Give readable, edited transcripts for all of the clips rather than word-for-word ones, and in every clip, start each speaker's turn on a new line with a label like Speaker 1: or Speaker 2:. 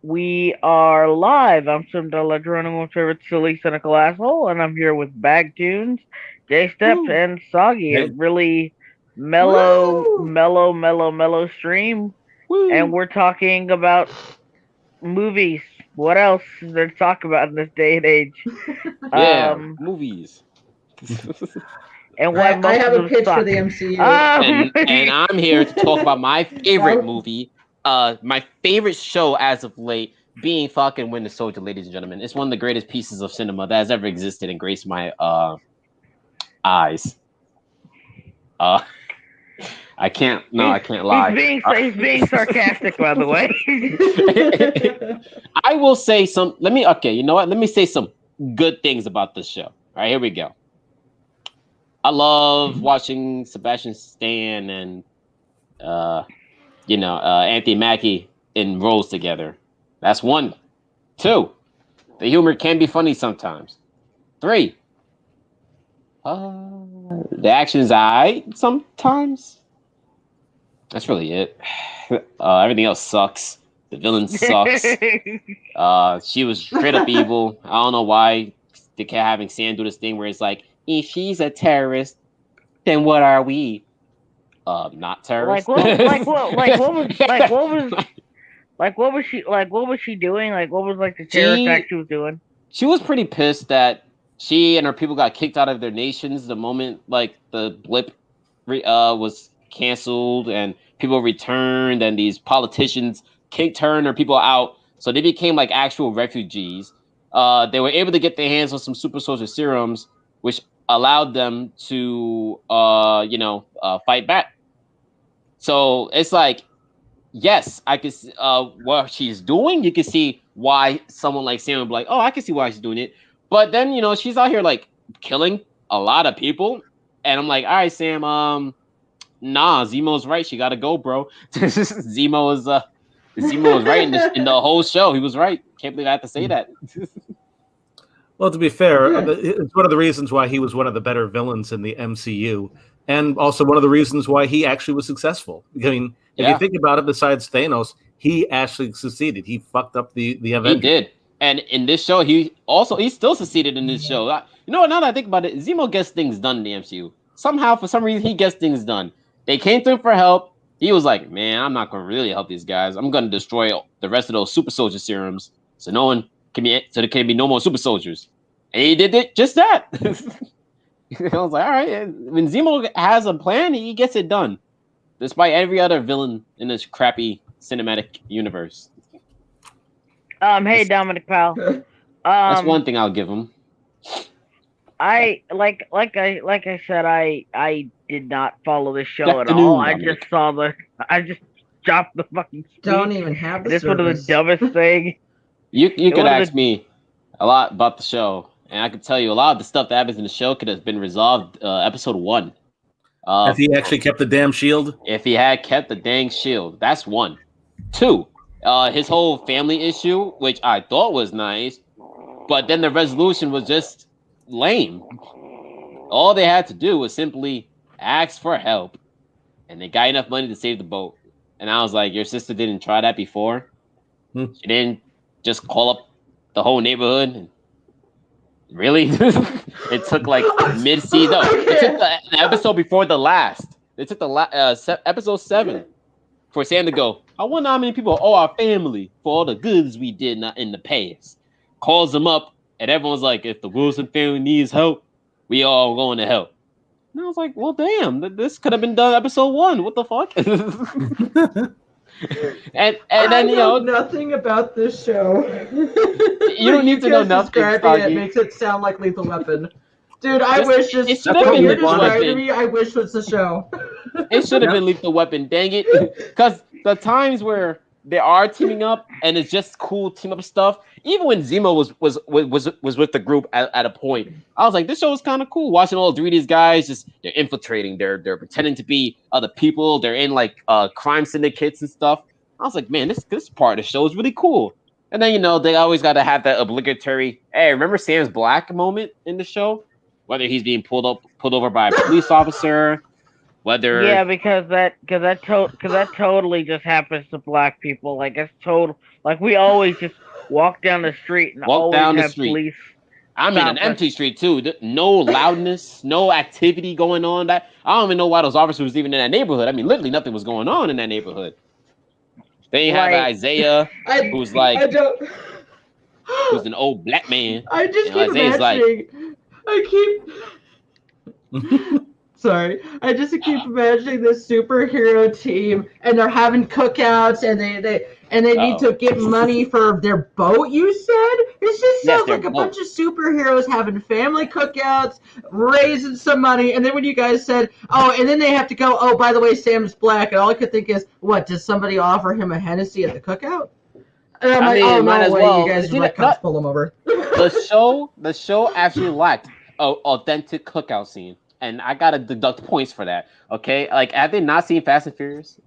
Speaker 1: We are live. I'm Sim Geronimo's favorite silly cynical asshole, and I'm here with Bagtoons, J Steps,
Speaker 2: Woo.
Speaker 1: and Soggy. A
Speaker 2: Hey,
Speaker 1: really mellow,
Speaker 3: Woo!
Speaker 1: mellow, mellow, mellow stream, and
Speaker 2: woo.
Speaker 1: we're talking about movies. What else is there to talk about in this day and age?
Speaker 2: Yeah,
Speaker 1: Um,
Speaker 2: movies.
Speaker 1: and why
Speaker 3: I
Speaker 1: most of
Speaker 3: have a
Speaker 1: them
Speaker 3: pitch for
Speaker 1: suck.
Speaker 3: the MCU.
Speaker 1: Um,
Speaker 2: and I'm here to talk about my favorite
Speaker 3: That-
Speaker 2: movie, my favorite show as of late, being Falcon Winter Soldier, ladies and gentlemen. It's one of the greatest pieces of cinema that has ever existed and graced my eyes. Uh I can't
Speaker 1: he's
Speaker 2: lie.
Speaker 1: being sarcastic, by the way.
Speaker 2: I will say some. Okay, you know what? Let me say some good things about this show. All right, here we go. I love watching Sebastian Stan and Anthony Mackie in roles together. That's one. Two, the humor can be funny sometimes. Three, the action's alright sometimes. That's really it. Everything else sucks. The villain sucks. She was straight up evil. I don't know why they kept having Sam do this thing where it's like, if she's a terrorist, then what are we? Not terrorists.
Speaker 1: What was she doing? Like, what was like the terrorist act
Speaker 2: she
Speaker 1: she was doing?
Speaker 2: she was pretty pissed that she and her people got kicked out of their nations the moment like the blip was canceled and people returned and these politicians kicked her and her people out, so they became like actual refugees. They were able to get their hands on some super soldier serums, which allowed them to fight back. So it's like, yes, I can see what she's doing. You can see why someone like Sam would be like, oh, I can see why she's doing it. But then, she's out here like killing a lot of people. And I'm like, all right, Sam, nah, Zemo's right. She gotta go, bro. Zemo was right in the whole show. He was right. Can't believe I have to say that.
Speaker 4: Well, to be fair,
Speaker 3: yeah.
Speaker 4: it's one of the reasons why he was one of the better villains in the MCU, and also one of the reasons why he actually was successful. I mean, if you
Speaker 2: Yeah,
Speaker 4: think about it, besides Thanos, he actually succeeded. He fucked up the
Speaker 2: he
Speaker 4: Avengers.
Speaker 2: did. And in this show, he still succeeded in this show. You know what? Now that I think about it, Zemo gets things done in the MCU. Somehow, for some reason, he gets things done. They came to him for help. He was like, "Man, I'm not going to really help these guys. I'm going to destroy the rest of those super soldier serums, so there can be no more super soldiers." And he did it just that. I was like, "All right." When Zemo has a plan, he gets it done, despite every other villain in this crappy cinematic universe.
Speaker 1: Hey
Speaker 2: That's,
Speaker 1: Dominic Powell.
Speaker 2: that's
Speaker 1: Um,
Speaker 2: one thing I'll give him.
Speaker 1: like I said, I did not follow this
Speaker 2: Good
Speaker 1: show at all.
Speaker 2: afternoon, Dominic.
Speaker 1: I just dropped the fucking
Speaker 3: Don't
Speaker 1: speech.
Speaker 3: even have the
Speaker 1: This one of the
Speaker 3: service.
Speaker 1: dumbest thing.
Speaker 2: You could
Speaker 1: One of
Speaker 2: ask
Speaker 1: the
Speaker 2: me a lot about the show, and I could tell you a lot of the stuff that happens in the show could have been resolved episode 1.
Speaker 4: If he actually kept the damn shield.
Speaker 2: If he had kept the dang shield. That's one. Two, his whole family issue, which I thought was nice, but then the resolution was just lame. All they had to do was simply ask for help, and they got enough money to save the boat. And I was like, your sister didn't try that before?
Speaker 4: Hmm.
Speaker 2: She didn't just call up the whole neighborhood? And really? It took like mid-season. No, it took the episode before the last. It took the episode 7 for Sam to go, I wonder how many people owe our family for all the goods we did in the past. Calls them up, and everyone's like, if the Wilson family needs help, we all going to help. And I was like, well, damn, this could have been done episode 1. What the fuck? and
Speaker 3: I
Speaker 2: then,
Speaker 3: know nothing about this show.
Speaker 2: You don't need to know nothing,
Speaker 3: Describing it
Speaker 2: Soggy.
Speaker 3: makes it sound like Lethal Weapon. Dude, I wish
Speaker 2: It
Speaker 3: just
Speaker 2: should have
Speaker 3: what
Speaker 2: been
Speaker 3: you're
Speaker 2: Lethal
Speaker 3: describing
Speaker 2: Weapon.
Speaker 3: me, I wish was the show.
Speaker 2: It should have been Lethal Weapon, dang it. Because the times where they are teaming up and it's just cool team up stuff, even when Zemo was with the group at a point, I was like, this show is kind of cool. Watching all 3 of these guys, just they're infiltrating, they're pretending to be other people, they're in like crime syndicates and stuff. I was like, man, this part of the show is really cool. And then they always got to have that obligatory, hey, remember Sam's Black moment in the show? Whether he's being pulled over by a police officer, Whether
Speaker 1: Yeah, because that totally just happens to black people. Like it's total. Like we always just walk down the street and
Speaker 2: walk
Speaker 1: always
Speaker 2: down the
Speaker 1: have
Speaker 2: street.
Speaker 1: police
Speaker 2: I mean, an
Speaker 1: stop us.
Speaker 2: empty street too. No loudness, no activity going on. That I don't even know why those officers was even in that neighborhood. I mean, literally nothing was going on in that neighborhood. Then you have
Speaker 1: Like
Speaker 2: Isaiah, who's like,
Speaker 3: I don't.
Speaker 2: who's an old black man,
Speaker 3: I just
Speaker 2: and
Speaker 3: keep
Speaker 2: Isaiah's like,
Speaker 3: imagining. Sorry, I just keep imagining this superhero team, and they're having cookouts, and they need to get money for their boat. You said it just
Speaker 2: Yes,
Speaker 3: sounds
Speaker 2: their
Speaker 3: like a
Speaker 2: boat.
Speaker 3: bunch of superheroes having family cookouts, raising some money, and then when you guys said, oh, and then they have to go. Oh, by the way, Sam's black, and all I could think is, what? Does somebody offer him a Hennessy at the cookout? And I'm
Speaker 2: I
Speaker 3: like,
Speaker 2: mean,
Speaker 3: oh
Speaker 2: might
Speaker 3: no
Speaker 2: as
Speaker 3: way,
Speaker 2: well.
Speaker 3: you guys
Speaker 2: See,
Speaker 3: let cops pull him over.
Speaker 2: the show actually lacked an authentic cookout scene, and I gotta deduct points for that. Okay, like have they not seen Fast and Furious?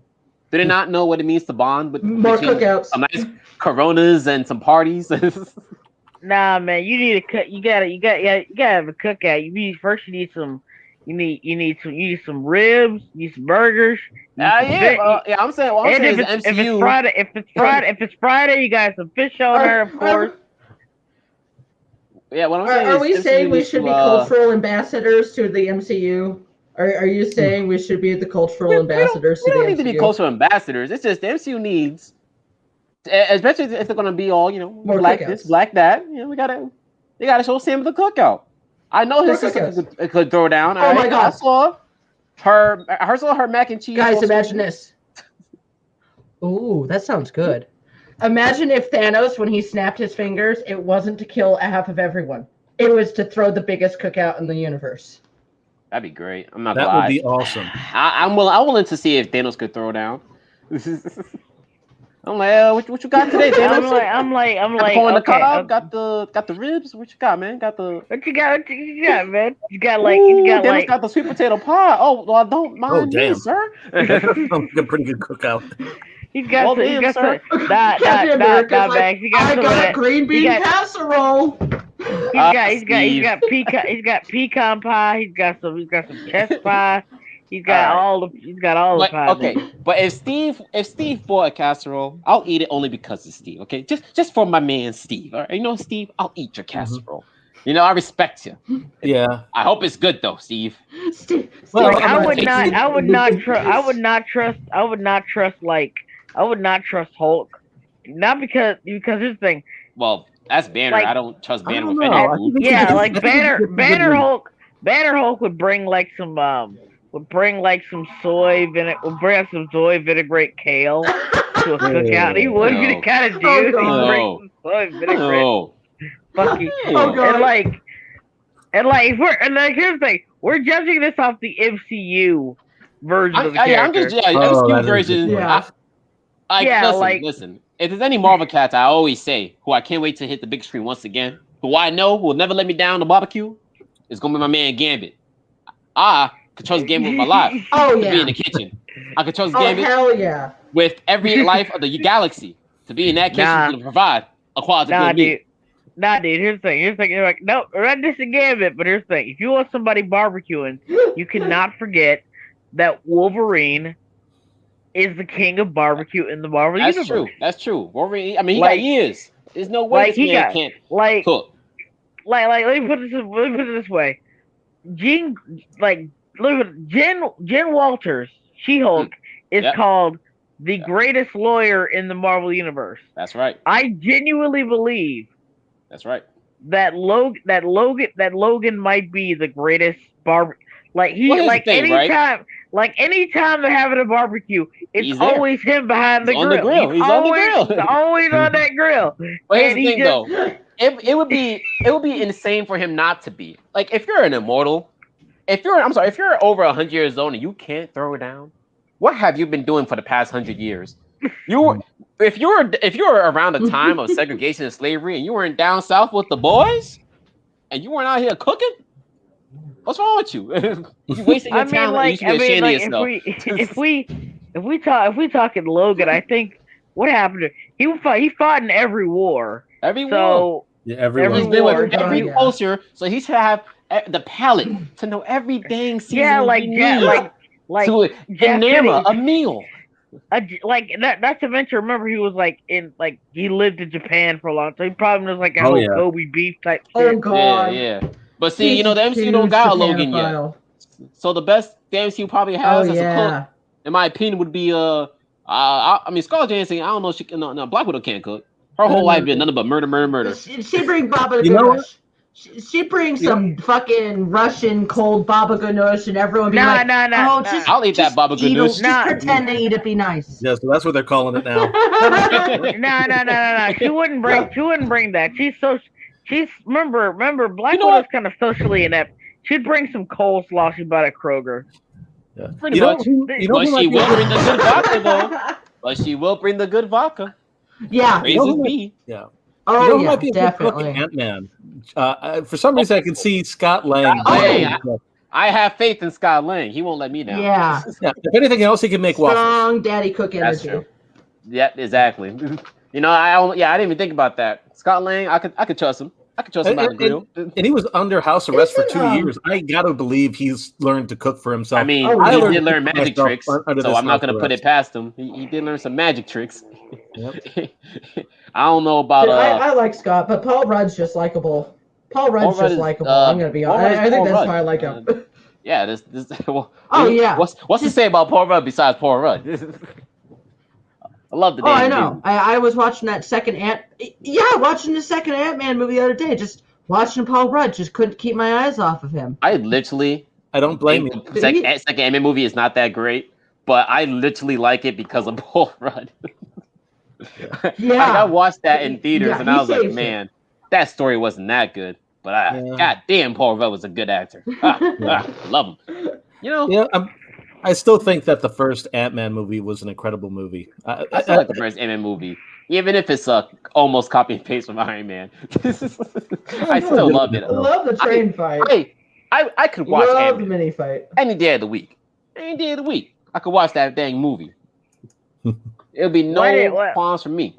Speaker 2: Do they not know what it means to bond with
Speaker 3: More
Speaker 2: between
Speaker 3: cookouts.
Speaker 2: some nice Coronas and some parties?
Speaker 1: nah, man, you need a cut. You gotta have a cookout. You need some ribs. You need some burgers. You need some
Speaker 2: yeah. I'm saying, well, I'm
Speaker 1: and
Speaker 2: saying
Speaker 1: if
Speaker 2: is
Speaker 1: it's
Speaker 2: MCU.
Speaker 1: if it's Friday, you got some fish on there, of course.
Speaker 2: Yeah, what I'm saying
Speaker 3: Are
Speaker 2: is
Speaker 3: we
Speaker 2: MCU
Speaker 3: saying we
Speaker 2: needs
Speaker 3: should
Speaker 2: to,
Speaker 3: be cultural ambassadors to the MCU? Are you saying we should be the cultural ambassadors
Speaker 2: we
Speaker 3: to the
Speaker 2: don't
Speaker 3: MCU?
Speaker 2: need to be cultural ambassadors. It's just the MCU needs, especially if they're gonna be all
Speaker 3: More
Speaker 2: black
Speaker 3: cookouts.
Speaker 2: this, black that. They gotta show Sam the cookout. I know his
Speaker 3: More
Speaker 2: sister
Speaker 3: cookouts.
Speaker 2: could throw down.
Speaker 3: Oh my God.
Speaker 2: I saw her mac and cheese.
Speaker 3: Guys,
Speaker 2: also.
Speaker 3: imagine this. Ooh, that sounds good. Imagine if Thanos, when he snapped his fingers, it wasn't to kill half of everyone. It was to throw the biggest cookout in the universe.
Speaker 2: That'd be great. I'm not
Speaker 4: That
Speaker 2: gonna
Speaker 4: would
Speaker 2: lie.
Speaker 4: be awesome.
Speaker 2: I'm willing to see if Thanos could throw down. I'm like, what you got today, Thanos?
Speaker 1: I'm like,
Speaker 2: Pulling the
Speaker 1: okay,
Speaker 2: cut up, got the ribs. What you got, man? Got the.
Speaker 1: what you got, man? You got
Speaker 2: Thanos got the sweet potato pie. Oh, well, don't mind me,
Speaker 4: damn.
Speaker 2: sir.
Speaker 4: That sounds like a pretty good cookout.
Speaker 1: He's got
Speaker 2: Well,
Speaker 1: some,
Speaker 2: sir.
Speaker 3: Captain America's
Speaker 1: nah,
Speaker 3: like,
Speaker 1: Max. He got
Speaker 3: I
Speaker 1: some of
Speaker 3: got a
Speaker 1: that.
Speaker 3: green bean casserole.
Speaker 1: He's got pecan pie. He's got some chest pie. He's got all the pie.
Speaker 2: Okay, but if Steve bought a casserole, I'll eat it only because it's Steve. Okay, just for my man Steve. All right, you know, Steve, I'll eat your casserole. You know, I respect you.
Speaker 4: Yeah.
Speaker 2: I hope it's good though, Steve.
Speaker 4: Well,
Speaker 1: Like,
Speaker 4: I'm
Speaker 1: I would not trust Hulk. Not because here's the thing.
Speaker 2: Well, that's Banner.
Speaker 1: Like,
Speaker 2: I don't trust
Speaker 4: I
Speaker 2: Banner
Speaker 4: don't
Speaker 2: with
Speaker 4: know.
Speaker 2: any
Speaker 4: I
Speaker 2: food.
Speaker 4: think
Speaker 1: Yeah,
Speaker 4: it's-
Speaker 1: like
Speaker 4: it's-
Speaker 1: Banner Hulk would bring like some soy vinegar, would bring some soy vinaigrette kale to a cookout. He would be the kind of dude
Speaker 3: Oh,
Speaker 1: who'd
Speaker 3: God.
Speaker 1: bring some soy vinaigrette.
Speaker 2: Oh,
Speaker 1: Fucking
Speaker 3: Oh, God.
Speaker 1: here's the thing. We're judging this off the MCU version of the
Speaker 2: I'm
Speaker 1: character.
Speaker 2: just
Speaker 4: Oh,
Speaker 2: MCU
Speaker 4: that is
Speaker 2: version.
Speaker 3: Yeah.
Speaker 2: Listen. If there's any Marvel cats, I always say who I can't wait to hit the big screen once again. Who I know who will never let me down the barbecue is gonna be my man Gambit. I could trust Gambit with my life.
Speaker 3: Oh,
Speaker 2: To be
Speaker 3: yeah.
Speaker 2: in the kitchen. I could trust
Speaker 3: Oh,
Speaker 2: Gambit
Speaker 3: hell yeah.
Speaker 2: with every life of the galaxy to be in that kitchen
Speaker 1: Nah.
Speaker 2: to provide a quality
Speaker 1: Nah,
Speaker 2: good meal.
Speaker 1: dude. Here's the thing. You're like, no, we're not dissing Gambit, but here's the thing. If you want somebody barbecuing, you cannot forget that Wolverine is the king of barbecue in the Marvel
Speaker 2: That's
Speaker 1: universe.
Speaker 2: true. That's true. Wolverine. I mean, he
Speaker 1: Like-
Speaker 2: got years. There's no way
Speaker 1: like,
Speaker 2: this
Speaker 1: he
Speaker 2: man
Speaker 1: got-
Speaker 2: can't
Speaker 1: Like,
Speaker 2: cook.
Speaker 1: let me put it this way. Jen Walters, She-Hulk, is
Speaker 2: Yep.
Speaker 1: called the greatest lawyer in the Marvel universe.
Speaker 2: That's right.
Speaker 1: I genuinely believe
Speaker 2: That's right.
Speaker 1: that Logan might be the greatest
Speaker 2: Well, here's the thing,
Speaker 1: anytime they're having a barbecue, it's
Speaker 2: He's there.
Speaker 1: always him behind the
Speaker 2: He's on
Speaker 1: grill.
Speaker 2: the grill. He's on the grill.
Speaker 1: He's always on that grill.
Speaker 2: But here's
Speaker 1: And
Speaker 2: the
Speaker 1: he
Speaker 2: thing, though. It would be insane for him not to be. Like, if you're an immortal, if you're over 100 years old and you can't throw it down, what have you been doing for the past 100 years? If you're around the time of segregation and slavery and you weren't down south with the boys and you weren't out here cooking, what's wrong with you? You wasting your talent and you should be ashamed of yourself.
Speaker 1: if we talking Logan, I think what happened to he fought in every war.
Speaker 2: Every war.
Speaker 1: So
Speaker 4: Yeah, everyone.
Speaker 2: He's been with
Speaker 3: war,
Speaker 2: every
Speaker 3: yeah.
Speaker 2: culture, so he should have the palate to know every dang season.
Speaker 1: yeah, like
Speaker 2: he
Speaker 1: Jack,
Speaker 2: needs.
Speaker 1: like
Speaker 2: to an enema, a meal.
Speaker 1: like that's a venture. Remember, he was like he lived in Japan for a long time. He probably knows like a whole Kobe beef type shit.
Speaker 3: Oh God.
Speaker 2: Yeah. But see,
Speaker 3: He's
Speaker 2: the
Speaker 3: a
Speaker 2: MCU don't
Speaker 3: huge
Speaker 2: got a Logan yet.
Speaker 3: Japanophile.
Speaker 2: So the best the MCU probably has as a cook, in my opinion, would be I mean Scarlett Johansson. I don't know. No, Black Widow can't cook. Her whole life been nothing but murder.
Speaker 3: She bring Baba
Speaker 4: You know what?
Speaker 3: Ganoush. She brings some fucking Russian cold Baba Ganoush, and everyone be like,
Speaker 1: nah.
Speaker 2: I'll eat that Baba Ganoush.
Speaker 3: Just pretend to eat it. Be nice.
Speaker 4: Yeah, so that's what they're calling it now.
Speaker 1: No. She wouldn't bring that. She's remember Black Widow's kind of socially inept. She'd bring some coleslaw she bought at Kroger.
Speaker 4: Yeah.
Speaker 2: Pretty much. But she will bring the good vodka though. But she will bring the good vodka.
Speaker 3: Yeah.
Speaker 2: Praises be.
Speaker 4: Yeah.
Speaker 3: Oh,
Speaker 4: might be a
Speaker 3: definitely.
Speaker 4: Ant-Man. For some reason, I can see Scott Lang.
Speaker 2: I have faith in Scott Lang. He won't let me down.
Speaker 3: Yeah.
Speaker 4: If anything else, he can make waffles.
Speaker 3: Strong daddy cook
Speaker 2: That's
Speaker 3: energy.
Speaker 2: true. Yeah, exactly. I didn't even think about that. Scott Lang, I could trust him. I could trust him on the grill.
Speaker 4: And he was under house arrest for 2 years. I gotta believe he's learned to cook for himself.
Speaker 2: I mean, he did learn magic tricks, so I'm not going to put it past him. He did learn some magic tricks.
Speaker 4: Yep.
Speaker 2: I don't know about.
Speaker 3: I like Scott, but Paul Rudd's just likable. Paul Rudd's just likable. I'm going to be honest. I think that's why I like him.
Speaker 2: Yeah.
Speaker 3: Yeah.
Speaker 2: What's to say about Paul Rudd besides Paul Rudd? I love the.
Speaker 3: I know. I was watching that watching the second Ant-Man movie the other day. Just watching Paul Rudd. Just couldn't keep my eyes off of him.
Speaker 2: I
Speaker 4: don't blame you.
Speaker 2: Second Ant-Man movie is not that great, but I literally like it because of Paul Rudd. I watched that in theaters and I was like, man, that story wasn't that good. But goddamn, Paul Rudd was a good actor. Love him.
Speaker 4: I still think that the first Ant-Man movie was an incredible movie.
Speaker 2: I still like the first Ant-Man movie, even if it's almost copy and paste from Iron Man. I still love it.
Speaker 3: I love the train fight.
Speaker 2: I could watch
Speaker 3: the mini fight
Speaker 2: any day of the week. Any day of the week, I could watch that dang movie. It'll be no qualms for me.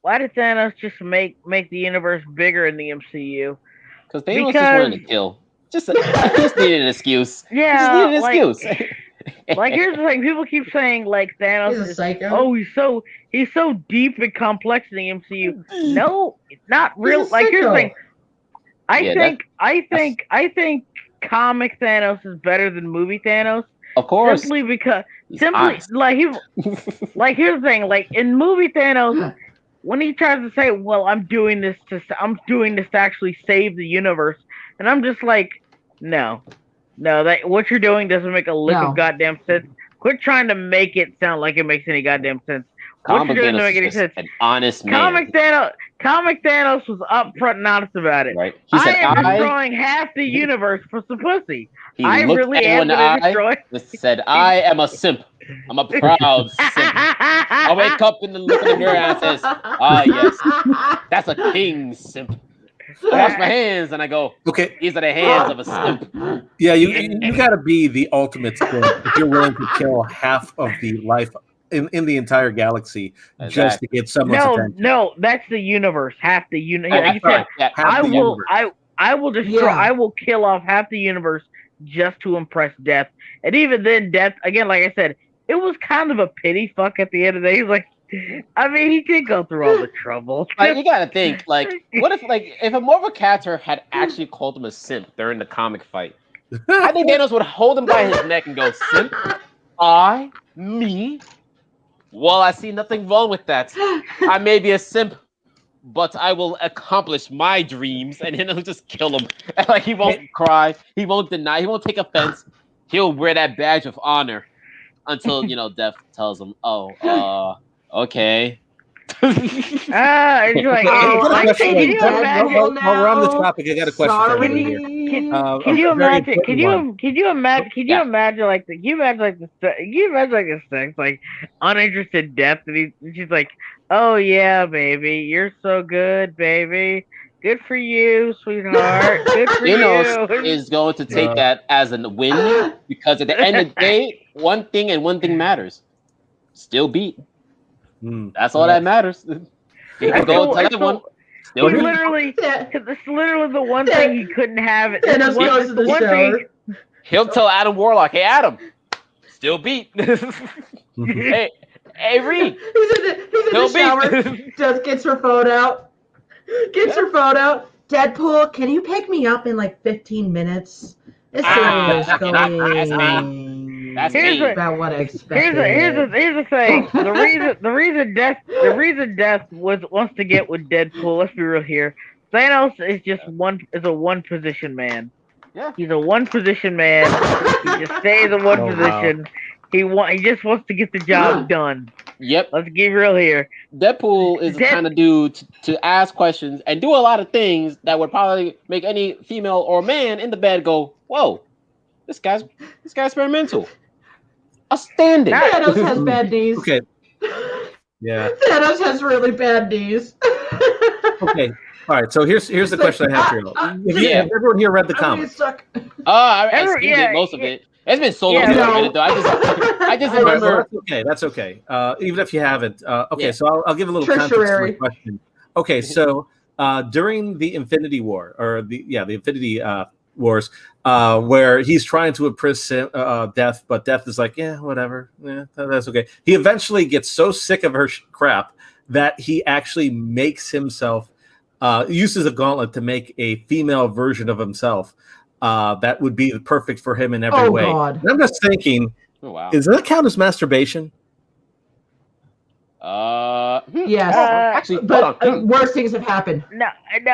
Speaker 1: Why did Thanos just make the universe bigger in the MCU?
Speaker 2: Because Thanos just wanted to kill. He just needed an excuse.
Speaker 1: Yeah,
Speaker 2: he just needed an excuse.
Speaker 1: Like here's the thing: people keep saying like Thanos
Speaker 3: He's a psycho.
Speaker 1: He's so deep and complex in the MCU. No, it's not real. Like here's the thing: I think comic Thanos is better than movie Thanos.
Speaker 2: Of course.
Speaker 1: Simply because like here's the thing: like in movie Thanos, when he tries to say, "Well, I'm doing this to actually save the universe," and I'm just like, no, that what you're doing doesn't make a lick of goddamn sense. Quit trying to make it sound like it makes any goddamn sense. What you're doing doesn't make any sense.
Speaker 2: An honest man.
Speaker 1: Comic Thanos was upfront and honest about it.
Speaker 2: Right. He said,
Speaker 1: I am destroying half the universe for some pussy.
Speaker 2: I really am going to destroy. He said, I am a simp. I'm a proud simp. I wake up and look in the mirror and says, yes, that's a king simp. I wash my hands and I go, okay, these are the hands of a simp.
Speaker 4: Yeah, you got to be the ultimate simp if you're willing to kill half of the life in the entire galaxy just to get someone's attention.
Speaker 1: No, that's the universe. Half the universe. I will destroy. I will kill off half the universe just to impress Death. And even then, Death, again, like I said, it was kind of a pity fuck at the end of the day. He's like, I mean, he did go through all the trouble.
Speaker 2: Like, you gotta think, like, what if a Marvel character had actually called him a simp during the comic fight? I think Thanos would hold him by his neck and go, simp? Me? Well, I see nothing wrong with that. I may be a simp, but I will accomplish my dreams, and then he'll just kill him. And, like, he won't cry, he won't deny, he won't take offense. He'll wear that badge of honor until, Death tells him, okay.
Speaker 1: It's like, can you imagine?
Speaker 4: While we're on the topic, I got a question for you.
Speaker 1: Can you imagine? Can you imagine like the sex, like uninterested Death, and she's like, oh yeah, baby, you're so good, baby. Good for you, sweetheart. Good for you.
Speaker 2: Is going to take that as a win because at the end of the day, one thing matters. Still beat. That's all that matters. It's literally
Speaker 1: the one thing he couldn't have.
Speaker 2: He'll tell Adam Warlock, hey Adam, Still beat. hey, Reed.
Speaker 3: He's in the shower. Gets her phone out. Deadpool, can you pick me up in like 15 minutes? This is going.
Speaker 2: That's me.
Speaker 3: About what I expected.
Speaker 1: Here's the thing. The reason Death wants to get with Deadpool. Let's be real here. Thanos is a one position man.
Speaker 2: Yeah.
Speaker 1: He's a one position man. He just stays in one position. Wow. He just wants to get the job done.
Speaker 2: Yep.
Speaker 1: Let's get real here.
Speaker 2: Deadpool is the kind of dude to ask questions and do a lot of things that would probably make any female or man in the bed go, "Whoa, this guy's experimental." Outstanding.
Speaker 3: Thanos has bad knees.
Speaker 4: Okay. Yeah.
Speaker 3: Thanos has really bad knees.
Speaker 4: Okay. All right. So here's the question I have for you. Have everyone here read the comics?
Speaker 2: I skimmed most of it. It's been so long since I read it, though. I just remember.
Speaker 4: That's okay. Even if you haven't. So I'll give a little context to my question. Okay, so during the Infinity War, or the Infinity Wars, where he's trying to imprison Death, but Death is like, yeah, whatever, that's okay. He eventually gets so sick of her crap that he actually makes himself, uses a gauntlet to make a female version of himself. That would be perfect for him in every way.
Speaker 3: God.
Speaker 4: And I'm just thinking, does that count as masturbation?
Speaker 3: Yes.
Speaker 2: Actually,
Speaker 3: but worse things have happened.
Speaker 1: No.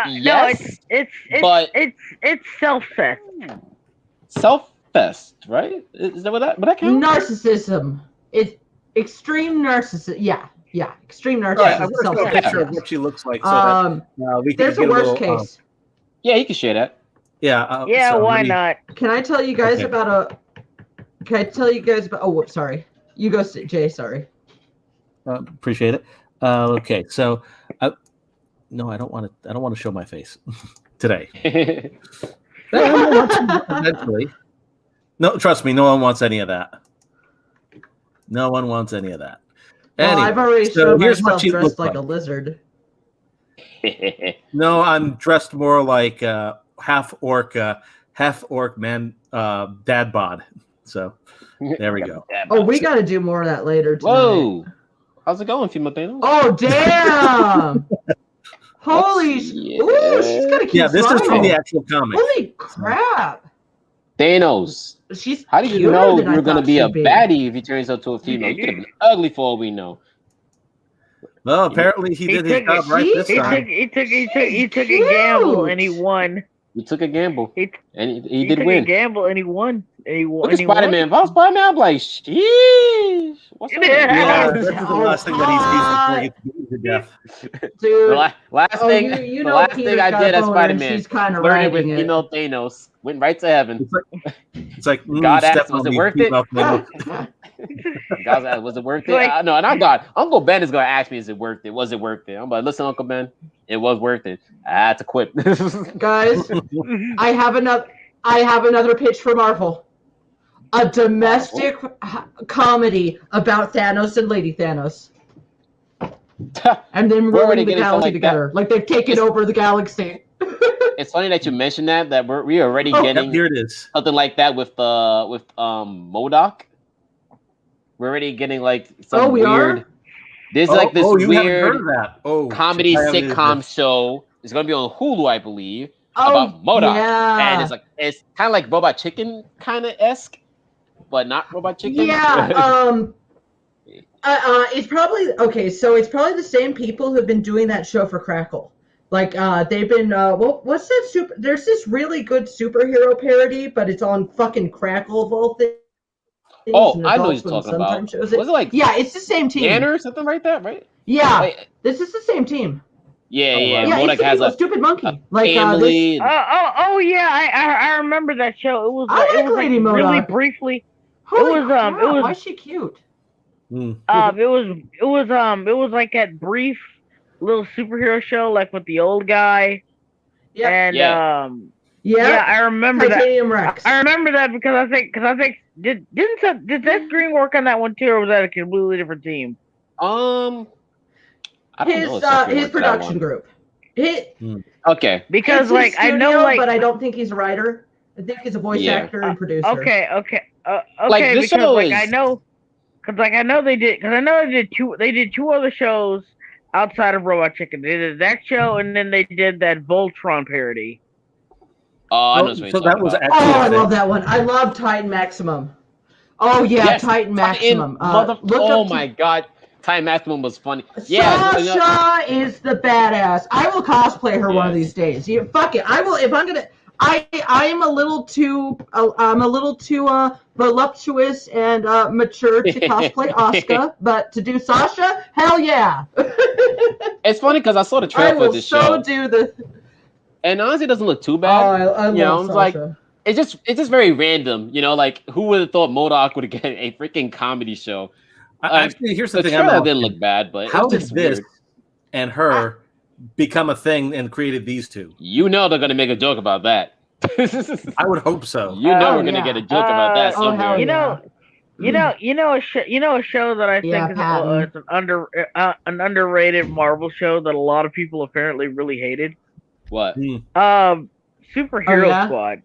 Speaker 2: Yes,
Speaker 1: It's self-fest.
Speaker 2: Self-fest, right? Is that what that counts?
Speaker 3: Narcissism. It's extreme narcissism. Yeah. Extreme narcissism.
Speaker 4: Right, I'm going to show a picture of what she looks like. So we can
Speaker 3: there's a worst case.
Speaker 2: Yeah, you can share that.
Speaker 1: Yeah. Why not?
Speaker 3: Can I tell you guys about Oh, whoops, sorry. You go, Jay. Sorry.
Speaker 4: Appreciate it. Okay, so no, I don't want to show my face today. Eventually. No, trust me, no one wants any of that. Anyway,
Speaker 3: I've already shown myself
Speaker 4: dressed
Speaker 3: dressed like a lizard.
Speaker 4: No, I'm dressed more like half orc man, dad bod. So there we go.
Speaker 3: Oh, we got to do more of that later tonight.
Speaker 2: Whoa. How's it going, Female Thanos?
Speaker 3: Oh, damn! Holy shit. Ooh, she's got to keep
Speaker 4: this is from the actual comic.
Speaker 3: Holy crap.
Speaker 2: Thanos. How did you know you were going to be a baddie if he turns out to a female? You could have been ugly for all we know.
Speaker 4: Well, apparently he did his job right this time.
Speaker 1: He took a gamble and he won.
Speaker 2: He took a gamble. He did
Speaker 1: took
Speaker 2: win.
Speaker 1: A gamble and he won.
Speaker 2: Look at Spider-Man. If I was Spider-Man, I'm like, sheesh. What's up?
Speaker 4: Yeah, this is the last thing that he sees before he gets to death.
Speaker 3: Dude.
Speaker 2: The last thing I did as Spider-Man, flirted with female Thanos, went right to heaven.
Speaker 4: It's like
Speaker 2: God asked, was it worth it? God asked, was it worth it? No, not God. Uncle Ben is going to ask me, is it worth it? Was it worth it? I'm like, listen, Uncle Ben, it was worth it. I had to quit.
Speaker 3: Guys, I have another pitch for Marvel. A domestic comedy about Thanos and Lady Thanos. And then ruling the galaxy together. Like they've taken over the galaxy.
Speaker 2: It's funny that you mentioned that we're already getting
Speaker 4: here it is.
Speaker 2: Something like that with MODOK. We're already getting like some weird. There's like this weird comedy sitcom show. It's gonna be on Hulu, I believe, about MODOK.
Speaker 3: Yeah.
Speaker 2: And it's kind of like Robot Chicken kind of esque, but not Robot Chicken.
Speaker 3: Yeah. It's probably okay. So it's probably the same people who've been doing that show for Crackle. Like they've been what's that there's this really good superhero parody, but it's on fucking Crackle of all things.
Speaker 2: Oh, I know what you're talking about. Was it like
Speaker 3: it's the same team.
Speaker 2: Tanner or something like that, right?
Speaker 3: Yeah, this is the same team.
Speaker 2: Yeah.
Speaker 3: MODOK has a stupid monkey. Like
Speaker 2: family.
Speaker 1: I remember that show. It was
Speaker 3: I like Lady MODOK.
Speaker 1: Really briefly.
Speaker 3: Holy crap, why is she cute?
Speaker 1: It was like that brief little superhero show, like with the old guy.
Speaker 3: Yeah.
Speaker 1: And I remember
Speaker 3: Titanium
Speaker 1: that.
Speaker 3: Rex.
Speaker 1: I remember that because I think did Seth Green work on that one too, or was that a completely different team?
Speaker 2: I don't know
Speaker 3: his production group.
Speaker 2: Okay.
Speaker 1: Because
Speaker 3: it's
Speaker 1: like
Speaker 3: studio,
Speaker 1: I know, like,
Speaker 3: but I don't think he's a writer. I think he's a voice actor and producer.
Speaker 1: Okay,
Speaker 2: Like, this
Speaker 1: because
Speaker 2: show
Speaker 1: like
Speaker 2: is-
Speaker 1: I know they did two other shows outside of Robot Chicken. They did that show, and then they did that Voltron parody.
Speaker 2: Oh, I know what you're talking about.
Speaker 3: I love that one. I love Titan Maximum. Oh yeah,
Speaker 2: Yes,
Speaker 3: Titan Maximum.
Speaker 2: My god, Titan Maximum was funny. Yeah,
Speaker 3: Sasha is the badass. I will cosplay her one of these days. Fuck it. I will if I'm gonna. I'm a little too voluptuous and mature to cosplay Asuka, but to do Sasha, hell yeah!
Speaker 2: It's funny because I saw the trailer for this show. And honestly, it doesn't look too bad.
Speaker 3: I love Sasha.
Speaker 2: Like, it's just very random. Like, who would have thought MODOK would get a freaking comedy show?
Speaker 4: Actually, here's the thing.
Speaker 2: Trailer didn't look bad, but
Speaker 4: how did this
Speaker 2: weird.
Speaker 4: And her become a thing and created these two?
Speaker 2: They're gonna make a joke about that.
Speaker 4: I would hope so.
Speaker 2: We're gonna get a joke about that somewhere.
Speaker 1: A show that I think is an underrated Marvel show that a lot of people apparently really hated.
Speaker 2: What?
Speaker 1: Superhero Squad.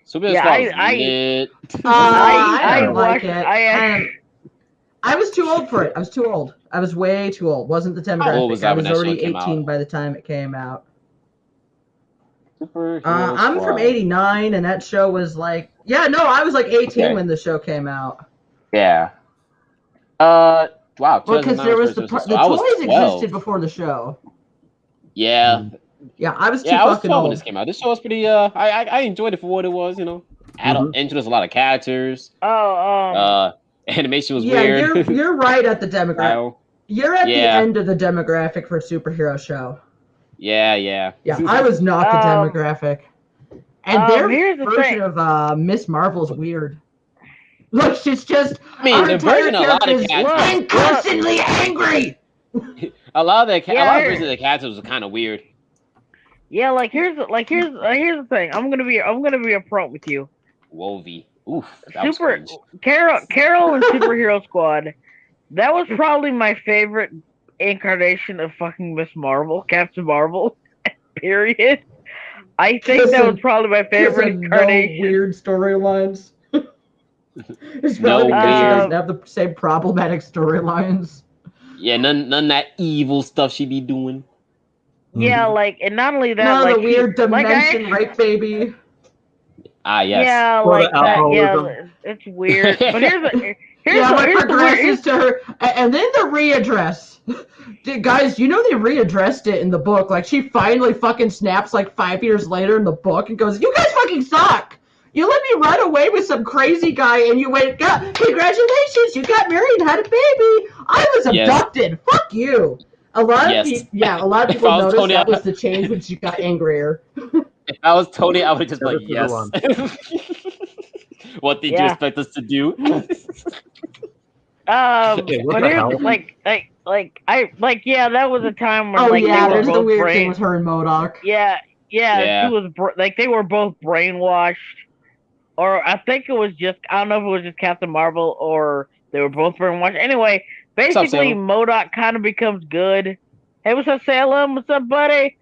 Speaker 2: Superhero Squad.
Speaker 3: I like it. I was too old for it. I was too old. I was way too old. Wasn't the demographic. I was already 18 by the time it came out. I'm from '89, and that show was like, I was like 18 when the show came out.
Speaker 2: Yeah. Wow.
Speaker 3: Because there was the toys existed before the show.
Speaker 2: Yeah.
Speaker 3: Yeah, I was too
Speaker 2: I was
Speaker 3: fucking
Speaker 2: 12
Speaker 3: old.
Speaker 2: when this came out. This show was pretty. I enjoyed it for what it was. Introduced a lot of characters. Animation was weird.
Speaker 3: Yeah, you're right at the demographic. You're at the end of the demographic for a superhero show.
Speaker 2: Yeah.
Speaker 3: Yeah, I was not the demographic. And their version of Miss Marvel's weird. Look, she's just.
Speaker 2: The version of a lot of characters.
Speaker 3: I'm constantly angry.
Speaker 2: A lot of versions of the characters was kind of weird.
Speaker 1: Yeah, here's the thing. I'm gonna be upfront with you.
Speaker 2: Wovey. Oof. That
Speaker 1: Carol and Superhero Squad. That was probably my favorite incarnation of fucking Miss Marvel, Captain Marvel. Period. I think that was probably my favorite incarnation.
Speaker 3: No weird storylines. It's probably because she doesn't have the same problematic storylines.
Speaker 2: Yeah, none of that evil stuff she be doing.
Speaker 1: Yeah, and not only that,
Speaker 3: the weird dimension rape baby.
Speaker 2: Ah, yes.
Speaker 1: Yeah, that. Yeah, it's weird. But here's
Speaker 3: progresses to her, and then the readdress. Guys, they readdressed it in the book. Like, she finally fucking snaps 5 years later in the book and goes, "You guys fucking suck. You let me run away with some crazy guy, and you went, congratulations, you got married and had a baby. I was abducted. Fuck you." A lot of people noticed that was the change when she got angrier.
Speaker 2: If I was Tony, I would have just like, yes. What did you expect us to do?
Speaker 1: But here's that was a time when
Speaker 3: there's the weird thing with her and MODOK.
Speaker 1: She was they were both brainwashed, or I think it was just, I don't know if it was just Captain Marvel or they were both brainwashed. Anyway, basically MODOK kind of becomes good. Hey, what's up, Salem? What's up, buddy?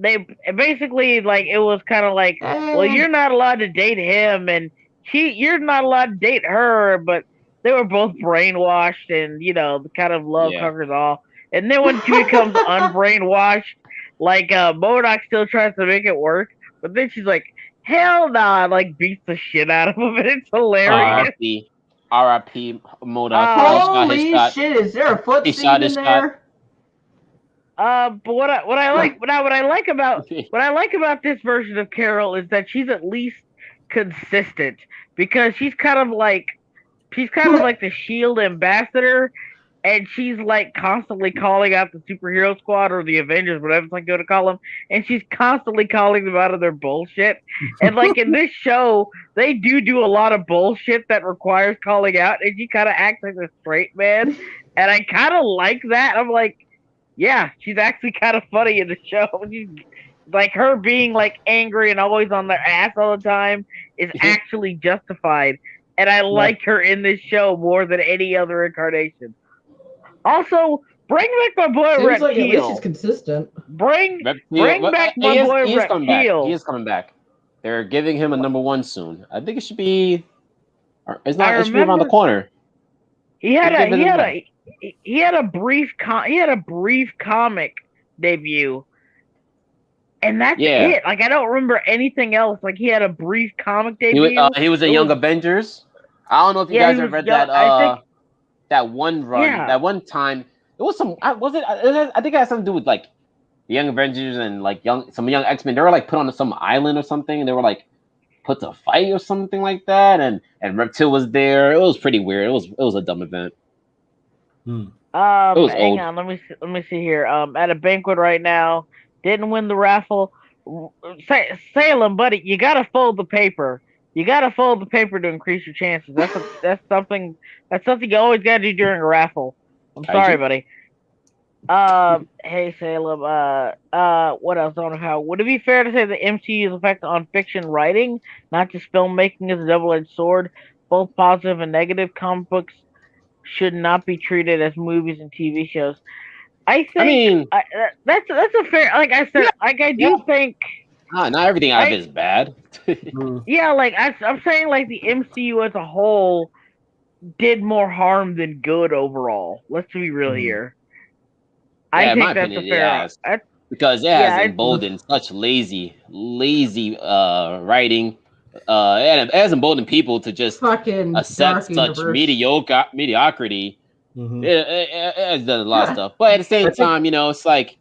Speaker 1: They basically it was kind of like, well, you're not allowed to date him, and you're not allowed to date her, but they were both brainwashed, and the kind of love conquers all. And then when she becomes unbrainwashed, MODOK still tries to make it work, but then she's like, hell nah, beats the shit out of him, and it's hilarious.
Speaker 2: R.I.P. MODOK.
Speaker 3: Holy shit! Is there a foot scene in there?
Speaker 1: But what I like about this version of Carol is that she's at least consistent, because she's kind of like the SHIELD ambassador, and she's constantly calling out the Superhero Squad or the Avengers, whatever I go to call them, and she's constantly calling them out of their bullshit. And in this show, they do a lot of bullshit that requires calling out, and she kind of acts like a straight man, and I kind of like that. I'm like, yeah, she's actually kind of funny in the show. She's, her being angry and always on their ass all the time is actually justified, and I like her in this show more than any other incarnation. Also, bring back my boy Reptile.
Speaker 3: At least she's consistent.
Speaker 1: Bring back my boy Reptile.
Speaker 2: He is coming back. They're giving him a number 1 soon. I think it should be. It's not.
Speaker 1: I
Speaker 2: It should be around the
Speaker 1: remember
Speaker 2: corner.
Speaker 1: he had a brief comic debut, and that's it. Like, I don't remember anything else. Like, he had a brief comic debut.
Speaker 2: He was in Young Avengers. I don't know if you guys have read that. That one run.
Speaker 1: Yeah.
Speaker 2: That one time. It was some. Was it? I think it had something to do with like the Young Avengers and like some young X-Men. They were like put on some island or something, and they were like put to fight or something like that. And Reptile was there. It was pretty weird. It was a dumb event.
Speaker 1: Hang on. Let me see here. At a banquet right now. Didn't win the raffle. Salem, buddy, you gotta fold the paper. You gotta fold the paper to increase your chances. That's something you always gotta do during a raffle. I'm sorry, buddy. Hey Salem. What else? I don't know how. Would it be fair to say the MCU's effect on fiction writing, not just filmmaking, is a double-edged sword? Both positive and negative. Comic books should not be treated as movies and TV shows. I think that's a fair. Like I said, I do think.
Speaker 2: Not everything out of it is bad.
Speaker 1: Yeah, like I'm saying, like the MCU as a whole did more harm than good overall. Let's be real here. I think that's a fair.
Speaker 2: Because it has emboldened such lazy writing. It has emboldened people to just
Speaker 3: fucking
Speaker 2: accept such mediocrity. Mm-hmm. It has done a lot of stuff, but at the same time, it's like,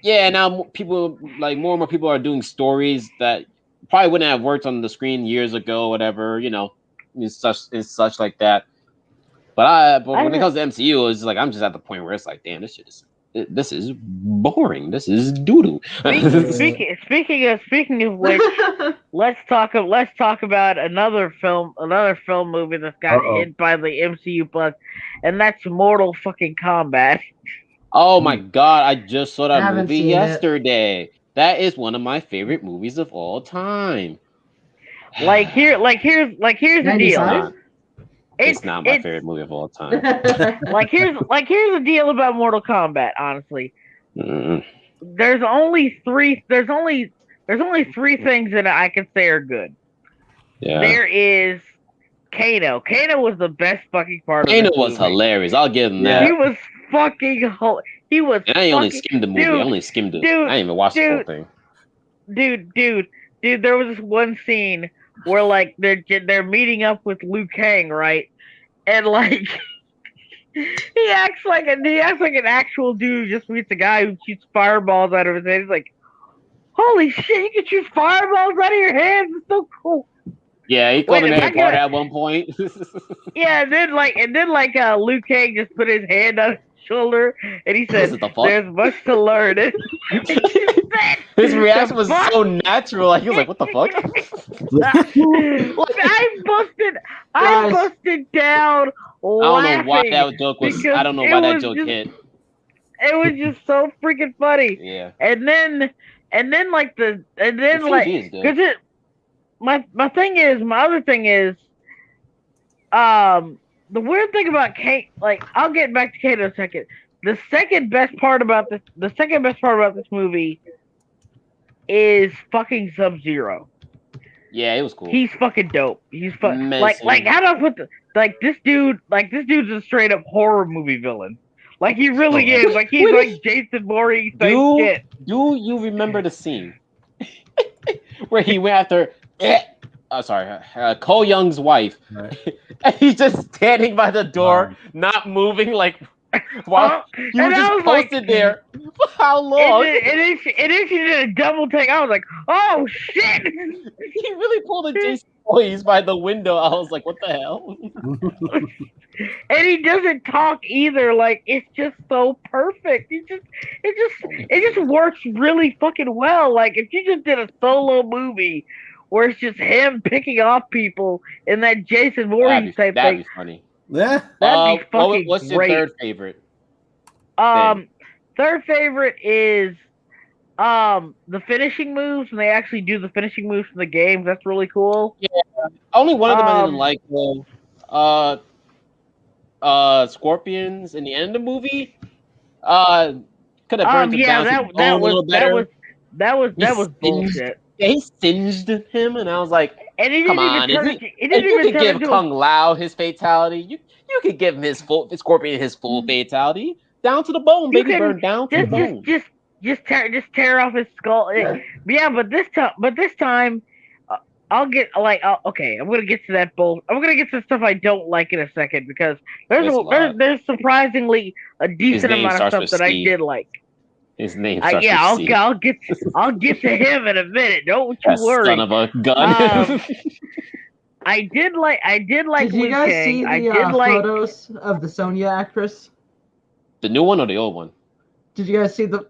Speaker 2: now people like more and more people are doing stories that probably wouldn't have worked on the screen years ago, whatever, it's such like that. But when it comes to MCU, it's like I'm just at the point where it's like, damn, this is boring. This is doo-doo.
Speaker 1: Speaking of which, let's talk about another film movie that's got hit by the MCU Plus, and that's Mortal fucking Kombat.
Speaker 2: Oh my god, I just saw that movie yesterday. That is one of my favorite movies of all time.
Speaker 1: Here's the deal.
Speaker 2: It's not my favorite movie of all time.
Speaker 1: Here's the deal about Mortal Kombat. Honestly, there's only three things that I can say are good.
Speaker 2: Yeah.
Speaker 1: There is Kano. Kano was the best fucking part of it.
Speaker 2: Kano was hilarious. I'll give him that.
Speaker 1: He was fucking. He was.
Speaker 2: And I only skimmed the movie. I only skimmed it. Dude, I didn't even watch the whole thing.
Speaker 1: Dude. There was this one scene where like they're meeting up with Liu Kang, right? And like he acts like an actual dude. Just meets a guy who shoots fireballs out of his head. He's like, "Holy shit! You can shoot fireballs out of your hands! It's so cool."
Speaker 2: Yeah, he called him a guard at one point.
Speaker 1: Yeah, and then Liu Kang just put his hand on his shoulder and he said, "There's much to learn."
Speaker 2: His reaction was so natural. Like, he was like, "What the fuck?"
Speaker 1: I busted down laughing.
Speaker 2: I don't know why that joke was. I don't know why that joke hit.
Speaker 1: It was just so freaking funny.
Speaker 2: Yeah.
Speaker 1: My other thing is, the weird thing about Kate, like, I'll get back to Kate in a second. The second best part about this movie is fucking Sub-Zero.
Speaker 2: Yeah, it was cool.
Speaker 1: He's fucking dope. He's like how do I put this dude's a straight up horror movie villain. Like, he really is. Like, he's like Jason Voorhees type shit.
Speaker 2: Do you remember the scene where he went after Cole Young's wife, and he's just standing by the door, not moving, like, while he was just posted there for how long?
Speaker 1: And then she did a double take. I was like, "Oh shit!"
Speaker 2: He really pulled a Jason Voorhees by the window. I was like, "What the hell?"
Speaker 1: And he doesn't talk either. Like, it's just so perfect. It just works really fucking well. Like, if you just did a solo movie where it's just him picking off people in that Jason Voorhees type thing,
Speaker 2: that'd be funny.
Speaker 4: Yeah,
Speaker 1: that'd be fucking
Speaker 2: what's your third favorite?
Speaker 1: Third favorite is the finishing moves, and they actually do the finishing moves from the games. That's really cool.
Speaker 2: Yeah, only one of them I didn't like though. Scorpions in the end of the movie. Could have burned it down. That was bullshit. he singed him, and I was like,
Speaker 1: And he
Speaker 2: come
Speaker 1: didn't
Speaker 2: on,
Speaker 1: even turn
Speaker 2: if
Speaker 1: it. He
Speaker 2: you
Speaker 1: didn't even
Speaker 2: could
Speaker 1: turn
Speaker 2: give
Speaker 1: into
Speaker 2: Kung Lao his fatality, you could give him his full Scorpion his full fatality, down to the bone,
Speaker 1: You
Speaker 2: baby,
Speaker 1: can
Speaker 2: burn down to the bone.
Speaker 1: tear off his skull. Yeah, but this time, I'll get okay. I'm gonna get to that bull. I'm gonna get to stuff I don't like in a second because there's surprisingly a decent amount of stuff that I did like.
Speaker 2: His name starts
Speaker 1: Yeah,
Speaker 2: with C.
Speaker 1: I'll get to him in a minute. Don't you worry.
Speaker 2: Son of a gun.
Speaker 1: I did like
Speaker 3: Did you guys see the photos of the Sonya actress?
Speaker 2: The new one or the old one?
Speaker 3: Did you guys see the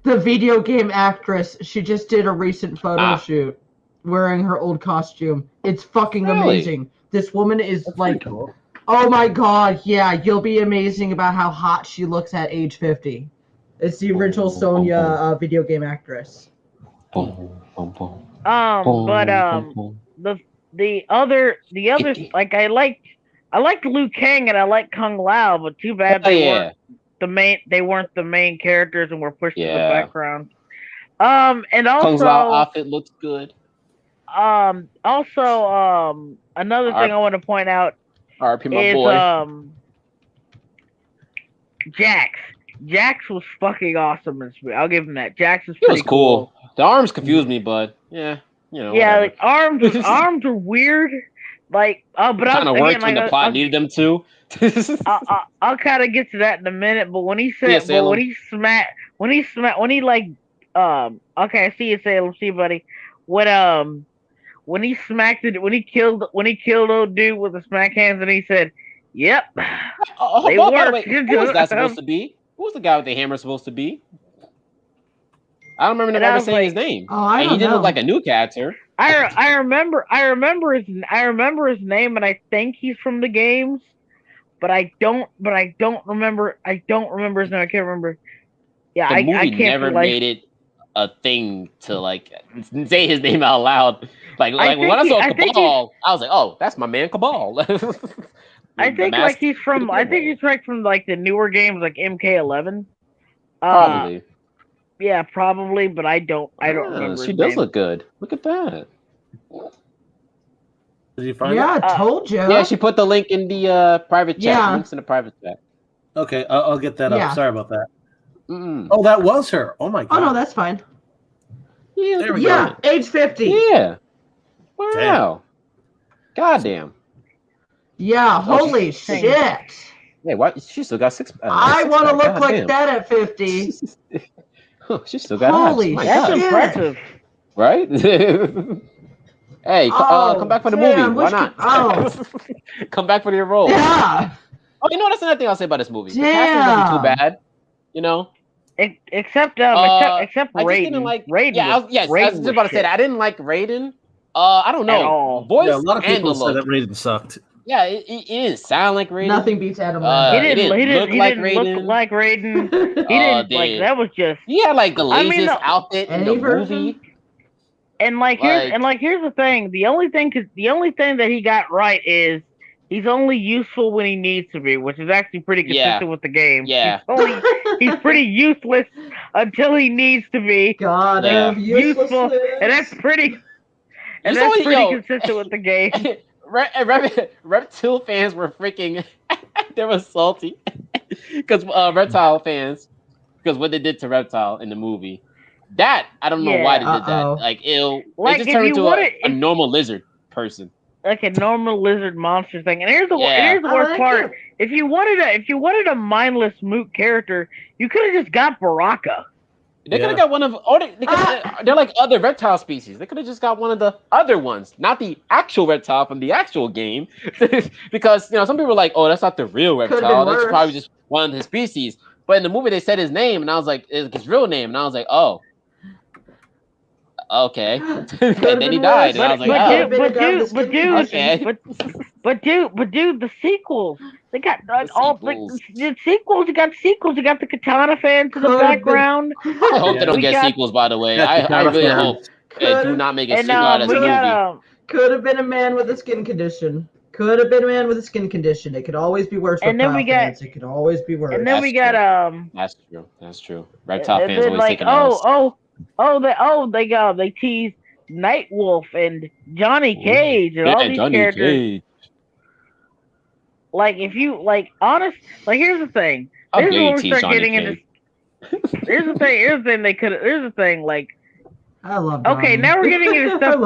Speaker 3: video game actress? She just did a recent photo shoot wearing her old costume. It's fucking amazing. This woman is like, cool. Oh my god, yeah, you'll be amazing about how hot she looks at age 50. It's the original Sonya video game actress.
Speaker 1: The other like I liked Liu Kang and I liked Kung Lao, but too bad they weren't the main characters and were pushed to the background. And also
Speaker 2: Kung Lao outfit looks good.
Speaker 1: Also another thing I want to point out is Jax. Jax was fucking awesome in this movie. I'll give him that. Jax is pretty cool.
Speaker 2: The arms confused me, but yeah. You know,
Speaker 1: yeah, like arms are weird. Like, but
Speaker 2: kind of worked when the plot needed them to.
Speaker 1: I'll kind of get to that in a minute. But when he said, okay, I see you, Salem. See, buddy. When he smacked it, when he killed old dude with the smack hands, and he said, "Yep."
Speaker 2: By the way, who was that supposed to be? Who was the guy with the hammer supposed to be? I don't remember ever saying his name.
Speaker 3: Oh, I don't know.
Speaker 2: He didn't look like a new character.
Speaker 1: I remember his name, and I think he's from the games, but I don't remember his name. I can't remember. Yeah,
Speaker 2: the movie
Speaker 1: I can't
Speaker 2: never made it a thing to like say his name out loud. Like when I saw Cabal, I was like, oh, that's my man Cabal.
Speaker 1: I think he's from like the newer games like MK11.
Speaker 2: Probably.
Speaker 1: Yeah, probably, but I don't remember.
Speaker 2: She does look good. Look at that.
Speaker 4: Did you find it?
Speaker 3: Yeah, I told you.
Speaker 2: Yeah, she put the link in the private chat.
Speaker 3: Yeah.
Speaker 2: Links in the private chat.
Speaker 4: Okay, I'll get that up. Sorry about that.
Speaker 2: Mm-mm.
Speaker 4: Oh, that was her. Oh my god.
Speaker 3: Oh no, that's fine.
Speaker 2: Yeah,
Speaker 4: there we go.
Speaker 3: Age 50.
Speaker 2: Yeah. Wow. Goddamn.
Speaker 3: Yeah, holy shit.
Speaker 2: Hey, what? She still got six.
Speaker 3: I want to look like that at 50.
Speaker 2: She still got
Speaker 3: holy
Speaker 2: abs.
Speaker 1: That's
Speaker 3: shit.
Speaker 1: impressive.
Speaker 2: Right? Hey, come back for the movie. Why not? Come back for your role.
Speaker 3: Yeah.
Speaker 2: Oh, you know, that's another thing I'll say about this movie.
Speaker 3: Damn.
Speaker 2: The casting wasn't too bad. You know?
Speaker 1: Except Raiden.
Speaker 2: Raiden. I was just about to say that. I didn't like Raiden. I don't know.
Speaker 4: Voice a lot of people said that Raiden sucked.
Speaker 2: Yeah, it didn't sound like Raiden.
Speaker 3: Nothing beats Adam.
Speaker 1: He didn't look like Raiden. He didn't like that was just.
Speaker 2: He had like the laziest outfit in the movie.
Speaker 1: And here's the thing. The only thing that he got right is he's only useful when he needs to be, which is actually pretty consistent with the game.
Speaker 2: Yeah.
Speaker 1: He's pretty useless until he needs to be.
Speaker 3: God,
Speaker 1: useful, and that's pretty. And that's pretty consistent with the game.
Speaker 2: Reptile fans were freaking. They were salty because Reptile fans, because what they did to Reptile in the movie. That I don't know why they did that. Like it just turned into a normal lizard person.
Speaker 1: Like a normal lizard monster thing. And here's the worst part. If you wanted a mindless moot character, you could have just got Baraka.
Speaker 2: They could have got one of they're like other reptile species. They could have just got one of the other ones, not the actual reptile from the actual game. Because some people were like, oh, that's not the real reptile. That's probably just one of his species. But in the movie they said his name and I was like, it's his real name, and I was like, oh. Okay. And then he died. And I was like,
Speaker 1: but dude, the sequels. They got the sequels. You got sequels. You got the Katana fans in the background.
Speaker 2: I hope they don't get sequels. By the way, I really hope they do not make a sequel out of this movie.
Speaker 3: Could have been a man with a skin condition. Could have been a man with a skin condition. It could always be worse.
Speaker 1: And then
Speaker 3: it could always be worse.
Speaker 1: And then we got
Speaker 2: That's true. Reptile fans always taking
Speaker 1: they tease Nightwolf and Johnny Cage and all these
Speaker 2: Johnny
Speaker 1: characters.
Speaker 2: Cage.
Speaker 1: Like if you honest, here's the thing.
Speaker 2: How
Speaker 1: This is
Speaker 2: dare
Speaker 1: where
Speaker 2: you
Speaker 1: we
Speaker 2: tease
Speaker 1: start
Speaker 2: Johnny
Speaker 1: getting into.
Speaker 2: Cage?
Speaker 1: Here's the thing. Here's the thing. Here's the thing.
Speaker 3: I love Johnny.
Speaker 1: Okay, now we're getting into stuff.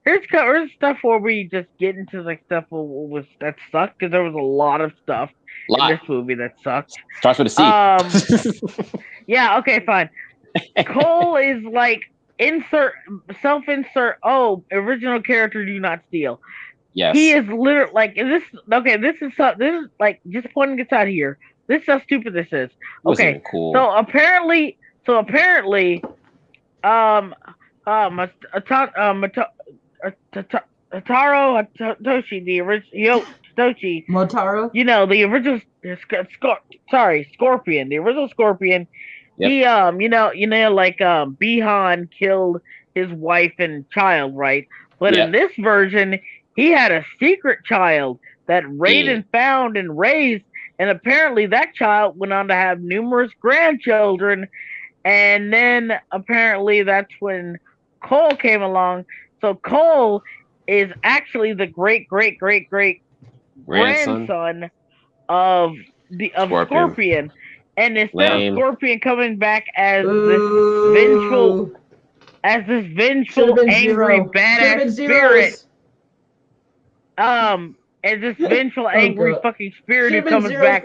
Speaker 1: Here's stuff where we just get into stuff that sucked, because there was a lot of stuff in this movie that sucked.
Speaker 2: Starts with a
Speaker 1: C. Yeah. Okay. Fine. Cole is self-insert. Oh, original character, do not steal.
Speaker 2: Yes.
Speaker 1: He is literally this. Okay, this is just pointing this out here. This is how stupid this is. Okay,
Speaker 2: cool.
Speaker 1: So apparently, Hataro Hatoshi, the original Hitoshi
Speaker 3: Motaro.
Speaker 1: The original Scorpion, the original Scorpion. Yep. He Bihan killed his wife and child, right? But in this version, he had a secret child that Raiden found and raised, and apparently that child went on to have numerous grandchildren, and then apparently that's when Cole came along. So Cole is actually the great grandson of Scorpion. And instead of Scorpion coming back as this vengeful, angry, badass spirit, as this vengeful, angry fucking spirit who comes back.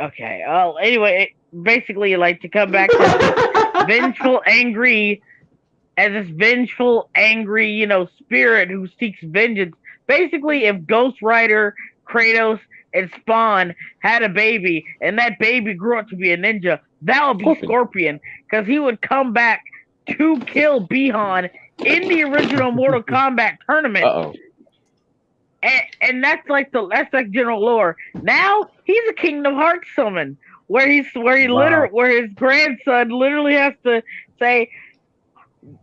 Speaker 1: Okay. Anyway, basically, to come back to this vengeful, angry, spirit who seeks vengeance. Basically, if Ghost Rider, Kratos, and Spawn had a baby, and that baby grew up to be a ninja, that would be Scorpion, because he would come back to kill Bihan in the original Mortal Kombat tournament. And that's general lore. Now he's a Kingdom Hearts summon, where his grandson literally has to say,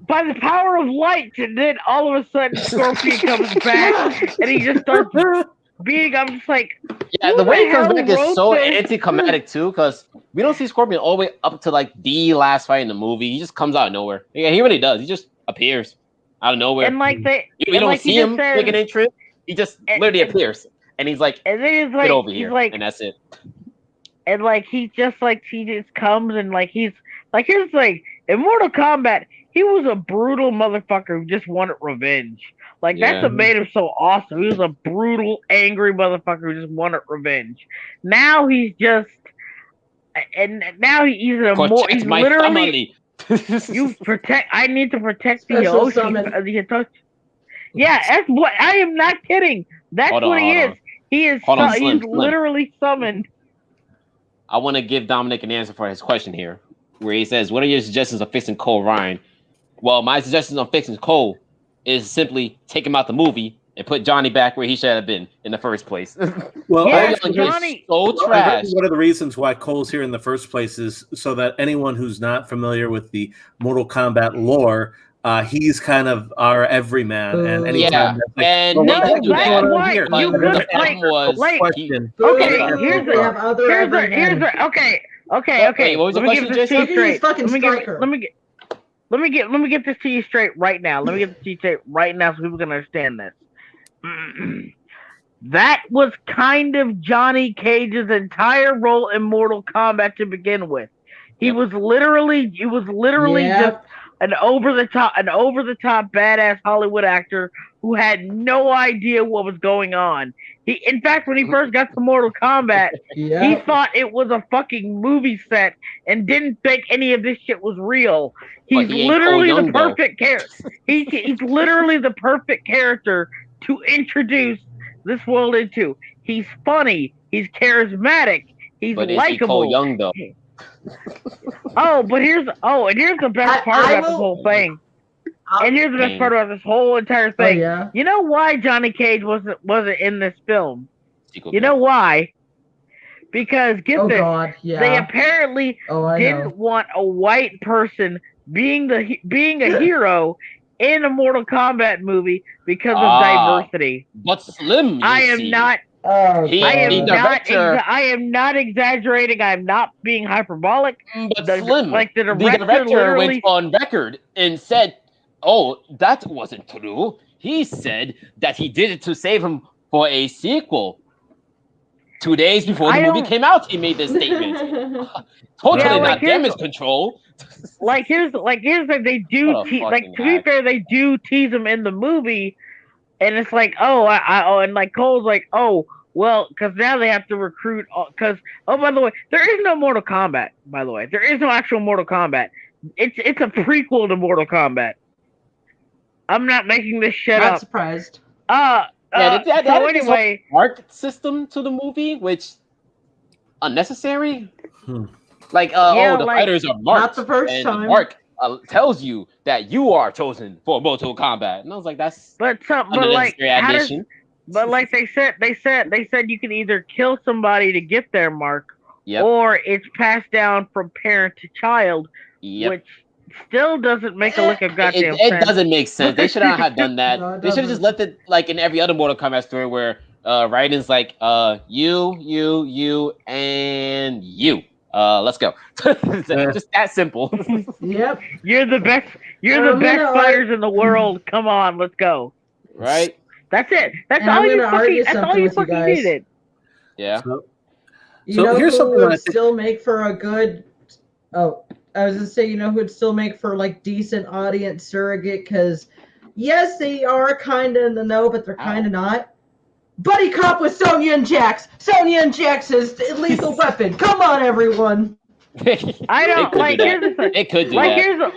Speaker 1: by the power of light, and then all of a sudden Scorpion comes back, and he just starts being. I'm just like,
Speaker 2: the way he comes back is so anticlimactic too, because we don't see Scorpion all the way up to the last fight in the movie. He just comes out of nowhere. Yeah, he really does. He just appears out of nowhere.
Speaker 1: And
Speaker 2: we don't see him make an entrance. He just literally appears, and he's like,
Speaker 1: and then he's like,
Speaker 2: get over here, and that's it.
Speaker 1: And he just comes, and he's here's the thing: in Mortal Kombat, he was a brutal motherfucker who just wanted revenge. That's what made him so awesome. He was a brutal, angry motherfucker who just wanted revenge. Now he's just, and now he's literally. I need to protect the Yoshi. Yeah, that's what I am not kidding. That's what he is. He is. He's literally summoned.
Speaker 2: I want to give Dominic an answer for his question here, where he says, "What are your suggestions of fixing Cole, Ryan?" Well, my suggestions on fixing Cole is simply take him out the movie and put Johnny back where he should have been in the first place.
Speaker 4: Well,
Speaker 1: Johnny,
Speaker 2: so trash.
Speaker 4: One of the reasons why Cole's here in the first place is so that anyone who's not familiar with the Mortal Kombat lore, he's kind of our everyman. And anytime
Speaker 1: that's why you okay.
Speaker 2: What was the question, Jason?
Speaker 1: Let me get this to you straight right now. Let me get this to you straight right now so people can understand this. That was kind of Johnny Cage's entire role in Mortal Kombat to begin with. He was literally just an over the top badass Hollywood actor who had no idea what was going on. In fact, when he first got to Mortal Kombat, he thought it was a fucking movie set and didn't think any of this shit was real. He's literally the perfect character. He's literally the perfect character to introduce this world into. He's funny. He's charismatic. He's likable. Is he Cole Young though? And here's the best part about this whole thing. And here's the best part about this whole entire thing. You know why Johnny Cage wasn't in this film? You know why? Because they apparently didn't want a white person being a hero in a Mortal Kombat movie because of diversity.
Speaker 2: But Slim,
Speaker 1: I am not
Speaker 3: Oh,
Speaker 2: I
Speaker 1: am not exaggerating. I'm not being hyperbolic.
Speaker 2: But Slim,
Speaker 1: like the
Speaker 2: director
Speaker 1: literally
Speaker 2: went on record and said, "Oh, that wasn't true. He said that he did it to save him for a sequel." 2 days before the movie came out, he made this statement. Totally not damage control.
Speaker 1: Here's they do to be fair, they do tease him in the movie, and it's like, and like Cole's like, oh, well, because now they have to recruit. Because by the way, there is no Mortal Kombat. By the way, there is no actual Mortal Kombat. It's a prequel to Mortal Kombat. I'm not making this shit up.
Speaker 3: Not surprised.
Speaker 1: So anyway,
Speaker 2: arc system to the movie, which unnecessary. Like, the fighters are marked.
Speaker 3: Not the first
Speaker 2: and
Speaker 3: time.
Speaker 2: The mark tells you that you are chosen for Mortal Kombat, and I was like, that's
Speaker 1: addition. But like they said you can either kill somebody to get their mark, or it's passed down from parent to child, which still doesn't make it look a goddamn sense.
Speaker 2: It doesn't make sense. They should not have done that. No, they should have just left it like in every other Mortal Kombat story where Raiden's like, you, and you. Let's go. Just that simple.
Speaker 3: Yep.
Speaker 1: You're the best fighters in the world. Come on, let's go.
Speaker 2: Right?
Speaker 1: That's it. That's all you fucking needed.
Speaker 2: Yeah.
Speaker 3: So here's something that would still make for a good I was gonna say, who would still make for like decent audience surrogate, because yes, they are kind of in the know, but they're kind of not. Buddy cop with Sonya and Jax. Sonya and Jax is Lethal Weapon. Come on, everyone.
Speaker 1: I don't like.
Speaker 2: It could do that.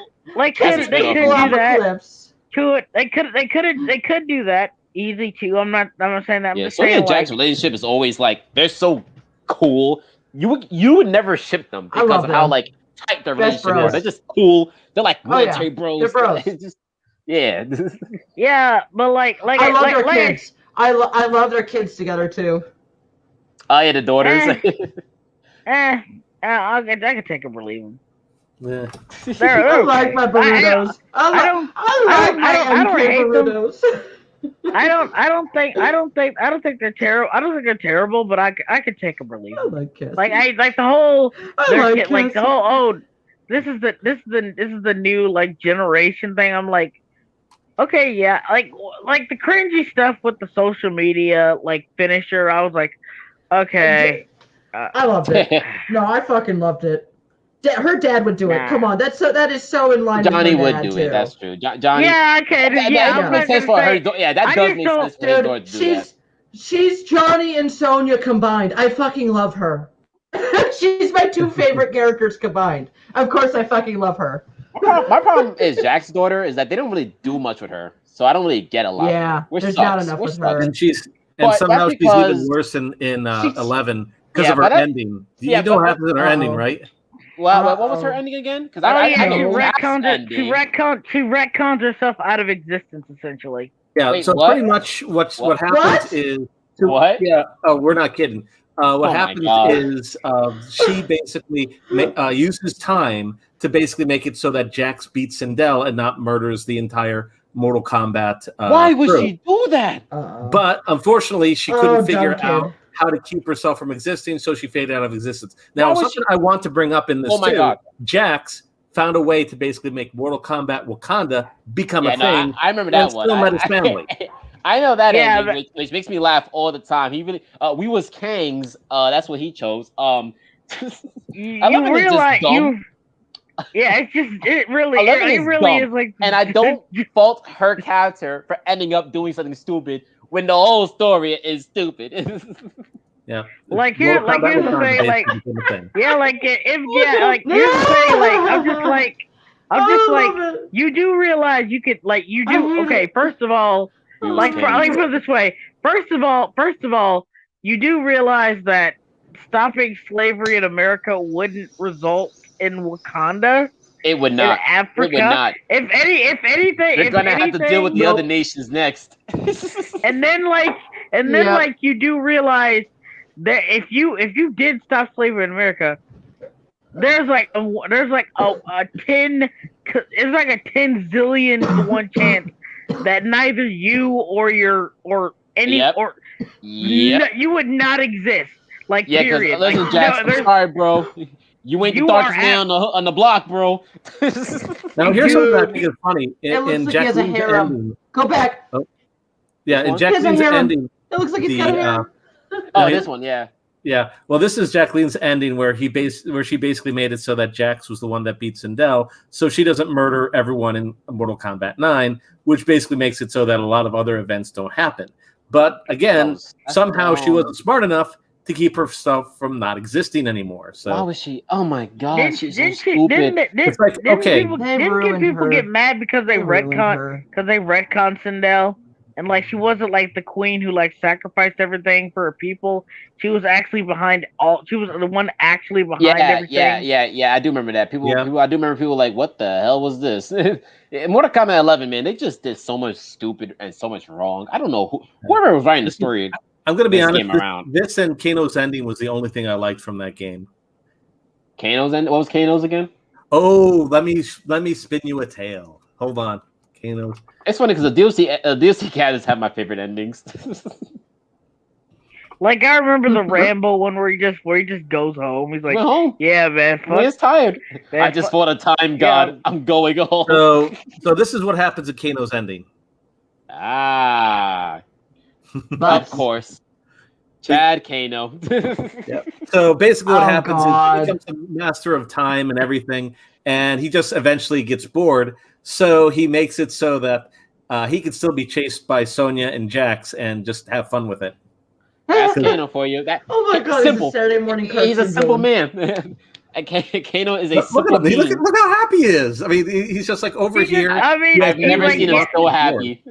Speaker 1: They could do that easy too. I'm not saying that.
Speaker 2: Yeah, Sonya and Jax's relationship is always like they're so cool. You would never ship them because of how like tight their relationship is. They're just cool. They're like military bros.
Speaker 3: They're bros.
Speaker 2: Yeah.
Speaker 1: Yeah, but like
Speaker 3: I love their kids. I love their kids together too.
Speaker 2: Oh yeah, the daughters.
Speaker 1: I could take them or leave them.
Speaker 4: Yeah.
Speaker 3: I like my burritos. I don't hate burritos.
Speaker 1: I don't think they're terrible. I don't think they're terrible, but I could take them or leave them.
Speaker 3: I like Cassie.
Speaker 1: Like the whole this is the new like generation thing. I'm like, okay, yeah, like the cringy stuff with the social media like finisher. I was like, okay,
Speaker 3: I loved it. No, I fucking loved it. Her dad would do it. Come on, that is so in line.
Speaker 2: Johnny
Speaker 3: with
Speaker 2: would do
Speaker 3: too.
Speaker 2: it. That's true. Johnny.
Speaker 1: Yeah, okay.
Speaker 2: That makes sense for her. Yeah, that does make sense for her daughter to do that.
Speaker 3: She's Johnny and Sonya combined. I fucking love her. She's my two favorite characters combined. Of course, I fucking love her.
Speaker 2: My problem is Jack's daughter is that they don't really do much with her, so I don't really get a lot.
Speaker 3: Yeah, there's not enough with her.
Speaker 4: And somehow she's even worse in 11 because of her ending. You know what happens in her ending, right?
Speaker 2: Well, what was her ending again? Because
Speaker 1: she retcons herself out of existence essentially.
Speaker 4: Yeah.
Speaker 2: Wait,
Speaker 4: pretty much what happens is
Speaker 2: what?
Speaker 4: Yeah. Oh, we're not kidding. What happens is she basically uses time to basically make it so that Jax beats Sindel and not murders the entire Mortal Kombat.
Speaker 2: Why would she do that?
Speaker 4: But unfortunately, she couldn't figure out how to keep herself from existing, so she faded out of existence. Now, something I want to bring up in this too. Jax found a way to basically make Mortal Kombat Wakanda become a thing.
Speaker 2: I remember that one.
Speaker 4: Still met his family.
Speaker 2: I know that ending, which makes me laugh all the time. He really, we was Kangs. That's what he chose.
Speaker 1: It really is like,
Speaker 2: and I don't fault her character for ending up doing something stupid when the whole story is stupid.
Speaker 4: Yeah.
Speaker 1: Like here's the thing, I'm just like, you do realize you could first of all, let me put it this way. First of all, you do realize that stopping slavery in America wouldn't result in Wakanda.
Speaker 2: It would not.
Speaker 1: In Africa.
Speaker 2: It would not.
Speaker 1: If anything,
Speaker 2: they're gonna have to deal with the other nations next.
Speaker 1: and then you do realize that if you did stop slavery in America, there's like a 10 zillion to 1 chance that neither you or
Speaker 2: Yep.
Speaker 1: you would not exist. Like,
Speaker 2: yeah, because
Speaker 1: period.
Speaker 2: listen,
Speaker 1: Like,
Speaker 2: Jax,
Speaker 1: no,
Speaker 2: I'm sorry, bro. You ain't the
Speaker 1: You
Speaker 2: darkest
Speaker 1: are
Speaker 2: man on the block, bro.
Speaker 4: Now, here's something I
Speaker 3: Dude,
Speaker 4: think is funny.
Speaker 3: it looks
Speaker 4: In
Speaker 3: like he has a
Speaker 4: Jacqueline's
Speaker 3: harem.
Speaker 4: ending,
Speaker 3: Go back.
Speaker 4: yeah,
Speaker 2: This
Speaker 4: in
Speaker 2: one?
Speaker 3: He has a
Speaker 4: Jacqueline's
Speaker 3: harem.
Speaker 4: ending,
Speaker 3: It looks like he's got a harem.
Speaker 2: Oh, this one, yeah.
Speaker 4: Yeah, well, this is Jacqueline's ending where she basically made it so that Jax was the one that beat Sindel, so she doesn't murder everyone in Mortal Kombat 9, which basically makes it so that a lot of other events don't happen. But again, somehow she wasn't smart enough to keep herself from not existing anymore. So
Speaker 2: why was she? Oh my god, she's so
Speaker 1: Didn't
Speaker 2: stupid.
Speaker 4: it's like, okay,
Speaker 1: didn't people get mad because they retcon Sindel, and like she wasn't like the queen who like sacrificed everything for her people. She was actually behind all. She was the one actually behind everything.
Speaker 2: Yeah. I do remember that. People. I do remember people like, what the hell was this? In Mortal Kombat 11, man, they just did so much stupid and so much wrong. I don't know whoever was writing the story.
Speaker 4: I'm going to be honest. This and Kano's ending was the only thing I liked from that game.
Speaker 2: Kano's end. What was Kano's again?
Speaker 4: Oh, let me spin you a tale. Hold on, Kano's.
Speaker 2: It's funny because the DLC cabinets have my favorite endings.
Speaker 1: Like I remember the Rambo one where he just goes home. He's like,
Speaker 2: home.
Speaker 1: Yeah, man.
Speaker 2: He's tired. Man, I just fought a time god. Yeah. I'm going home.
Speaker 4: So this is what happens at Kano's ending.
Speaker 2: Of course. Chad Kano.
Speaker 4: Yeah. So basically what happens is he becomes a master of time and everything, and he just eventually gets bored. So he makes it so that he can still be chased by Sonya and Jax and just have fun with it.
Speaker 2: That's Kano for you.
Speaker 3: Oh my god, simple. He's a Saturday morning cartoon.
Speaker 2: He's a simple man. Kano is a simple
Speaker 4: man. Look how happy he is. I mean, he's just like over here.
Speaker 1: I mean,
Speaker 2: I've never seen him so happy.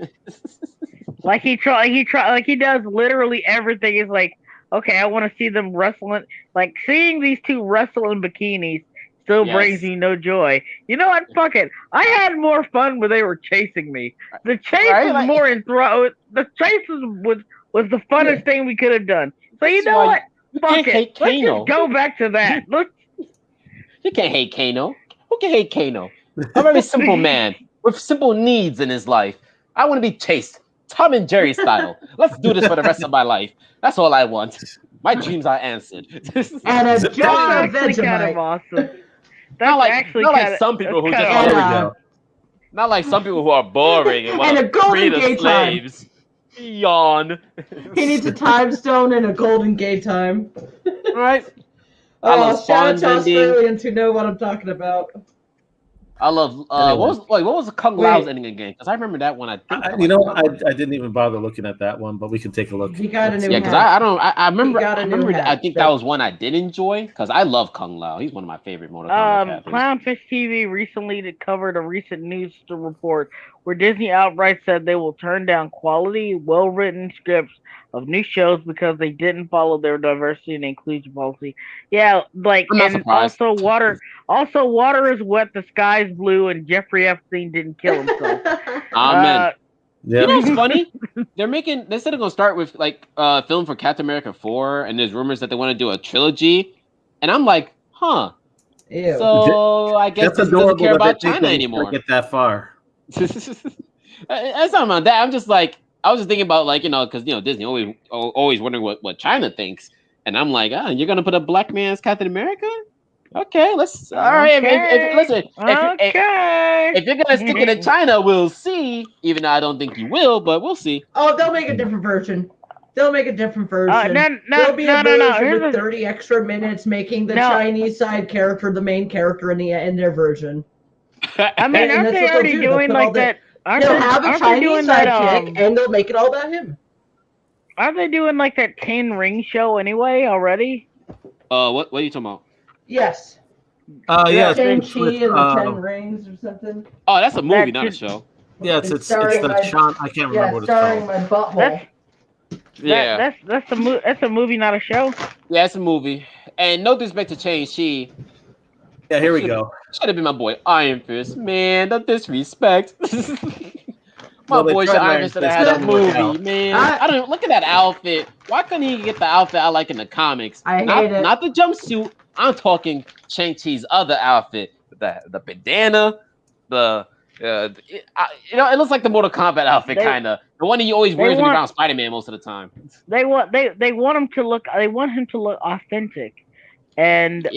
Speaker 1: Like he does literally everything. Is like, okay, I want to see them wrestling. Like seeing these two wrestle in bikinis still brings me no joy. You know what? Fuck it. I had more fun when they were chasing me. The chase was more enthralling. The chase was the funnest thing we could have done. So you know what? Fuck it. Let's just go back to that. Look,
Speaker 2: you can't hate Kano. Who can hate Kano? I'm a very simple man with simple needs in his life. I want to be chased, Tom and Jerry style. Let's do this for the rest of my life. That's all I want. My dreams are answered.
Speaker 3: And a jar of
Speaker 1: Vegemite. Awesome.
Speaker 2: Not like some people who just not like some people who are boring and want to free the slaves. Yawn.
Speaker 3: He needs a time stone and a golden gate time.
Speaker 2: Right.
Speaker 3: Shout out to Australians who know what I'm talking about.
Speaker 2: I love what was the Kung Lao's ending again? Because I remember that one. I
Speaker 4: didn't even bother looking at that one, but we can take a look.
Speaker 3: He got a new
Speaker 2: because I remember I think that was one I did enjoy because I love Kung Lao. He's one of my favorite Mortal Kombat
Speaker 1: Clownfish TV recently covered a recent news report where Disney outright said they will turn down quality, well-written scripts of new shows because they didn't follow their diversity and inclusion policy. Yeah, like, and also water is wet, the sky's blue, and Jeffrey Epstein didn't kill himself.
Speaker 2: Amen. You know what's funny? They said they're gonna start with like film for Captain America 4, and there's rumors that they want to do a trilogy, and I'm like, huh.
Speaker 3: Ew.
Speaker 2: So I guess Disney doesn't care about China anymore.
Speaker 4: Get that far.
Speaker 2: That's not about that. I'm just like, I was just thinking about because Disney always wondering what China thinks, and I'm like, you're gonna put a black man as Captain America? Okay, let's. All right, listen. If you're gonna stick it in China, we'll see. Even though I don't think you will, but we'll see.
Speaker 3: Oh, they'll make a different version. There'll be a version with 30 extra minutes making the Chinese side character the main character in their version.
Speaker 1: I mean, aren't they already doing like that?
Speaker 3: They'll have a Chinese sidekick, and they'll make it all about him.
Speaker 1: Aren't they doing like that 10 Ring show anyway already?
Speaker 2: What are you talking about?
Speaker 3: Yes.
Speaker 4: Yeah.
Speaker 3: Shang-Chi and the 10 Rings or something.
Speaker 2: Oh, that's a movie, not a show.
Speaker 4: Yeah, it's the Sean. I can't remember what it's
Speaker 3: called.
Speaker 4: Starring
Speaker 3: my butthole.
Speaker 1: That's a movie, not a show.
Speaker 2: Yeah, it's a movie. And no disrespect to Shang-Chi.
Speaker 4: Yeah, here we go.
Speaker 2: Should have been my boy Iron Fist. Man, the disrespect. My boy Iron Fist should have had a movie, man. I don't look at that outfit. Why couldn't he get the outfit I like in the comics?
Speaker 3: I hate it.
Speaker 2: Not the jumpsuit. I'm talking Shang-Chi's other outfit. The bandana, the It looks like the Mortal Kombat outfit, kind of the one he always wears when he's around Spider-Man most of the time.
Speaker 1: They want him to look. They want him to look authentic, and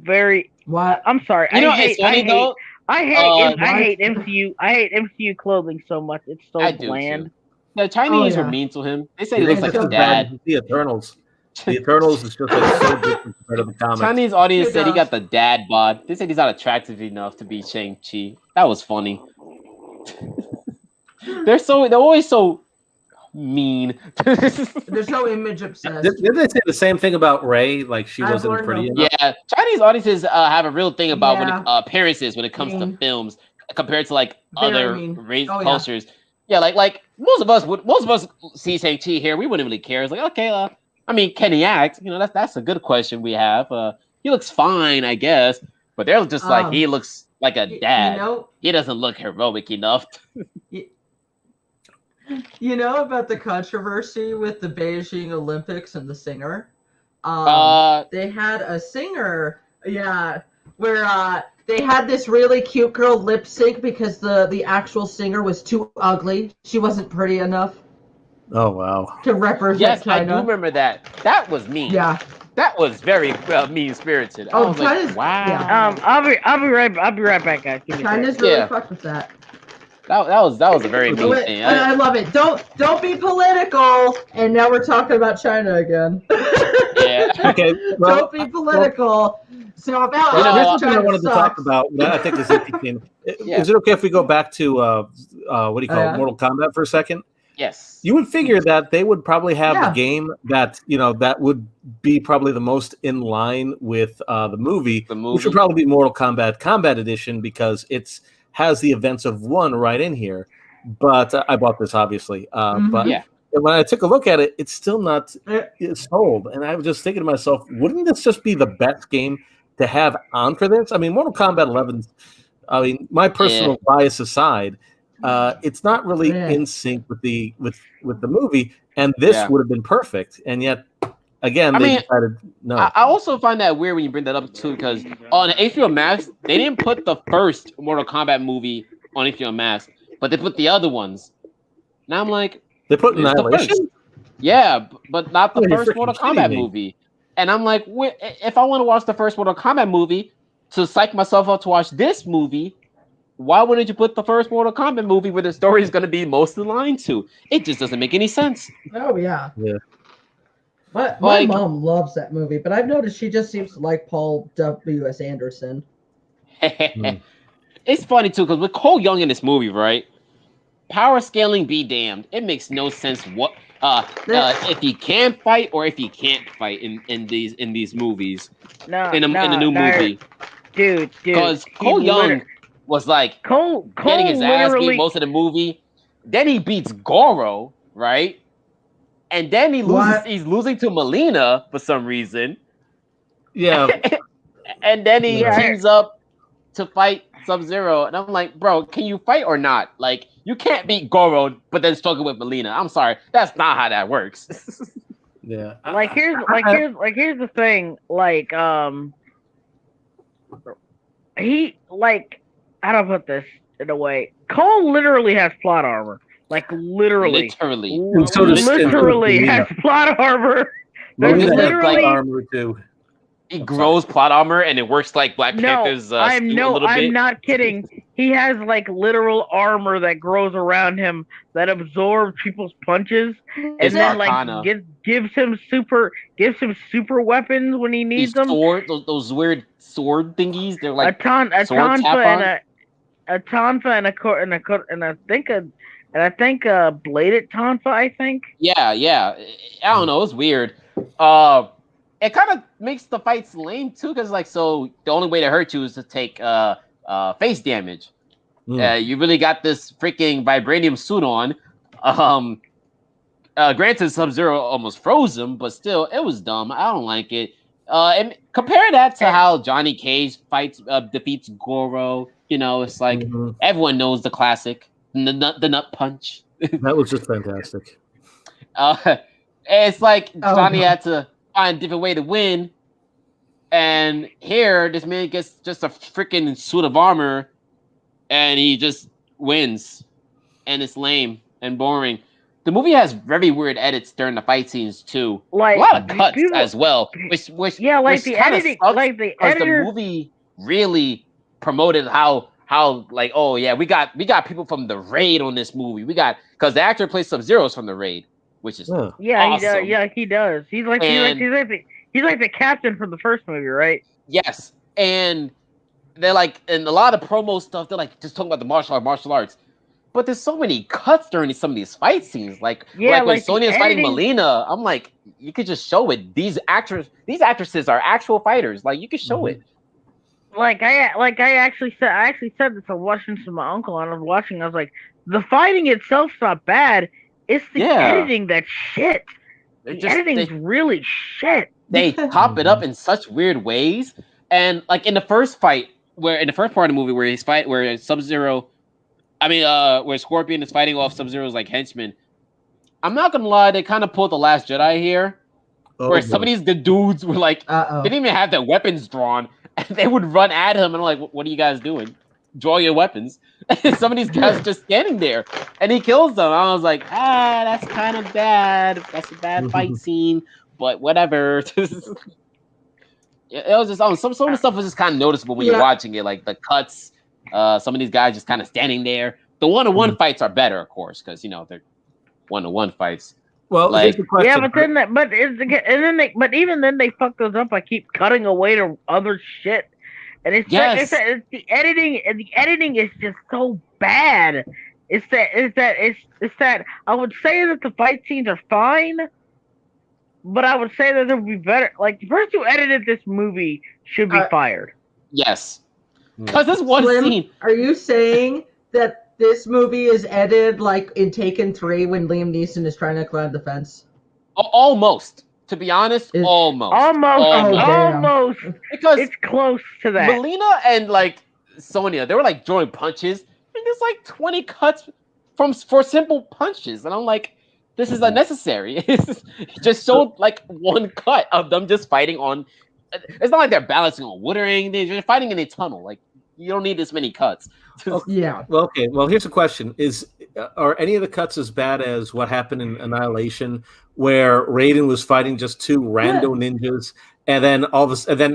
Speaker 1: very.
Speaker 3: What?
Speaker 1: I'm sorry.
Speaker 2: It's funny though.
Speaker 1: I hate MCU. I hate MCU clothing so much. It's so bland.
Speaker 2: The Chinese were mean to him. They say he looks like his dad.
Speaker 4: The Eternals. The Eternals is just like so different compared to the comics.
Speaker 2: Chinese audience said he got the dad bod. They said he's not attractive enough to be Shang-Chi. That was funny. They're always so mean.
Speaker 3: They're so image obsessed.
Speaker 4: Did they say the same thing about Rey? Like she wasn't pretty enough?
Speaker 2: Yeah, Chinese audiences have a real thing about appearances when it comes to films compared to like other race cultures. Yeah, like most of us see Shang-Chi here. We wouldn't really care. It's like, okay, I mean, can he act? That's a good question we have. He looks fine, I guess, but they're just like he looks like a dad. He doesn't look heroic enough.
Speaker 3: You know about the controversy with the Beijing Olympics and the singer? They had a singer, where they had this really cute girl lip sync because the actual singer was too ugly. She wasn't pretty enough.
Speaker 4: Oh wow!
Speaker 3: To represent
Speaker 2: yes,
Speaker 3: China.
Speaker 2: I do remember that. That was mean.
Speaker 3: Yeah,
Speaker 2: that was very mean spirited. I was like, wow.
Speaker 1: Yeah. I'll be right back, guys.
Speaker 3: China's really fucked with that.
Speaker 2: That was a very mean thing.
Speaker 3: I love it. Don't be political. And now we're talking about China again.
Speaker 2: Yeah.
Speaker 4: Okay. Well,
Speaker 3: don't be political. So about
Speaker 4: here's something I wanted to talk about that I think is interesting. Is it okay if we go back to what do you call it, Mortal Kombat for a second?
Speaker 2: Yes.
Speaker 4: You would figure that they would probably have the game that that would be probably the most in line with the movie, which would probably be Mortal Kombat Combat Edition because it's has the events of 1 right in here. But I bought this obviously. But when I took a look at it, it's still not sold. And I was just thinking to myself, wouldn't this just be the best game to have on for this? I mean, Mortal Kombat 11. I mean, my personal bias aside. It's not really in sync with the movie, and this would have been perfect. And yet, again, they decided no.
Speaker 2: I also find that weird when you bring that up too, because on HBO Max they didn't put the first Mortal Kombat movie on HBO Max, but they put the other ones. Now I'm like,
Speaker 4: they put Annihilation,
Speaker 2: but not the first Mortal Kombat movie. And I'm like, if I want to watch the first Mortal Kombat movie to psych myself up to watch this movie. Why wouldn't you put the first Mortal Kombat movie where the story is going to be most aligned to? It just doesn't make any sense.
Speaker 3: Oh, yeah. My mom loves that movie, but I've noticed she just seems to like Paul W.S. Anderson.
Speaker 2: It's funny, too, because with Cole Young in this movie, right? Power scaling be damned. It makes no sense what if he can fight or if he can't fight in these movies. In the new movie.
Speaker 1: Dude.
Speaker 2: Because Cole Young was like
Speaker 1: Cole
Speaker 2: getting his ass beat most of the movie. Then he beats Goro, right? And then he loses. He's losing to Melina for some reason.
Speaker 4: Yeah.
Speaker 2: And then he teams up to fight Sub-Zero. And I'm like, bro, can you fight or not? Like, you can't beat Goro, but then struggle with Melina. I'm sorry, that's not how that works.
Speaker 4: Yeah.
Speaker 1: Here's the thing. He how do I put this in a way? Cole literally has plot armor. Literally has plot armor. There's literally
Speaker 4: plot armor too.
Speaker 2: He grows plot armor and it works like Black Panther's
Speaker 1: I'm not kidding. He has literal armor that grows around him that absorbs people's punches and then gives him super weapons when he needs them.
Speaker 2: Those weird sword thingies. They're like
Speaker 1: a tonfa and I think a bladed tonfa. I think.
Speaker 2: Yeah. I don't know. It's weird. It kind of makes the fights lame too, because the only way to hurt you is to take face damage. You really got this freaking vibranium suit on. Granted, Sub-Zero almost froze him, but still, it was dumb. I don't like it. And compare that to how Johnny Cage defeats Goro. It's like everyone knows the classic, the nut punch.
Speaker 4: That was just fantastic.
Speaker 2: It's like Johnny had to find a different way to win, and here this man gets just a freaking suit of armor, and he just wins, and it's lame and boring. The movie has very weird edits during the fight scenes too.
Speaker 1: Like,
Speaker 2: a lot of cuts
Speaker 1: people,
Speaker 2: as well, which
Speaker 1: like the editing, like the editor.
Speaker 2: The movie really promoted how like, oh yeah, we got people from the Raid on this movie. We got, because the actor plays Sub-Zero's from the Raid, which is awesome.
Speaker 1: He does. He's like the captain from the first movie, right?
Speaker 2: Yes, and they're like, in a lot of promo stuff, they're like just talking about the martial arts. But there's so many cuts during some of these fight scenes. Like when Sonya's fighting Melina, I'm like, you could just show it. These actresses are actual fighters. Like, you could show it.
Speaker 1: I actually said this. I was watching this with my uncle, and I was like, the fighting itself's not bad. It's the editing that's shit. The editing's really shit.
Speaker 2: They top it up in such weird ways. And like in the first part of the movie where Sub-Zero, where Scorpion is fighting off Sub-Zero's like henchmen, I'm not gonna lie, they kind of pulled the Last Jedi here, where some of these dudes were like, they didn't even have their weapons drawn, and they would run at him, and I'm like, what are you guys doing? Draw your weapons. And some of these guys are just standing there, and he kills them. I was like, that's kind of bad. That's a bad fight scene, but whatever. It was just some of the stuff was just kind of noticeable when you're watching it, like the cuts. Some of these guys just kind of standing there. The one-on-one fights are better, of course, because they're one-on-one fights.
Speaker 4: Well, here's the question.
Speaker 1: but even then they fuck those up. I keep cutting away to other shit, and it's the editing, and the editing is just so bad. It's that I would say that the fight scenes are fine, but I would say that there would be better. Like, the person who edited this movie should be fired.
Speaker 2: Yes. Because this one scene.
Speaker 3: Are you saying that this movie is edited like in Taken 3 when Liam Neeson is trying to climb the fence?
Speaker 2: Almost. To be honest, almost.
Speaker 1: Almost.
Speaker 2: Because
Speaker 1: it's close to that.
Speaker 2: Melina and like Sonya, they were like throwing punches, and there's like 20 cuts for simple punches, and I'm like, this is unnecessary. It just showed like one cut of them just fighting on. It's not like they're balancing on wood or anything. They're fighting in a tunnel. Like, you don't need this many cuts.
Speaker 3: Yeah.
Speaker 4: Well, okay. Well, here's a question: are any of the cuts as bad as what happened in Annihilation, where Raiden was fighting just two rando ninjas, and then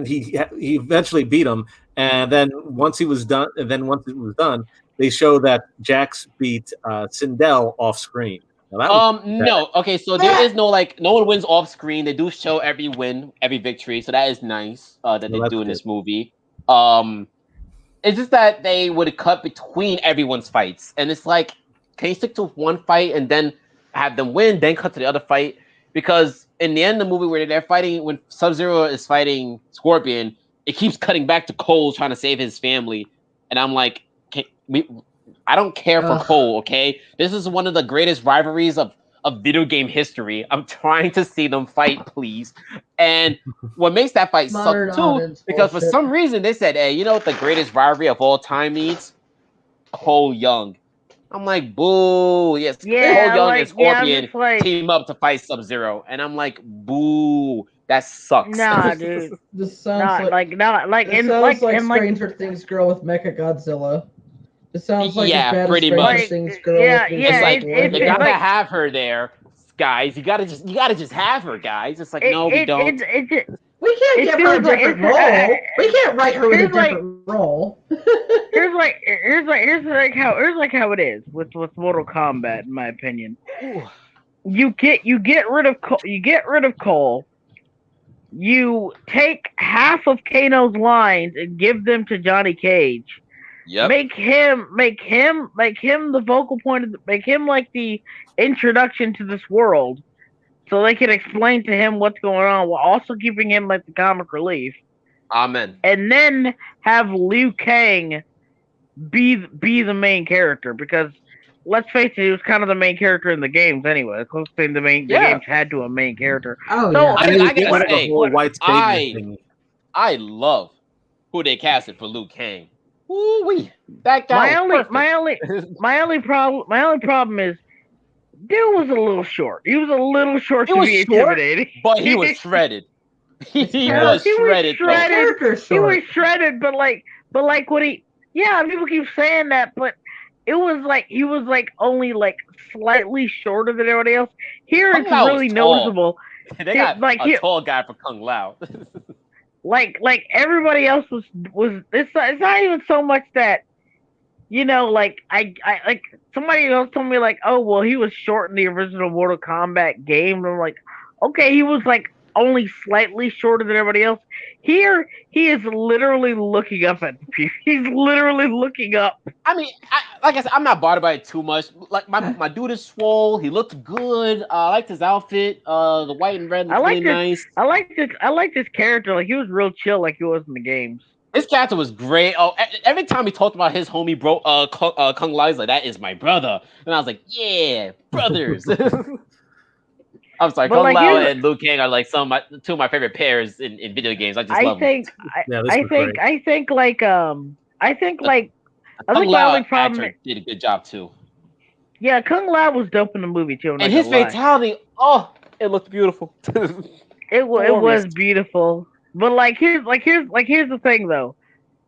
Speaker 4: he eventually beat them, and then once it was done, they show that Jax beat Sindel off screen.
Speaker 2: No. Okay, so there is no one wins off screen. They do show every win, every victory, so that is nice that they do in this movie. It's just that they would cut between everyone's fights, and it's like, can you stick to one fight and then have them win, then cut to the other fight? Because in the end of the movie where they're fighting, when Sub-Zero is fighting Scorpion, it keeps cutting back to Cole trying to save his family, and I'm like, I don't care for Cole, okay? This is one of the greatest rivalries of video game history. I'm trying to see them fight, please. And what makes that fight suck too, because for some reason they said, hey, you know what the greatest rivalry of all time needs? Cole Young. I'm like, boo. Yes, Cole Young and Scorpion team up to fight Sub-Zero. And I'm like, boo. That sucks.
Speaker 1: Nah, dude.
Speaker 3: This sounds like Stranger Things girl with Mecha Godzilla. It sounds like
Speaker 2: pretty much.
Speaker 1: It's
Speaker 2: like you gotta have her there, guys. You gotta just have her, guys. It's like, no, we don't.
Speaker 3: We can't give her a different role. We can't write her in a different role. Here's
Speaker 1: how it is with Mortal Kombat, in my opinion. You get rid of Cole. You take half of Kano's lines and give them to Johnny Cage.
Speaker 2: Yep.
Speaker 1: Make him the vocal point make him like the introduction to this world, so they can explain to him what's going on while also keeping him like the comic relief.
Speaker 2: Amen.
Speaker 1: And then have Liu Kang be the main character, because let's face it, he was kind of the main character in the games anyway. The closest thing the games had to a main character.
Speaker 3: Oh,
Speaker 1: so,
Speaker 3: yeah.
Speaker 2: I love who they casted for Liu Kang. Ooh-wee. That guy.
Speaker 1: My only problem is, dude was a little short. He was a little short to be intimidating.
Speaker 2: But he was shredded. He was shredded.
Speaker 1: He was shredded, but like when Yeah, people keep saying that, but it was like he was like only like slightly shorter than everybody else. Here
Speaker 2: Kung
Speaker 1: it's
Speaker 2: Lao was
Speaker 1: really
Speaker 2: tall.
Speaker 1: noticeable.
Speaker 2: They got a tall guy for Kung Lao.
Speaker 1: like everybody else was it's not even so much that like I like somebody else told me like, oh well, he was short in the original Mortal Kombat game, and I'm like, okay, he was like only slightly shorter than everybody else. Here he is literally looking up at the people. He's literally looking up.
Speaker 2: I mean, like I said, I'm not bothered by it too much. Like my dude is swole. He looked good. I liked his outfit. The white and red looked really nice.
Speaker 1: I like this character. Like he was real chill, like he was in the games.
Speaker 2: His character was great. Oh, every time he talked about his homie, bro, Kung Lao, he's like, "That is my brother," and I was like, "Yeah, brothers." I'm sorry, Kung Lao and Liu Kang are like two of my favorite pairs in video games. I just love them.
Speaker 1: I think Kung Lao
Speaker 2: actor did a good job too.
Speaker 1: Yeah, Kung Lao was dope in the movie too.
Speaker 2: And his fatality, it looked beautiful.
Speaker 1: it was beautiful. But here's the thing though.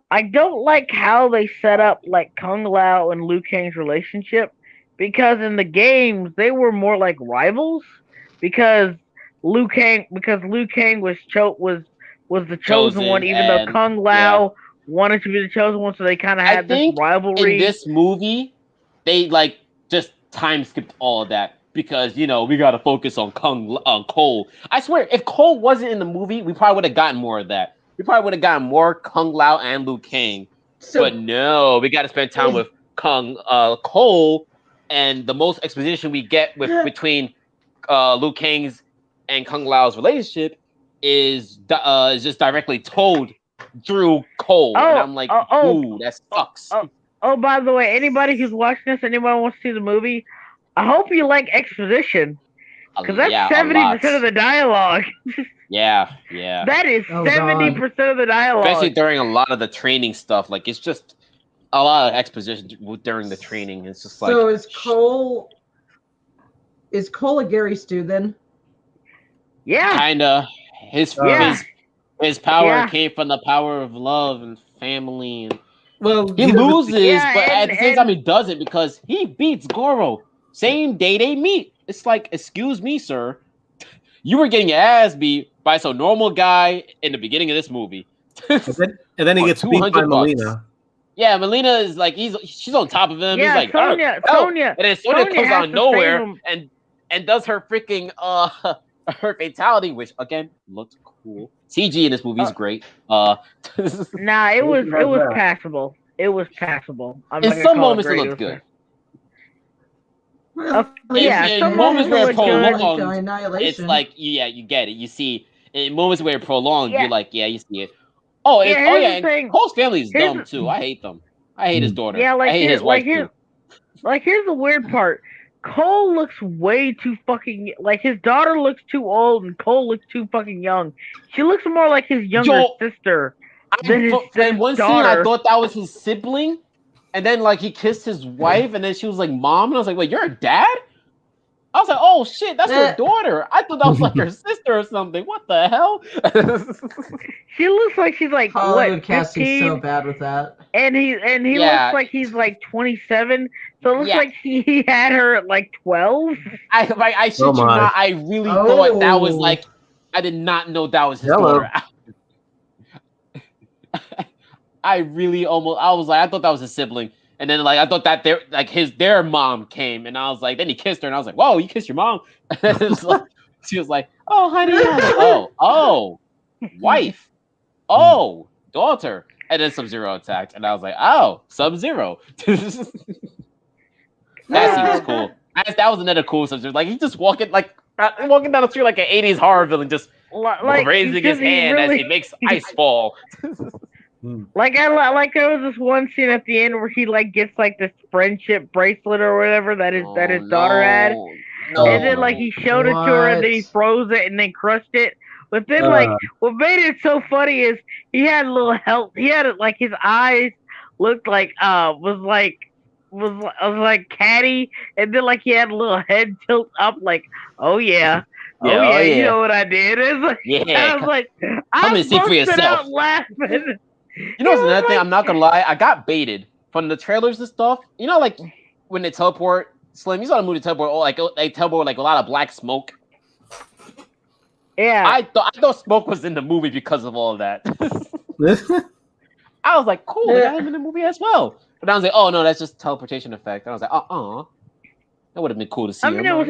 Speaker 1: I don't like how they set up like Kung Lao and Liu Kang's relationship, because in the games they were more like rivals, because Liu Kang was the chosen one, even though Kung Lao wanted to be the chosen one, so they kind of had this rivalry.
Speaker 2: In this movie, they like just time skipped all of that because we got to focus on Cole. I swear, if Cole wasn't in the movie, we probably would have gotten more of that. We probably would have gotten more Kung Lao and Liu Kang. But no, we got to spend time with Cole, and the most exposition we get between Liu Kang's and Kung Lao's relationship is just directly told through Cole, and I'm like, ooh, that sucks.
Speaker 1: By the way, anybody who's watching this, anybody wants to see the movie, I hope you like exposition, because that's 70% of the dialogue.
Speaker 2: Yeah.
Speaker 1: That is 70% of the dialogue.
Speaker 2: Especially during a lot of the training stuff, like it's just a lot of exposition during the training. It's just like.
Speaker 3: So is Cole a Gary Stu then?
Speaker 1: Yeah.
Speaker 2: Kinda. His power came from the power of love and family, and he loses, but at the same time he doesn't, because he beats Goro same day they meet. It's like, excuse me, sir, you were getting your ass beat by some normal guy in the beginning of this movie,
Speaker 4: and then he gets beat by Melina.
Speaker 2: Yeah, Melina is like she's on top of him.
Speaker 1: Yeah,
Speaker 2: he's like, Sonya, and then Sonya comes out of nowhere and does her freaking her fatality, which again looked cool. CG in this movie is great.
Speaker 1: Nah, it was passable. It was passable.
Speaker 2: In some moments it looked good. In moments where it prolonged, it's like, you get it. You see, in moments where it prolonged, you're like, you see it. And Cole's family is dumb too. I hate them. I hate his daughter.
Speaker 1: Yeah,
Speaker 2: I hate his wife too.
Speaker 1: Here's the weird part. Cole looks way too fucking, like, his daughter looks too old and Cole looks too fucking young. She looks more like his younger sister than his
Speaker 2: in one scene, I thought that was his sibling, and then like he kissed his wife, and then she was like, "Mom," and I was like, "Wait, you're a dad?" I was like, "Oh shit, that's her daughter." I thought that was like her sister or something. What the hell?
Speaker 1: She looks like she's like
Speaker 3: Hollywood casting's so bad with that.
Speaker 1: And he looks like he's like 27. So it looks like he had her at like 12.
Speaker 2: I shit you not. I really thought that was like. I did not know that was his daughter. I was like, I thought that was his sibling, and then like I thought that their mom came, and I was like, then he kissed her, and I was like, whoa, you kissed your mom? She was like, oh honey, oh, wife, oh, daughter, and then Sub-Zero attacked, and I was like, oh, Sub-Zero. That scene was cool. That was another cool Sub-Zero. Like he just walking down the street like an 80s horror villain, just raising his hand as he makes ice fall.
Speaker 1: Like there was this one scene at the end where he like gets like this friendship bracelet or whatever that his daughter had, and then like he showed it to her and then he froze it and then crushed it. But then like what made it so funny is he had a little help. He had it like his eyes looked like was like catty, and then like he had a little head tilt up like, oh yeah. You know what I did? It's like, I was like, I busted out laughing.
Speaker 2: You know what's another thing? I'm not gonna lie. I got baited from the trailers and stuff. You know, like when they teleport, Slim. You saw the movie Teleport. Oh, like they teleport with, like a lot of black smoke.
Speaker 1: Yeah.
Speaker 2: I thought smoke was in the movie because of all of that. I was like, cool, they got him in the movie as well. But I was like, oh no, that's just teleportation effect. And I was like, that would have been cool to see.
Speaker 1: I mean, it was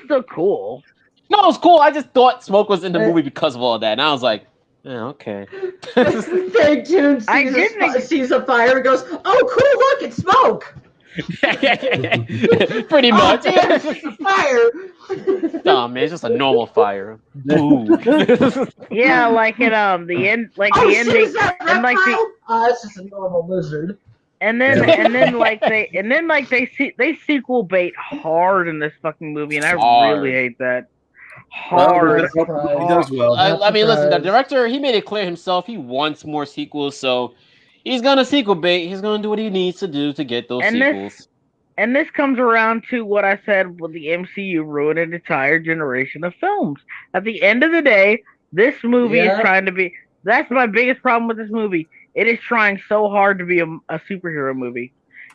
Speaker 1: still cool.
Speaker 2: No, it was cool. I just thought smoke was in the movie because of all that, and I was like, yeah, okay.
Speaker 3: Bagtoons sees a fire and goes, "Oh, cool! Look, it's smoke."
Speaker 2: Pretty much.
Speaker 3: Oh, damn, it's just a fire.
Speaker 2: No, man, it's just a normal fire. Boo.
Speaker 1: Yeah, like in the end, like
Speaker 3: the
Speaker 1: ending, and like
Speaker 3: it's just a normal lizard.
Speaker 1: And then they sequel bait hard in this fucking movie, and I really hate that. Hard.
Speaker 4: He does well.
Speaker 2: I mean, listen, the director, he made it clear himself he wants more sequels, so he's gonna sequel bait. He's gonna do what he needs to do to get those sequels.
Speaker 1: And this comes around to what I said with the MCU ruined an entire generation of films. At the end of the day, this movie is trying to be. That's my biggest problem with this movie. It is trying so hard to be a superhero movie.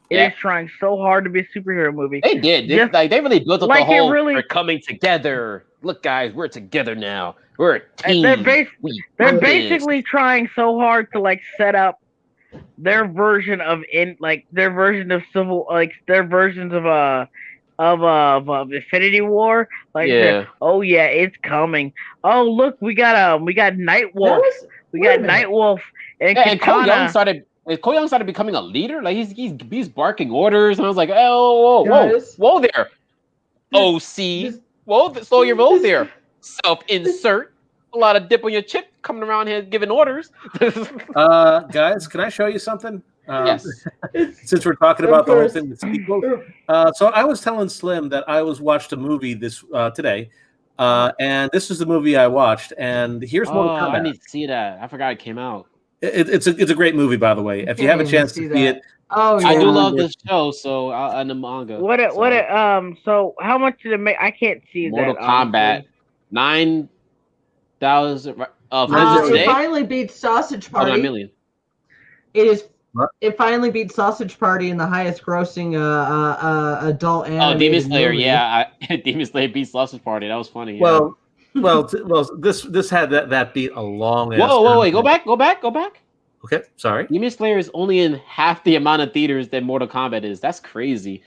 Speaker 1: It is trying so hard to be a superhero movie.
Speaker 2: They did. They really built up the whole. We're coming together. Look, guys, we're together now. We're a team.
Speaker 1: They're basically trying so hard to like set up their version of their versions of Infinity War. Oh yeah, it's coming. Oh look, we got Nightwolf. Nightwolf and
Speaker 2: Cole Young started. Cole Young started becoming a leader. Like he's barking orders, and I was like, oh, whoa there, OC. Whoa, slow your roll there. Self-insert. A lot of dip on your chip coming around here giving orders.
Speaker 4: Guys, can I show you something?
Speaker 2: Yes.
Speaker 4: Since we're talking about the whole thing with sequels. So I was telling Slim that I watched a movie today. And this is the movie I watched. And here's Mortal Kombat.
Speaker 2: I need to see that. I forgot it came out.
Speaker 4: It's a great movie, by the way. If you have a chance to see it.
Speaker 3: Oh, yeah.
Speaker 2: I do love this show, so and the manga.
Speaker 1: So how much did it make? I can't see
Speaker 2: Mortal
Speaker 1: that.
Speaker 2: Kombat, 9,000.
Speaker 3: It finally beat Sausage Party.
Speaker 2: 9 million.
Speaker 3: It finally beat Sausage Party in the highest grossing adult animated
Speaker 2: Oh, Demon Slayer,
Speaker 3: movie.
Speaker 2: yeah. Demon Slayer beat Sausage Party. That was funny. Yeah.
Speaker 4: Well, this had that beat a long.
Speaker 2: Whoa, wait, go back.
Speaker 4: Okay, sorry.
Speaker 2: Demon Slayer is only in half the amount of theaters that Mortal Kombat is. That's crazy.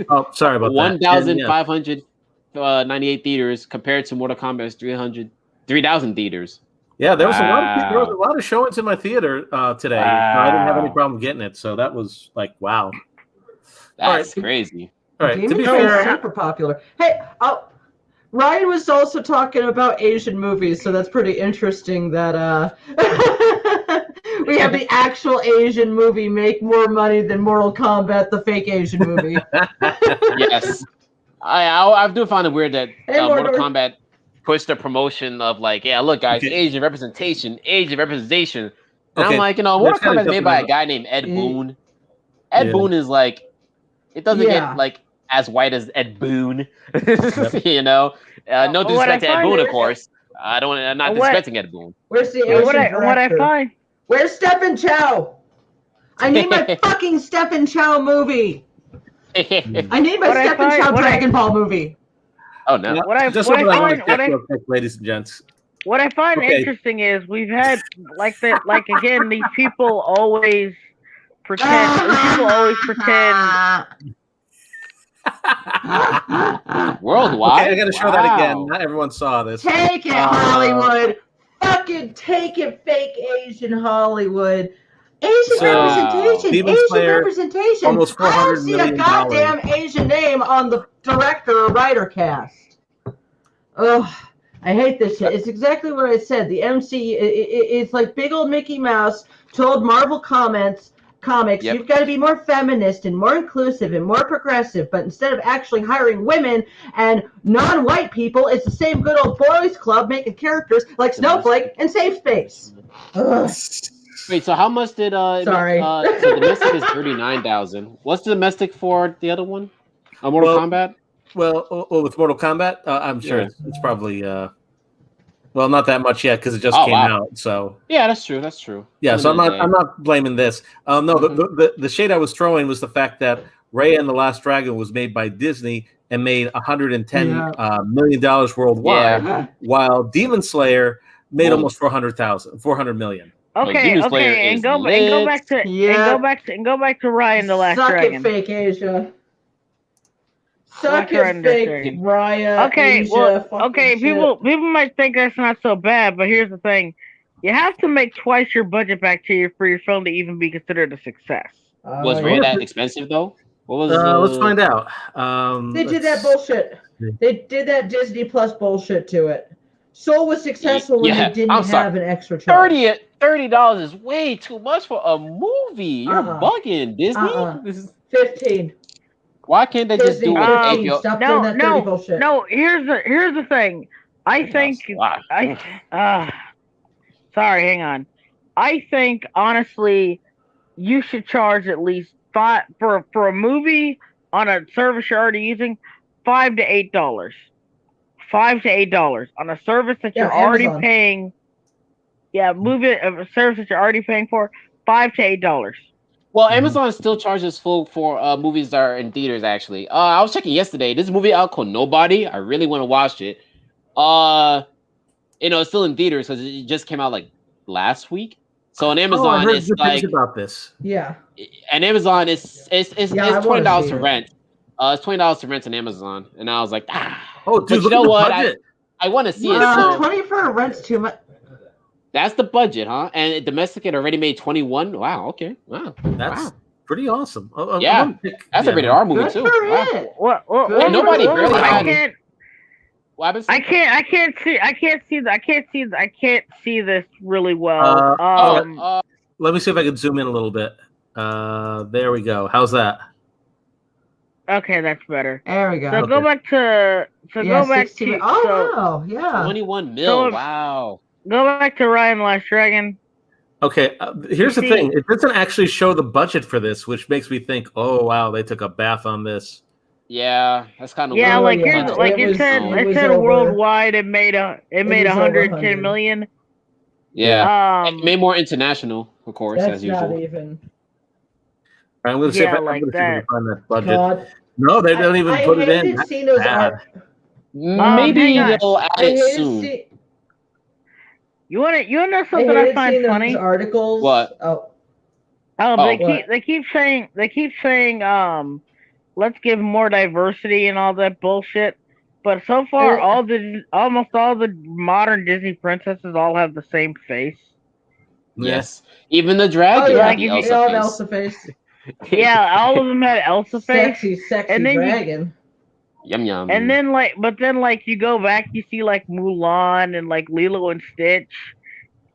Speaker 4: Oh, sorry about
Speaker 2: 1,598 theaters compared to Mortal Kombat's 3,000 theaters.
Speaker 4: Yeah, there was a lot of showings in my theater today. Wow. I didn't have any problem getting it, so that was like, wow.
Speaker 2: That's crazy.
Speaker 4: All right,
Speaker 3: Demon Slayer is super popular. Hey, Ryan was also talking about Asian movies, so that's pretty interesting that we have the actual Asian movie make more money than Mortal Kombat, the fake Asian movie.
Speaker 2: Yes. I do find it weird that Mortal Kombat pushed the promotion of like, yeah, look, guys, Asian representation. And I'm like, Mortal Kombat is made by a guy named Ed Boon. Ed Boon is like, it doesn't get like as white as Ed Boon, No disrespect to Ed Boon, of course. I'm not disrespecting Ed Boon.
Speaker 3: Where's the Asian director?
Speaker 1: What I find?
Speaker 3: Where's Stephen Chow? I need my fucking Stephen Chow movie. I need my Stephen Chow Dragon Ball movie.
Speaker 2: Oh no!
Speaker 4: Ladies and gents.
Speaker 1: What I find interesting is we've had again, these people always pretend.
Speaker 2: Worldwide.
Speaker 4: Okay, I got to show that again. Not everyone saw this.
Speaker 3: Take it, Hollywood. Fucking take it, fake Asian Hollywood. Asian representation.
Speaker 4: Almost $400
Speaker 3: I don't see
Speaker 4: million.
Speaker 3: A goddamn Asian name on the director or writer cast. Ugh, I hate this shit. It's exactly what I said. The MCU, it's like big old Mickey Mouse told Marvel Comics, you've got to be more feminist and more inclusive and more progressive, but instead of actually hiring women and non-white people, it's the same good old boys club making characters like Snowflake and Safe Space. Ugh.
Speaker 2: Wait, so how much did
Speaker 3: Sorry.
Speaker 2: So domestic is 39,000. What's the domestic for the other one? Mortal Kombat?
Speaker 4: Well, with Mortal Kombat, I'm sure it's probably Well, not that much yet because it just came out. So
Speaker 2: yeah, that's true. That's true.
Speaker 4: Yeah, so I'm not blaming this. No, the shade I was throwing was the fact that Raya and the Last Dragon was made by Disney and made $110 million worldwide, while Demon Slayer made almost 400 million.
Speaker 1: Okay, and go back to Raya and the Last Dragon.
Speaker 3: Suck it, fake Asia. Suck it, fake Raya.
Speaker 1: Okay,
Speaker 3: Asia,
Speaker 1: people might think that's not so bad, but here's the thing: you have to make twice your budget back for your film to even be considered a success.
Speaker 2: Was Raya that expensive though? What was?
Speaker 4: Let's find out.
Speaker 3: They did that bullshit. They did that Disney Plus bullshit to it. Soul was successful when they didn't have an extra charge.
Speaker 2: $30 is way too much for a movie. You're bugging, Disney. This is
Speaker 3: 15.
Speaker 2: Why can't they just do it?
Speaker 3: Stop doing that dirty bullshit.
Speaker 1: No, here's the thing. I think sorry, hang on. I think honestly, you should charge at least $5 for a movie on a service you're already using, $5 to $8. $5 to $8 on a service that you're already paying. Yeah, a service that you're already paying for, $5 to $8.
Speaker 2: Well, Amazon still charges full for movies that are in theaters. Actually, I was checking yesterday. This movie out called Nobody. I really want to watch it. It's still in theaters because it just came out like last week. So on Amazon, it's like
Speaker 4: about this.
Speaker 3: Yeah.
Speaker 2: And Amazon it's $20 to rent. It's $20 to rent on Amazon, and I was like,
Speaker 4: oh, dude,
Speaker 2: but you know what? I want to see it. So
Speaker 3: $20 for a rent's too much.
Speaker 2: That's the budget, huh? And domestic had already made 21. Wow. Okay. Wow.
Speaker 4: That's pretty awesome.
Speaker 2: That's a rated R movie too.
Speaker 1: Wow.
Speaker 2: Nobody barely had.
Speaker 1: I can't see this really well.
Speaker 4: Let me see if I can zoom in a little bit. There we go. How's that?
Speaker 1: Okay, that's better.
Speaker 3: There we go.
Speaker 1: So go back to.
Speaker 3: Wow. Yeah.
Speaker 2: 21 mil. Wow.
Speaker 1: Go back to Raya and the Last Dragon.
Speaker 4: Okay, here's the thing. It doesn't actually show the budget for this, which makes me think, oh, wow, they took a bath on this.
Speaker 2: Yeah, that's kind of
Speaker 1: weird. It said worldwide it made $110 million.
Speaker 2: Yeah, it made more international, of course, as usual.
Speaker 3: Not even.
Speaker 4: I'm going to see if I can find that budget. God. No, they don't even put it in.
Speaker 3: Seen those
Speaker 2: maybe they'll add it soon.
Speaker 1: You want to know something I find funny?
Speaker 3: Articles.
Speaker 2: What?
Speaker 1: They keep saying let's give more diversity and all that bullshit. But so far, almost all the modern Disney princesses all have the same face.
Speaker 2: Yes, even the dragon.
Speaker 3: Had Elsa face.
Speaker 1: Yeah, all of them had Elsa face.
Speaker 3: Sexy dragon.
Speaker 2: Yum yum.
Speaker 1: And then you go back, you see like Mulan and like Lilo and Stitch,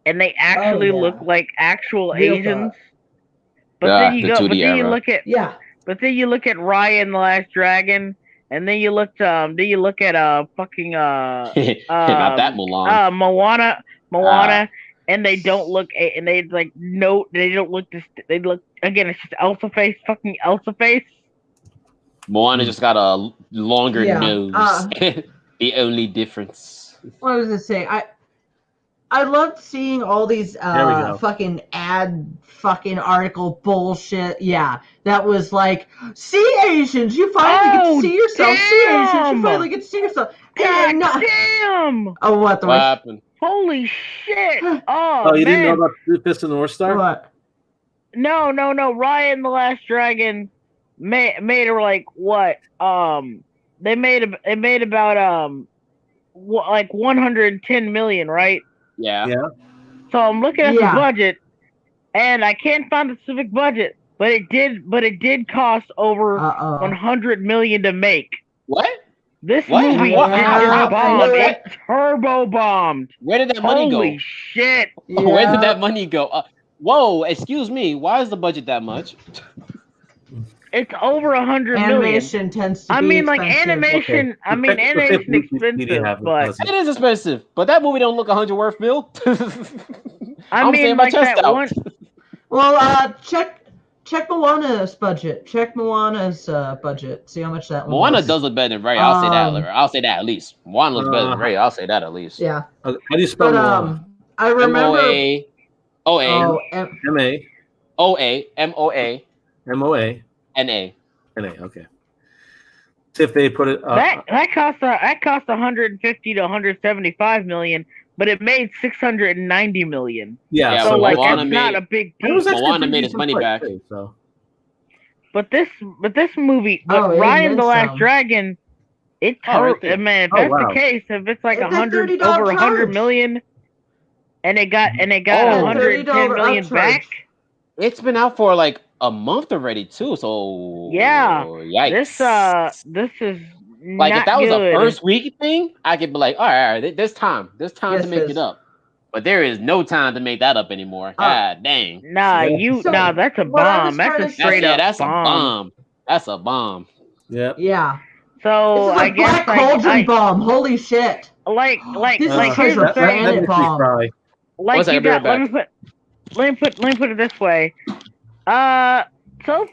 Speaker 1: and they actually look like actual Asians. But then you look at Raya and the Last Dragon, and then you look at fucking
Speaker 2: not that Mulan.
Speaker 1: Moana, and they don't look, and they don't look they look again. It's just Elsa face, fucking Elsa face.
Speaker 2: Moana just got a longer nose. The only difference.
Speaker 3: What was I saying? I loved seeing all these fucking fucking article bullshit. Yeah, that was like, see Asians, you finally get to see yourself.
Speaker 1: Damn.
Speaker 3: See Asians, you finally get to see yourself.
Speaker 1: Damn!
Speaker 3: Oh, what
Speaker 2: happened?
Speaker 1: Holy shit!
Speaker 4: Oh, you didn't know about Fist of the North Star?
Speaker 3: What?
Speaker 1: No. Raya and the Last Dragon made her like what? They made about like 110 million, right?
Speaker 2: Yeah.
Speaker 1: So I'm looking at the budget, and I can't find the specific budget, but it did cost over 100 million to make.
Speaker 2: What?
Speaker 1: This movie bombed. It turbo bombed.
Speaker 2: Where did that money go?
Speaker 1: Holy shit!
Speaker 2: Yeah. Where did that money go? Whoa! Excuse me. Why is the budget that much?
Speaker 1: It's over 100 million.
Speaker 3: Animation tends to be expensive.
Speaker 1: Animation. Okay. I mean, animation expensive, but
Speaker 2: it is expensive. But that movie don't look 100 worth, Bill.
Speaker 1: I mean, like that one.
Speaker 3: Well, check Check Moana's budget. Check Moana's budget. See how much that one
Speaker 2: Moana
Speaker 3: was.
Speaker 2: does look better than Ray. I'll say that. I'll say that at least. Moana looks better than Ray. I'll say that at least.
Speaker 3: Yeah.
Speaker 4: How do you spell Moana?
Speaker 3: I remember.
Speaker 2: M-O-A. M-O-A. N-A.
Speaker 4: Okay. See if they put it up.
Speaker 1: That cost 150 to 175 million, but it made 690 million.
Speaker 4: Yeah,
Speaker 1: so like it's not a big deal.
Speaker 2: Moana made its money back.
Speaker 4: So.
Speaker 1: But this movie, Raya the Last Dragon, man, if that's the case, if it's like over 100 million, and it got 110 million back.
Speaker 2: It's been out for like a month already too, so
Speaker 1: yeah.
Speaker 2: Yikes.
Speaker 1: This is
Speaker 2: like if that was
Speaker 1: good.
Speaker 2: a first week thing, I could be like, all right, there's time to make it up. But there is no time to make that up anymore. God dang.
Speaker 1: Nah, that's a bomb. That's a straight up
Speaker 2: that's
Speaker 1: bomb.
Speaker 2: a bomb. That's a bomb.
Speaker 4: Yep.
Speaker 3: Yeah.
Speaker 1: So
Speaker 3: I guess Black Cauldron bomb. Holy shit.
Speaker 1: Like
Speaker 3: here's a planet bomb.
Speaker 1: Like you got. Let me put it this way. So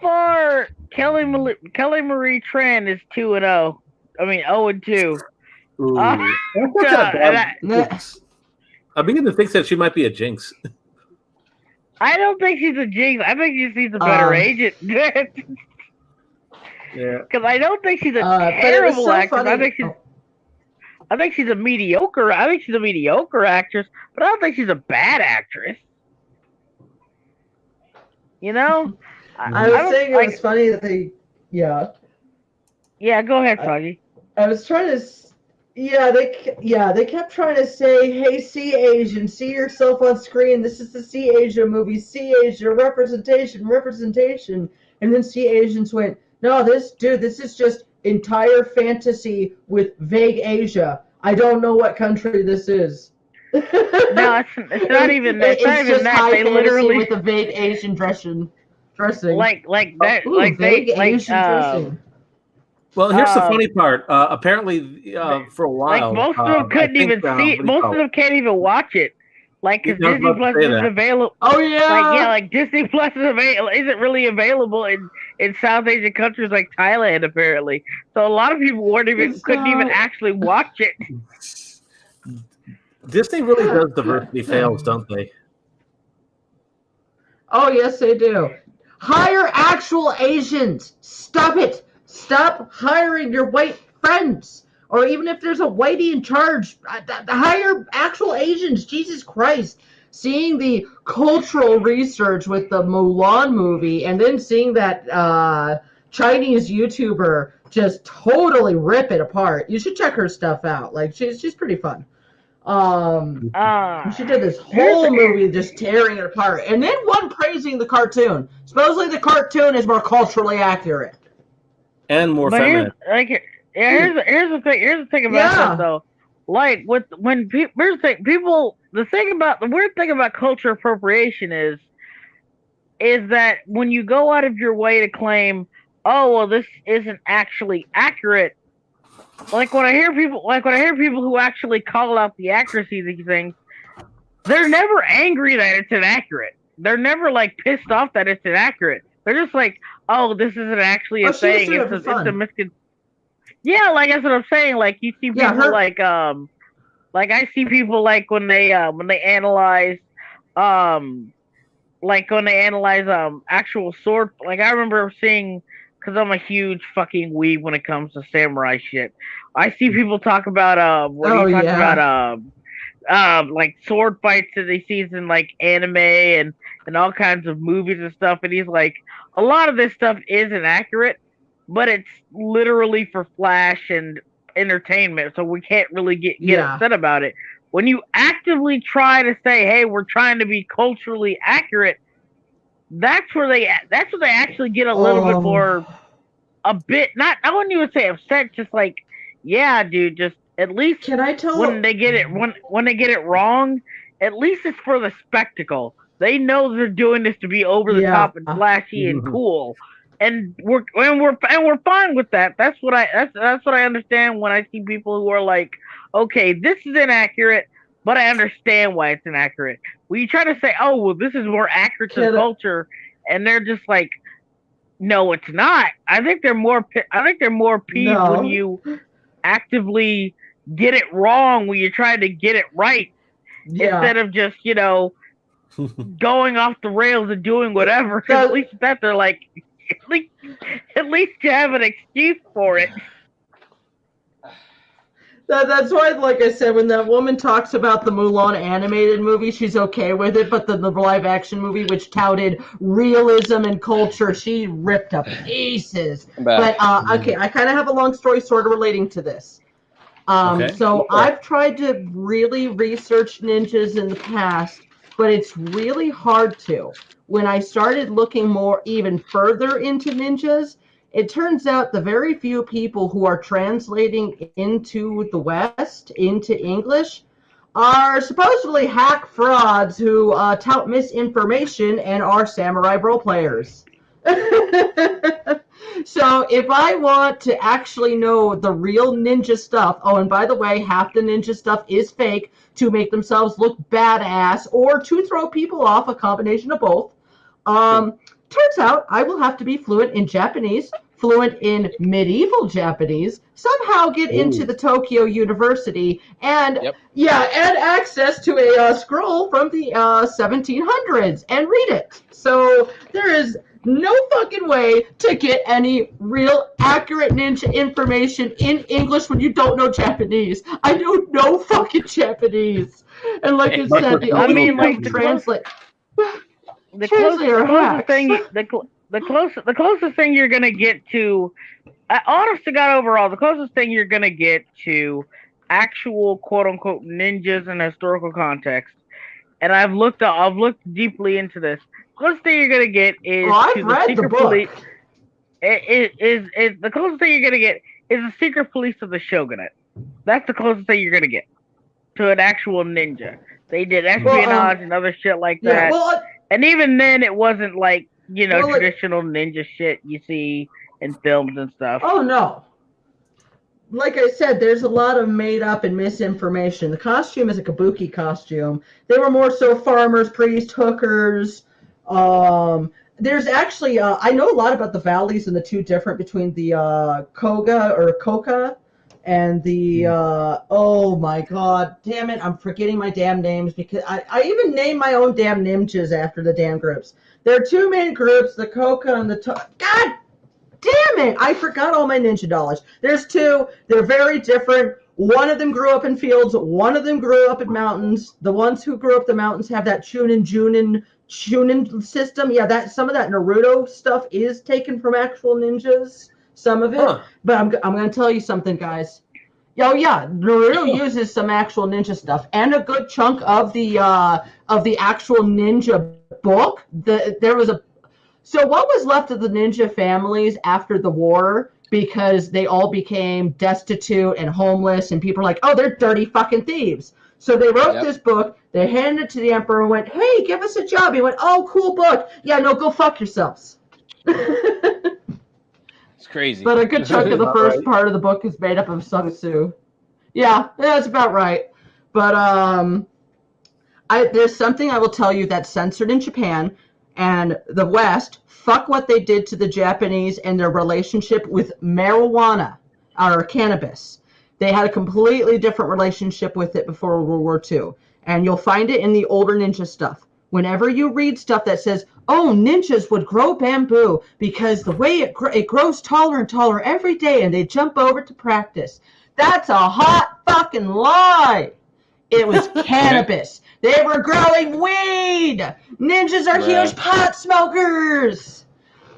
Speaker 1: far, Kelly Marie Tran is 2-0. I mean 0-2.
Speaker 4: I'm beginning to think that she might be a jinx.
Speaker 1: I don't think she's a jinx. I think she's a better agent.
Speaker 4: Yeah.
Speaker 1: Because I don't think she's a terrible actress. I think she's a mediocre. I think she's a mediocre actress, but I don't think she's a bad actress. You know?
Speaker 3: I was saying it was funny that they. Yeah.
Speaker 1: Yeah, go ahead, Soggy.
Speaker 3: I was trying to. They kept trying to say, "Hey, see Asian, see yourself on screen. This is the See Asia movie. See Asia representation." And then See Asians went, "No, this is just entire fantasy with vague Asia. I don't know what country this is."
Speaker 1: No, it's not even that. It's not even that. They literally
Speaker 3: with a vague Asian dressing.
Speaker 1: Like that.
Speaker 3: Ooh,
Speaker 1: like
Speaker 3: vague
Speaker 1: they
Speaker 3: Asian dressing.
Speaker 4: Well, here's the funny part. Apparently, for a while,
Speaker 1: like most of them couldn't even see it. Most of them can't even watch it. Like, because Disney Plus isn't available.
Speaker 3: Oh yeah.
Speaker 1: Like Disney Plus isn't really available in South Asian countries like Thailand apparently. So a lot of people couldn't even actually watch it.
Speaker 4: Disney really does diversity fails, don't they?
Speaker 3: Oh yes, they do. Hire actual Asians. Stop it. Stop hiring your white friends. Or even if there's a whitey in charge, hire actual Asians. Jesus Christ. Seeing the cultural research with the Mulan movie and then seeing that Chinese YouTuber just totally rip it apart. You should check her stuff out. Like, she's pretty fun. She did this whole movie just tearing it apart. And then one praising the cartoon. Supposedly the cartoon is more culturally accurate.
Speaker 4: And more feminine.
Speaker 1: Here's the thing about that though. Like the weird thing about culture appropriation is that when you go out of your way to claim, oh well, this isn't actually accurate. Like when I hear people who actually call out the accuracy of these things, they're never angry that it's inaccurate. They're never like pissed off that it's inaccurate. They're just like, oh, this isn't actually a thing. It's a misconception. Yeah, like that's what I'm saying. Like you see people like I see people like when they analyze actual sword. Like I remember seeing, because I'm a huge fucking weeb when it comes to samurai shit. I see people talk about like sword fights that he sees in like anime and all kinds of movies and stuff, and he's like, a lot of this stuff is inaccurate, but it's literally for flash and entertainment, so we can't really get upset about it. When you actively try to say, hey, we're trying to be culturally accurate, that's where they actually get a little bit more, a bit, not I wouldn't even say upset, just like, yeah, dude, just at least when they get it wrong, at least it's for the spectacle. They know they're doing this to be over the top and flashy and cool, and we're fine with that. That's what I understand when I see people who are like, okay, this is inaccurate, but I understand why it's inaccurate. When you try to say, oh well, this is more accurate to the culture, and they're just like, no, it's not. I think they're more peeved when you actively get it wrong when you're trying to get it right instead of just going off the rails and doing whatever. At least that they're like, at least you have an excuse for it.
Speaker 3: That's why, like I said, when that woman talks about the Mulan animated movie, she's okay with it, but the live action movie, which touted realism and culture, she ripped up pieces. But okay, I kind of have a long story sort of relating to this. So I've tried to really research ninjas in the past, but it's really hard to. When I started looking more even further into ninjas, it turns out the very few people who are translating into the West, into English, are supposedly hack frauds who tout misinformation and are samurai role players. So if I want to actually know the real ninja stuff, and by the way, half the ninja stuff is fake to make themselves look badass or to throw people off, a combination of both. Turns out I will have to be fluent in Japanese, fluent in medieval Japanese, somehow get into the Tokyo University, and and access to a scroll from the 1700s and read it. So there is no fucking way to get any real accurate ninja information in English when you don't know Japanese. I know no fucking Japanese. And like I said, the only way to translate...
Speaker 1: The closest thing you're gonna get to, honest to God, overall, the closest thing you're gonna get to actual quote unquote ninjas in historical context, and I've looked deeply into this. The closest thing you're gonna get is the secret police. The closest thing you're gonna get is the secret police of the shogunate. That's the closest thing you're gonna get to an actual ninja. They did espionage and other shit like that. And even then, it wasn't like, traditional ninja shit you see in films and stuff.
Speaker 3: Oh, no. Like I said, there's a lot of made up and misinformation. The costume is a kabuki costume. They were more so farmers, priests, hookers. There's actually, I know a lot about the valleys and the two different between the Koka and the, oh my god, damn it, I'm forgetting my damn names because I even name my own damn ninjas after the damn groups. There are two main groups, the Koka and the God damn it, I forgot all my ninja dollars. There's two, they're very different. One of them grew up in fields, one of them grew up in mountains. The ones who grew up in the mountains have that Chunin system. Yeah, that some of that Naruto stuff is taken from actual ninjas. Some of it, but I'm going to tell you something, guys. Oh yeah, Naruto uses some actual ninja stuff, and a good chunk of the actual ninja book. So what was left of the ninja families after the war? Because they all became destitute and homeless, and people are like, oh, they're dirty fucking thieves. So they wrote this book. They handed it to the emperor and went, hey, give us a job. He went, oh, cool book. Yeah, no, go fuck yourselves.
Speaker 2: Crazy.
Speaker 3: But a good chunk of the first part of the book is made up of Suggetsu. Yeah, that's about right. But there's something I will tell you that's censored in Japan and the West. Fuck what they did to the Japanese and their relationship with marijuana or cannabis. They had a completely different relationship with it before World War II. And you'll find it in the older ninja stuff. Whenever you read stuff that says, oh, ninjas would grow bamboo because the way it grows taller and taller every day and they jump over to practice. That's a hot fucking lie. It was cannabis. They were growing weed. Ninjas are huge pot smokers.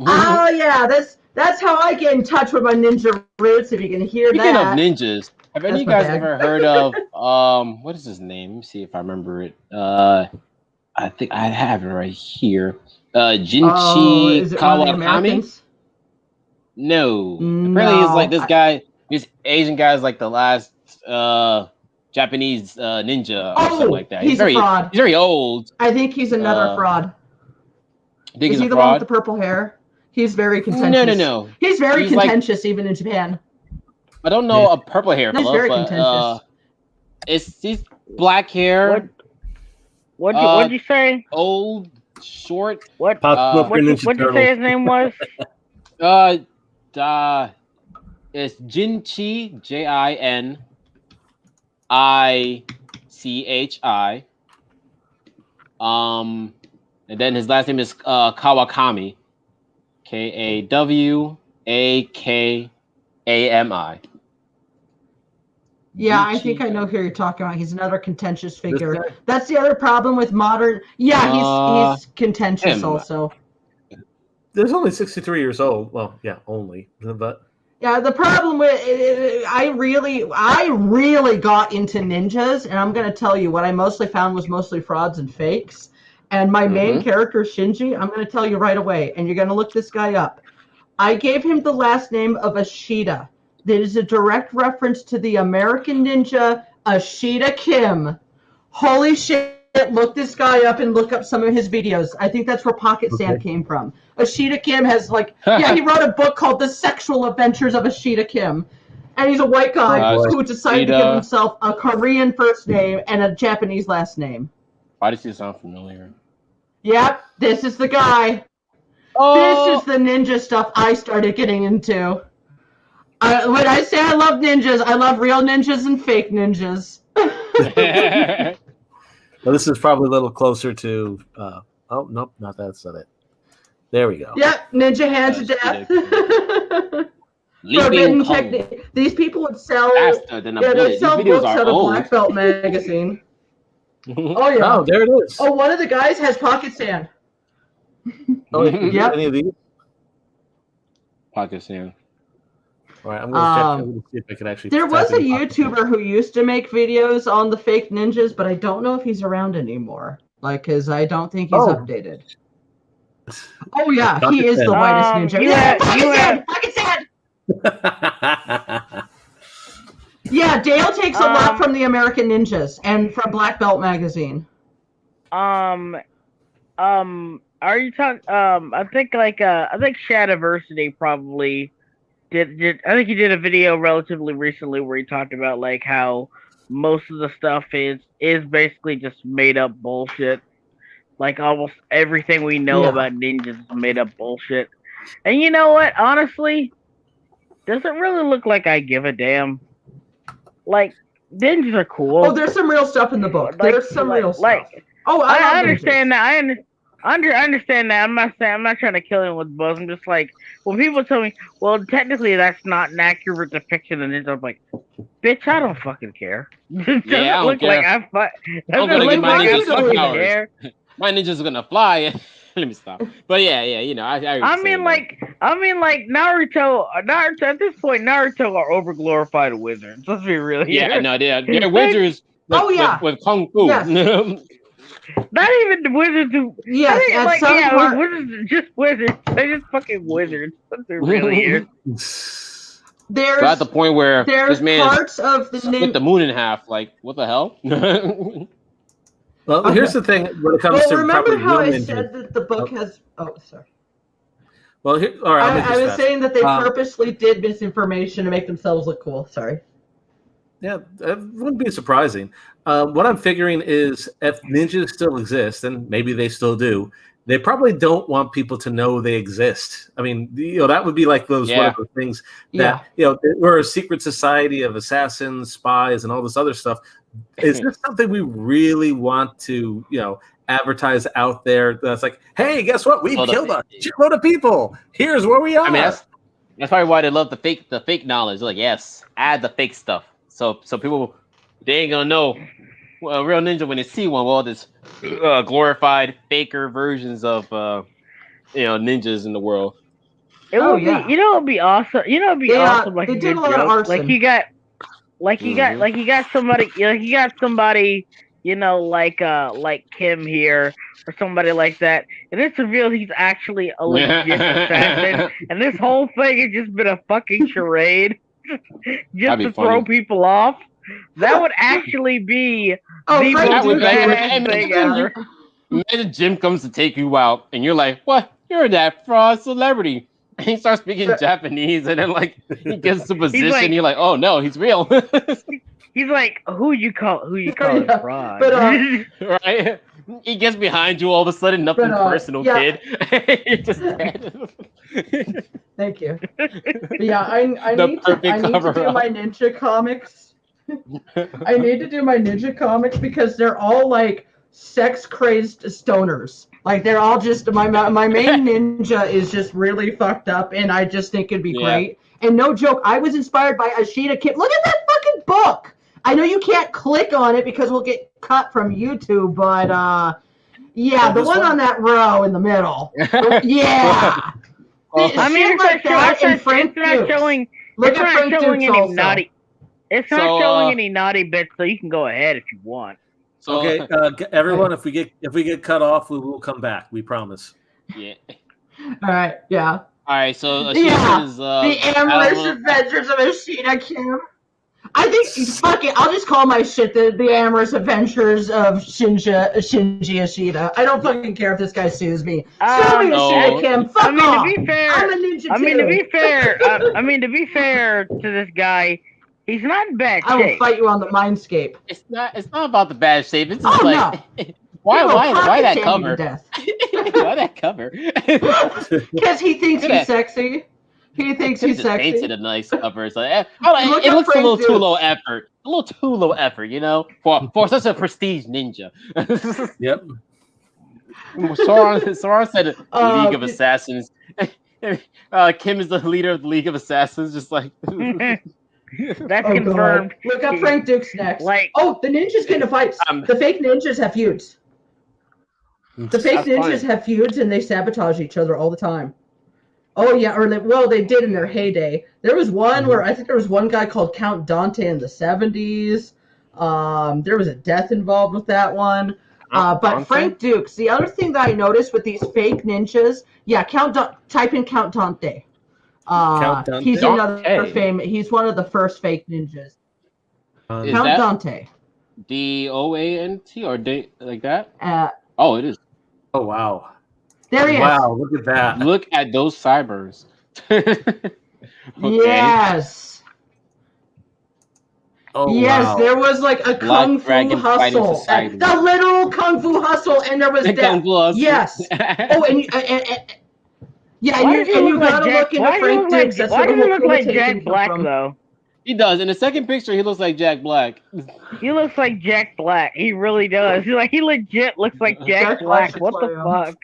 Speaker 3: Oh, yeah, that's how I get in touch with my ninja roots, if you can hear
Speaker 2: Speaking
Speaker 3: that.
Speaker 2: Of ninjas, have any of you guys ever heard of, what is his name? Let me see if I remember it. I think I have it right here. Jinchi Kawakami? No. Apparently he's like this guy, this Asian guy is like the last Japanese ninja or something like that.
Speaker 3: He's a fraud.
Speaker 2: He's very old.
Speaker 3: I think he's another fraud.
Speaker 2: Is
Speaker 3: he the one with the purple hair? He's very contentious.
Speaker 2: No.
Speaker 3: He's very contentious, even in Japan.
Speaker 2: I don't know a purple hair
Speaker 3: He's very contentious.
Speaker 2: He's black hair.
Speaker 1: What'd you say?
Speaker 2: Old short.
Speaker 1: What?
Speaker 4: What'd
Speaker 1: you say his name was?
Speaker 2: It's Jinchi, Jinchichi. And then his last name is Kawakami, Kawakami.
Speaker 3: Yeah, I think I know who you're talking about. He's another contentious figure. That's the other problem with modern. Yeah, he's contentious also.
Speaker 4: There's only 63 years old. Well, yeah, only. But
Speaker 3: yeah, the problem with I really got into ninjas, and I'm going to tell you what I mostly found was mostly frauds and fakes. And my main character, Shinji, I'm going to tell you right away, and you're going to look this guy up. I gave him the last name of Ashita. That is a direct reference to the American ninja Ashita Kim. Holy shit, look this guy up and look up some of his videos. I think that's where Pocket Sand came from. Ashita Kim has he wrote a book called The Sexual Adventures of Ashita Kim. And he's a white guy who decided to give himself a Korean first name and a Japanese last name.
Speaker 2: Why does he sound familiar?
Speaker 3: Yep, this is the guy. Oh. This is the ninja stuff I started getting into. When I say I love ninjas, I love real ninjas and fake ninjas.
Speaker 4: Well, this is probably a little closer to. Oh, nope, not that's not it. There we go.
Speaker 3: Yep, ninja hands to death. Forbidden technique. These people would sell.
Speaker 2: Faster than a bullet.
Speaker 3: They'd sell books out of Black Belt magazine. Oh yeah.
Speaker 4: Oh, there it is.
Speaker 3: Oh, one of the guys has Pocket Sand.
Speaker 4: Oh, yep. Any of these?
Speaker 2: Pocket Sand.
Speaker 4: All right, I'm going to check. I'm going to see if I can actually.
Speaker 3: There was a YouTuber who used to make videos on the fake ninjas, but I don't know if he's around anymore. Because I don't think he's updated. Oh yeah, he is the whitest ninja. Pocket Sand. Yeah, Dale takes a lot from the American Ninjas and from Black Belt magazine.
Speaker 1: Are you talking? I think Shadiversity probably. I think he did a video relatively recently where he talked about how most of the stuff is basically just made up bullshit. Almost everything we know about ninjas is made up bullshit. And you know what? Honestly, doesn't really look like I give a damn. Ninjas are cool.
Speaker 3: Oh, there's some real stuff in the book. There's some real stuff.
Speaker 1: I understand that. I understand that. I'm not trying to kill him with buzz. I'm just when people tell me, well, technically that's not an accurate depiction of ninja, I'm like, bitch, I don't fucking care. Doesn't look like I'm gonna
Speaker 2: my ninjas powers. My ninjas are gonna fly. Let me stop. But yeah, you know, I mean
Speaker 1: Naruto. At this point, Naruto are overglorified wizards. Let's be real here.
Speaker 2: Yeah, no, they're wizards. With kung fu.
Speaker 3: Yes.
Speaker 1: Not even the wizards who.
Speaker 3: Yes,
Speaker 1: wizards are just wizards. They're just fucking wizards. That's what they're really here.
Speaker 2: We're at the point where this man
Speaker 3: parts of the
Speaker 2: split the moon in half. What the hell?
Speaker 4: Well, here's the thing when it comes to
Speaker 3: remember how I said that the book has. Oh, sorry.
Speaker 4: Well, all right.
Speaker 3: I was saying that they purposely did misinformation to make themselves look cool. Sorry.
Speaker 4: Yeah, that wouldn't be surprising. What I'm figuring is if ninjas still exist, and maybe they still do, they probably don't want people to know they exist. I mean, that would be like those one of the things that we're a secret society of assassins, spies, and all this other stuff. Is this something we really want to, advertise out there? That's like, hey, guess what? We've killed a shitload of people. Here's where we are.
Speaker 2: I mean, that's probably why they love the fake knowledge. Like, yes, add the fake stuff. So people, they ain't gonna know a real ninja when they see one. Well, this glorified faker versions of ninjas in the world.
Speaker 1: It would be, it'd be awesome. It'd be awesome. Like,
Speaker 3: they did a lot of arson.
Speaker 1: Like you got somebody, like Kim here or somebody like that, and it's revealed he's actually a legit assassin, and this whole thing has just been a fucking charade, just to throw people off. That would actually be the most badass thing ever.
Speaker 2: Imagine Jim comes to take you out, and you're like, "What? You're that fraud celebrity." And he starts speaking Japanese, and then he gets the position. You're like, "Oh no, he's real."
Speaker 1: He's like, who you call a fraud?
Speaker 3: But,
Speaker 2: right? He gets behind you all of a sudden, nothing personal, kid. You're just dead.
Speaker 3: Thank you. But yeah, I need to do my ninja comics. I need to do my ninja comics because they're all like sex crazed stoners. Like they're all just my main ninja is just really fucked up, and I just think it'd be great. And no joke, I was inspired by Ashita Kim. Look at that fucking book. I know you can't click on it because we'll get cut from YouTube, but yeah, the one on that row in the middle. Yeah.
Speaker 1: I mean,
Speaker 3: it's not
Speaker 1: showing.
Speaker 3: Look at Frank Dukes
Speaker 1: any
Speaker 3: also.
Speaker 1: naughty. It's not showing any naughty bits, so you can go ahead if you want.
Speaker 4: So, okay, everyone, if we get cut off, we will come back. We promise.
Speaker 2: Yeah.
Speaker 3: All right. Yeah.
Speaker 2: All right. So Ashita is
Speaker 3: the amorous adventures of Ashita Kim. I think fuck it. I'll just call my shit the amorous adventures of Shinji Ashita. I don't fucking care if this guy sues me. Sue me, Ashita Kim. Fuck off.
Speaker 1: To be fair,
Speaker 3: I'm a ninja too.
Speaker 1: To be fair to this guy, he's not in bad shape.
Speaker 3: I will fight you on the mindscape.
Speaker 2: It's not about the bad shape. It's just no. Why that cover? Why that cover?
Speaker 3: Because he thinks he's sexy. He thinks he's sexy.
Speaker 2: Painted a nice cover. So it looks a little too low effort. A little too low effort, you know, for such a prestige ninja.
Speaker 4: Yep.
Speaker 2: Sora said League of Assassins. Kim is the leader of the League of Assassins, just like
Speaker 1: that's confirmed.
Speaker 3: God. Look up Frank Dukes next. The ninjas get into fights. The fake ninjas have feuds. The fake ninjas have feuds and they sabotage each other all the time. Oh yeah, they did in their heyday. There was one where I think there was one guy called Count Dante in the 70s. There was a death involved with that one. But Frank Dukes, the other thing that I noticed with these fake ninjas, type in Count Dante. He's another famous. He's one of the first fake ninjas. Count Dante.
Speaker 2: DOANT or like that? Oh, it is.
Speaker 4: Oh wow.
Speaker 3: There he is.
Speaker 4: Wow, look at that.
Speaker 2: Look at those cybers. Okay.
Speaker 3: Yes.
Speaker 4: Oh,
Speaker 3: yes,
Speaker 4: wow.
Speaker 3: There was like a Kung Fu hustle. The literal Kung Fu hustle, and there was death. Yes. Oh, and you gotta look into Frank Dukes.
Speaker 1: Why does he look like Jack Black, though?
Speaker 2: He does. In the second picture, he looks like Jack Black.
Speaker 1: He looks like Jack Black. He really does. He legit looks like Jack Black. What the fuck?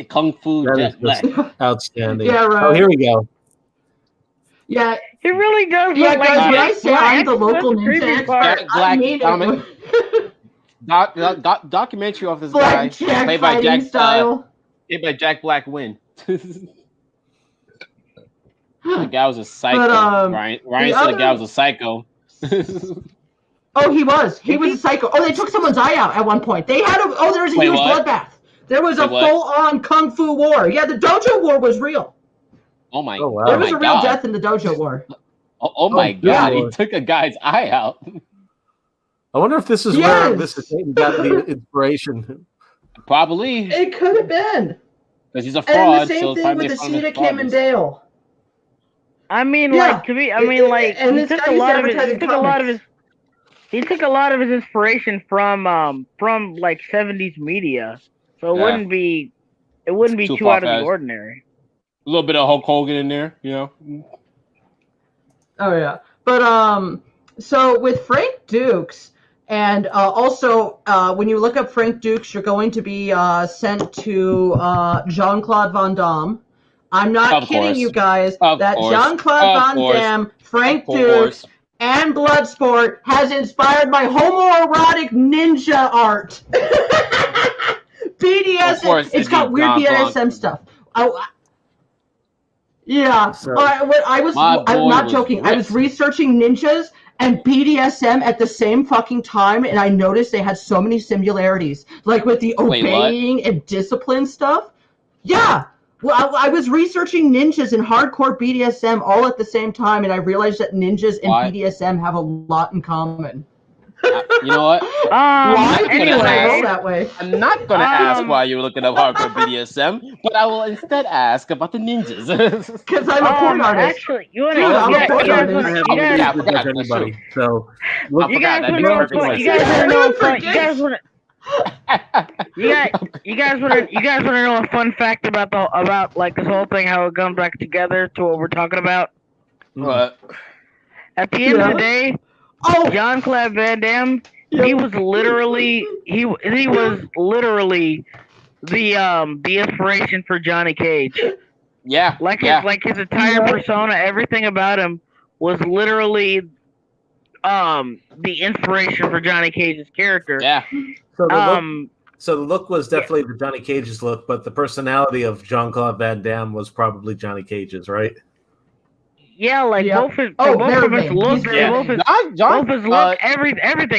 Speaker 2: Kung Fu Jack Black.
Speaker 4: Outstanding.
Speaker 3: Yeah, right.
Speaker 4: Oh, here we go.
Speaker 3: Yeah,
Speaker 1: he really does.
Speaker 3: Yeah, guys, when I say I'm the local ninja expert, I mean
Speaker 2: it. Documentary of this guy played by Jack style. Played by Jack Black Win. The guy was a psycho. But, Ryan said the guy was a psycho.
Speaker 3: Oh, he was. He was a psycho. Oh, they took someone's eye out at one point. They had there was a huge bloodbath. There was a full-on Kung Fu war. Yeah, the dojo war was real.
Speaker 2: Oh my!
Speaker 4: Oh, wow.
Speaker 3: There was a real death in the dojo war.
Speaker 2: Oh my God! He took a guy's eye out.
Speaker 4: I wonder if this is where Mr. Satan got the inspiration.
Speaker 2: Probably.
Speaker 3: It could have been.
Speaker 2: Because he's a fraud.
Speaker 3: And the same thing with the Ashita Kim and Dale.
Speaker 1: I mean, he took a lot of his inspiration from like 70s media, so it wouldn't be too out of the ordinary.
Speaker 2: A little bit of Hulk Hogan in there, you know.
Speaker 3: Oh yeah, but so with Frank Dukes, and also when you look up Frank Dukes, you're going to be sent to Jean-Claude Van Damme. I'm not kidding you guys. Jean-Claude Van Damme, Frank Dukes, and Bloodsport has inspired my homoerotic ninja art. BDSM. It's got weird BDSM stuff. Yeah. I'm not joking. I was researching ninjas and BDSM at the same fucking time, and I noticed they had so many similarities, like with the obeying and discipline stuff. Yeah. Well, I was researching ninjas and hardcore BDSM all at the same time, and I realized that ninjas and BDSM have a lot in common.
Speaker 2: You know what?
Speaker 3: Why? Anyway, that way.
Speaker 2: I'm not going to ask why you were looking up hardcore BDSM, but I will instead ask about the ninjas.
Speaker 3: Because I'm a porn artist.
Speaker 1: Actually, I'm a porn artist.
Speaker 3: You guys want to know?
Speaker 1: You guys want to know a fun fact about like this whole thing, how it comes back together to what we're talking about?
Speaker 2: What?
Speaker 1: At the end of the day, Jean-Claude Van Damme, he was literally the inspiration for Johnny Cage.
Speaker 2: Yeah.
Speaker 1: Like his entire persona, everything about him was literally the inspiration for Johnny Cage's character.
Speaker 2: Yeah.
Speaker 4: So the look was definitely the Johnny Cage's look, but the personality of Jean-Claude Van Damme was probably Johnny Cage's, right?
Speaker 1: Yeah, like both his look, everything,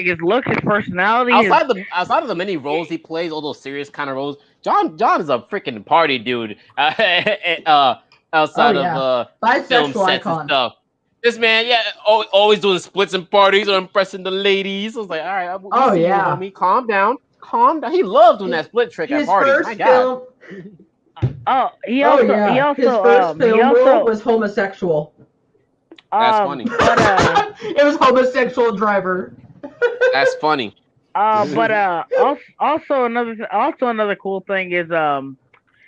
Speaker 1: his look, his personality.
Speaker 2: Outside of the many roles he plays, all those serious kind of roles, John is a freaking party dude. Outside of film sets and stuff. This man, always doing splits and parties or impressing the ladies. I was like, all right, homie, calm down. He loved doing that split trick at parties. My God.
Speaker 3: His first film role was homosexual.
Speaker 2: That's funny.
Speaker 3: It was homosexual driver.
Speaker 2: That's funny.
Speaker 1: Also another cool thing is
Speaker 2: I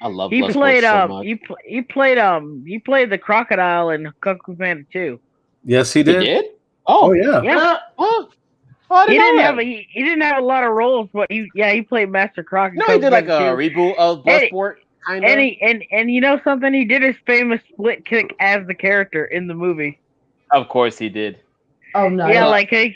Speaker 2: love
Speaker 1: he played
Speaker 2: so much.
Speaker 1: he played the crocodile in Kung Fu Panda 2.
Speaker 4: Yes, he did.
Speaker 2: He did? Oh
Speaker 4: yeah.
Speaker 1: Yeah.
Speaker 2: He
Speaker 1: didn't have a lot of roles, but he played Master Croc.
Speaker 2: No, he did like a reboot of Bloodsport. Kind of.
Speaker 1: And you know something? He did his famous split kick as the character in the movie.
Speaker 2: Of course he did.
Speaker 3: Oh no!
Speaker 1: Yeah, he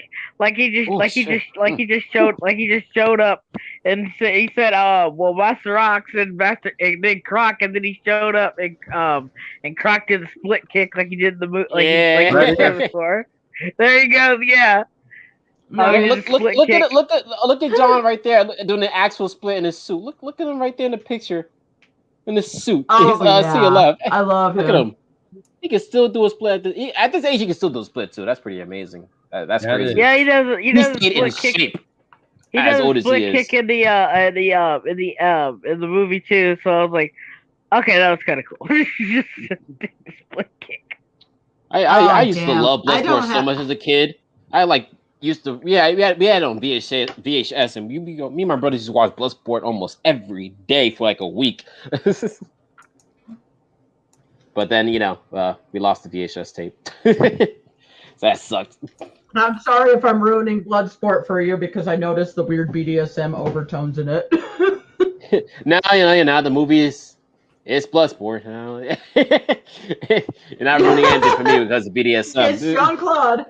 Speaker 1: just showed up and he said, well, Master Rock said Master, and then Croc, and then he showed up and Croc did the split kick like he did in the movie, like he said before. There you go. Yeah.
Speaker 2: Look at John right there doing the actual split in his suit. Look at him right there in the picture. In the suit. See your left.
Speaker 3: I love him.
Speaker 2: Look at him. He can still do a split. At this age, he can still do a split too. That's pretty amazing. That's crazy.
Speaker 1: Yeah, he does. He does a split kick. He does a split kick in the movie too. So I was like, okay, that was kind of cool. Just split kick.
Speaker 2: I used to love Bloodsport so much as a kid. I used to we had it on VHS, and me and my brothers used to watch Bloodsport almost every day for like a week. But then we lost the VHS tape. So that sucked.
Speaker 3: I'm sorry if I'm ruining Bloodsport for you because I noticed the weird BDSM overtones in it.
Speaker 2: Now the movie it's Bloodsport. You're not ruining anything for me because of BDSM.
Speaker 3: It's Jean-Claude.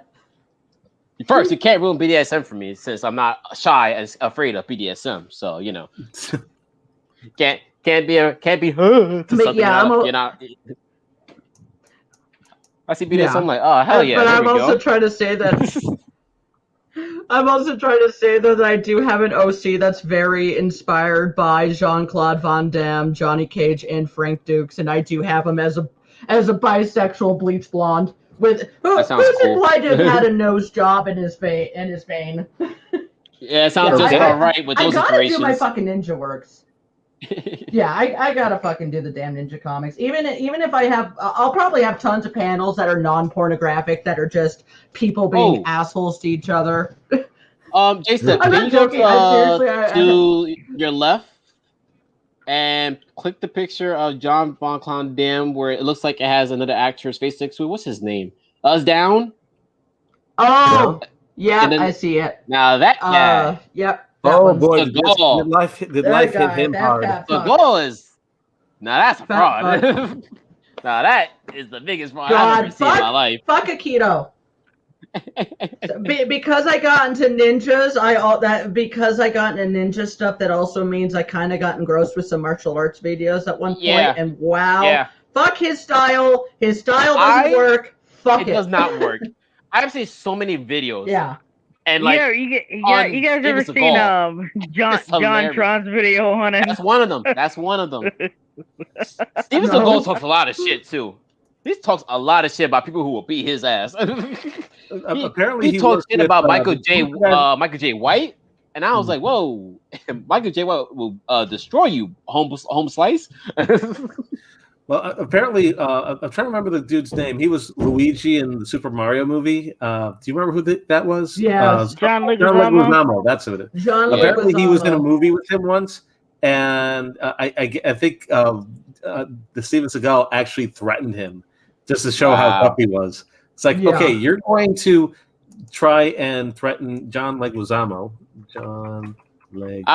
Speaker 2: First, you can't ruin BDSM for me since I'm not shy and afraid of BDSM. So can't be to something you're not. I see BDSM. I'm like, oh hell yeah!
Speaker 3: But I'm also trying to say that. I'm also trying to say though that I do have an OC that's very inspired by Jean-Claude Van Damme, Johnny Cage, and Frank Dukes, and I do have him as a bisexual bleach blonde. With who's implied to have had a nose job in his vein.
Speaker 2: Yeah, it sounds just all right with those
Speaker 3: I gotta
Speaker 2: iterations.
Speaker 3: do my fucking ninja works. Yeah, I gotta fucking do the damn ninja comics. Even if I'll probably have tons of panels that are non-pornographic that are just people being assholes to each other.
Speaker 2: Jason, can you go to your left and click the picture of John Van Damme where it looks like it has another actor's face next to it? What's his name? Down?
Speaker 3: Oh, yeah, I see it.
Speaker 2: Now that guy.
Speaker 3: Yep.
Speaker 4: Oh boy, did life hit him hard.
Speaker 2: The goal is that's a fraud. Now that is the biggest fraud I've ever seen in my life.
Speaker 3: Fuck Aikido. Because I got into ninjas, because I got into ninja stuff, that also means I kind of got engrossed with some martial arts videos at one point. And fuck his style. His style doesn't work. Fuck it.
Speaker 2: It does not work. I've seen so many videos.
Speaker 3: Yeah.
Speaker 2: And
Speaker 1: you guys ever seen John Tron's video on it?
Speaker 2: That's one of them. Steven Seagal talks a lot of shit too. He talks a lot of shit about people who will beat his ass.
Speaker 4: Apparently,
Speaker 2: he talks shit about Michael J. White, and I was like, "Whoa, Michael J. White will destroy you, home slice."
Speaker 4: Well, apparently, I'm trying to remember the dude's name. He was Luigi in the Super Mario movie. Do you remember who that was?
Speaker 3: Yes.
Speaker 1: John
Speaker 4: John
Speaker 1: Leguizamo.
Speaker 4: Leguizamo. That's who it is.
Speaker 3: John
Speaker 4: Apparently, he was in a
Speaker 3: Leguizamo.
Speaker 4: movie with him once, and I think the Steven Seagal actually threatened him just to show how tough he was. It's like, okay, you're going to try and threaten John Leguizamo. John Leg.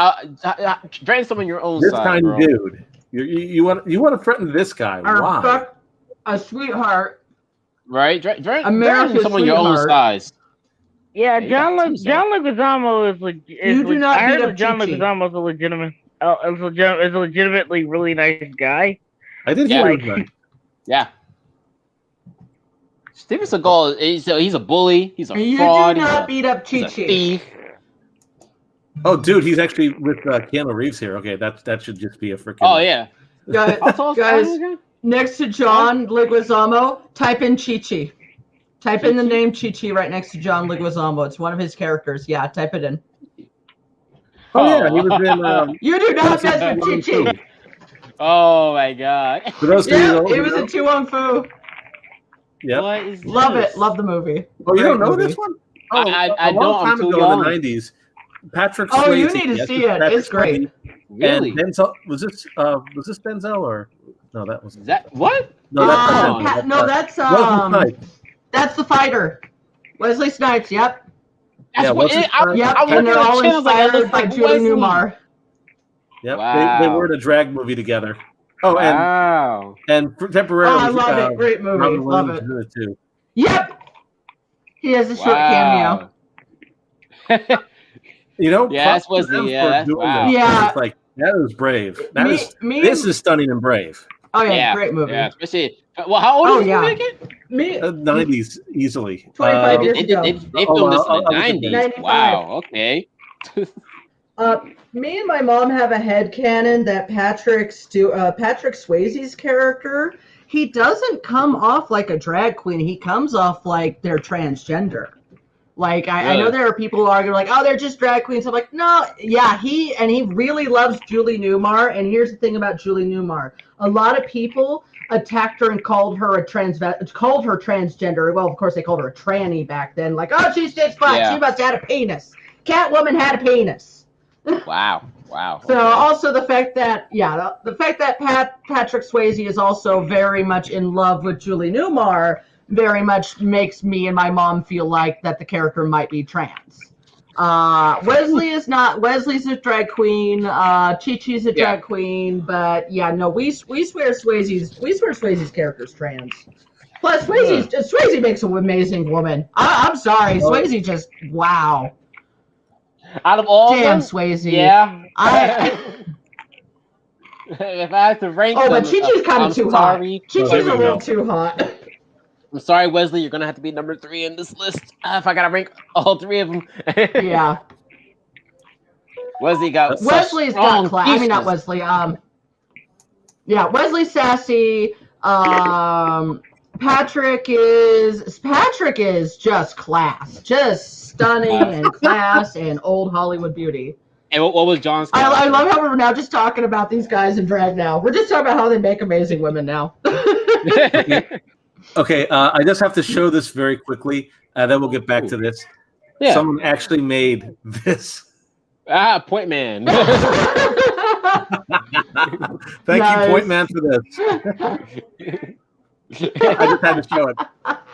Speaker 2: Threaten someone your own
Speaker 4: this
Speaker 2: side,
Speaker 4: tiny
Speaker 2: bro.
Speaker 4: dude. You want to threaten this guy? Why?
Speaker 3: Fuck a sweetheart.
Speaker 2: Right? Threaten
Speaker 3: America's
Speaker 2: someone your own
Speaker 3: sweetheart.
Speaker 2: size.
Speaker 1: Yeah, John Leguizamo is
Speaker 3: You do not
Speaker 1: I
Speaker 3: beat
Speaker 1: heard
Speaker 3: up
Speaker 1: that John
Speaker 3: Chi-Chi.
Speaker 1: Leguizamo is a legitimately really nice guy.
Speaker 4: I did hear that.
Speaker 2: Yeah. Steven Seagal, he's a bully. He's a
Speaker 3: You
Speaker 2: fraud.
Speaker 3: do not beat up
Speaker 2: He's a
Speaker 3: Chi-Chi.
Speaker 2: thief.
Speaker 4: Oh, dude, he's actually with Keanu Reeves here. Okay, that should just be a freaking.
Speaker 2: Oh yeah.
Speaker 3: Guys, next to John Leguizamo, type in Chi-Chi. Type in the name Chi-Chi right next to John Leguizamo. It's one of his characters. Yeah, type it in.
Speaker 4: Oh yeah, he was in.
Speaker 3: You do not mess with Chi-Chi.
Speaker 2: Oh my god.
Speaker 4: For those
Speaker 3: It was a Tu Wong Fu.
Speaker 4: Yeah.
Speaker 2: What is
Speaker 3: Love
Speaker 2: this?
Speaker 3: it. Love the movie.
Speaker 4: Oh, you don't
Speaker 3: Great
Speaker 4: know
Speaker 3: movie.
Speaker 4: this one? Oh,
Speaker 2: I
Speaker 4: a long
Speaker 2: don't. I'm
Speaker 4: time
Speaker 2: too
Speaker 4: ago
Speaker 2: young.
Speaker 4: in the '90s. Patrick
Speaker 3: Oh,
Speaker 4: Swayze.
Speaker 3: you need to see it. It's great.
Speaker 2: Really?
Speaker 4: And Denzel was this Denzel or no? That was
Speaker 2: what?
Speaker 4: No, that's Wesley Snipes.
Speaker 3: That's the fighter. Wesley Snipes. Yep.
Speaker 2: That's what.
Speaker 3: And they're all inspired by Julie Newmar.
Speaker 4: Yep.
Speaker 2: Wow.
Speaker 4: They were in a drag movie together. Oh, and temporarily.
Speaker 3: Oh, I love it. Great movie. Love it.
Speaker 4: Too.
Speaker 3: Yep. He has a short cameo.
Speaker 4: You know,
Speaker 2: yeah, that's Wesley. Yeah,
Speaker 3: wow. Yeah,
Speaker 4: it's like that was brave. This is stunning and brave.
Speaker 3: Oh yeah, great movie.
Speaker 2: Yeah, especially. Well, how old is he again?
Speaker 3: Me,
Speaker 4: 90s easily.
Speaker 3: 25 years ago.
Speaker 2: They filmed this in the 90s.
Speaker 3: 95.
Speaker 2: Wow. Okay.
Speaker 3: Me and my mom have a headcanon that Patrick Swayze's character, he doesn't come off like a drag queen. He comes off like they're transgender. Like, I know there are people who argue like, oh, they're just drag queens. I'm like, no, yeah, he really loves Julie Newmar. And here's the thing about Julie Newmar. A lot of people attacked her and called her transgender. Well, of course, they called her a tranny back then. Like, oh, she's just fine. Yeah. She must have had a penis. Catwoman had a penis.
Speaker 2: Wow.
Speaker 3: So also the fact that Patrick Swayze is also very much in love with Julie Newmar very much makes me and my mom feel like that the character might be trans. Wesley is not. Wesley's a drag queen. Chi-Chi's a drag queen. But yeah, no, we swear Swayze's character's trans. Plus, Swayze makes an amazing woman. I'm sorry, Swayze just wow.
Speaker 2: Out of all
Speaker 3: damn
Speaker 2: them,
Speaker 3: Swayze.
Speaker 2: Yeah. If I have to rank them,
Speaker 3: but Chi-Chi's kind of too hot. Chi-Chi's a little too hot.
Speaker 2: I'm sorry, Wesley. You're gonna have to be number 3 in this list. If I gotta rank all 3 of them.
Speaker 3: Yeah.
Speaker 2: Wesley's got
Speaker 3: class. I mean, not Wesley. Yeah, Wesley's sassy. Patrick is just class, just stunning and class and old Hollywood beauty.
Speaker 2: And what was John's?
Speaker 3: I love how we're now just talking about these guys in drag now. We're just talking about how they make amazing women now.
Speaker 4: Okay, I just have to show this very quickly. Then we'll get back to this.
Speaker 2: Yeah.
Speaker 4: Someone actually made this.
Speaker 2: Point man.
Speaker 4: Thank you, Point Man, for this. I just had to show it.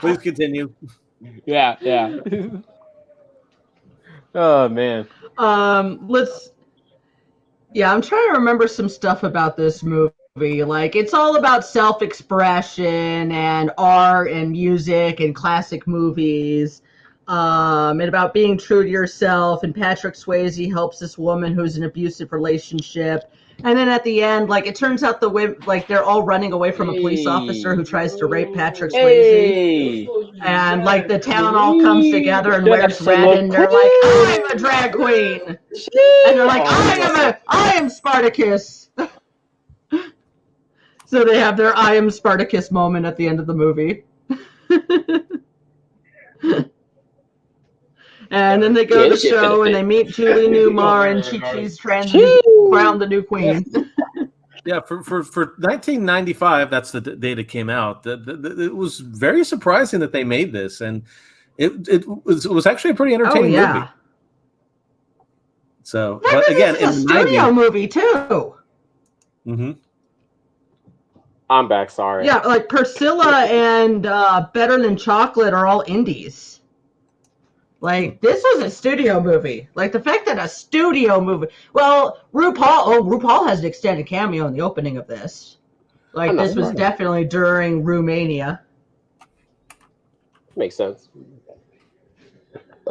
Speaker 4: Please continue.
Speaker 2: Yeah. Oh man.
Speaker 3: I'm trying to remember some stuff about this movie. Like, it's all about self-expression and art and music and classic movies, and about being true to yourself. And Patrick Swayze helps this woman who's in an abusive relationship. And then at the end, like, it turns out they're all running away from a police officer who tries to rape Patrick Swayze. And, like, the town all comes together and wears red, and they're like, I'm a drag queen. And they're like, I am Spartacus. So they have their I am Spartacus moment at the end of the movie. And then they go to the show and they meet Julie Newmar and Chi-Chi's crowned the new queen.
Speaker 4: Yeah, for 1995, that's the date it came out. It was very surprising that they made this, and it was actually a pretty entertaining movie. So, but again,
Speaker 3: it's a studio movie too.
Speaker 4: Mm-hmm.
Speaker 5: I'm back. Sorry.
Speaker 3: Yeah, like Priscilla and Better Than Chocolate are all indies. Like, this was a studio movie. Like, the fact that a studio movie... Well, RuPaul has an extended cameo in the opening of this. Like, this was definitely during Romania.
Speaker 5: Makes sense.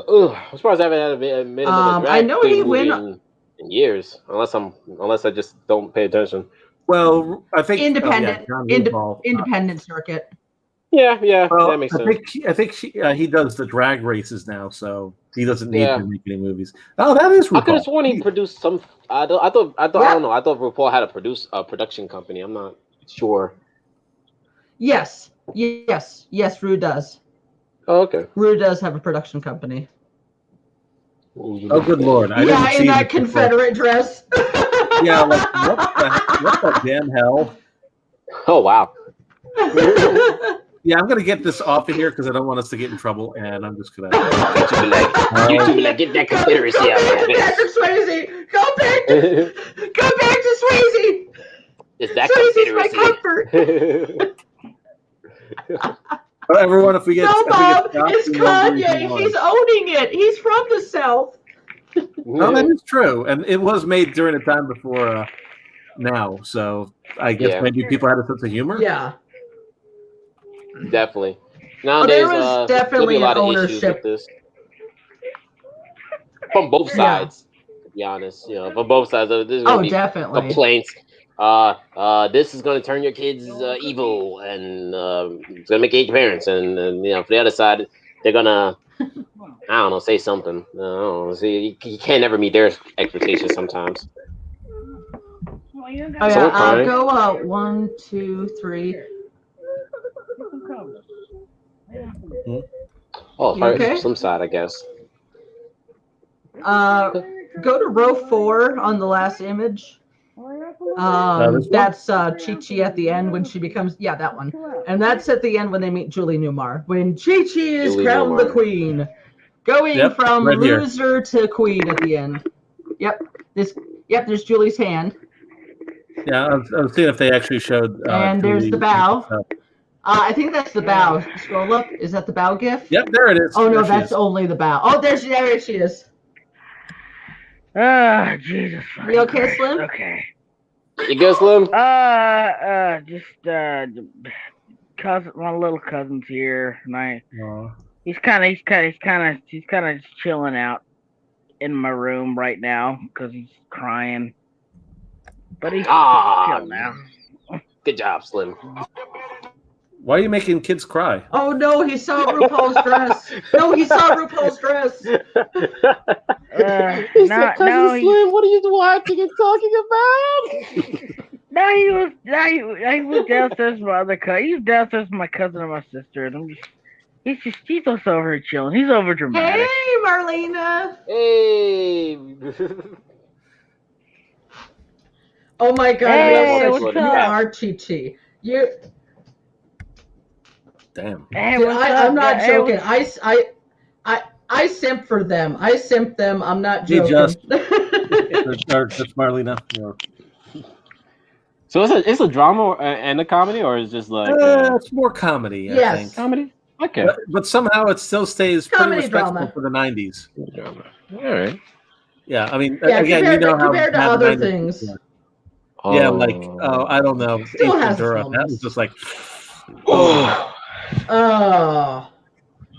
Speaker 5: I'm surprised I haven't had a minute of a
Speaker 3: I know he went...
Speaker 5: in years, unless I just don't pay attention.
Speaker 4: Well, I think...
Speaker 3: Independent circuit.
Speaker 5: Yeah,
Speaker 4: well,
Speaker 5: that makes sense.
Speaker 4: I think he does the drag races now, so he doesn't need to make any movies. Oh, that is RuPaul.
Speaker 5: I could have sworn he produced some. I thought I don't know. I thought RuPaul had a production company. I'm not sure.
Speaker 3: Yes, Ru does.
Speaker 5: Oh, okay.
Speaker 3: Ru does have a production company.
Speaker 4: Oh, good Lord!
Speaker 3: In that Confederate dress.
Speaker 4: Yeah, like what the damn hell?
Speaker 5: Oh wow.
Speaker 4: Yeah, I'm gonna get this off of here because I don't want us to get in trouble, and I'm just gonna.
Speaker 5: You like get that Confederacy out of
Speaker 3: there. Back to Swayze. Go back to Swayze.
Speaker 5: It's that
Speaker 3: Swayze's
Speaker 5: Confederacy.
Speaker 3: My comfort.
Speaker 4: Everyone, if we get
Speaker 3: Bob, it's Kanye. He's owning it. He's from the South.
Speaker 4: No, that is true, and it was made during a time before now, so I guess maybe people had a sense of humor.
Speaker 3: Yeah.
Speaker 5: Definitely. Nowadays,
Speaker 3: there was definitely
Speaker 5: a lot of
Speaker 3: ownership
Speaker 5: issues with this. From both sides, to be honest. From both sides. There's gonna be
Speaker 3: definitely
Speaker 5: complaints. This is going to turn your kids evil, and it's going to make age parents. And for the other side, they're going to, I don't know, say something. I don't know. See, you can't never meet their expectations sometimes.
Speaker 3: I'll go 1, 2, 3.
Speaker 5: Oh, okay? Some side, I guess.
Speaker 3: Go to row 4 on the last image. That's Chi-Chi at the end when she becomes that one, and that's at the end when they meet Julie Newmar when Chi-Chi is crowned the queen, going from loser to queen at the end. There's Julie's hand.
Speaker 4: Yeah, I was seeing if they actually showed.
Speaker 3: And there's the bow. I think that's the bow. Scroll up. Is that the bow gif?
Speaker 4: Yep, there it is.
Speaker 3: Oh no, that's only the bow. Oh, there she is.
Speaker 1: Jesus.
Speaker 3: Are you okay, Slim?
Speaker 1: Okay.
Speaker 5: You good, Slim?
Speaker 1: Cousin, my little cousin's here, and he's kind of just chilling out in my room right now because he's crying. But he's chill now.
Speaker 5: Good job, Slim.
Speaker 4: Why are you making kids cry?
Speaker 3: Oh no, he saw RuPaul's dress. He saw RuPaul's dress.
Speaker 5: He's my cousin Slim. What are you watching and talking about?
Speaker 1: he was downstairs with my other cousin. He was downstairs with my cousin and my sister, and he's just over here chilling. He's over dramatic.
Speaker 3: Hey, Marlena.
Speaker 5: Hey.
Speaker 3: Oh my God!
Speaker 1: Hey,
Speaker 3: you are Chi-Chi. You.
Speaker 4: Damn.
Speaker 1: Hey,
Speaker 3: I'm not joking. I simp for them. I simp them. I'm not joking.
Speaker 4: Just Marlena.
Speaker 2: So it's a drama and a comedy, or is just like
Speaker 4: it's more comedy? I think.
Speaker 2: Comedy. Okay,
Speaker 4: but somehow it still stays
Speaker 3: comedy
Speaker 4: pretty respectful
Speaker 3: drama.
Speaker 4: for the '90s.
Speaker 5: Drama. All right.
Speaker 4: Yeah, I mean,
Speaker 3: again, compared to other
Speaker 4: 90s,
Speaker 3: things.
Speaker 4: Yeah, like I don't know.
Speaker 3: Still has
Speaker 4: that was just like.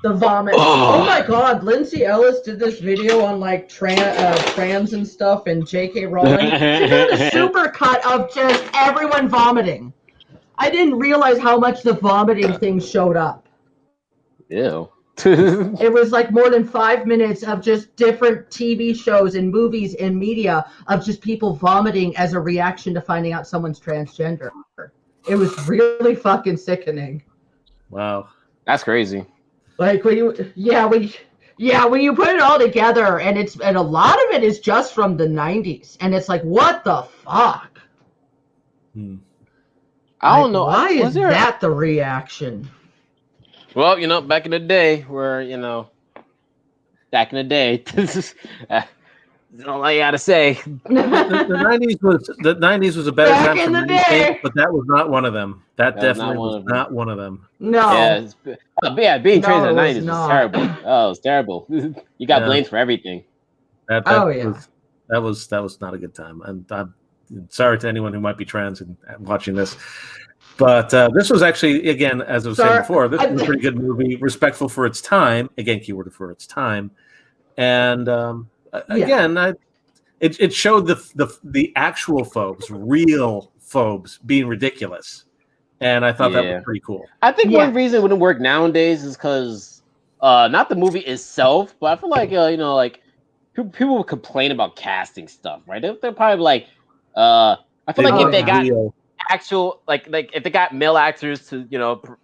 Speaker 3: The vomit. Oh my God, Lindsay Ellis did this video on like trans and stuff and J.K. Rowling. She did a super cut of just everyone vomiting. I didn't realize how much the vomiting thing showed up.
Speaker 5: Ew.
Speaker 3: It was like more than 5 minutes of just different TV shows and movies and media of just people vomiting as a reaction to finding out someone's transgender. It was really fucking sickening.
Speaker 4: Wow.
Speaker 2: That's crazy.
Speaker 3: Like when you put it all together, and a lot of it is just from the 90s, and it's like, what the fuck?
Speaker 2: I don't know.
Speaker 3: Why is that the reaction?
Speaker 2: Well, back in the day, this is. That's all I gotta say.
Speaker 4: The 90s was a better
Speaker 3: Back
Speaker 4: time
Speaker 3: in
Speaker 4: for
Speaker 3: the day,
Speaker 4: but that was not one of them. That definitely was not one of them.
Speaker 3: No.
Speaker 2: Being trans in the 90s was
Speaker 3: not.
Speaker 2: terrible. Oh, it was terrible. You got blamed for everything.
Speaker 4: That was not a good time. And I'm sorry to anyone who might be trans and watching this. But this was actually, again, as I was saying before, this was a pretty good movie, respectful for its time. Again, keyword for its time. And again, it showed the actual phobes, real phobes, being ridiculous. And I thought that was pretty cool.
Speaker 2: I think one reason it wouldn't work nowadays is because not the movie itself, but I feel like like people would complain about casting stuff, right? They're probably like, I feel like if they got actual like if they got male actors to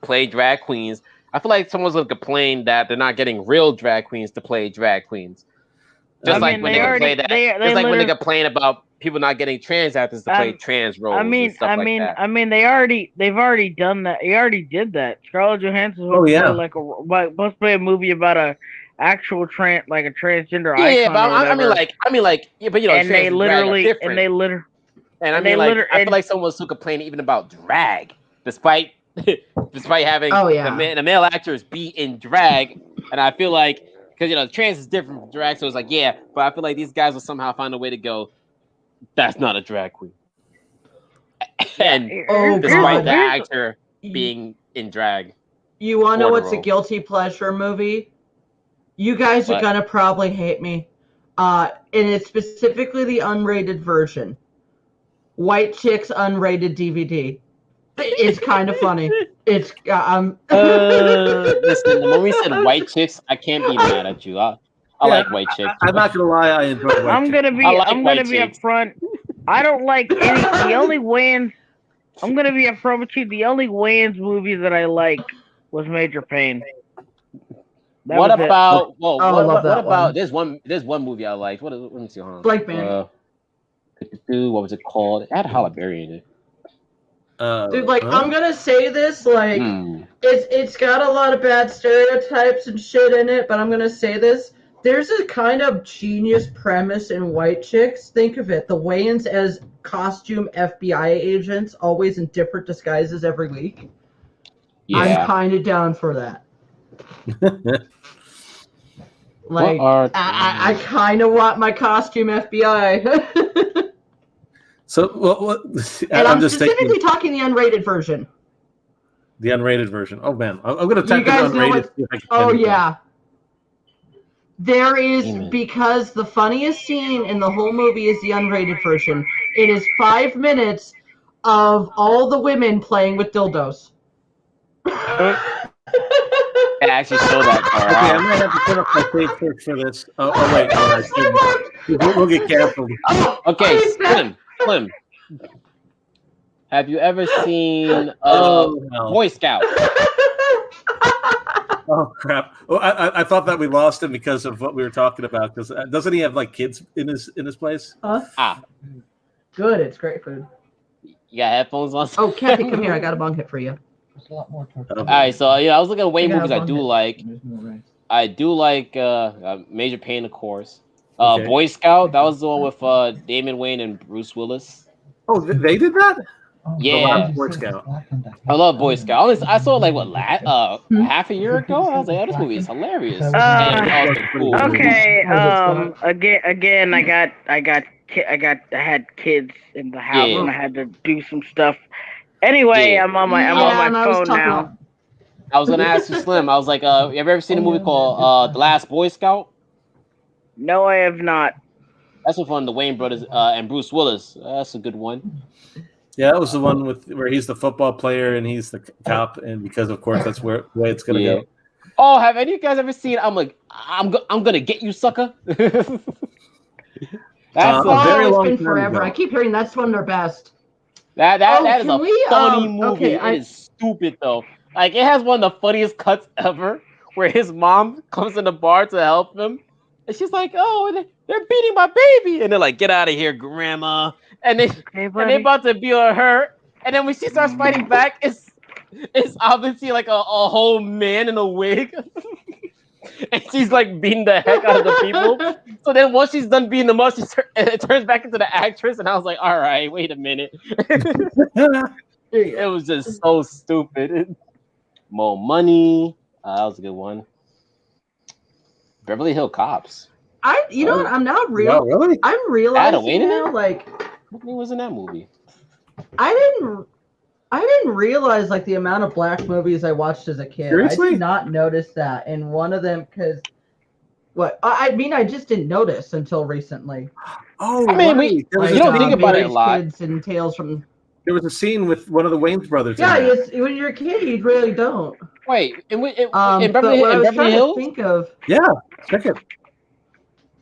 Speaker 2: play drag queens, I feel like someone's gonna complain that they're not getting real drag queens to play drag queens. Just like when they complain about people not getting trans actors to play trans roles. And stuff like that.
Speaker 1: They've already done that. He already did that. Scarlett Johansson was supposed to play a movie about a actual transgender icon.
Speaker 2: And they literally I feel like someone was still complaining even about drag, despite having the male actors be in drag, and I feel like. Because trans is different from drag, so it's like but I feel like these guys will somehow find a way to go. That's not a drag queen, and despite the actor being in drag.
Speaker 3: You want to know what's a guilty pleasure movie? You guys are gonna probably hate me, and it's specifically the unrated version. White Chicks unrated DVD. It's kind of funny. It's
Speaker 2: listen, the moment we said White Chicks, I can't be mad at you. I like White Chicks.
Speaker 4: I'm not gonna lie, I enjoy White Chicks.
Speaker 1: I'm gonna be upfront. I don't like any. The only Wayans. I'm gonna be upfront with you. The only Wayans movie that I like was Major Payne.
Speaker 2: What about? Well, what about? There's one movie I liked. Let me see.
Speaker 3: Blank Man.
Speaker 2: What was it called? It had Halle Berry in it.
Speaker 3: Dude, I'm gonna say this, it's got a lot of bad stereotypes and shit in it, but I'm gonna say this. There's a kind of genius premise in White Chicks. Think of it. The Wayans as costume FBI agents, always in different disguises every week. Yeah. I'm kind of down for that. I kind of want my costume FBI.
Speaker 4: So,
Speaker 3: and I'm just specifically talking the unrated version.
Speaker 4: The unrated version. Oh man, I'm going to type in unrated.
Speaker 3: There is, because the funniest scene in the whole movie is the unrated version. It is 5 minutes of all the women playing with dildos.
Speaker 2: I actually showed that part.
Speaker 4: Okay, I might have to put up my Facebook for this. Wait, we'll get canceled.
Speaker 2: Okay, Slim. Have you ever seen Boy Scout?
Speaker 4: Oh crap! Well, I thought that we lost him because of what we were talking about. Because doesn't he have kids in his place?
Speaker 3: Good. It's great food.
Speaker 2: You got headphones on?
Speaker 3: Oh, Kathy, come here. I got a bong hit for you.
Speaker 6: There's a lot more.
Speaker 2: All right, so I was looking at Wayne movies. I do like. I do like Major Payne, of course. Boy Scout. That was the one with Damon Wayne and Bruce Willis.
Speaker 4: Oh, they did that?
Speaker 2: Yeah.
Speaker 4: Boy Scout.
Speaker 2: I love Boy Scout. I saw it half a year ago. I was like, this movie is hilarious.
Speaker 1: Okay. Again, I had kids in the house and I had to do some stuff. Anyway, I'm on my phone now.
Speaker 2: I was gonna ask you, Slim. I was like, have you ever seen a movie called The Last Boy Scout?
Speaker 1: No, I have not.
Speaker 2: That's one of the Wayne brothers and Bruce Willis. That's a good one.
Speaker 4: Yeah, that was the one where he's the football player and he's the cop, and because of course that's the way it's gonna go.
Speaker 2: Oh, have any of you guys ever seen? I'm gonna get you, sucker.
Speaker 3: That's a very long time forever. Ago. I keep hearing that's one of their best.
Speaker 2: That is a funny movie. It is stupid though. It has one of the funniest cuts ever, where his mom comes in the bar to help him, and she's like, "Oh, they're beating my baby," and they're like, "Get out of here, grandma!" And they about to be on her, And then when she starts fighting back, it's obviously like a whole man in a wig. And she's like beating the heck out of the people. So then once she's done beating them up, it turns back into the actress. And I was like, all right, wait a minute. It was just so stupid. More money. That was a good one. Beverly Hills Cops.
Speaker 3: You know what? I'm not
Speaker 4: Wow, really?
Speaker 3: I'm realizing now, like,
Speaker 2: who was in that movie?
Speaker 3: I didn't realize like the amount of black movies I watched as a kid.
Speaker 4: Seriously?
Speaker 3: I did not notice that in one of them because I mean, I just didn't notice until recently.
Speaker 4: Oh,
Speaker 2: I mean,
Speaker 4: right.
Speaker 2: you don't think about it a lot.
Speaker 3: Kids and Tales from.
Speaker 4: There was a scene with one of the Wayans brothers.
Speaker 3: Yeah, when you're a kid, you really don't.
Speaker 2: Wait, in
Speaker 3: But
Speaker 2: Beverly,
Speaker 3: what I was
Speaker 2: in Beverly
Speaker 3: trying
Speaker 2: Hills?
Speaker 3: to think of.
Speaker 4: Yeah, check it.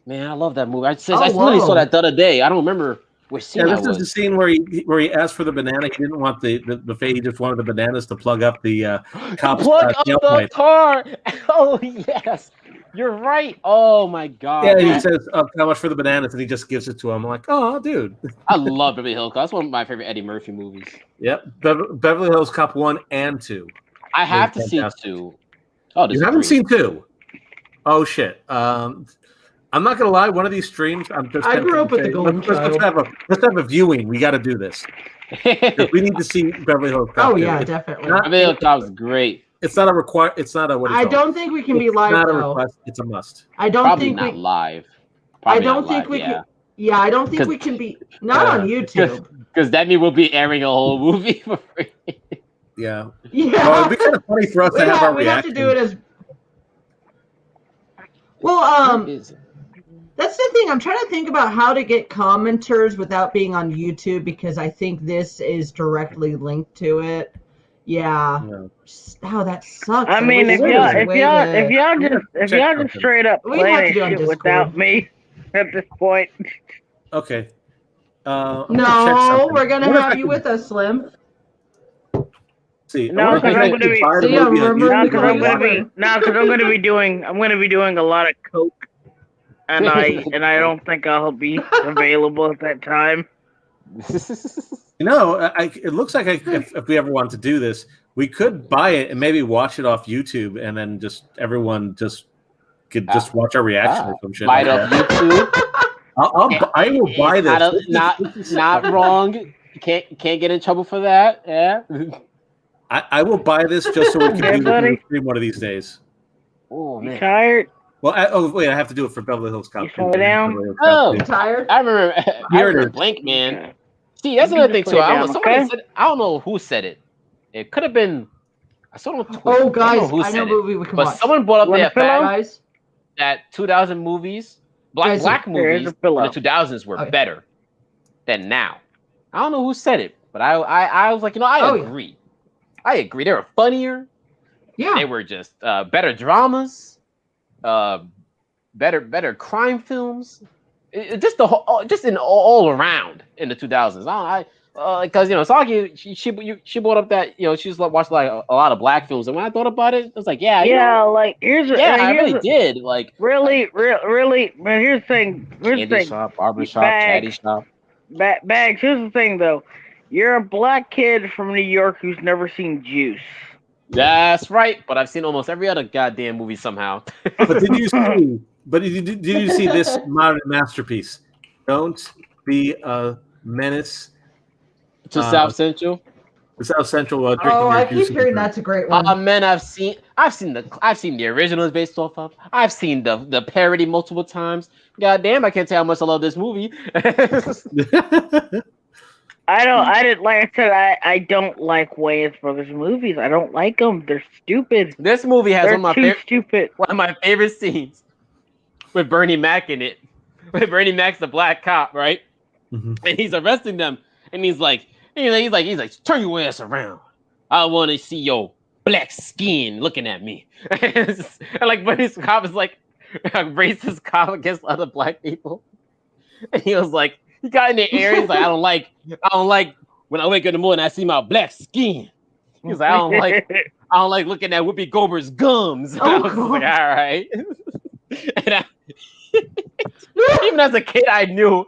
Speaker 2: Man, I love that movie. I literally saw that the other day. I don't remember which scene
Speaker 4: this is the scene where he asked for the banana. He didn't want the buffet. He just wanted the bananas to plug up the cop's
Speaker 2: plug up the
Speaker 4: tailpipe.
Speaker 2: car. Oh yes, you're right. Oh my god.
Speaker 4: Yeah, he says how much for the bananas, and he just gives it to him. I'm like, oh, dude.
Speaker 2: I love Beverly Hills Cop. That's one of my favorite Eddie Murphy movies.
Speaker 4: Yep, Beverly Hills Cop 1 and 2.
Speaker 2: I have to see 2. Oh,
Speaker 4: you haven't seen 2? Oh shit. I'm not gonna lie. One of these streams, I
Speaker 3: grew up with the Golden Child.
Speaker 4: Let's have a viewing. We got to do this. We need to see Beverly Hills Cop.
Speaker 3: Oh yeah, definitely.
Speaker 2: Beverly Hills Cop is great.
Speaker 4: It's not a require. It's not a what?
Speaker 3: I don't think we can be live.
Speaker 4: It's not a
Speaker 3: though.
Speaker 4: request. It's a must.
Speaker 3: I don't
Speaker 2: Probably
Speaker 3: think
Speaker 2: not
Speaker 3: we
Speaker 2: live.
Speaker 3: I don't think we can. Yeah, I don't think we can be not on YouTube
Speaker 2: because that means we'll be airing a whole movie for free.
Speaker 4: Yeah.
Speaker 3: Yeah.
Speaker 4: Well, it'd be kind of funny for us to have our
Speaker 3: we
Speaker 4: reaction.
Speaker 3: have to do it as well. That's the thing. I'm trying to think about how to get commenters without being on YouTube because I think this is directly linked to it. Yeah. Oh, that sucks.
Speaker 1: I mean, if y'all just straight up play that shit without me at this point.
Speaker 4: Okay.
Speaker 3: No, we're gonna have you with us, Slim.
Speaker 4: See,
Speaker 1: no, because I'm gonna be doing a lot of coke. And I don't think I'll be available at that time.
Speaker 4: You know, it looks like if we ever want to do this, we could buy it and maybe watch it off YouTube, and then everyone could watch our reaction or some shit.
Speaker 2: Buy it off YouTube.
Speaker 4: I will buy this.
Speaker 2: Not wrong. Can't get in trouble for that. Yeah.
Speaker 4: I will buy this just so we can do the stream one of these days.
Speaker 2: Oh man.
Speaker 1: You tired?
Speaker 4: Well, I have to do it for Beverly Hills Cop.
Speaker 1: You slow down?
Speaker 3: You tired?
Speaker 2: I remember Blank Man. See, that's another thing too. I don't know who said it. It could have been. I saw it on Twitter.
Speaker 3: Oh, guys, I know movie we can watch.
Speaker 2: But someone brought up that
Speaker 3: fact
Speaker 2: that 2000 movies, black movies in the 2000s were better than now. I don't know who said it, but I was like, I agree. I agree. They were funnier.
Speaker 3: Yeah.
Speaker 2: They were just better dramas. Better crime films, just all around in the 2000s. Because Soggy, she brought up that she's watched like a lot of black films, and when I thought about it, I was like,
Speaker 1: I really did.
Speaker 2: Like
Speaker 1: really. Man, here's the thing.
Speaker 2: Candy shop, barbershop, caddy shop.
Speaker 1: Bags. Here's the thing, though. You're a black kid from New York who's never seen Juice.
Speaker 2: That's right, but I've seen almost every other goddamn movie somehow.
Speaker 4: But did you see this modern masterpiece? Don't be a menace
Speaker 2: to South Central.
Speaker 4: The South Central.
Speaker 3: I keep hearing that's a great one.
Speaker 2: Man, I've seen the originals based off of. I've seen the parody multiple times. God damn, I can't tell how much I love this movie.
Speaker 1: I don't like Wayans Brothers movies. I don't like them. They're stupid.
Speaker 2: This movie has one
Speaker 1: of
Speaker 2: my favorite scenes with Bernie Mac in it. With Bernie Mac's the black cop, right? Mm-hmm. And he's arresting them, and he's like, turn your ass around. I want to see your black skin looking at me. And like Bernie's cop is like a racist cop against other black people, and he was like. He got in the air. He's like, I don't like when I wake up in the morning. I see my black skin. He's like, I don't like looking at Whoopi Goldberg's gums. And I was like, all right. And even as a kid, I knew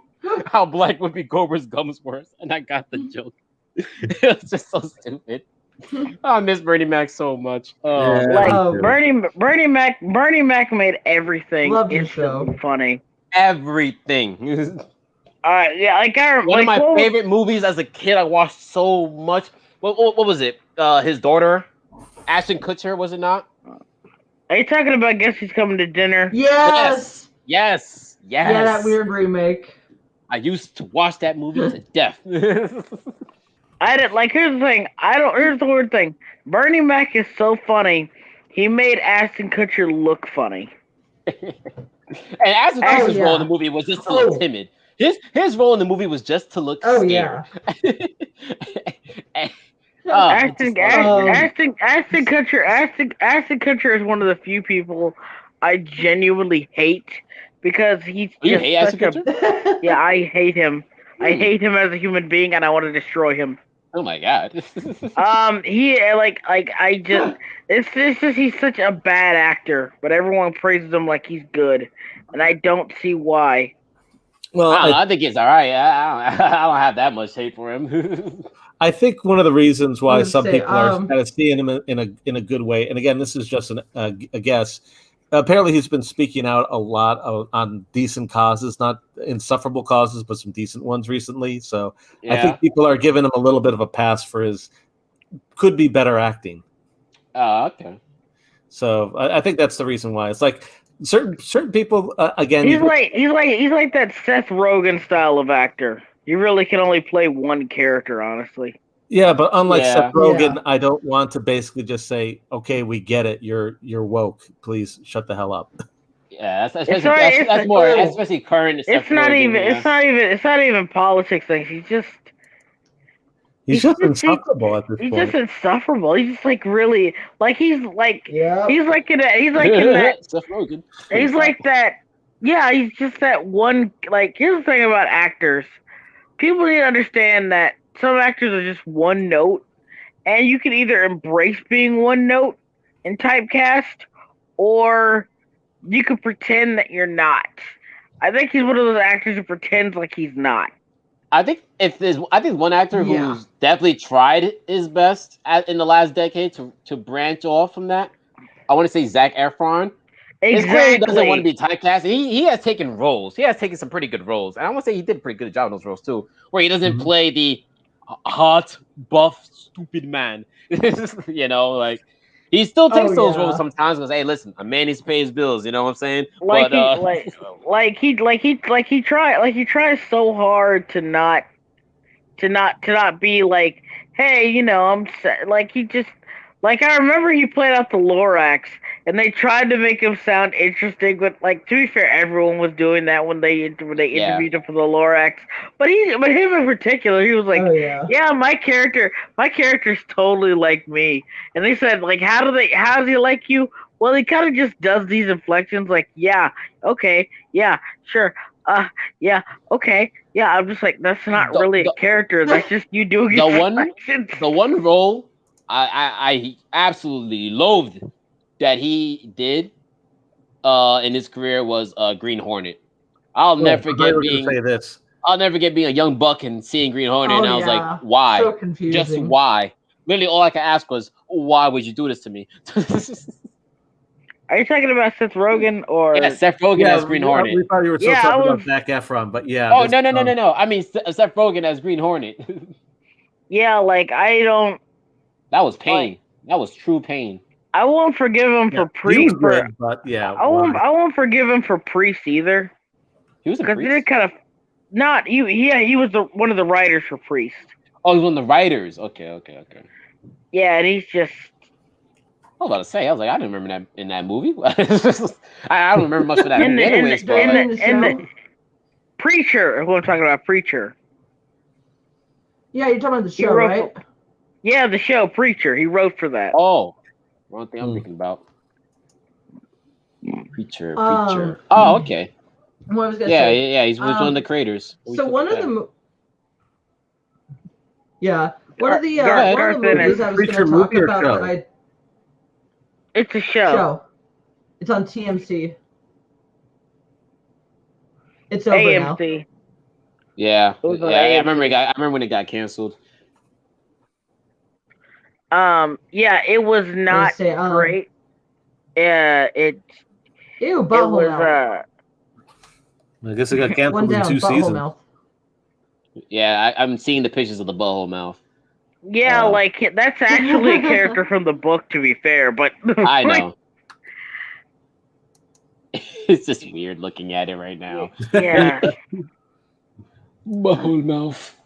Speaker 2: how black Whoopi Goldberg's gums were, and I got the joke. It was just so stupid. I miss Bernie Mac so much.
Speaker 4: Yeah,
Speaker 1: Like Bernie Mac made everything
Speaker 3: Loved his
Speaker 1: instantly
Speaker 3: show.
Speaker 1: funny.
Speaker 2: Everything.
Speaker 1: Yeah, like
Speaker 2: One of my favorite movies as a kid. I watched so much. What was it? His daughter, Ashton Kutcher, was it not?
Speaker 1: Are you talking about Guess Who's Coming to Dinner?
Speaker 3: Yes.
Speaker 2: Yes.
Speaker 3: Yeah, that weird remake.
Speaker 2: I used to watch that movie to death.
Speaker 1: I didn't like. Here's the thing. Here's the weird thing. Bernie Mac is so funny. He made Ashton Kutcher look funny.
Speaker 2: And Ashton Kutcher's role in the movie was just to look timid. His role in the movie was just to look scared.
Speaker 3: Yeah.
Speaker 1: Ashton Kutcher is one of the few people I genuinely hate because he's just such a. Yeah, I hate him. I hate him as a human being, and I want to destroy him.
Speaker 2: Oh my god.
Speaker 1: It's just he's such a bad actor, but everyone praises him like he's good, and I don't see why.
Speaker 4: Well,
Speaker 2: I think it's all right. I don't have that much hate for him.
Speaker 4: I think one of the reasons why some people are kind of seeing him in a good way, and again, this is just a guess. Apparently, he's been speaking out a lot on decent causes, not insufferable causes, but some decent ones recently. So I think people are giving him a little bit of a pass for his could be better acting.
Speaker 2: Oh, okay.
Speaker 4: So I think that's the reason why. It's like certain people again.
Speaker 1: He's like that Seth Rogen style of actor. You really can only play one character, honestly.
Speaker 4: Yeah, but unlike Seth Rogen, I don't want to basically just say, "Okay, we get it. You're woke. Please shut the hell up."
Speaker 2: Yeah, that's more, especially current.
Speaker 1: It's not even politics things. He's just insufferable at this point. He's just insufferable. He's just like really like he's like in that.
Speaker 2: Seth Rogen.
Speaker 1: He's like that. Yeah, he's just that one. Like, here's the thing about actors. People need to understand that some actors are just one note, and you can either embrace being one note and typecast, or you can pretend that you're not. I think he's one of those actors who pretends like he's not.
Speaker 2: I think one actor who's definitely tried his best in the last decade to branch off from that. I want to say Zac Efron. Exactly. He doesn't want to be typecast. He has taken roles. He has taken some pretty good roles. And I want to say he did a pretty good job in those roles too, where he doesn't play the hot, buff, stupid man. You know, like he still takes those roles sometimes because, hey, listen, a man needs to pay his bills. You know what I'm saying? He
Speaker 1: tries so hard to not be like, hey, you know, I remember he played out the Lorax, and they tried to make him sound interesting, but to be fair, everyone was doing that when they interviewed him for the Lorax. But him in particular, he was like, my character's totally like me. And they said, how does he like you? Well, he kind of just does these inflections, okay, yeah, sure, yeah, okay, yeah. I'm just like, that's not really a character. That's just you doing inflections.
Speaker 2: The one role I absolutely loathed that he did in his career was Green Hornet. I'll never forget being a young buck and seeing Green Hornet, and I was like, why?
Speaker 3: So confusing.
Speaker 2: Just why? Literally, all I could ask was, why would you do this to me?
Speaker 1: Are you talking about Seth Rogen or?
Speaker 2: Yeah, Seth Rogen as Green Hornet.
Speaker 4: We thought you were still talking about Zac Efron, but yeah.
Speaker 2: Oh, no. I mean, Seth Rogen as Green Hornet.
Speaker 1: Yeah, I don't.
Speaker 2: That was pain. That was true pain.
Speaker 1: I won't forgive him for Priest.
Speaker 4: But yeah,
Speaker 1: I won't forgive him for Priest either.
Speaker 2: He was a Priest.
Speaker 1: He did kind of not. He was one of the writers for Priest.
Speaker 2: Oh, he's one of the writers. Okay.
Speaker 1: Yeah, and he's just.
Speaker 2: I was about to say, I was like, I didn't remember that in that movie. I don't remember much of that movie anyways.
Speaker 1: The Preacher, who I'm talking about, Preacher.
Speaker 3: Yeah, you're talking about the show, right?
Speaker 1: Yeah, the show, Preacher. He wrote for that.
Speaker 2: Oh, wrong thing I'm thinking about. Preacher. Oh, okay.
Speaker 3: What I was gonna say.
Speaker 2: Yeah, he's one of the creators.
Speaker 3: So one of the movies I was going to talk about.
Speaker 1: It's a show.
Speaker 3: It's on TMC. It's over
Speaker 1: AMC.
Speaker 3: now.
Speaker 2: Yeah. I remember when it got canceled.
Speaker 1: Yeah, it was not great. It
Speaker 3: butthole
Speaker 1: was
Speaker 3: mouth.
Speaker 4: I guess it got canceled in 2 seasons.
Speaker 3: Mouth.
Speaker 2: Yeah, I'm seeing the pictures of the butthole mouth.
Speaker 1: Yeah, like that's actually a character from the book, to be fair. But
Speaker 2: I know. It's just weird looking at it right now.
Speaker 1: Yeah.
Speaker 2: Butthole mouth.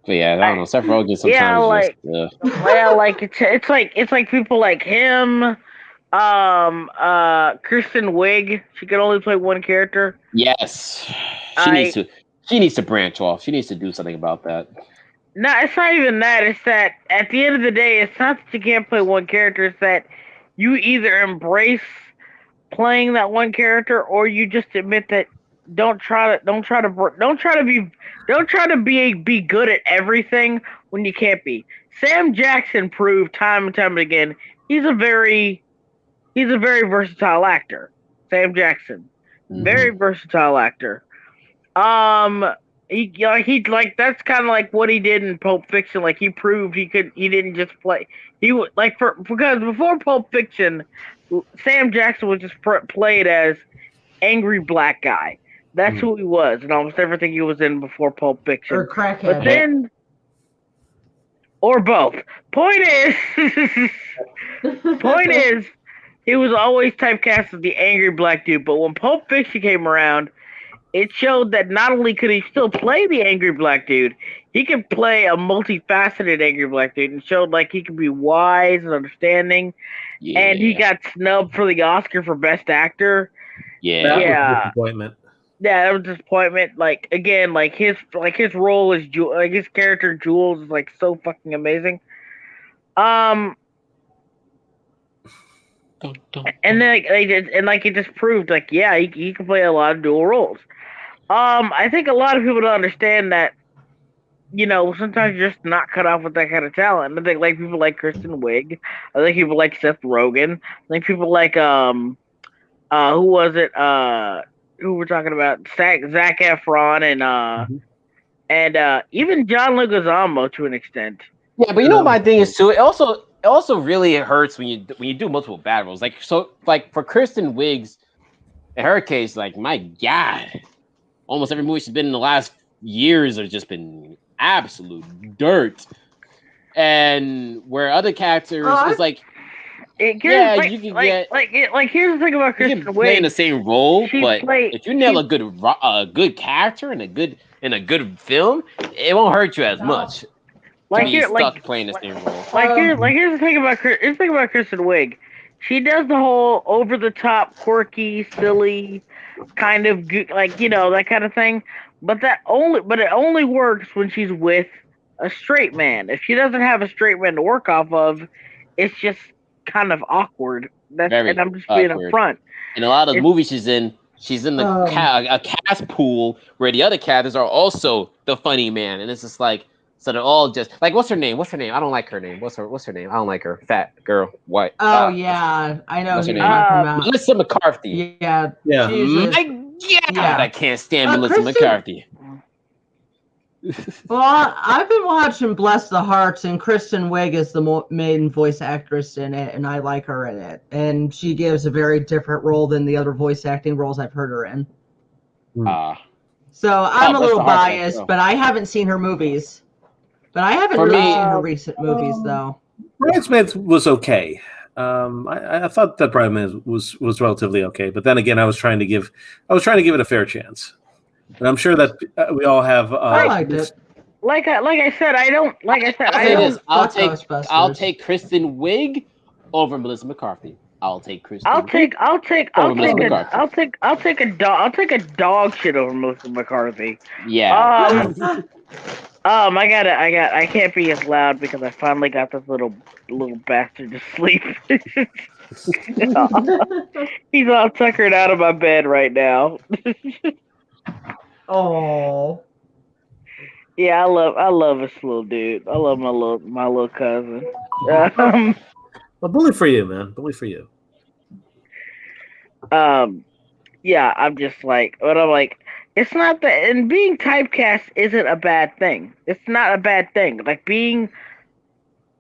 Speaker 2: But yeah, I don't know. Seth Rogen sometimes
Speaker 1: it's like people like him, Kristen Wiig. She could only play one character.
Speaker 2: Yes, she needs to branch off. She needs to do something about that.
Speaker 1: No, it's not even that. It's that at the end of the day, it's not that you can't play one character. It's that you either embrace playing that one character, or you just admit that don't try to be good at everything when you can't be. Sam Jackson proved time and time again he's a very versatile actor. Sam Jackson, very versatile actor. He like that's kind of like what he did in Pulp Fiction. Like he proved he didn't just play. Because before Pulp Fiction, Sam Jackson was just played as angry black guy. That's who he was in almost everything he was in before Pulp Fiction.
Speaker 3: Or crackhead.
Speaker 1: But then, or both. Point is, he was always typecast as the angry black dude. But when Pulp Fiction came around, it showed that not only could he still play the angry black dude, he could play a multifaceted angry black dude, and showed like he could be wise and understanding. Yeah. And he got snubbed for the Oscar for Best Actor.
Speaker 2: Yeah,
Speaker 4: that was a disappointment.
Speaker 1: Yeah, that was a disappointment. Like again, like his role as his character Jules is like so fucking amazing. And then it just proved like yeah, he can play a lot of dual roles. I think a lot of people don't understand that, you know, sometimes you're just not cut off with that kind of talent. I think like people like Kristen Wiig. I think people like Seth Rogen. I think people like who was it? Who we're talking about? Zac Efron and even John Leguizamo to an extent.
Speaker 2: Yeah, but you know what my thing is too. It also really hurts when you do multiple bad roles. Like for Kristen Wiig's, in her case, like my God. Almost every movie she's been in the last years have just been absolute dirt. And where other characters is like, you can get
Speaker 1: here's the thing about Kristen Wiig.
Speaker 2: Play in the same role, but if you nail a good character in a good film, it won't hurt you as much. Like you're stuck playing the same role.
Speaker 1: Here's the thing about Kristen Wiig. She does the whole over the top, quirky, silly kind of like, you know, that kind of thing. But it only works when she's with a straight man. If she doesn't have a straight man to work off of, it's just kind of awkward. And I'm just being upfront.
Speaker 2: In a lot of the movies she's in the a cast pool where the other characters are also the funny man, and it's just like. So they're all just like, what's her name? I don't like her name. What's her name? I don't like her. Fat girl, white.
Speaker 3: Oh yeah, I know.
Speaker 2: What's her name? Melissa McCarthy.
Speaker 3: Yeah.
Speaker 2: I can't stand Melissa McCarthy.
Speaker 3: Well, I've been watching Bless the Hearts, and Kristen Wiig is the main voice actress in it, and I like her in it. And she gives a very different role than the other voice acting roles I've heard her in. So I'm a little biased, but I haven't seen her movies. But I haven't seen her recent movies, though.
Speaker 4: Bridesmaids was okay. I thought that Bridesmaids was relatively okay, but then again, I was trying to give it a fair chance, and I'm sure that we all have.
Speaker 3: I liked it.
Speaker 1: Like I said,
Speaker 2: I'll take Kristen Wiig over Melissa McCarthy. I'll take Kristen.
Speaker 1: I'll take a dog shit over Melissa McCarthy.
Speaker 2: Yeah.
Speaker 1: I can't be as loud because I finally got this little bastard to sleep. He's all tuckered out of my bed right now.
Speaker 3: Oh.
Speaker 1: Yeah, I love this little dude. I love my little cousin.
Speaker 4: Well, bully for you, man. Bully for you.
Speaker 1: Yeah, I'm just like, but I'm like, it's not that, and being typecast isn't a bad thing. It's not a bad thing. Like being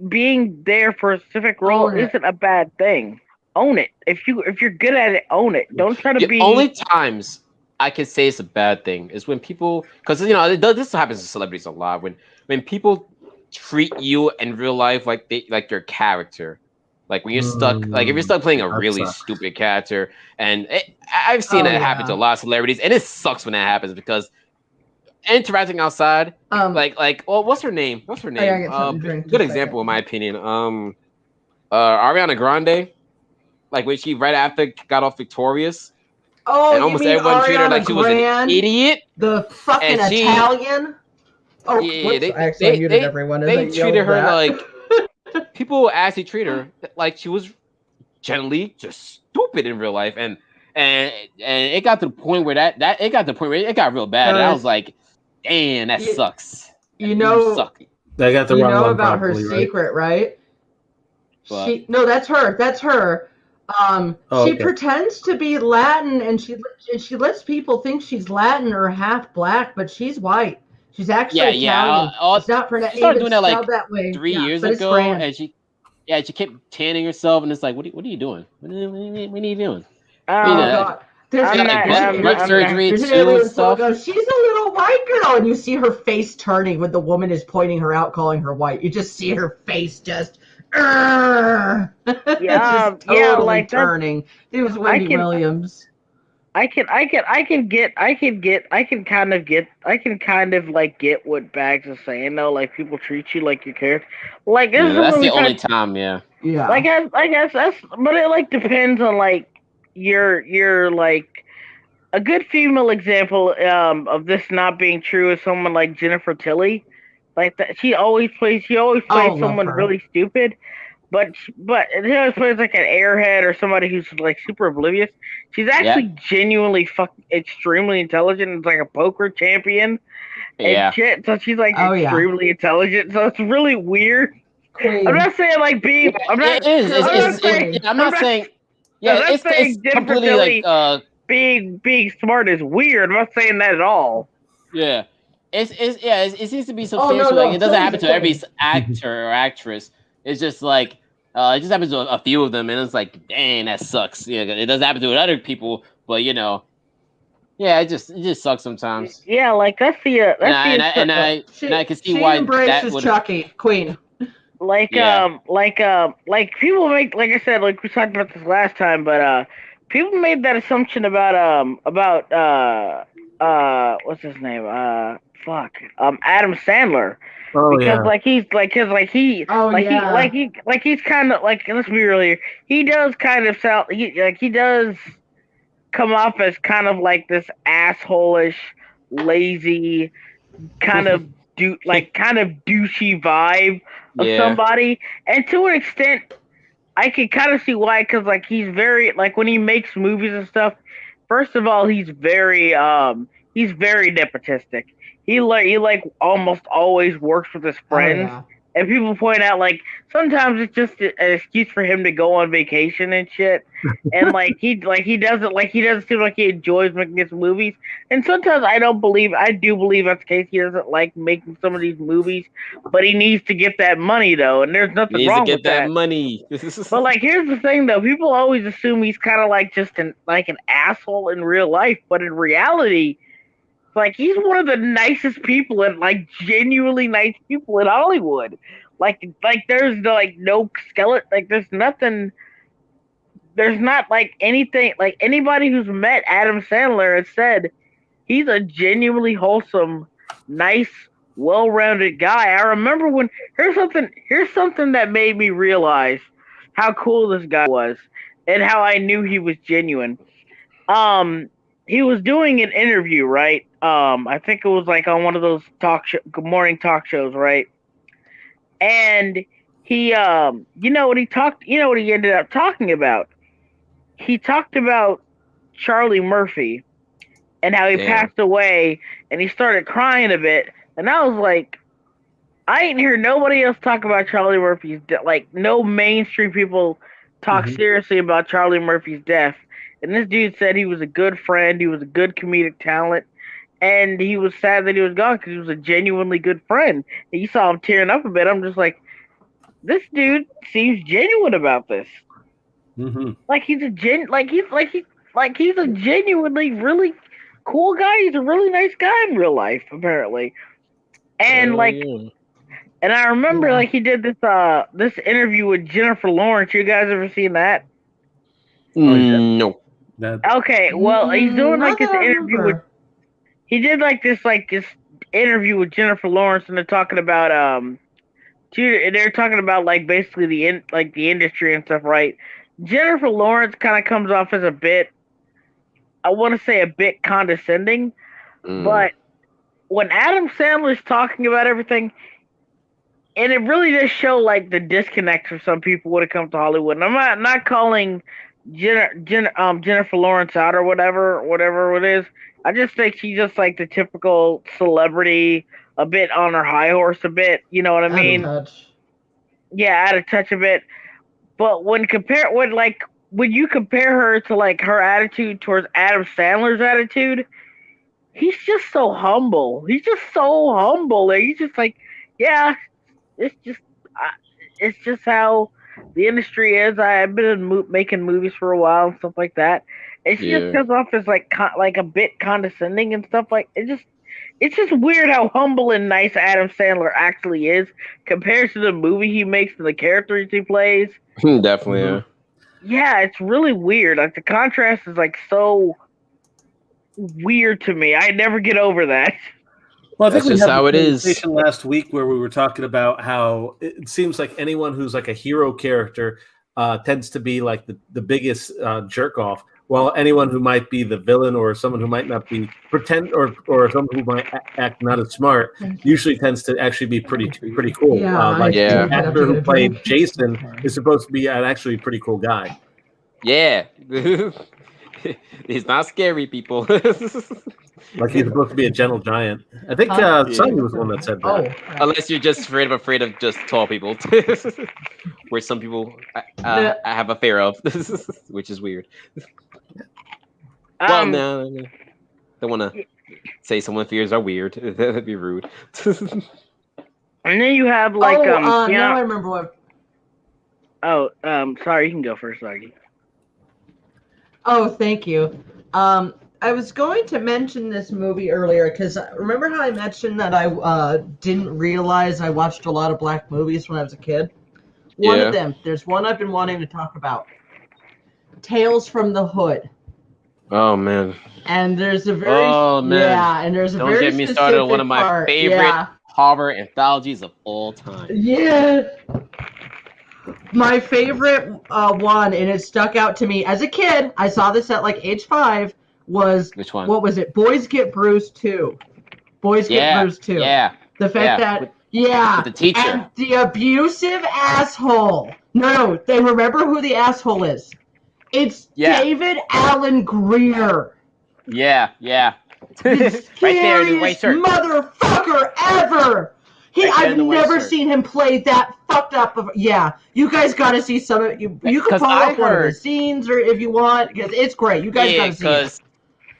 Speaker 1: being there for a specific role isn't a bad thing. Own it. If you're good at it, own it. Don't try to
Speaker 2: The
Speaker 1: be.
Speaker 2: only times I can say it's a bad thing is when people, because this happens to celebrities a lot. When people treat you in real life like your character, like when you're stuck, like if you're stuck playing a really stupid character, and I've seen it happen to a lot of celebrities, and it sucks when that happens because interacting outside, well, what's her name? Good example in my opinion. Ariana Grande, like when she right after got off Victorious.
Speaker 3: Oh,
Speaker 2: and almost everyone treated her like she was an idiot.
Speaker 3: The fucking Italian. Oh,
Speaker 2: yeah, they treated her like people actually treat her like she was generally just stupid in real life, and it got to the point where it got real bad. And I was like, damn, that sucks.
Speaker 3: You know,
Speaker 2: suck.
Speaker 4: They got the wrong one
Speaker 3: about
Speaker 4: probably,
Speaker 3: her secret, right?
Speaker 2: But,
Speaker 3: that's her. She pretends to be Latin, and she lets people think she's Latin or half black, but she's white. She's actually Italian. It's not
Speaker 2: she started doing that like
Speaker 3: that way.
Speaker 2: 3 years ago, and she kept tanning herself, and it's like, what are you doing? What are you doing?
Speaker 3: God.
Speaker 2: There's surgery too and stuff.
Speaker 3: She's a little white girl, and you see her face turning when the woman is pointing her out, calling her white. You just see her face just. Totally turning. It was Wendy Williams.
Speaker 1: I can kind of like get what Bags is saying though. Like people treat you like your character. Like
Speaker 2: that's the only time, yeah.
Speaker 1: Like I guess that's, but it like depends on like your like a good female example of this not being true is someone like Jennifer Tilly. Like that, she always plays someone really stupid, but she always plays like an airhead or somebody who's like super oblivious. She's actually genuinely extremely intelligent. It's like a poker champion and shit. So she's like extremely intelligent. So it's really weird. Queen. I'm not saying like being. I'm not saying Jennifer Tilly like being smart is weird. I'm not saying that at all.
Speaker 2: Yeah. It seems to be substantial. It doesn't happen to every actor or actress. It's just like it just happens to a few of them, and it's like, dang, that sucks. Yeah, it doesn't happen to other people, but it just sucks sometimes.
Speaker 1: Yeah, like that's the
Speaker 2: and I can see why
Speaker 3: that would Chucky Queen.
Speaker 1: Like people make, like I said, like we talked about this last time, but people made that assumption about what's his name? Adam Sandler. He's kind of like, let's be real here. He does kind of sound he does come off as kind of like this asshole-ish, lazy, kind of douchey vibe of somebody, and to an extent, I can kind of see why, because like he's very like when he makes movies and stuff. First of all, he's very nepotistic. He almost always works with his friends, and people point out like sometimes it's just an excuse for him to go on vacation and shit. And he doesn't seem like he enjoys making his movies. And sometimes I do believe that's the case. He doesn't like making some of these movies, but he needs to get that money though, and there's nothing wrong with that.
Speaker 2: Money.
Speaker 1: But here's the thing though, people always assume he's kind of like just an asshole in real life, but in reality, he's one of the nicest people and genuinely nice people in Hollywood. There's no skeleton. There's nothing. There's not anything. Anybody who's met Adam Sandler has said he's a genuinely wholesome, nice, well-rounded guy. I remember when here's something that made me realize how cool this guy was and how I knew he was genuine. He was doing an interview, right? I think it was on one of those morning talk shows, right? And he, you know what he ended up talking about? He talked about Charlie Murphy and how he passed away, and he started crying a bit. And I was like, I ain't hear nobody else talk about Charlie Murphy's death. No mainstream people talk seriously about Charlie Murphy's death. And this dude said he was a good friend, he was a good comedic talent, and he was sad that he was gone because he was a genuinely good friend. And you saw him tearing up a bit. I'm just like, this dude seems genuine about this.
Speaker 4: Mm-hmm.
Speaker 1: Like he's a genuinely really cool guy. He's a really nice guy in real life, apparently. And and I remember like he did this interview with Jennifer Lawrence. You guys ever seen that?
Speaker 2: No.
Speaker 1: Okay, well he's doing like this interview with.
Speaker 3: Remember.
Speaker 1: He did this interview with Jennifer Lawrence, and they're talking about they're talking about like basically the industry and stuff, right? Jennifer Lawrence kind of comes off as a bit, I want to say a bit condescending, but when Adam Sandler's talking about everything, and it really does show like the disconnect for some people when it comes to Hollywood. And I'm not calling Jennifer Lawrence out or whatever it is. I just think she's just like the typical celebrity, a bit on her high horse, a bit. You know what I mean? Yeah, out of touch a bit. But when you compare her to like her attitude towards Adam Sandler's attitude, he's just so humble. He's just so humble. And he's just like, yeah, it's just how the industry is. I've been making movies for a while and stuff like that. It just comes off as like a bit condescending and stuff like it. It's just weird how humble and nice Adam Sandler actually is compared to the movie he makes and the characters he plays.
Speaker 2: Definitely,
Speaker 1: yeah, it's really weird. Like the contrast is like so weird to me. I never get over that.
Speaker 4: Well, I think
Speaker 2: that's just how it is.
Speaker 4: Last week, where we were talking about how it seems like anyone who's like a hero character tends to be like the biggest jerk off, while anyone who might be the villain or someone who might not be or someone who might act not as smart usually tends to actually be pretty cool. The actor who played Jason is supposed to be an actually pretty cool guy.
Speaker 2: Yeah. He's not scary, people.
Speaker 4: Like he's supposed to be a gentle giant. I think Soggy was the one that said that.
Speaker 2: Unless you're just afraid of just tall people, where some people I have a fear of, which is weird. Well, no, don't want to say someone's fears are weird. That'd be rude.
Speaker 1: And then you have like
Speaker 3: now I remember what.
Speaker 1: Oh, sorry, you can go first, Soggy.
Speaker 3: Oh, thank you. I was going to mention this movie earlier because remember how I mentioned that I didn't realize I watched a lot of black movies when I was a kid? One of them. There's one I've been wanting to talk about. Tales from the Hood.
Speaker 2: Oh man.
Speaker 3: And there's a very and there's a
Speaker 2: Don't
Speaker 3: very
Speaker 2: get me started on one of my favorite horror anthologies of all time.
Speaker 3: Yeah. My favorite one, and it stuck out to me as a kid. I saw this at like age 5. Was
Speaker 2: which one?
Speaker 3: What was it? Boys Get Bruised 2. Boys Get Bruised 2.
Speaker 2: Yeah.
Speaker 3: The fact that
Speaker 2: with the teacher.
Speaker 3: And the abusive asshole. No, they remember who the asshole is. It's David Alan Grier.
Speaker 2: Yeah.
Speaker 3: The
Speaker 2: right there in the white shirt.
Speaker 3: Motherfucker ever. I've never seen him play that fucked up. You guys got to see some of it. You can pull up one of the scenes, or if you want, because it's great. You guys got to see it.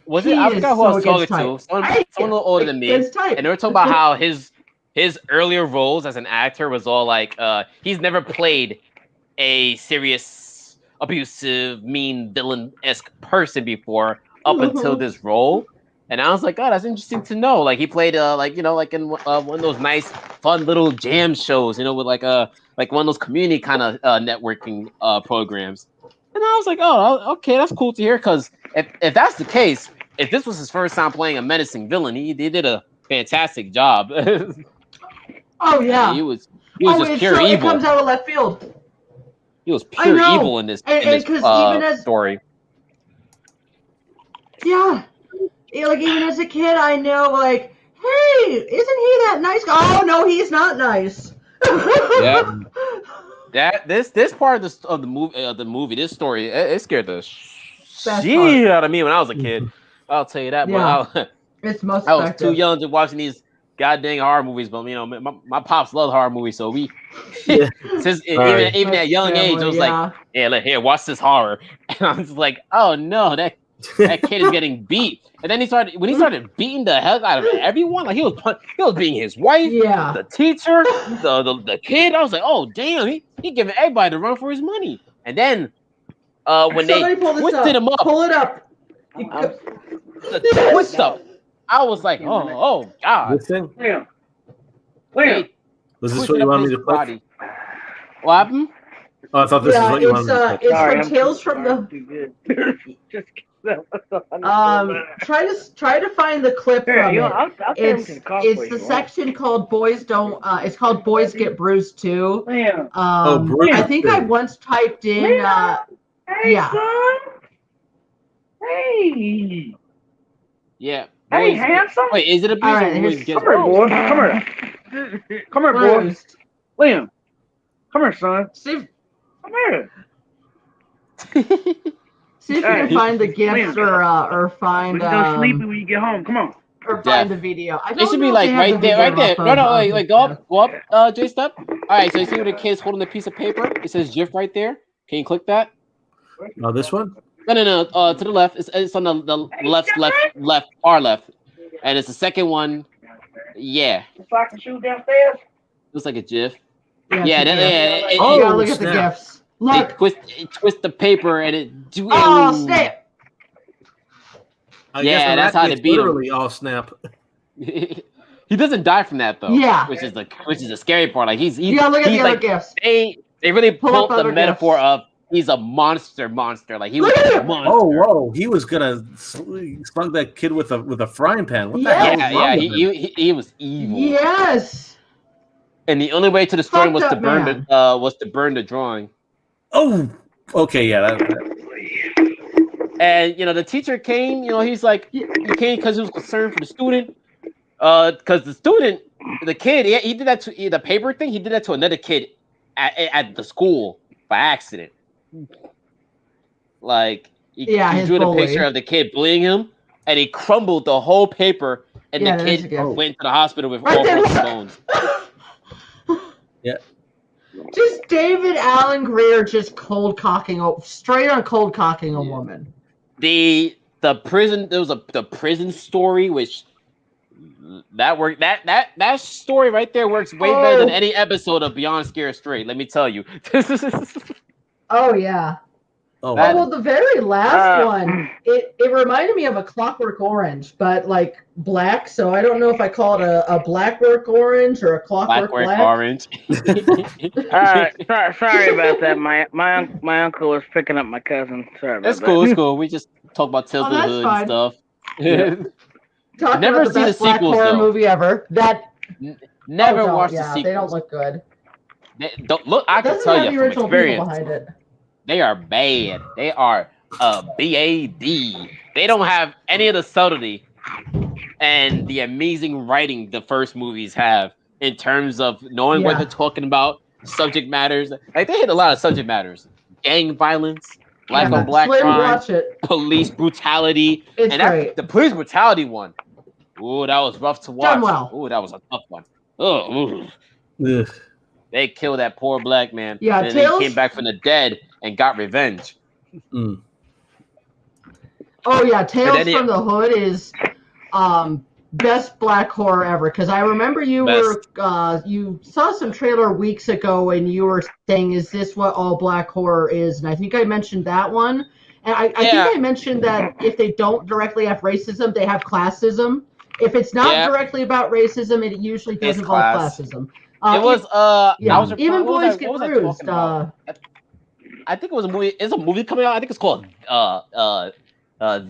Speaker 2: Was it? I forgot who I was talking to. Someone a little older than me, and they were talking about how his earlier roles as an actor was all like he's never played a serious, abusive, mean, villain-esque person before up until this role. And I was like, oh, that's interesting to know. Like he played, like in one of those nice, fun little jam shows, with like one of those community kind of networking programs. And I was like, oh, okay, that's cool to hear. Because if that's the case, if this was his first time playing a menacing villain, he did a fantastic job.
Speaker 3: Oh yeah,
Speaker 2: he was just pure evil. It
Speaker 3: comes out of left field.
Speaker 2: He was pure evil in this story.
Speaker 3: Yeah. Like even as a kid, I know like, hey, isn't he that nice guy? Oh no, he's not nice.
Speaker 2: This part of the movie, this story, it scared the shit out of me when I was a kid. I'll tell you that.
Speaker 3: Yeah.
Speaker 2: But
Speaker 3: I
Speaker 2: was too young to watching these goddamn horror movies. But my pops loved horror movies, so we since even at young age, it was like, yeah, here, watch this horror, and I was like, oh no, that that kid is getting beat. And then he started beating the hell out of everyone. Like he was beating his wife, the teacher, the kid. I was like, oh damn, he giving everybody the run for his money. And then when
Speaker 3: Somebody
Speaker 2: they
Speaker 3: twisted him up. Pull it up.
Speaker 2: The twist up. I was like, oh god.
Speaker 4: This thing?
Speaker 2: Wait.
Speaker 4: Was this what you wanted me to play?
Speaker 2: What happened?
Speaker 4: Oh, I thought this is what you wanted me to play.
Speaker 3: It's from Tales from the. Try to find the clip from it. It's the section called Boys Don't. It's called Boys Get Bruised Too. I think I once typed in.
Speaker 1: Hey.
Speaker 2: Yeah.
Speaker 1: Hey, handsome.
Speaker 2: Wait, is it a
Speaker 3: All right,
Speaker 2: boys get
Speaker 1: Come here, boy. Come here, boy. Liam. Come here, son.
Speaker 3: Steve.
Speaker 1: Come here.
Speaker 3: See if you can find the gifts or find.
Speaker 1: We can go sleepy when you get home. Come on.
Speaker 3: Or find the video.
Speaker 2: It should be like right there. No, go up, J Step. All right, so you see where the kid's holding a piece of paper? It says GIF right there. Can you click that?
Speaker 4: Oh, this one?
Speaker 2: No. To the left. It's on the left, far left, and it's the second one. Yeah.
Speaker 1: If I can shoot downstairs.
Speaker 2: Looks like a GIF.
Speaker 3: Yeah. Oh, look at the gifs. Look.
Speaker 2: They twist the paper and it.
Speaker 3: Oh, snap!
Speaker 2: Yeah, that's how they beat him.
Speaker 4: Literally all snap.
Speaker 2: He doesn't die from that though.
Speaker 3: Yeah.
Speaker 2: Which is the scary part. Like he's
Speaker 3: look at the other gifs.
Speaker 2: They really pulled the metaphor of he's a monster. Like he was a monster.
Speaker 4: Oh, whoa! He was gonna slug that kid with a frying pan. What the hell?
Speaker 2: Yeah. He was evil.
Speaker 3: Yes.
Speaker 2: And the only way to destroy him was to burn the drawing.
Speaker 4: Oh, okay, yeah.
Speaker 2: And the teacher came. He's like, he came because he was concerned for the student. Because the kid, he did that to the paper thing. He did that to another kid at the school by accident. Like he drew the picture of the kid bullying him, and he crumbled the whole paper, and the kid went to the hospital with all broken bones.
Speaker 4: Yeah.
Speaker 3: Just David Allen Greer just straight on cold cocking a woman.
Speaker 2: The prison, there was the prison story, which that worked. That story right there works way better than any episode of Beyond Scared Straight. Let me tell you.
Speaker 3: Oh yeah.
Speaker 4: Oh,
Speaker 3: well, the very last one, it reminded me of a Clockwork Orange, but like black. So I don't know if I call it a Blackwork Orange or a Clockwork Black.
Speaker 2: Orange.
Speaker 1: Sorry about that. My uncle was picking up my cousin. Sorry about that.
Speaker 2: That's cool. It's cool. We just talk about Tales of the Hood and stuff.
Speaker 3: Talking
Speaker 2: never
Speaker 3: about the
Speaker 2: seen
Speaker 3: best
Speaker 2: the sequels,
Speaker 3: black horror
Speaker 2: though.
Speaker 3: movie ever.
Speaker 2: Never watched the sequels.
Speaker 3: They don't look good.
Speaker 2: They don't look. I can tell you from experience.
Speaker 3: Behind it.
Speaker 2: They are bad. They are bad. They don't have any of the subtlety and the amazing writing the first movies have in terms of knowing what they're talking about, subject matters. Like they hit a lot of subject matters: gang violence, black on black crime, police brutality,
Speaker 3: it's great.
Speaker 2: The police brutality one. Ooh, that was rough to watch.
Speaker 3: Done well.
Speaker 2: Ooh, that was a tough one. Oh, they killed that poor black man.
Speaker 3: Yeah,
Speaker 2: and then he came back from the dead and got revenge.
Speaker 4: Mm.
Speaker 3: Oh yeah, Tales from the Hood is best black horror ever. Because I remember you saw some trailer weeks ago and you were saying, "Is this what all black horror is?" And I think I mentioned that one. And I think I mentioned that if they don't directly have racism, they have classism. If it's not directly about racism, it usually does involve classism.
Speaker 2: It was
Speaker 3: even Boys Get Bruised.
Speaker 2: I think it was a movie. It's a movie coming out. I think it's called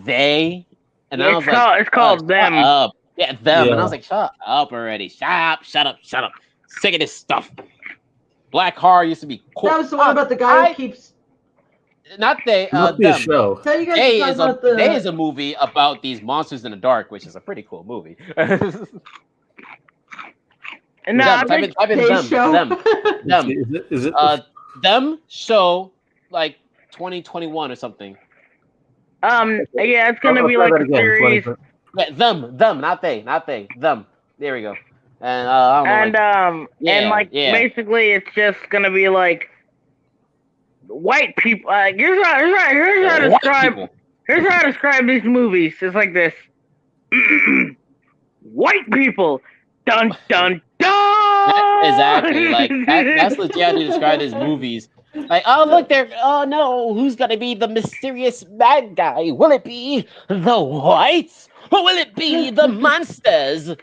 Speaker 2: They. And
Speaker 1: it's called Them.
Speaker 2: Yeah, Them. And I was like, shut up already. Shut up. Sick of this stuff. Black horror used to be cool.
Speaker 3: That was the one about the guy who keeps.
Speaker 2: Not They.
Speaker 4: Them. A show.
Speaker 3: Tell you guys
Speaker 2: They is a movie about these monsters in the dark, which is a pretty cool movie.
Speaker 1: And now
Speaker 2: type in them.
Speaker 4: Is it
Speaker 2: Them show like 2021 or something.
Speaker 1: Yeah, it's gonna be like a series.
Speaker 2: Yeah, them, not they, them. There we go. And
Speaker 1: basically, it's just gonna be like white people. Here's how to describe. Here's how I describe these movies. It's like this. White people. Dun dun dun.
Speaker 2: Exactly. Like that's legit how you describe these movies. Like, oh look there. Oh no, who's gonna be the mysterious bad guy? Will it be the whites? Or will it be the monsters?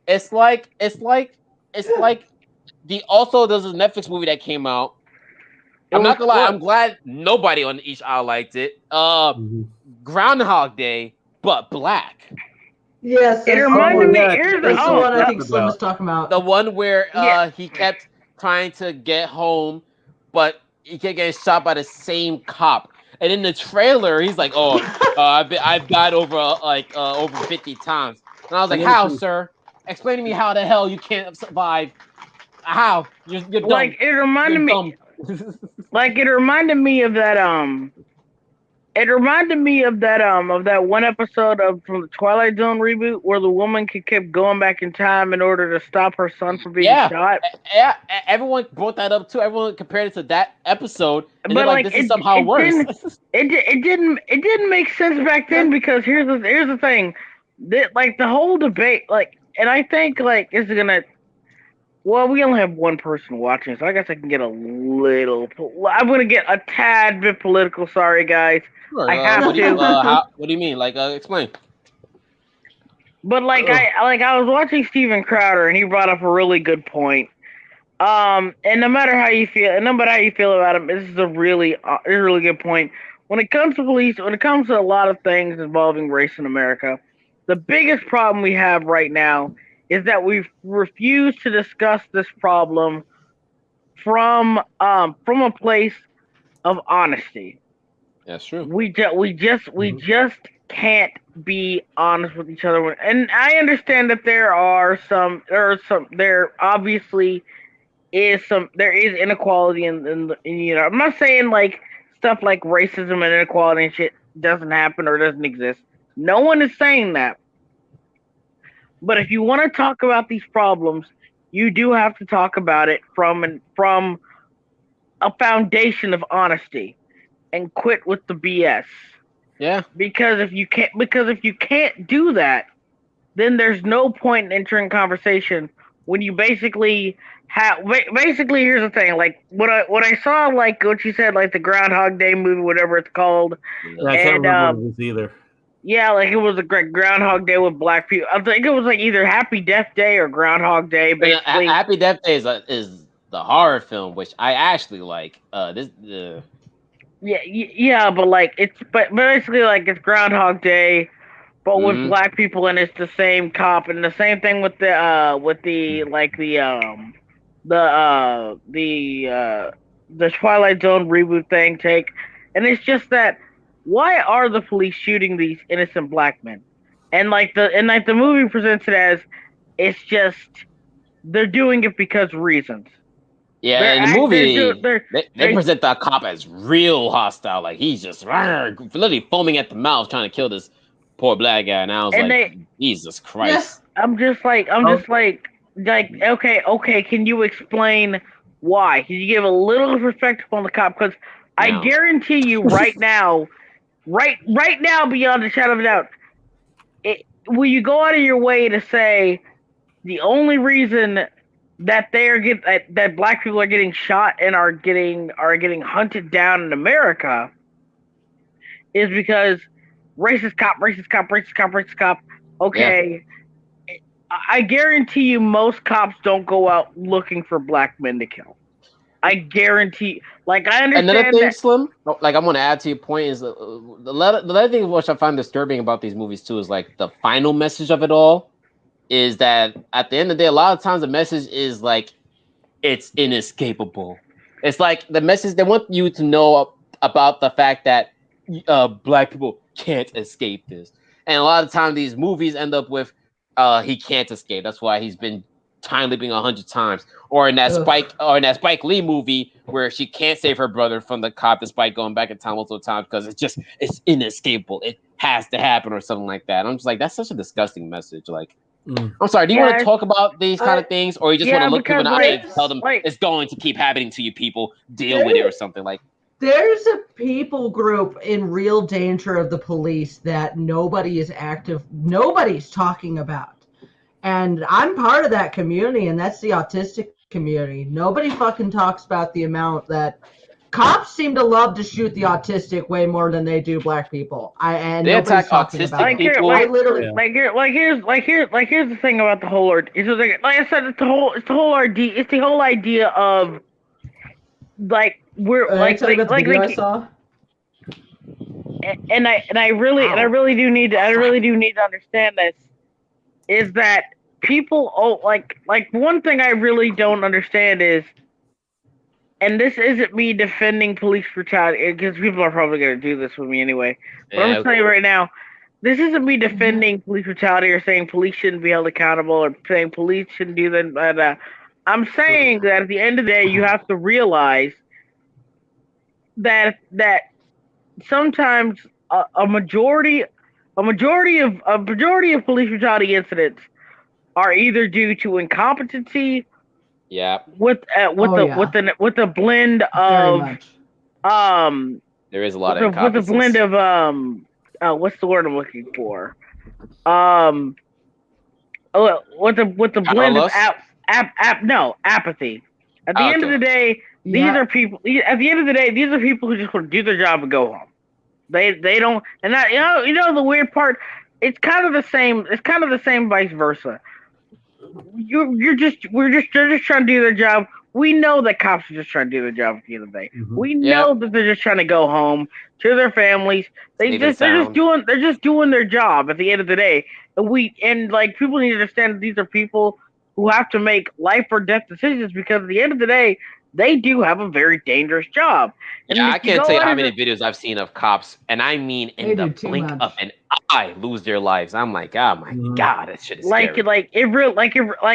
Speaker 2: It's like the also there's a Netflix movie that came out. I'm not gonna lie, I'm glad nobody on each aisle liked it. Groundhog Day, but black.
Speaker 3: Yes,
Speaker 1: it reminded me.
Speaker 3: Here's the one I think Slim is talking about.
Speaker 2: The one where he kept trying to get home, but he kept getting shot by the same cop. And in the trailer, he's like, "Oh, I've died over 50 times." And I was like, "How, sir? Explain to me how the hell you can't survive. How? You're dumb.
Speaker 1: Like it reminded me. Like it reminded me of that. It reminded me of that one episode from the Twilight Zone reboot where the woman kept going back in time in order to stop her son from being shot.
Speaker 2: Yeah, everyone brought that up too. Everyone compared it to that episode, and but like, this is somehow worse.
Speaker 1: It didn't make sense back then because here's the thing, like the whole debate, like, and I think like it's gonna. Well, we only have one person watching, so I guess I can get a little. I'm gonna get a tad bit political. Sorry, guys.
Speaker 2: Sure,
Speaker 1: I have to.
Speaker 2: What do you mean? Like, explain.
Speaker 1: But like I was watching Steven Crowder, and he brought up a really good point. And no matter how you feel about him, this is a really good point. When it comes to police, when it comes to a lot of things involving race in America, the biggest problem we have right now is that we've refused to discuss this problem from a place of honesty.
Speaker 2: That's true.
Speaker 1: We just can't be honest with each other. And I understand that there obviously is inequality in I'm not saying like stuff like racism and inequality and shit doesn't happen or doesn't exist. No one is saying that. But if you want to talk about these problems, you do have to talk about it from a foundation of honesty and quit with the BS.
Speaker 2: Yeah.
Speaker 1: Because if you can't do that, then there's no point in entering conversation when you basically here's the thing, like what I saw, like what you said, like the Groundhog Day movie, whatever it's called.
Speaker 4: Yeah, I can't remember what it was either.
Speaker 1: Yeah, like it was a Groundhog Day with black people. I think it was like either Happy Death Day or Groundhog Day. Basically,
Speaker 2: Happy Death Day is the horror film, which I actually like.
Speaker 1: Yeah, but like it's basically like it's Groundhog Day, but with black people, and it's the same cop, and the same thing with the Twilight Zone reboot thing and it's just that. Why are the police shooting these innocent black men? And the movie presents it as it's just they're doing it because reasons.
Speaker 2: Yeah, in the movie they present that cop as real hostile, like he's just literally foaming at the mouth trying to kill this poor black guy. And I was Jesus Christ.
Speaker 3: Yes.
Speaker 1: I'm just like okay, can you explain why? Can you give a little perspective on the cop? Because I guarantee you right now. Right now, beyond a shadow of a doubt, will you go out of your way to say the only reason that that black people are getting shot and are getting hunted down in America is because racist cop? Okay, yeah. I guarantee you, most cops don't go out looking for black men to kill. I guarantee. Like, I understand.
Speaker 2: Another thing, Slim, like I'm going to add to your point is the other thing which I find disturbing about these movies too is like the final message of it all is that at the end of the day, a lot of times the message is like it's inescapable. It's like the message they want you to know about the fact that black people can't escape this, and a lot of times these movies end up with he can't escape. That's why he's been time leaping 100 times, or in that Spike Lee movie where she can't save her brother from the cop despite going back in time multiple times because it's inescapable. It has to happen or something like that. I'm just like, that's such a disgusting message. Like, I'm sorry. Do you want to talk about these kind of things, or you just want to look people in the eye and tell them it's going to keep happening to you? People deal with it or something like.
Speaker 3: There's a people group in real danger of the police that nobody's talking about. And I'm part of that community, and that's the autistic community. Nobody fucking talks about the amount that cops seem to love to shoot the autistic way more than they do black people.
Speaker 2: They attack autistic people.
Speaker 1: Here's the thing about the whole like I said, it's the whole idea of like we're like
Speaker 3: I saw.
Speaker 1: And I really do need to understand this is that people like one thing I really don't understand is, and this isn't me defending police brutality because people are probably going to do this with me anyway. But I'm going to tell you right now, this isn't me defending police brutality or saying police shouldn't be held accountable or saying police shouldn't do that. I'm saying that at the end of the day, you have to realize that sometimes a majority of police brutality incidents are either due to incompetency, with the blend of
Speaker 2: there is a lot of incompetence.
Speaker 1: With the blend of what's the word I'm looking for? With the blend of apathy. At the end of the day, these are people. At the end of the day, these are people who just want to do their job and go home. They don't, and that you know the weird part. It's kind of the same. It's kind of the same vice versa. They're just trying to do their job. We know that cops are just trying to do their job at the end of the day. Mm-hmm. We know that they're just trying to go home to their families. They're just doing their job at the end of the day. And like people need to understand that these are people who have to make life or death decisions because at the end of the day, they do have a very dangerous job.
Speaker 2: And I can't tell you how many videos I've seen of cops, and I mean in the blink of an eye, lose their lives. I'm like, oh my god, that shit is scary.
Speaker 1: Like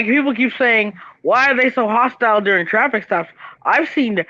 Speaker 1: people keep saying, why are they so hostile during traffic stops? I've seen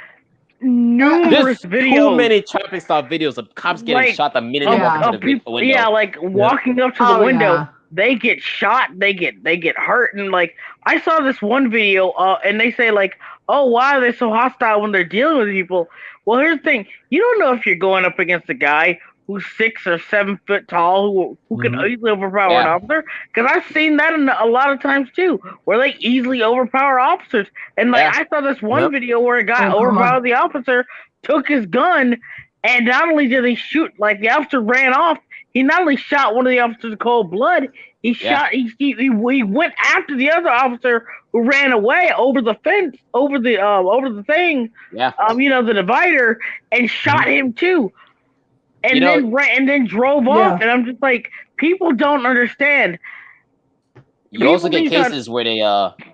Speaker 1: numerous videos.
Speaker 2: Too many traffic stop videos of cops getting shot the minute they walk into the window.
Speaker 1: Yeah, like walking up to the window. Yeah. They get shot, they get hurt, and like I saw this one video, and they say like, "Oh, why are they so hostile when they're dealing with people?" Well, here's the thing: you don't know if you're going up against a guy who's 6 or 7 foot tall who can easily overpower an officer. Because I've seen that a lot of times too, where they easily overpower officers. And like I saw this one video where a guy overpowered the officer, took his gun, and not only did he shoot, like the officer ran off. He not only shot one of the officers in cold blood, he went after the other officer who ran away over the fence, over the thing, the divider, and shot him too, and then drove off. And I'm just like, people don't understand.
Speaker 2: You also get cases where they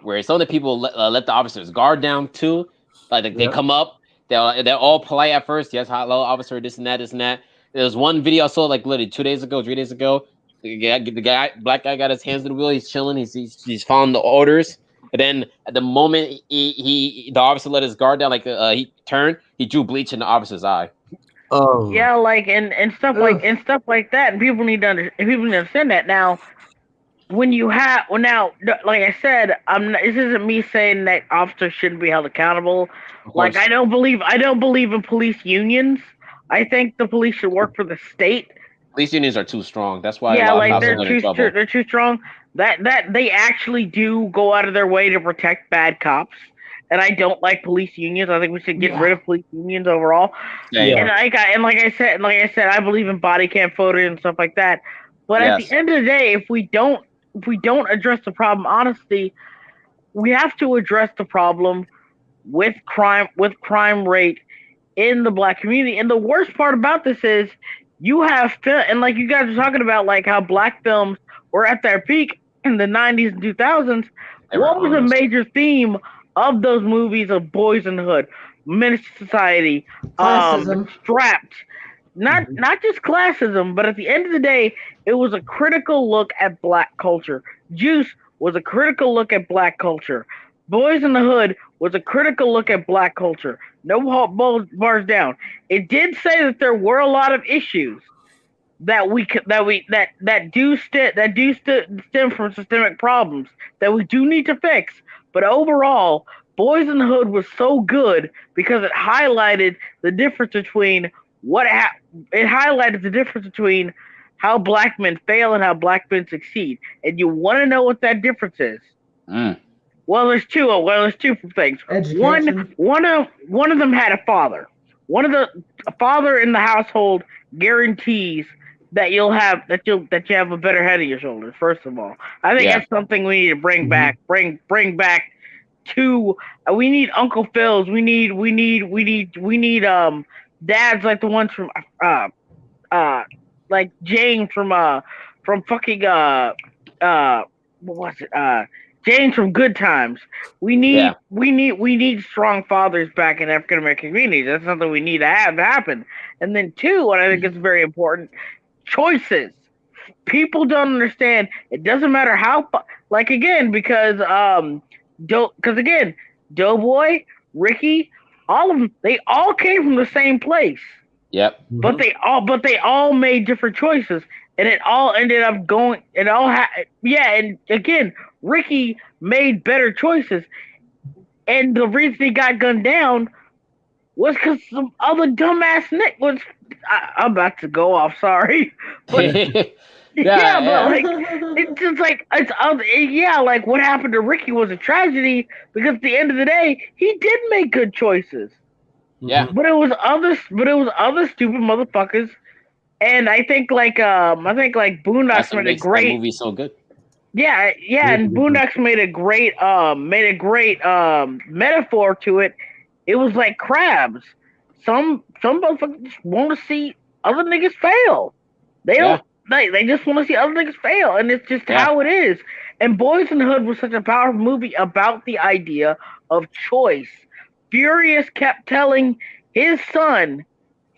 Speaker 2: where some of the people let the officers guard down too, like they come up, they're all polite at first. Yes, hello, officer, this and that. There was one video I saw like literally 3 days ago. The black guy got his hands in the wheel. He's chilling. He's following the orders. And then at the moment the officer let his guard down, like he turned, he drew bleach in the officer's eye.
Speaker 1: Oh yeah, like and stuff like that. And people need to understand that. Now, when you have like I said, this isn't me saying that officers shouldn't be held accountable. Like I don't believe in police unions. I think the police should work for the state.
Speaker 2: Police unions are too strong. That's why
Speaker 1: they're too strong. That they actually do go out of their way to protect bad cops. And I don't like police unions. I think we should get rid of police unions overall. And like I said, I believe in body cam footage and stuff like that. But at the end of the day, if we don't address the problem honestly, we have to address the problem with crime rate in the black community. And the worst part about this is you have and like you guys are talking about like how black films were at their peak in the 90s and 2000s. What was a major theme of those movies of Boys in the Hood, Menace to Society, Strapped? Not just classism, but at the end of the day, it was a critical look at black culture. Juice was a critical look at black culture. Boys in the Hood was a critical look at black culture. No bars down. It did say that there were a lot of issues that do stem from systemic problems that we do need to fix. But overall, Boys in the Hood was so good because it highlighted the difference between it highlighted the difference between how black men fail and how black men succeed. And you want to know what that difference is? Well, there's two. Well, there's two things.
Speaker 3: Education.
Speaker 1: One of them had a father. A father in the household guarantees that you have a better head of your shoulders. First of all, I think that's something we need to bring back. Bring back to. We need Uncle Phil's. We need dads like the ones from like James from fucking what was it James from Good Times. We need strong fathers back in African American communities. That's something we need to have happen. And then two, what I think is very important, choices. People don't understand. It doesn't matter how, because Doughboy, Ricky, all of them, they all came from the same place.
Speaker 2: Yep.
Speaker 1: But they all made different choices, and it all ended up going. And again, Ricky made better choices, and the reason he got gunned down was because some other dumbass Nick was. I'm about to go off. Sorry, but like it's just like like what happened to Ricky was a tragedy because at the end of the day, he did make good choices.
Speaker 2: Yeah,
Speaker 1: but it was other stupid motherfuckers, and I think Boondocks made a great
Speaker 2: that movie so good.
Speaker 1: Yeah, and Boondocks made a great metaphor to it. It was like crabs. Some motherfuckers just want to see other niggas fail. They don't. They just want to see other niggas fail, and it's just how it is. And Boys in the Hood was such a powerful movie about the idea of choice. Furious kept telling his son,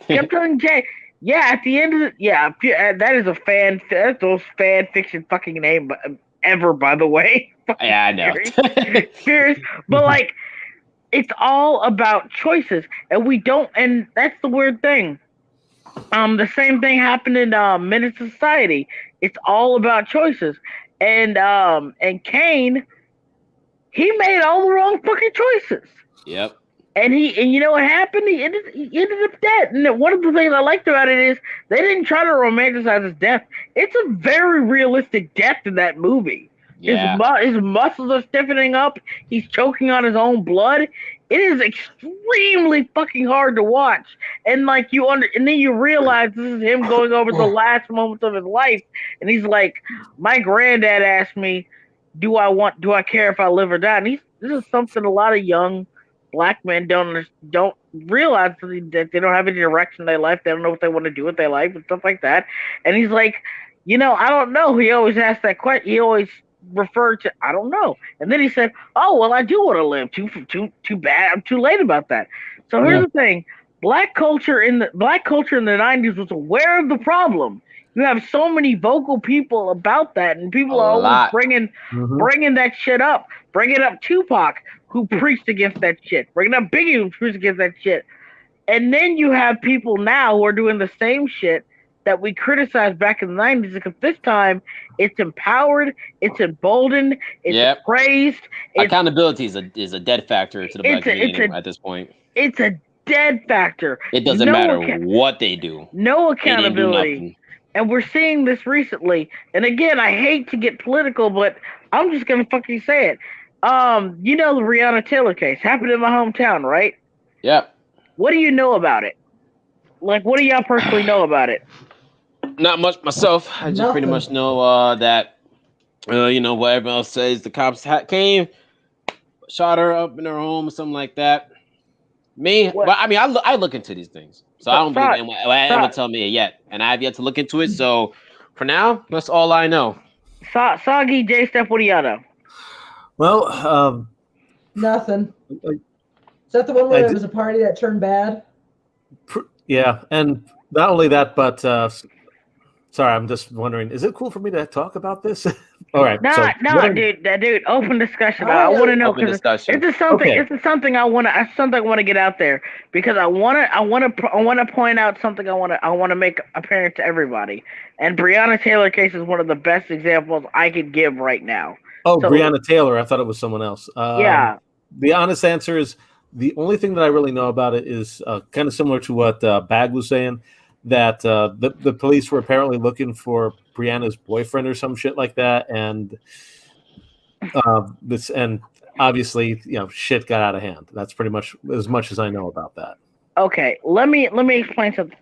Speaker 1: Jay, at the end of that is that's the most fan fiction fucking name ever, by the way.
Speaker 2: Yeah, I know.
Speaker 1: Furious, but it's all about choices, and we don't. And that's the weird thing. The same thing happened in Menace to Society. It's all about choices, and Kane, he made all the wrong fucking choices.
Speaker 2: Yep.
Speaker 1: And you know what happened? He ended up dead. And one of the things I liked about it is they didn't try to romanticize his death. It's a very realistic death in that movie. Yeah. His muscles are stiffening up. He's choking on his own blood. It is extremely fucking hard to watch. And and then you realize this is him going over the last moments of his life. And he's like, my granddad asked me, do I care if I live or die? And this is something a lot of young black men don't realize that they don't have any direction in their life. They don't know what they want to do with their life and stuff like that. And he's like, I don't know. He always asked that question. He always referred to, I don't know. And then he said, oh, well, I do want to live. Too bad. I'm too late about that. So here's the thing. Black culture in the 90s was aware of the problem. You have so many vocal people about that, and people are always bringing that shit up. Bringing up Tupac, who preached against that shit. Bringing up Biggie, who preached against that shit. And then you have people now who are doing the same shit that we criticized back in the 90s, because this time it's empowered, it's emboldened, it's praised.
Speaker 2: Accountability is a dead factor to the black community at this point.
Speaker 1: It's a dead factor.
Speaker 2: It doesn't matter what they do.
Speaker 1: No accountability. And we're seeing this recently. And again, I hate to get political, but I'm just going to fucking say it. The Breonna Taylor case happened in my hometown, right?
Speaker 2: Yep.
Speaker 1: What do you know about it? What do y'all personally know about it?
Speaker 2: Not much myself. I just pretty much know that, what everyone else says. The cops came, shot her up in her home or something like that. I look into these things. So I don't believe anyone tell me it yet. And I have yet to look into it. So for now, that's all I know.
Speaker 1: Soggy, J-Steph, what do y'all know?
Speaker 4: Well,
Speaker 3: nothing. Is that the one where it was a party that turned bad?
Speaker 4: Yeah, and not only that, but sorry, I'm just wondering, is it cool for me to talk about this? All right.
Speaker 1: Dude, open discussion. I want to know because it's something I want to get out there, because I want to point out something I want to make apparent to everybody. And Breonna Taylor case is one of the best examples I could give right now.
Speaker 4: Oh, Breonna Taylor! I thought it was someone else.
Speaker 1: Yeah.
Speaker 4: the honest answer is the only thing that I really know about it is kind of similar to what Bag was saying, that the police were apparently looking for Brianna's boyfriend or some shit like that, and and obviously shit got out of hand. That's pretty much as I know about that.
Speaker 1: Okay, let me explain something.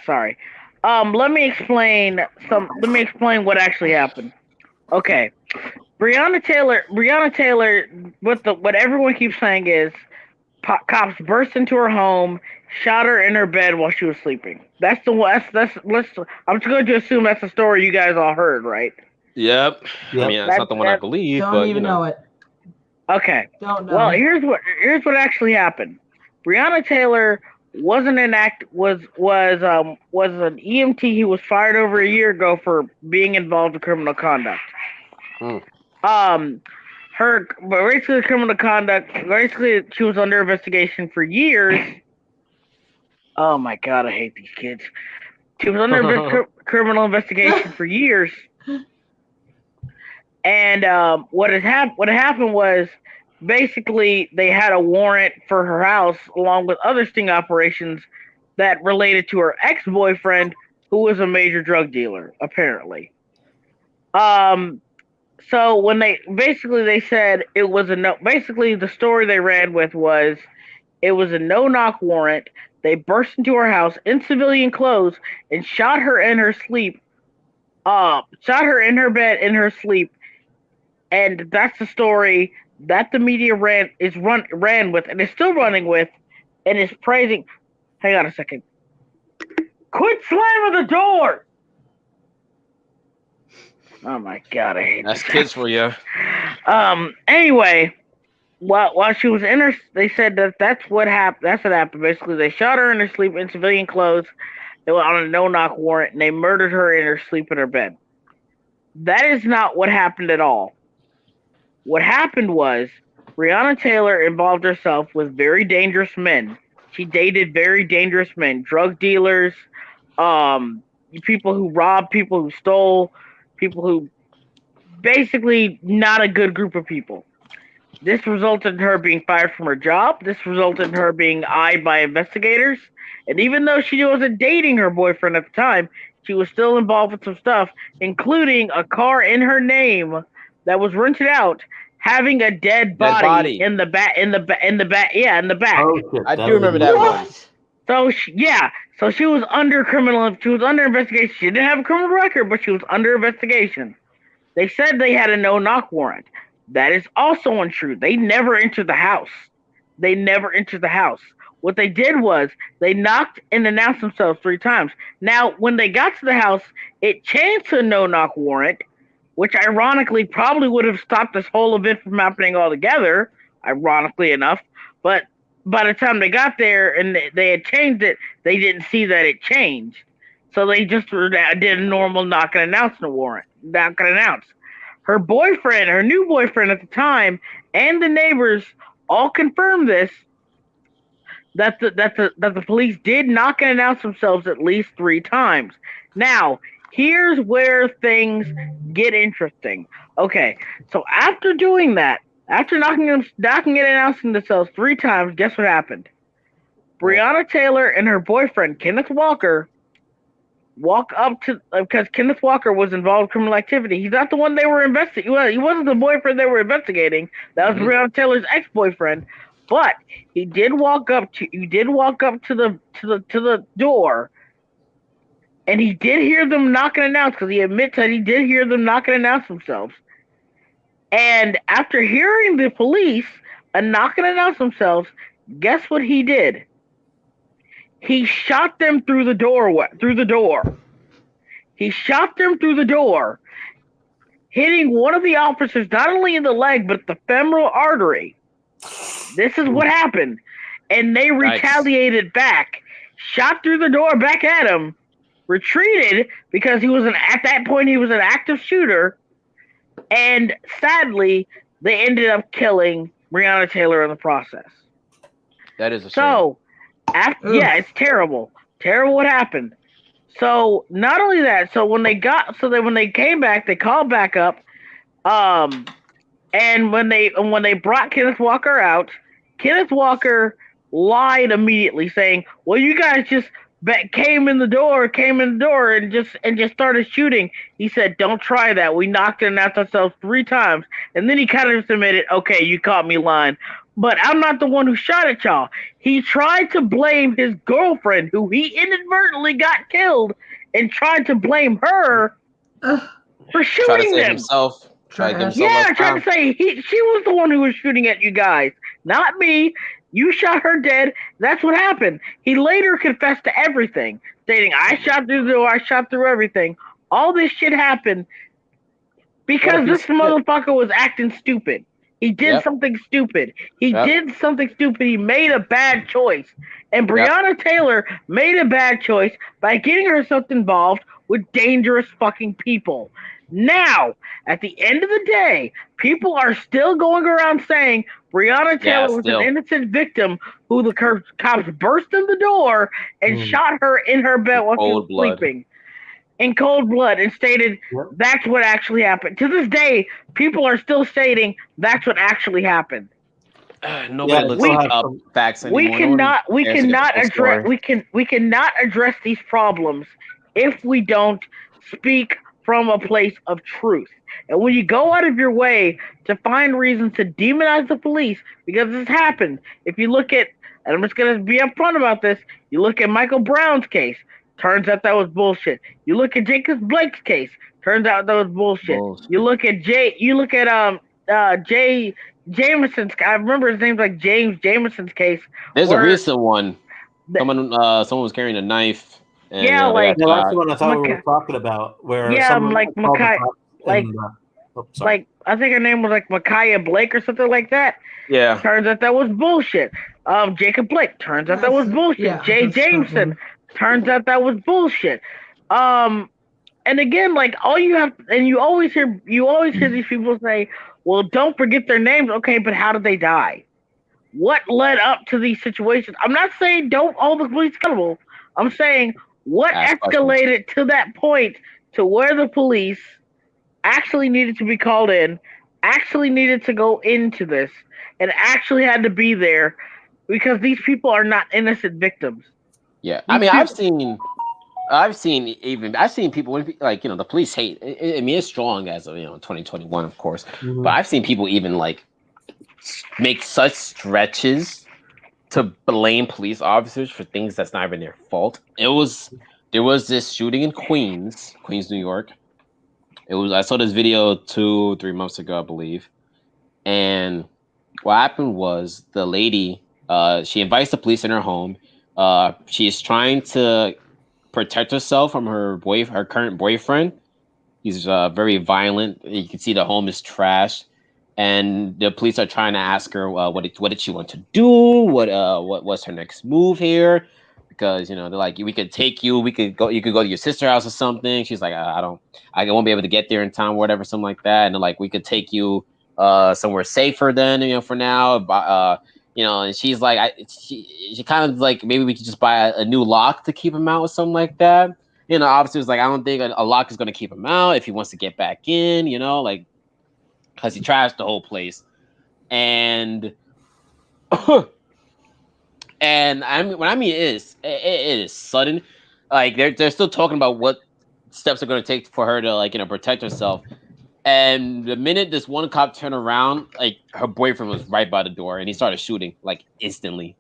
Speaker 1: Sorry. Let me explain what actually happened. Okay. Breonna Taylor, what everyone keeps saying is cops burst into her home, shot her in her bed while she was sleeping. I'm just going to assume that's the story you guys all heard, right?
Speaker 2: Yep. I mean, that's not the one I believe.
Speaker 3: Don't even know it.
Speaker 1: Okay.
Speaker 3: Don't know.
Speaker 1: Well, here's what actually happened. Breonna Taylor was an EMT who was fired over a year ago for being involved in criminal conduct. Basically she was under investigation for years. Oh my god, I hate these kids. She was under criminal investigation for years. And what had happened was basically they had a warrant for her house along with other sting operations that related to her ex-boyfriend, who was a major drug dealer, apparently. So when they said it was the story they ran with was it was a no-knock warrant. They burst into her house in civilian clothes and shot her in her sleep. Shot her in her bed in her sleep. And that's the story that the media ran with and is still running with and is praising. Hang on a second. Quit slamming the door! Oh my god, I hate
Speaker 2: that's
Speaker 1: this.
Speaker 2: kids for you.
Speaker 1: Anyway, while she was in her, they said that's what happened. That's what happened. Basically, they shot her in her sleep in civilian clothes. They were on a no-knock warrant, and they murdered her in her sleep in her bed. That is not what happened at all. What happened was Breonna Taylor involved herself with very dangerous men. She dated very dangerous men, drug dealers, people who robbed, people who stole, people who basically not a good group of people. This resulted in her being fired from her job. This resulted in her being eyed by investigators. And even though she wasn't dating her boyfriend at the time, she was still involved with some stuff, including a car in her name that was rented out, having a dead body in the back. In the back.
Speaker 4: Oh, shit.
Speaker 2: I do remember that one.
Speaker 1: So she was under investigation. She didn't have a criminal record, but she was under investigation. They said they had a no-knock warrant. That is also untrue. They never entered the house. What they did was they knocked and announced themselves 3 times. Now, when they got to the house, it changed to a no-knock warrant, which ironically probably would have stopped this whole event from happening altogether, ironically enough. But by the time they got there and they had changed it, they didn't see that it changed. So they just did a normal knock and announce warrant. Knock and announce. Her boyfriend, her new boyfriend at the time, and the neighbors all confirmed this, that the police did knock and announce themselves at least 3 times. Now, here's where things get interesting. Okay, so after doing that, after knocking and announcing themselves 3 times, guess what happened? Breonna Taylor and her boyfriend, Kenneth Walker, walk up to, because Kenneth Walker was involved in criminal activity. He's not the one they were investigating. Well, he wasn't the boyfriend they were investigating. That was Breonna Taylor's ex-boyfriend. But he did walk up to the door, and he did hear them knock and announce, because he admits that he did hear them knock and announce themselves. And after hearing the police knock and announce themselves, guess what he did? He shot them through the door. He shot them through the door, hitting one of the officers not only in the leg, but the femoral artery. This is what happened. And they retaliated back, shot through the door back at him, retreated because at that point he was an active shooter, and sadly, they ended up killing Breonna Taylor in the process.
Speaker 2: That is a shame.
Speaker 1: So, it's terrible. Terrible what happened. So not only that, so when they came back, they called back up. And when they brought Kenneth Walker out, Kenneth Walker lied immediately, saying, "Well, you guys just came in the door, and just started shooting." He said, "Don't try that. We knocked it out ourselves 3 times." And then he kind of just admitted, "Okay, you caught me lying, but I'm not the one who shot at y'all." He tried to blame his girlfriend, who he inadvertently got killed, and tried to blame her for shooting
Speaker 2: Try to save
Speaker 1: them.
Speaker 2: himself.
Speaker 1: Trying to say she was the one who was shooting at you guys, not me. You shot her dead. That's what happened. He later confessed to everything, stating, "I shot through the door. I shot through everything. All this shit happened because this motherfucker was acting stupid. He did something stupid. He did something stupid. He made a bad choice. And Breonna Taylor made a bad choice by getting herself involved with dangerous fucking people. Now, at the end of the day, people are still going around saying Breonna Taylor was an innocent victim who the cops burst in the door and shot her in her bed while she was sleeping. In cold blood, and stated that's what actually happened. To this day, people are still stating that's what actually happened.
Speaker 2: Nobody looks up facts anymore.
Speaker 1: We cannot address these problems if we don't speak from a place of truth. And when you go out of your way to find reasons to demonize the police, because this happened. If you look at, and I'm just going to be upfront about this, you look at Michael Brown's case, turns out that was bullshit. You look at Jacob Blake's case, turns out that was bullshit. You look at Jay Jameson's, I remember his name's like James Jameson's case.
Speaker 2: There's a recent one. Someone was carrying a knife. And,
Speaker 4: that's the one I thought we were talking about. Where
Speaker 1: like I think her name was like Micaiah Blake or something like that.
Speaker 2: Yeah.
Speaker 1: Turns out that was bullshit. Jacob Blake. Turns out that was bullshit. Yeah, Jay Jameson. Turns out that was bullshit. And again, like you always hear these people say, "Well, don't forget their names." Okay, but how did they die? What led up to these situations? I'm not saying don't all the police accountable. I'm saying what escalated to that point to where the police actually needed to be called in, actually needed to go into this, and actually had to be there because these people are not innocent victims.
Speaker 2: Yeah, I mean, I've seen people like the police hate. I mean, it's strong as of 2021, of course, but I've seen people even like make such stretches to blame police officers for things that's not even their fault. There was this shooting in Queens, New York. I saw this video 2-3 months ago, I believe, and what happened was the lady, she invites the police in her home. She is trying to protect herself from her current boyfriend. He's very violent. You can see the home is trashed, and the police are trying to ask her what did she want to do? What was her next move here? Because they're like, we could take you. You could go to your sister's house or something. She's like, I won't be able to get there in time, or whatever, something like that. And they're like, we could take you somewhere safer then, for now. And she's like, she kind of like, maybe we could just buy a new lock to keep him out or something like that. Obviously, it's like, I don't think a lock is going to keep him out if he wants to get back in, like, because he trashed the whole place. And and it is sudden. Like they're still talking about what steps are going to take for her to protect herself. And the minute this one cop turned around, like her boyfriend was right by the door, and he started shooting like instantly.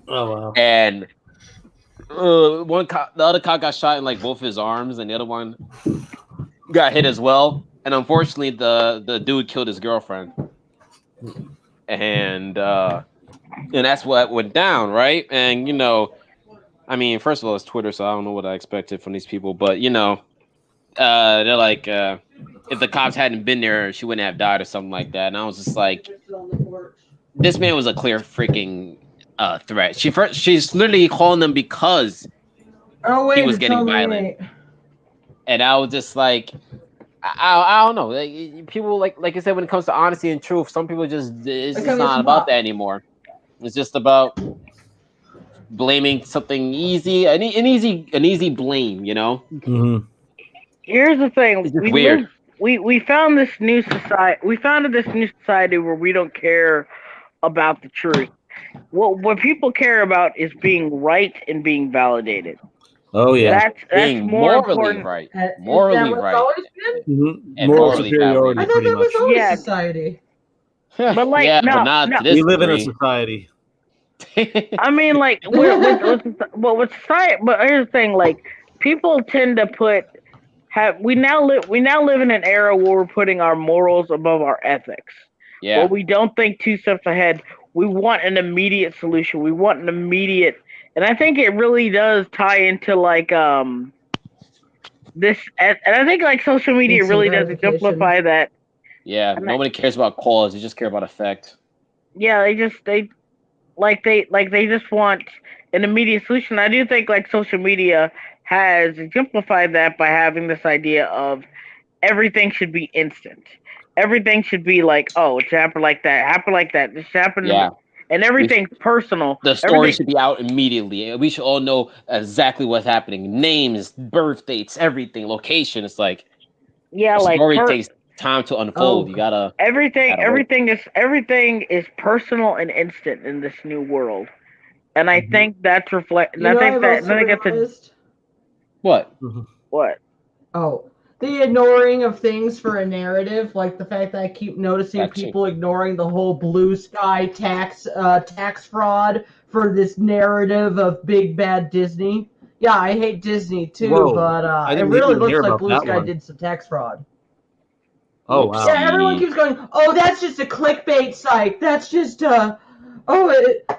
Speaker 4: Oh wow!
Speaker 2: And the other cop got shot in like both his arms, and the other one got hit as well. And unfortunately, the dude killed his girlfriend. And that's what went down, right? And I mean, first of all, it's Twitter, so I don't know what I expected from these people, but they're like, if the cops hadn't been there, she wouldn't have died or something like that. And I was just like, this man was a clear freaking threat. She's literally calling them because he was getting violent. And I was just like, I don't know. Like, people like I said, when it comes to honesty and truth, some people it's just not about that anymore. It's just about blaming something easy, an easy blame, you know.
Speaker 4: Mm-hmm.
Speaker 1: Here's the thing:
Speaker 2: It's just weird.
Speaker 1: We found this new society. We founded this new society where we don't care about the truth. What people care about is being right and being validated.
Speaker 4: Oh yeah,
Speaker 1: That's
Speaker 2: Being
Speaker 1: more
Speaker 2: morally
Speaker 1: important.
Speaker 2: right,
Speaker 3: Is that
Speaker 2: morally
Speaker 3: what's
Speaker 2: right,
Speaker 3: always been?
Speaker 4: mm-hmm.
Speaker 2: and
Speaker 4: Moral
Speaker 2: morally
Speaker 4: superiority,
Speaker 3: I
Speaker 2: validated.
Speaker 3: thought
Speaker 4: pretty
Speaker 3: that was
Speaker 4: much.
Speaker 3: always
Speaker 1: Yeah.
Speaker 3: society.
Speaker 1: But like,
Speaker 2: yeah,
Speaker 1: no,
Speaker 2: but not
Speaker 1: no.
Speaker 2: to this
Speaker 4: We live in a
Speaker 2: degree.
Speaker 4: society.
Speaker 1: I mean, like, with society. But here's the thing: like, people tend to we now live in an era where we're putting our morals above our ethics.
Speaker 2: Yeah,
Speaker 1: Where we don't think two steps ahead. We want an immediate solution. We want an immediate, and I think it really does tie into like this, and I think like social media
Speaker 3: Instant
Speaker 1: really does
Speaker 3: gratification.
Speaker 1: exemplify that.
Speaker 2: yeah.
Speaker 1: And
Speaker 2: Nobody cares about cause; they just care about effect.
Speaker 1: Yeah, they just want an immediate solution. I do think like social media has exemplified that by having this idea of everything should be instant. Everything should be like, oh, it happened like that. This happened,
Speaker 2: Yeah.
Speaker 1: and everything's personal.
Speaker 2: The story
Speaker 1: Everything,
Speaker 2: should be out immediately. We should all know exactly what's happening. Names, birth dates, everything, location. It's like
Speaker 1: yeah,
Speaker 2: the
Speaker 1: like
Speaker 2: story takes time to unfold.
Speaker 3: Oh.
Speaker 2: You gotta
Speaker 1: everything
Speaker 2: wait.
Speaker 1: everything is personal and instant in this new world, and I
Speaker 4: Mhm.
Speaker 1: think that's reflect. And
Speaker 3: You
Speaker 1: I
Speaker 3: know,
Speaker 1: think
Speaker 3: I've
Speaker 1: that. And
Speaker 3: also
Speaker 1: I think that's
Speaker 3: realized.
Speaker 2: What?
Speaker 1: what.
Speaker 3: Oh, the ignoring of things for a narrative, like the fact that I keep noticing
Speaker 2: Gotcha.
Speaker 3: people ignoring the whole blue sky tax fraud for this narrative of big bad Disney. Yeah, I hate Disney too,
Speaker 4: Whoa,
Speaker 3: but
Speaker 4: I
Speaker 3: it
Speaker 4: didn't
Speaker 3: really
Speaker 4: even
Speaker 3: looks
Speaker 4: hear
Speaker 3: like
Speaker 4: about
Speaker 3: Blue
Speaker 4: that
Speaker 3: Sky
Speaker 4: one.
Speaker 3: did some tax fraud.
Speaker 4: Oh wow.
Speaker 3: Yeah, everyone keeps going, oh, that's just a clickbait site. That's just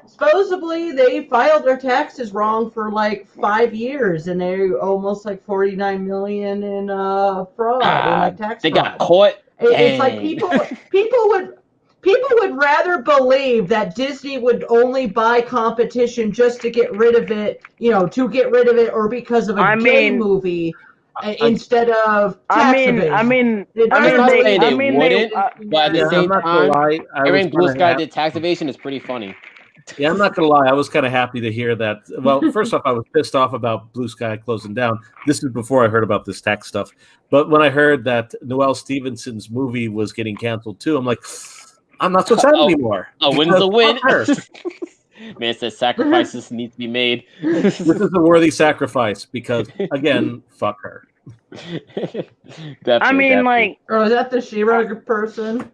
Speaker 3: supposedly they filed their taxes wrong for like 5 years, and they almost like 49 million in fraud in like tax
Speaker 2: They
Speaker 3: fraud.
Speaker 2: got caught.
Speaker 3: It's like
Speaker 2: Dang.
Speaker 3: people would rather believe that Disney would only buy competition just to get rid of it, or because of a
Speaker 1: I
Speaker 3: gay
Speaker 1: mean,
Speaker 3: movie instead of
Speaker 1: I
Speaker 3: tax
Speaker 1: mean, I
Speaker 3: evasion.
Speaker 1: mean,
Speaker 3: It
Speaker 1: I
Speaker 2: I'm
Speaker 1: mean,
Speaker 2: not
Speaker 3: doesn't
Speaker 2: saying
Speaker 3: believe
Speaker 2: they
Speaker 1: I mean,
Speaker 2: wouldn't, but at the
Speaker 4: Yeah, I'm
Speaker 2: same
Speaker 4: not gonna
Speaker 2: time,
Speaker 4: lie. I was
Speaker 2: hearing Blue
Speaker 4: kinda
Speaker 2: Sky
Speaker 4: happy.
Speaker 2: did tax evasion is pretty funny.
Speaker 4: Yeah, I'm not gonna lie. I was kind of happy to hear that. Well, first off, I was pissed off about Blue Sky closing down. This is before I heard about this tax stuff. But when I heard that Noelle Stevenson's movie was getting canceled too, I'm like, I'm not so sad anymore.
Speaker 2: A win's a win.
Speaker 4: Fuck her.
Speaker 2: Man says sacrifices need to be made.
Speaker 4: This is a worthy sacrifice because, again, fuck her.
Speaker 2: Definitely,
Speaker 1: I mean,
Speaker 2: definitely.
Speaker 1: like,
Speaker 3: Or is that the She-Ra person?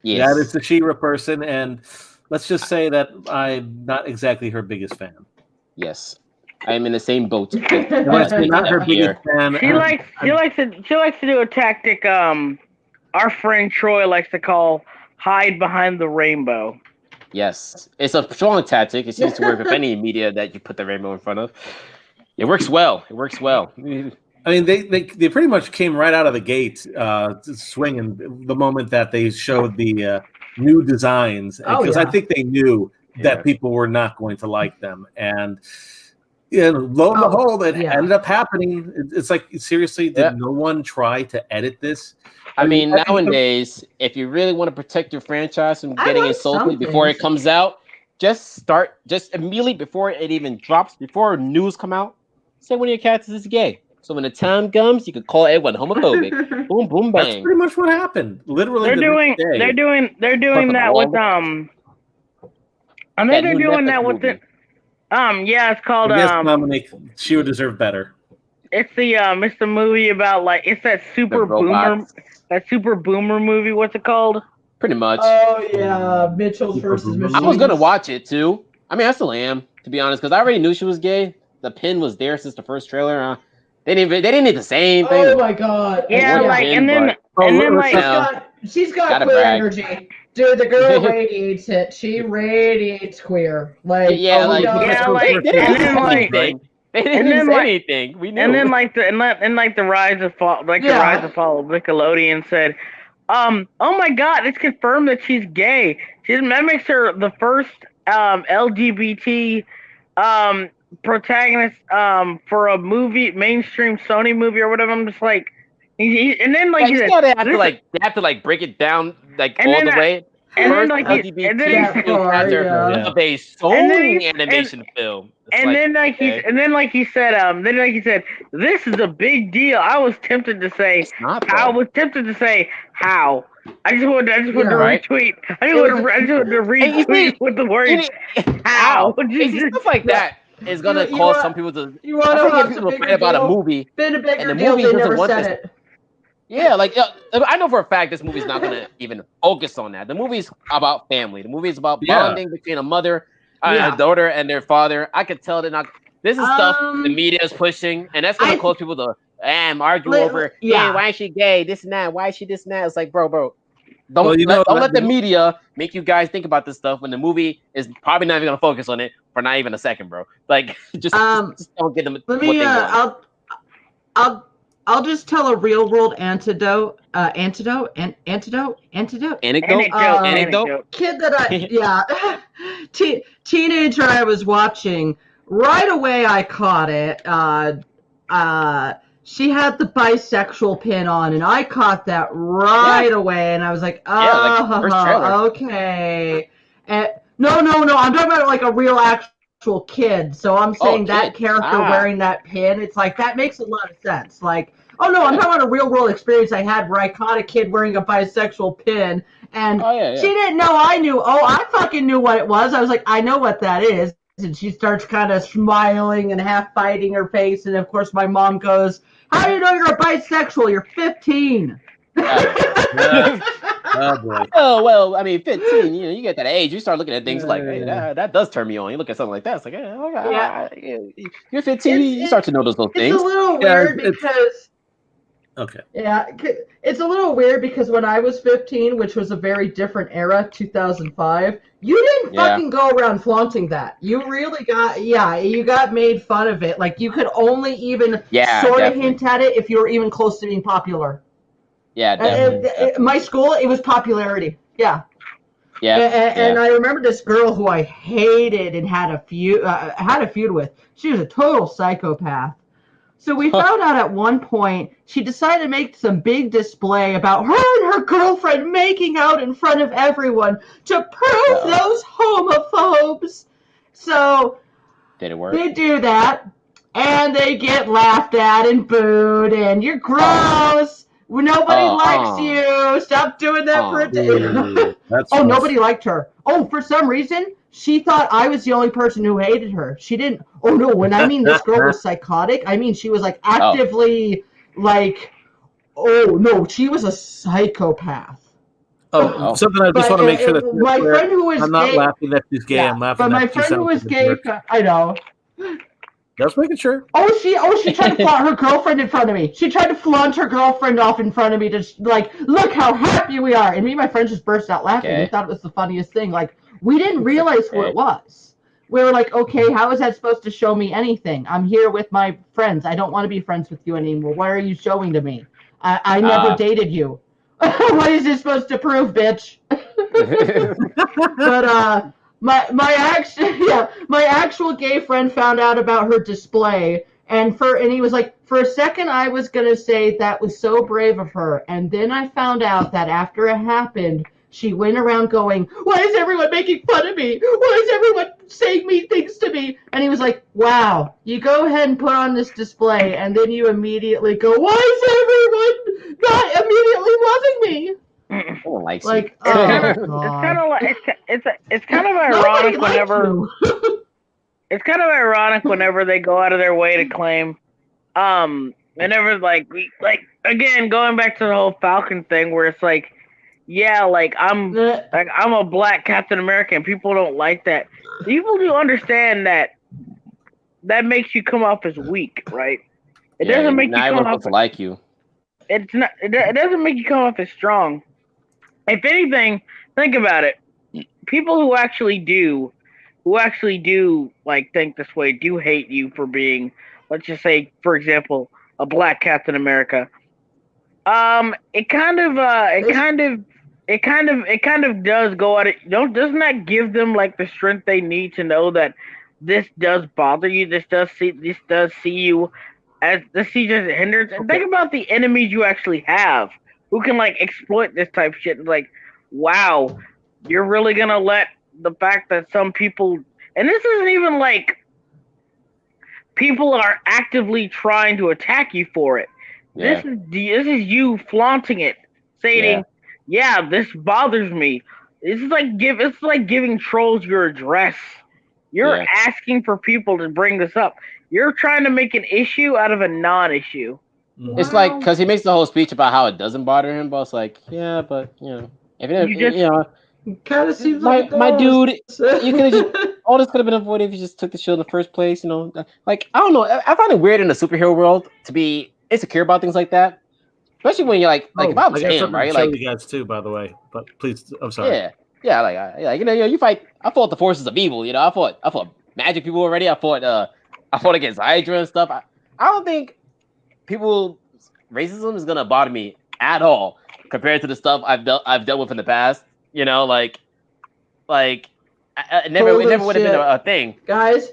Speaker 2: Yes.
Speaker 4: That is the She-Ra person, and let's just say that I'm not exactly her biggest fan.
Speaker 2: Yes. I am in the same boat. With,
Speaker 4: And when I say not her
Speaker 2: here.
Speaker 4: biggest fan,
Speaker 1: she likes to do a tactic. Our friend Troy likes to call hide behind the rainbow.
Speaker 2: Yes. It's a strong tactic. It seems to work with any media that you put the rainbow in front of. It works well. It works well.
Speaker 4: I mean, they pretty much came right out of the gate swinging the moment that they showed the new designs, because I think they knew that people were not going to like them, and lo and behold, it ended up happening. It's like, seriously, did no one try to edit this?
Speaker 2: I mean, nowadays, if you really want to protect your franchise from getting insulted before it comes out, just immediately before it even drops, before news come out, say one of your characters is gay. So when the time comes, you can call everyone homophobic. Boom, boom, bang.
Speaker 4: That's pretty much what happened. Literally,
Speaker 1: They're doing that with I think they're doing that with it. Yeah, it's called
Speaker 4: Dominic, she would deserve better.
Speaker 1: It's the movie about like it's that super boomer movie. What's it called?
Speaker 2: Pretty much.
Speaker 3: Oh yeah, Mitchell's versus Machines.
Speaker 2: I was gonna watch it too. I mean, I still am, to be honest, because I already knew she was gay. The pin was there since the first trailer. They didn't need the same thing.
Speaker 3: Oh my god.
Speaker 1: Yeah, like
Speaker 3: she's got queer energy. Dude, the girl radiates it. She radiates queer. Like
Speaker 2: they didn't say anything. We knew.
Speaker 1: And then the rise and fall of Nickelodeon said, oh my god, it's confirmed that she's gay. That makes her the first LGBT protagonist for a mainstream Sony movie or whatever. I'm just like, and then like
Speaker 2: they have to break it down like all the way.
Speaker 1: then
Speaker 2: first
Speaker 1: like
Speaker 2: LGBT film chapter of a Sony animation film.
Speaker 1: And then like he said, this is a big deal. I was tempted to say how. I just wanted to retweet. I just wanted to retweet with the word how.
Speaker 2: Stuff like that is gonna cause some people to.
Speaker 3: You want to
Speaker 2: get people to fight about a movie,
Speaker 3: been a bigger
Speaker 2: and the
Speaker 3: deal,
Speaker 2: movie
Speaker 3: they
Speaker 2: doesn't
Speaker 3: never
Speaker 2: want
Speaker 3: said
Speaker 2: this.
Speaker 3: it.
Speaker 2: Yeah, like I know for a fact this movie's not gonna even focus on that. The movie's about family. The movie is about bonding between a mother, a daughter, and their father. I could tell they're not. This is stuff the media is pushing, and that's gonna cause people to argue over. Hey, why is she gay? This and that. Why is she this and that? It's like, bro. Don't let the media make you guys think about this stuff when the movie is probably not even gonna focus on it for not even a second, bro. Like, just don't get them.
Speaker 3: Let me. I'll just tell a real world anecdote. Anecdote. Kid that teenager I was watching. Right away, I caught it. She had the bisexual pin on, and I caught that right away, and I was like, okay. And no, I'm talking about like a real actual kid. So I'm saying that character wearing that pin, it's like that makes a lot of sense. Like, I'm talking about a real world experience I had where I caught a kid wearing a bisexual pin, and she didn't know I knew. Oh, I fucking knew what it was. I was like, I know what that is. And she starts kind of smiling and half biting her face, and of course my mom goes, "How do you know you're a bisexual? You're 15."
Speaker 4: Oh boy.
Speaker 2: Oh well, I mean, 15. You get that age, you start looking at things like, hey, that does turn me on. You look at something like that, it's like, you're 15. You start to know those little things.
Speaker 3: It's a little weird because.
Speaker 4: Okay.
Speaker 3: Yeah, it's a little weird because when I was 15, which was a very different era, 2005, you didn't fucking go around flaunting that. You really you got made fun of it. Like, you could only even sort of hint at it if you were even close to being popular.
Speaker 2: Yeah, definitely.
Speaker 3: My school, it was popularity. Yeah.
Speaker 2: Yeah.
Speaker 3: And I remember this girl who I hated and had a feud with. She was a total psychopath. So we found out at one point she decided to make some big display about her and her girlfriend making out in front of everyone to prove those homophobes. So
Speaker 2: did it work?
Speaker 3: They do that, and they get laughed at and booed, and you're gross. Nobody likes you. Stop doing that for a day. Nobody liked her. Oh, for some reason, she thought I was the only person who hated her. She didn't. Oh, no. When I mean this girl was psychotic, I mean she was like actively she was a psychopath.
Speaker 4: Something I just want to make sure that
Speaker 3: my friend who is
Speaker 4: I'm not laughing that she's gay. I'm laughing.
Speaker 3: But my friend who is gay, I know.
Speaker 4: Just making sure.
Speaker 3: She tried to flaunt her girlfriend in front of me. She tried to flaunt her girlfriend off in front of me to look how happy we are. And me and my friends just burst out laughing. We thought it was the funniest thing. Like, we didn't realize who it was. We were like, okay, how is that supposed to show me anything? I'm here with my friends. I don't want to be friends with you anymore. What are you showing to me? I never dated you. What is this supposed to prove, bitch? But my actual gay friend found out about her display, and he was like, for a second I was gonna say that was so brave of her, and then I found out that after it happened, she went around going, why is everyone making fun of me? Why is everyone saying mean things to me? And he was like, wow, you go ahead and put on this display, and then you immediately go, why is everyone not immediately loving me?
Speaker 2: No one likes
Speaker 3: like,
Speaker 1: it's kind of ironic whenever it's kind of ironic whenever they go out of their way to claim, whenever like again going back to the whole Falcon thing where it's like, I'm a black Captain America and people don't like that. People do understand that makes you come off as weak, right? It doesn't make you come off
Speaker 2: like you.
Speaker 1: It's not. It doesn't make you come off as strong. If anything, think about it. People who actually do think this way do hate you for being, let's just say, for example, a black Captain America. It kind of does go at it. Doesn't that give them like the strength they need to know that this does bother you? This does see you as just a hindrance. And think about the enemies you actually have who can like exploit this type of shit. Like, wow, You're really gonna let the fact that some people, and this isn't even like people are actively trying to attack you for it.
Speaker 2: Yeah.
Speaker 1: This is you flaunting it, saying, "Yeah, this bothers me." It's like giving trolls your address. You're asking for people to bring this up. You're trying to make an issue out of a non-issue.
Speaker 2: It's like because he makes the whole speech about how it doesn't bother him, but it's like, yeah, but if it,
Speaker 3: kind of seems
Speaker 2: my dude, you could have just all this could have been avoided if you just took the shield in the first place. Like I don't know, I find it weird in the superhero world to be insecure about things like that, especially when you're like if I was him, right?
Speaker 4: Like you guys too, by the way. But please, I'm sorry.
Speaker 2: Yeah, like you fight. I fought the forces of evil. I fought magic people already. I fought against Hydra and stuff. I don't think racism is gonna bother me at all compared to the stuff I've dealt with in the past. It never would have been a thing.
Speaker 3: Guys,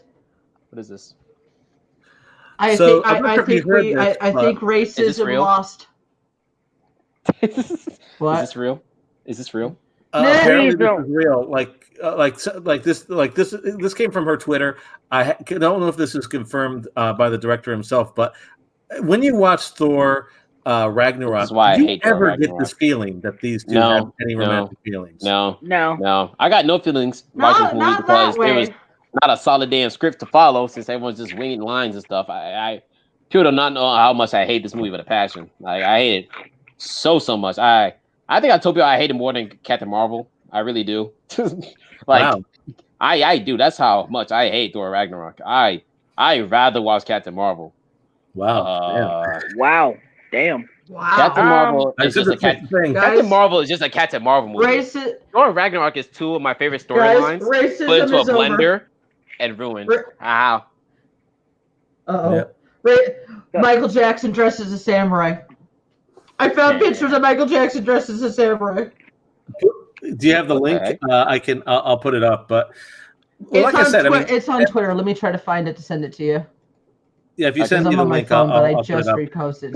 Speaker 2: what is this?
Speaker 3: I think racism lost.
Speaker 2: What? Is this real?
Speaker 4: Apparently this is real. This came from her Twitter. I don't know if this is confirmed by the director himself, but when you watch Thor Ragnarok, do you ever get this feeling that these two have any romantic feelings?
Speaker 2: No. I got no feelings watching this movie because there was not a solid damn script to follow since everyone's just winging lines and stuff. People do not know how much I hate this movie with a passion. I hate it so much. I think I told you I hate it more than Captain Marvel. I really do.
Speaker 4: Wow.
Speaker 2: I do. That's how much I hate Thor Ragnarok. I rather watch Captain Marvel.
Speaker 4: Wow.
Speaker 1: Wow. Damn.
Speaker 3: Wow.
Speaker 2: Captain Marvel is just a Captain Marvel is just a Captain Marvel movie. Thor Ragnarok is two of my favorite storylines put into a blender and ruined. Wow.
Speaker 3: Michael Jackson dressed as a samurai. I found pictures of Michael Jackson dressed as a samurai.
Speaker 4: Do you have the link? I'll put it up. But
Speaker 3: it's on Twitter. Let me try to find it to send it to you.
Speaker 4: Yeah, if you send me the link,
Speaker 3: I'll
Speaker 4: I
Speaker 3: just reposted.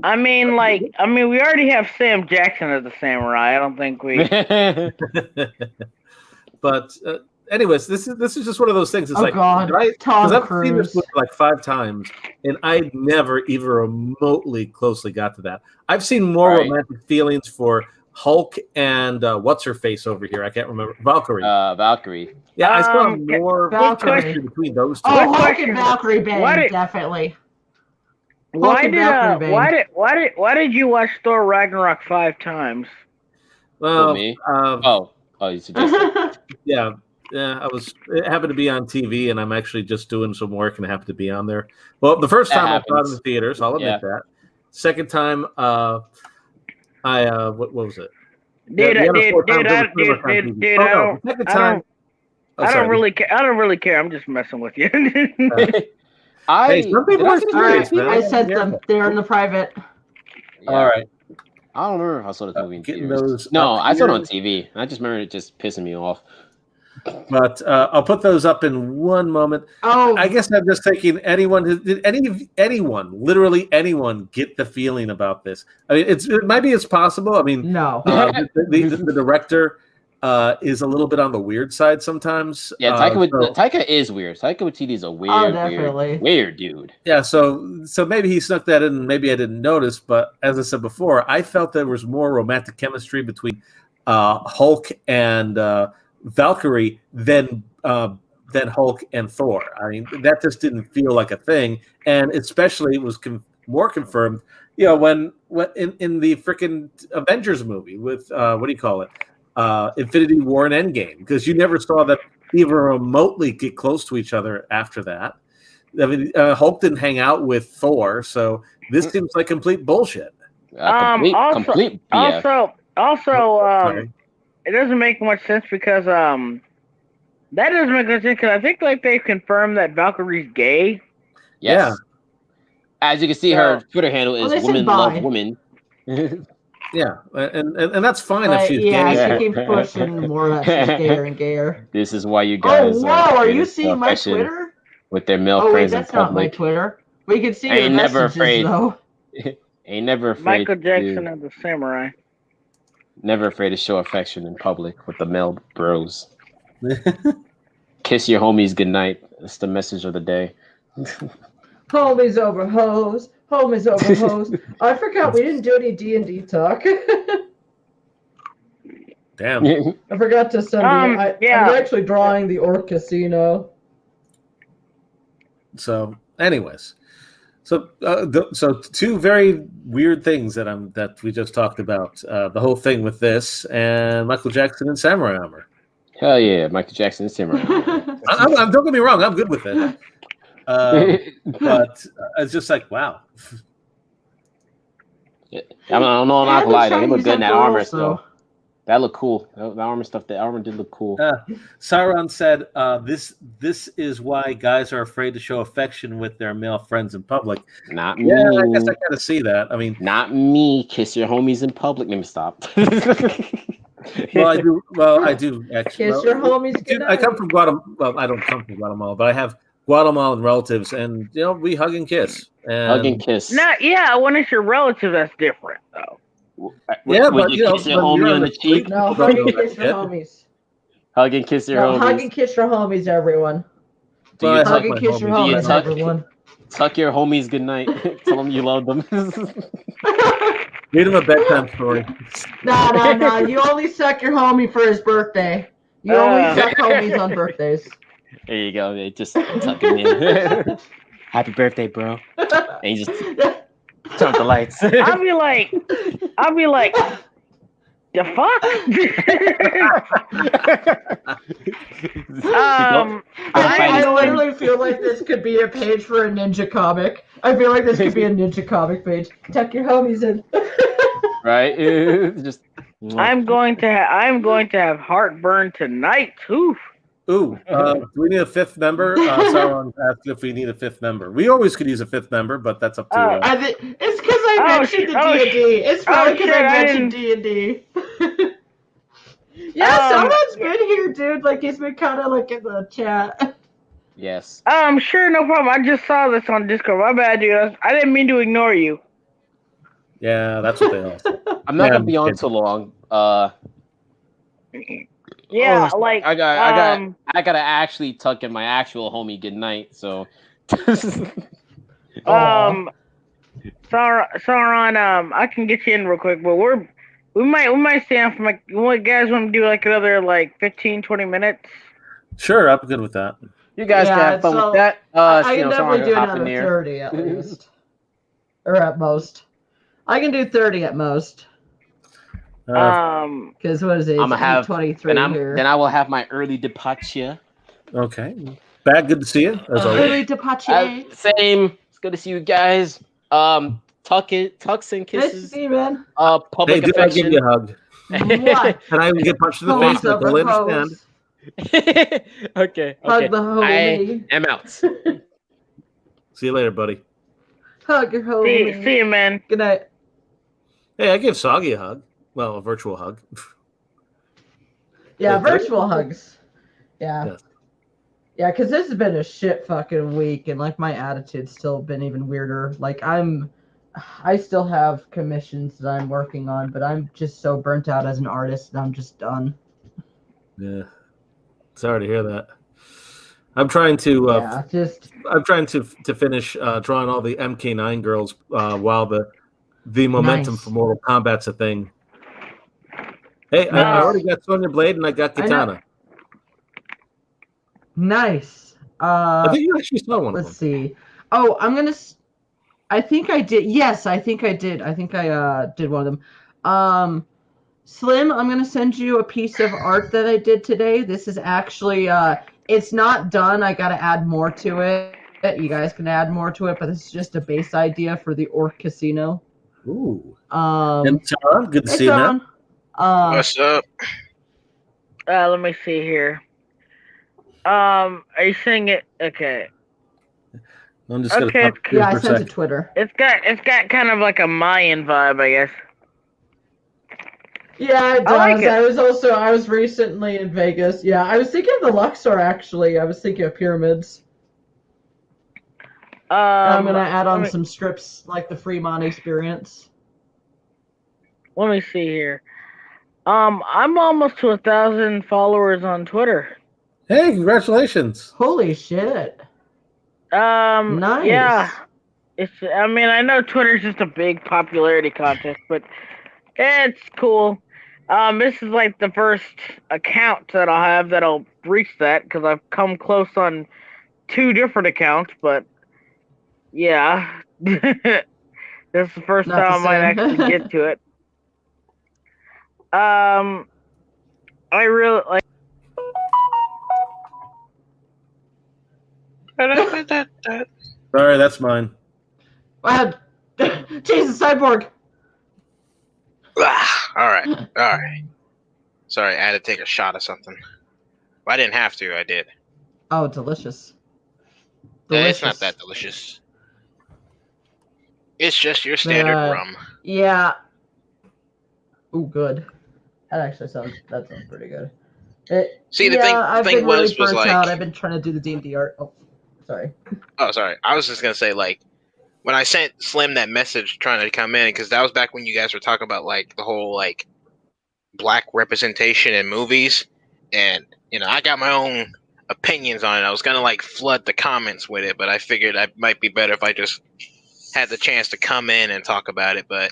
Speaker 1: We already have Sam Jackson as a samurai. I don't think we.
Speaker 4: But anyways, this is just one of those things. It's
Speaker 3: God,
Speaker 4: because I've seen this movie like 5 times, and I never even remotely closely got to that. I've seen more romantic feelings for Hulk and what's her face over here? I can't remember. Valkyrie.
Speaker 2: Valkyrie.
Speaker 4: Yeah, I saw more chemistry between those two.
Speaker 3: Oh, Hulk and Valkyrie bang, definitely.
Speaker 1: Why did you watch Thor Ragnarok 5 times?
Speaker 4: Well,
Speaker 2: me? You suggested.
Speaker 4: Yeah, it happened to be on TV, and I'm actually just doing some work, and it happened to be on there. Well, the first time I saw it in the theaters, I'll admit that. Second time, what was it?
Speaker 1: I don't really care. I don't really care. I'm just messing with you.
Speaker 4: Some people are serious, man.
Speaker 3: I sent them. They're in the private.
Speaker 2: Yeah.
Speaker 4: All right.
Speaker 2: I don't remember if I saw the movie in theaters. No, I saw it on TV. I just remember it just pissing me off.
Speaker 4: But I'll put those up in one moment.
Speaker 3: Oh,
Speaker 4: I guess I'm just thinking, literally anyone, get the feeling about this? I mean, it's possible. I mean,
Speaker 3: no.
Speaker 4: The director is a little bit on the weird side sometimes.
Speaker 2: Yeah, Taika is weird. Taika Waititi is a weird dude.
Speaker 4: Yeah, so maybe he snuck that in, and maybe I didn't notice. But as I said before, I felt there was more romantic chemistry between Hulk and Valkyrie than Hulk and Thor. I mean, that just didn't feel like a thing, and especially it was more confirmed. When in the freaking Avengers movie with what do you call it? Infinity War and Endgame, because you never saw them even remotely get close to each other after that. I mean, Hulk didn't hang out with Thor, so this seems like complete bullshit.
Speaker 2: Complete BS.
Speaker 1: Also, it doesn't make much sense because that doesn't make much sense because I think they've confirmed that Valkyrie's gay.
Speaker 2: Yes. Yeah. As you can see, her Twitter handle is Women Love Women.
Speaker 4: Yeah, and that's fine if she's gay.
Speaker 3: Yeah, she keeps pushing more that she's gayer and gayer.
Speaker 2: This is why you guys.
Speaker 3: Oh, wow! Are you seeing my Twitter?
Speaker 2: With their male friends
Speaker 3: that's not my Twitter. We can see your
Speaker 2: ain't
Speaker 3: messages,
Speaker 2: never afraid.
Speaker 3: though.
Speaker 2: Ain't never afraid.
Speaker 1: Michael Jackson and the Samurai.
Speaker 2: Never afraid to show affection in public with the male bros. Kiss your homies goodnight. That's the message of the day.
Speaker 3: Homies over hoes. Homies over hoes. I forgot we didn't do any D&D talk.
Speaker 4: Damn.
Speaker 3: I forgot to send you. I'm actually drawing the Orc Casino.
Speaker 4: So, anyways, so two very weird things that we just talked about. The whole thing with this and Michael Jackson and Samurai Armor.
Speaker 2: Hell yeah, Michael Jackson and Samurai Armor.
Speaker 4: Don't get me wrong, I'm good with it. But it's just like, wow.
Speaker 2: Yeah. I'm not gonna lie, they look good in that armor still. That looked cool. The armor stuff, the armor did look cool.
Speaker 4: Sauron said, "This is why guys are afraid to show affection with their male friends in public."
Speaker 2: Not me.
Speaker 4: Yeah, I guess I kind of see that. I mean,
Speaker 2: not me. Kiss your homies in public. Let me stop.
Speaker 4: I do actually.
Speaker 3: Kiss your homies.
Speaker 4: Dude, I come from Guatemala. Well, I don't come from Guatemala, but I have Guatemalan relatives, and we hug and kiss.
Speaker 2: Hug and kiss.
Speaker 1: When it's your relative, that's different, though.
Speaker 2: Would you kiss your homie on the cheek?
Speaker 3: No, hug and kiss your homies.
Speaker 2: Hug and kiss your homies.
Speaker 3: Hug and kiss your homies, everyone.
Speaker 4: Hug
Speaker 3: and kiss your homies, everyone.
Speaker 2: Tuck your homies goodnight. Tell them you love them.
Speaker 4: Read them a bedtime story.
Speaker 3: No. You only suck your homie for his birthday. You only suck homies on birthdays.
Speaker 2: There you go. They just tuck him in. Happy birthday, bro. And you just turn the lights.
Speaker 1: I'll be like, the fuck?
Speaker 3: I literally feel like this could be a page for a ninja comic. I feel like this could be a ninja comic page. Tuck your homies in.
Speaker 2: Right? Just.
Speaker 1: I'm going to have heartburn tonight. Oof.
Speaker 4: Ooh, do we need a fifth member? Sauron asked if we need a fifth member. We always could use a fifth member, but that's up to.
Speaker 3: It's because I mentioned the D&D. It's probably because I mentioned D&D. Yeah, someone's been here, dude. Like he's been kind of like in the chat.
Speaker 2: Yes.
Speaker 1: Sure, no problem. I just saw this on Discord. My bad, dude. I didn't mean to ignore you.
Speaker 4: Yeah, that's what they all say.
Speaker 2: I'm not gonna be on too long.
Speaker 1: Yeah,
Speaker 2: I gotta actually tuck in my actual homie goodnight. So,
Speaker 1: Sauron, I can get you in real quick, but we might stay on for like. What guys want to do like another 15, 20 minutes?
Speaker 4: Sure, I'm good with that.
Speaker 2: You guys can have fun with that.
Speaker 3: I can definitely do another 30 at least, or at most. I can do 30 at most. Because what is it?
Speaker 2: I'm gonna have
Speaker 3: 23 here.
Speaker 2: Then I will have my early departure.
Speaker 4: Okay. Bad. Good to see you. As always.
Speaker 3: Early departure.
Speaker 2: Same. It's good to see you guys. Tucks and kisses.
Speaker 3: Nice to see you, man.
Speaker 2: Public
Speaker 4: did
Speaker 2: affection.
Speaker 4: I give you a hug?
Speaker 3: What?
Speaker 4: And I even get punched in the face. I don't understand.
Speaker 2: Okay.
Speaker 3: Hug the homie.
Speaker 2: I am out.
Speaker 4: See you later, buddy.
Speaker 3: Hug your homie.
Speaker 1: See you, man.
Speaker 3: Good night.
Speaker 4: Hey, I give Soggy a hug. Well, a virtual hug.
Speaker 3: Yeah, virtual hugs. Yeah.
Speaker 4: Yes.
Speaker 3: Yeah, because this has been a shit fucking week, and my attitude's still been even weirder. I still have commissions that I'm working on, but I'm just so burnt out as an artist, and I'm just done.
Speaker 4: Yeah. Sorry to hear that. I'm trying to. I'm trying to finish drawing all the MK9 girls while the momentum for Mortal Kombat's a thing. Hey, I already got Sonya Blade and I got Katana.
Speaker 3: Nice.
Speaker 4: I think you actually saw one.
Speaker 3: Let's see. Oh, I think I did. Yes, I think I did. I think I did one of them. Slim, I'm gonna send you a piece of art that I did today. This is actually it's not done. I gotta add more to it. You guys can add more to it, but this is just a base idea for the Orc Casino.
Speaker 4: Ooh. And Tara, good to see you, man.
Speaker 6: What's up?
Speaker 1: Let me see here. Are you saying it? Okay.
Speaker 4: I'm just gonna pop
Speaker 3: I sent it to Twitter.
Speaker 1: It's got kind of like a Mayan vibe, I guess.
Speaker 3: Yeah, it does. I was recently in Vegas. Yeah, I was thinking of the Luxor actually. I was thinking of pyramids. I'm gonna add on some scripts like the Fremont experience.
Speaker 1: Let me see here. I'm almost to 1,000 followers on Twitter.
Speaker 4: Hey, congratulations!
Speaker 3: Holy shit! Nice.
Speaker 1: Yeah. I mean, I know Twitter's just a big popularity contest, but it's cool. This is like the first account that I'll have that'll reach that because I've come close on 2 different accounts, but yeah, this is the first
Speaker 3: Not
Speaker 1: time I
Speaker 3: the
Speaker 1: might
Speaker 3: same.
Speaker 1: actually get to it. I really like.
Speaker 4: Sorry, that's mine.
Speaker 3: Wow. Jesus, cyborg.
Speaker 6: All right. Sorry, I had to take a shot of something. Well, I didn't have to. I did.
Speaker 3: Oh, delicious.
Speaker 6: It's not that delicious. It's just your standard rum.
Speaker 3: Yeah. Ooh, good. That sounds pretty good.
Speaker 6: See, the
Speaker 3: I've
Speaker 6: thing
Speaker 3: been really
Speaker 6: was
Speaker 3: burnt
Speaker 6: like,
Speaker 3: out. I've been trying to do the D&D art. Oh, sorry.
Speaker 6: Oh, sorry. I was just gonna say, like, when I sent Slim that message trying to come in, because that was back when you guys were talking about like the whole like black representation in movies, and I got my own opinions on it. I was gonna like flood the comments with it, but I figured it might be better if I just had the chance to come in and talk about it. But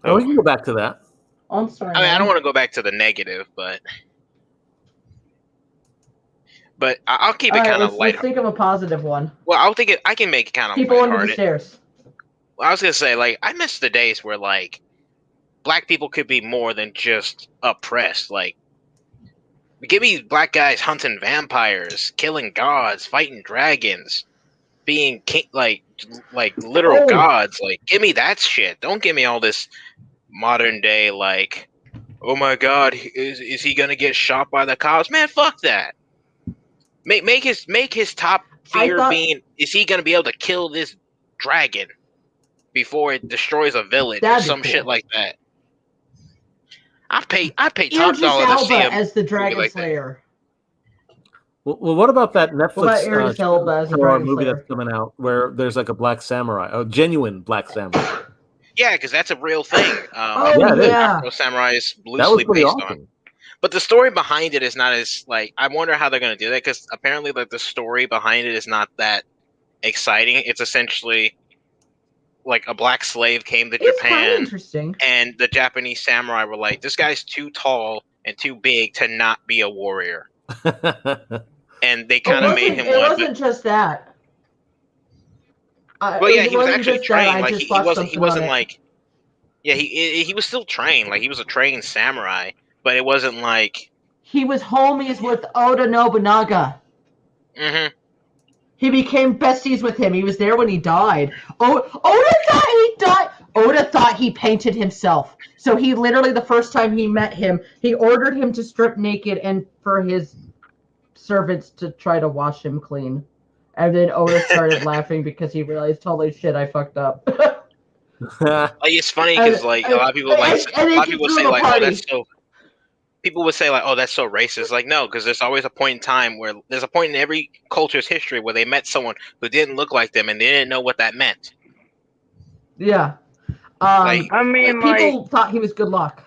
Speaker 4: we can go back to that.
Speaker 3: I'm sorry.
Speaker 6: I mean, I don't want to go back to the negative, but I'll keep it kind of light.
Speaker 3: Let's think of a positive one.
Speaker 6: Well, I'll think I can make it kind of
Speaker 3: people under the
Speaker 6: lighthearted.
Speaker 3: stairs.
Speaker 6: Well, I was gonna say, like, I miss the days where like black people could be more than just oppressed. Like, give me black guys hunting vampires, killing gods, fighting dragons, being like literal gods. Like, give me that shit. Don't give me all this modern day like, oh my god, is he gonna get shot by the cops? Man, fuck that. Make his top fear being, is he gonna be able to kill this dragon before it destroys a village or some shit like that? I pay top dollar to see him
Speaker 3: as the Dragon Slayer.
Speaker 4: Well, what about that Netflix movie
Speaker 3: Slayer?
Speaker 4: that's coming out where there's like a black samurai, a genuine black samurai?
Speaker 6: Yeah, because that's a real thing.
Speaker 3: Afro
Speaker 6: Samurai is loosely based on. But the story behind it is not as like. I wonder how they're going to do that, because apparently, like, the story behind it is not that exciting. It's essentially like a black slave came to Japan, and the Japanese samurai were like, "This guy's too tall and too big to not be a warrior," and they kind of made him.
Speaker 3: It wasn't just that.
Speaker 6: Well, yeah, he was actually trained. Like he wasn't like. Yeah, he was still trained. Like, he was a trained samurai. But it wasn't like
Speaker 3: he was homies with Oda Nobunaga.
Speaker 6: Mm-hmm.
Speaker 3: He became besties with him. He was there when he died. Oda thought he died. Oda thought he painted himself. So he literally, the first time he met him, he ordered him to strip naked and for his servants to try to wash him clean. And then Oda started laughing because he realized, holy shit, I fucked up.
Speaker 6: Like, it's funny because like a lot of people say like, oh, that's so. People would say like, "Oh, that's so racist." Like, no, because there's always a point in time where there's a point in every culture's history where they met someone who didn't look like them and they didn't know what that meant.
Speaker 3: Yeah, people thought he was good luck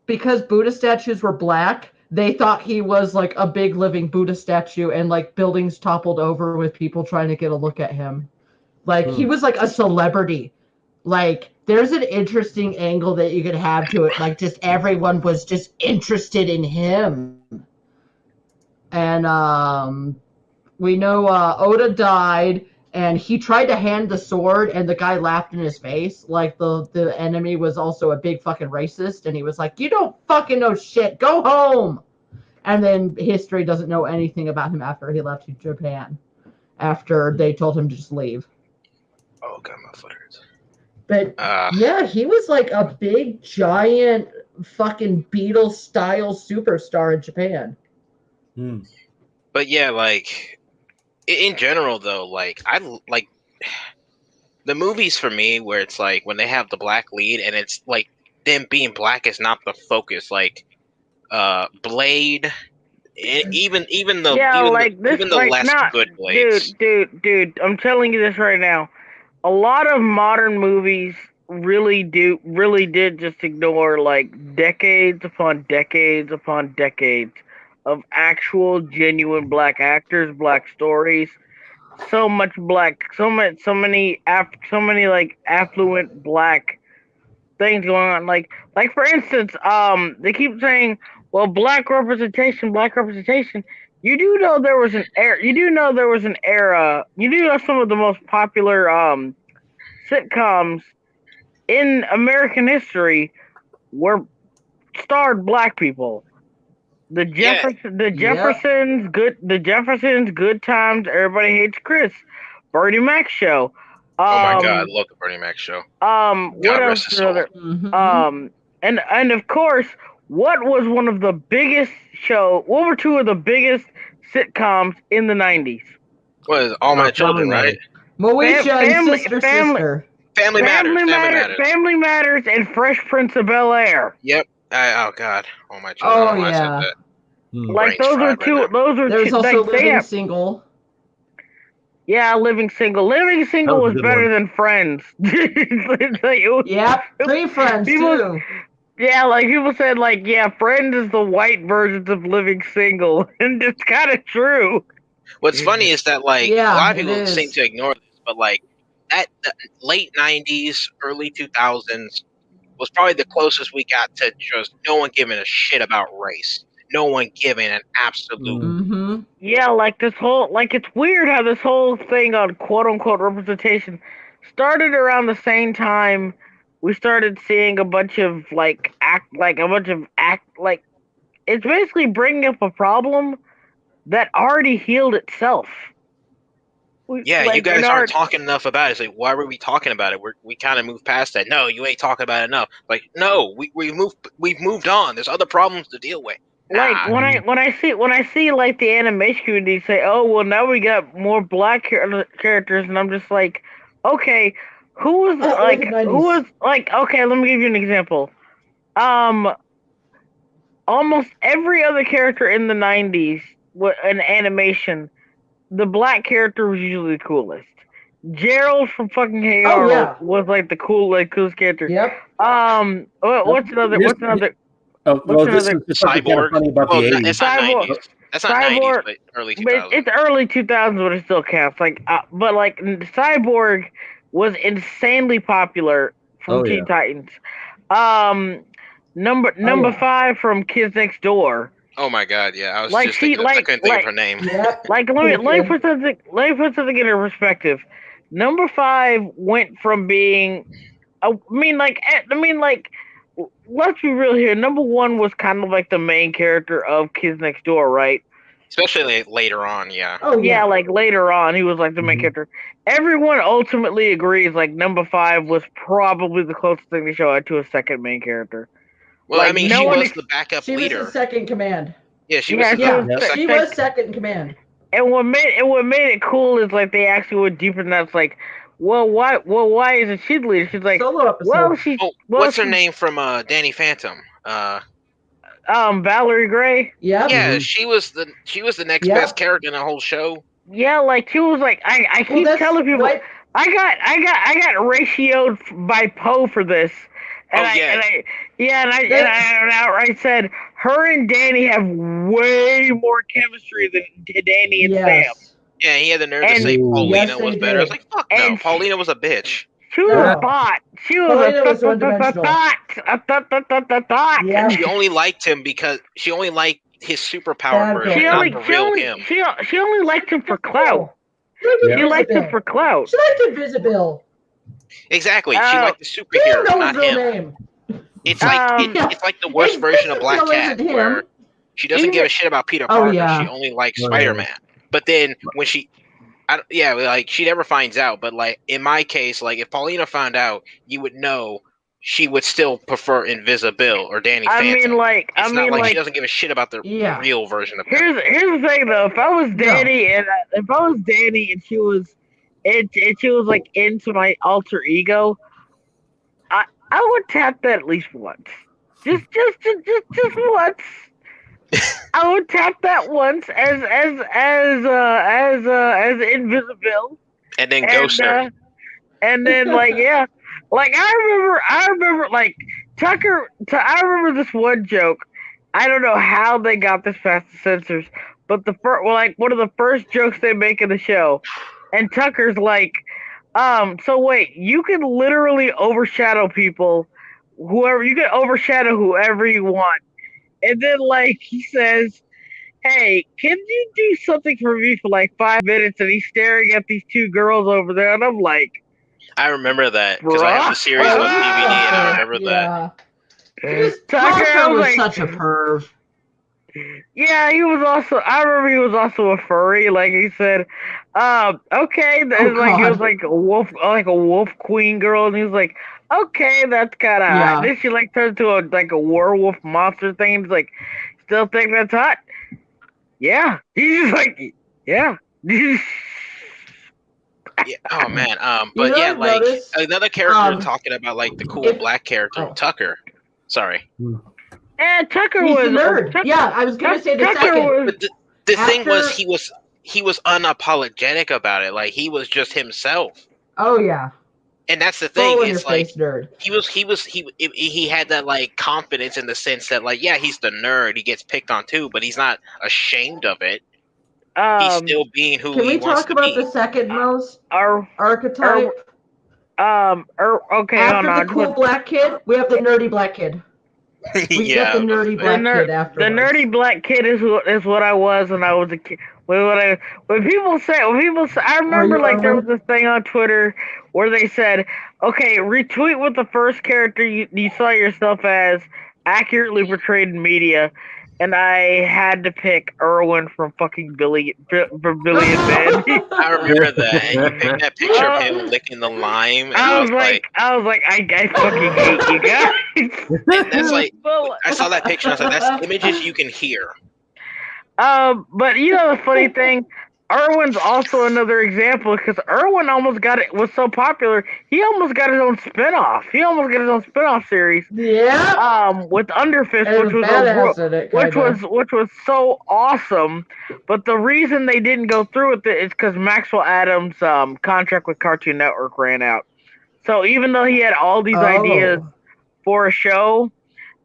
Speaker 3: because Buddha statues were black. They thought he was like a big living Buddha statue, and like buildings toppled over with people trying to get a look at him. Like he was like a celebrity. Like, there's an interesting angle that you could have to it. Like, just everyone was just interested in him. And we know Oda died, and he tried to hand the sword, and the guy laughed in his face. Like, the enemy was also a big fucking racist, and he was like, you don't fucking know shit. Go home! And then history doesn't know anything about him after he left Japan. After they told him to just leave.
Speaker 6: Oh, God, my foot hurts.
Speaker 3: But yeah, he was like a big, giant, fucking Beatles-style superstar in Japan.
Speaker 6: But yeah, like, in general, though, like, I like the movies for me where it's like when they have the black lead and it's like them being black is not the focus. Like, Blade, even the less good Blades.
Speaker 1: Dude, I'm telling you this right now. A lot of modern movies really did just ignore like decades upon decades upon decades of actual genuine black actors, black stories, so much black, so many like affluent black things going on. Like for instance, they keep saying, well, black representation, black representation. You do know there was an era. You do know there was an era. You do know some of the most popular sitcoms in American history were starred black people.
Speaker 6: Yeah.
Speaker 1: The Jeffersons, Good Times, Everybody Hates Chris, Bernie Mac show.
Speaker 6: Oh my God, I love the Bernie Mac show.
Speaker 1: What
Speaker 6: God
Speaker 1: else?
Speaker 6: rest his soul.
Speaker 1: And of course, what was one of the biggest show? What were two of the biggest sitcoms in the 90s?
Speaker 6: What is All My Children, right?
Speaker 3: Moesha and Sister.
Speaker 6: Family Matters.
Speaker 1: Family Matters, and Fresh Prince of Bel-Air.
Speaker 6: Yep. Oh God. All My Children.
Speaker 3: Oh yeah.
Speaker 6: I said that.
Speaker 1: Like those are two. Those are
Speaker 3: There's
Speaker 1: two.
Speaker 3: also
Speaker 1: Like,
Speaker 3: Living Single.
Speaker 1: Yeah, Living Single. Living Single was better than Friends.
Speaker 3: Yeah, Friends too.
Speaker 1: Yeah, like people said, like, yeah, Friends is the white versions of Living Single, and it's kind of true.
Speaker 6: What's funny is that like a lot of people seem to ignore this, but like that late '90s, early 2000s was probably the closest we got to just no one giving a shit about race. No one giving an absolute.
Speaker 1: Yeah, like this whole, like it's weird how this whole thing on quote unquote representation started around the same time we started seeing a bunch of it's basically bringing up a problem that already healed itself.
Speaker 6: Yeah, you guys aren't talking enough about it. It's like, why were we talking about it? We kind of moved past that. No, you ain't talking about it enough. Like, no, we've moved on. There's other problems to deal with.
Speaker 1: Like when I see like the animation community say, oh well, now we got more black characters, and I'm just like, okay, who was okay? Let me give you an example. Almost every other character in the 90s, in animation, the black character was usually the coolest. Gerald from fucking Hey Arnold was like the coolest character.
Speaker 3: Yep.
Speaker 1: What's another?
Speaker 4: This is just
Speaker 6: Cyborg.
Speaker 4: Funny about the 80s.
Speaker 6: It's not 90s. That's not 90s, but early 2000s.
Speaker 1: It's early 2000s, but it still counts. But Cyborg was insanely popular from Teen Titans. Number 5 from Kids Next Door.
Speaker 6: Oh my God! Yeah, I was just thinking. I couldn't think of her name.
Speaker 3: Yep.
Speaker 1: Let me put something in perspective. Number 5 went from being, let's be real here. Number 1 was kind of like the main character of Kids Next Door, right?
Speaker 6: Especially later on, yeah.
Speaker 3: Oh yeah,
Speaker 1: like later on, he was like the main character. Everyone ultimately agrees like number 5 was probably the closest thing they showed to a second main character.
Speaker 6: Well, I mean, she was the backup
Speaker 3: leader.
Speaker 6: She
Speaker 3: was the second command.
Speaker 6: Yeah, she was.
Speaker 3: She was second in command.
Speaker 1: And what made it cool is like they actually went deeper than that. It's like, why isn't she the leader? She's like,
Speaker 3: solo episode.
Speaker 6: What's her name from Danny Phantom?
Speaker 1: Valerie Gray.
Speaker 6: Yeah, she was the next best character in the whole show.
Speaker 1: Yeah, like she was like I keep telling people I got ratioed by Poe for this. And I outright said her and Danny have way more chemistry than Danny and Sam.
Speaker 6: Yeah, he had the nerve to say Paulina was better. I was like, fuck no, Paulina was a bitch.
Speaker 1: She was a bot. She was a thought.
Speaker 3: Yeah.
Speaker 6: She only liked him because she only liked his superpower version, not the real him.
Speaker 1: She only liked him for clout. She liked him for clout.
Speaker 3: She liked Invisible.
Speaker 6: Exactly. She liked the superhero, not him. It's like the worst version of Black Cat, where she doesn't give a shit about Peter Parker. She only likes Spider-Man. But then when she never finds out. But like in my case, like if Paulina found out, you would know she would still prefer Invisible or Danny Phantom. It's not like she doesn't give a shit about the real version of him.
Speaker 1: Here's the thing though. If I was Danny and she was like into my alter ego, I would tap that at least once. Just once. I would tap that once as Invisible.
Speaker 6: And then ghost her.
Speaker 1: And then Like I remember like Tucker. I remember this one joke. I don't know how they got this past the censors, but like one of the first jokes they make in the show, and Tucker's like, so wait, you can literally overshadow people, you can overshadow whoever you want, and then like he says, hey, can you do something for me for like 5 minutes? And he's staring at these two girls over there, and I'm like,
Speaker 6: I remember that because I have the series on DVD, and I remember that.
Speaker 3: Tucker was such a perv.
Speaker 1: Yeah, he was also. I remember he was also a furry. Like he said, okay, he was like a wolf queen girl, and he was like, okay, that's kind of hot. Then she like turned to a werewolf monster thing. And he's like, still think that's hot? Yeah. He's just like, yeah.
Speaker 6: Yeah, oh man. But yeah, like another character talking about like the cool black character, Tucker. Sorry.
Speaker 1: And Tucker
Speaker 3: He's
Speaker 1: was
Speaker 3: the nerd. I was gonna say the second.
Speaker 6: But the thing was, he was unapologetic about it. Like he was just himself.
Speaker 3: Oh yeah.
Speaker 6: And that's the thing. It's like
Speaker 3: nerd.
Speaker 6: He had that like confidence in the sense that like he's the nerd. He gets picked on too, but he's not ashamed of it. He's still being who he wants to be.
Speaker 3: Can we talk about the second most archetype?
Speaker 1: Okay.
Speaker 3: After the cool black kid, we have the nerdy black kid. We got the nerdy black kid afterwards.
Speaker 1: The nerdy black kid is what I was when I was a kid. When people say, I remember like there was this thing on Twitter where they said, okay, retweet what the first character you saw yourself as accurately portrayed in media, and I had to pick Erwin from fucking Billy and Ben.
Speaker 6: I remember that. And you picked that picture of him licking the lime. And I was like,
Speaker 1: I fucking hate you guys.
Speaker 6: And that's like, I saw that picture. And I was like, that's images you can hear.
Speaker 1: But you know the funny thing, Erwin's also another example because Erwin was so popular, he almost got his own spinoff. He almost got his own spinoff series.
Speaker 3: Yeah.
Speaker 1: With Underfist, which was so awesome. But the reason they didn't go through with it is because Maxwell Adams' contract with Cartoon Network ran out. So even though he had all these ideas for a show,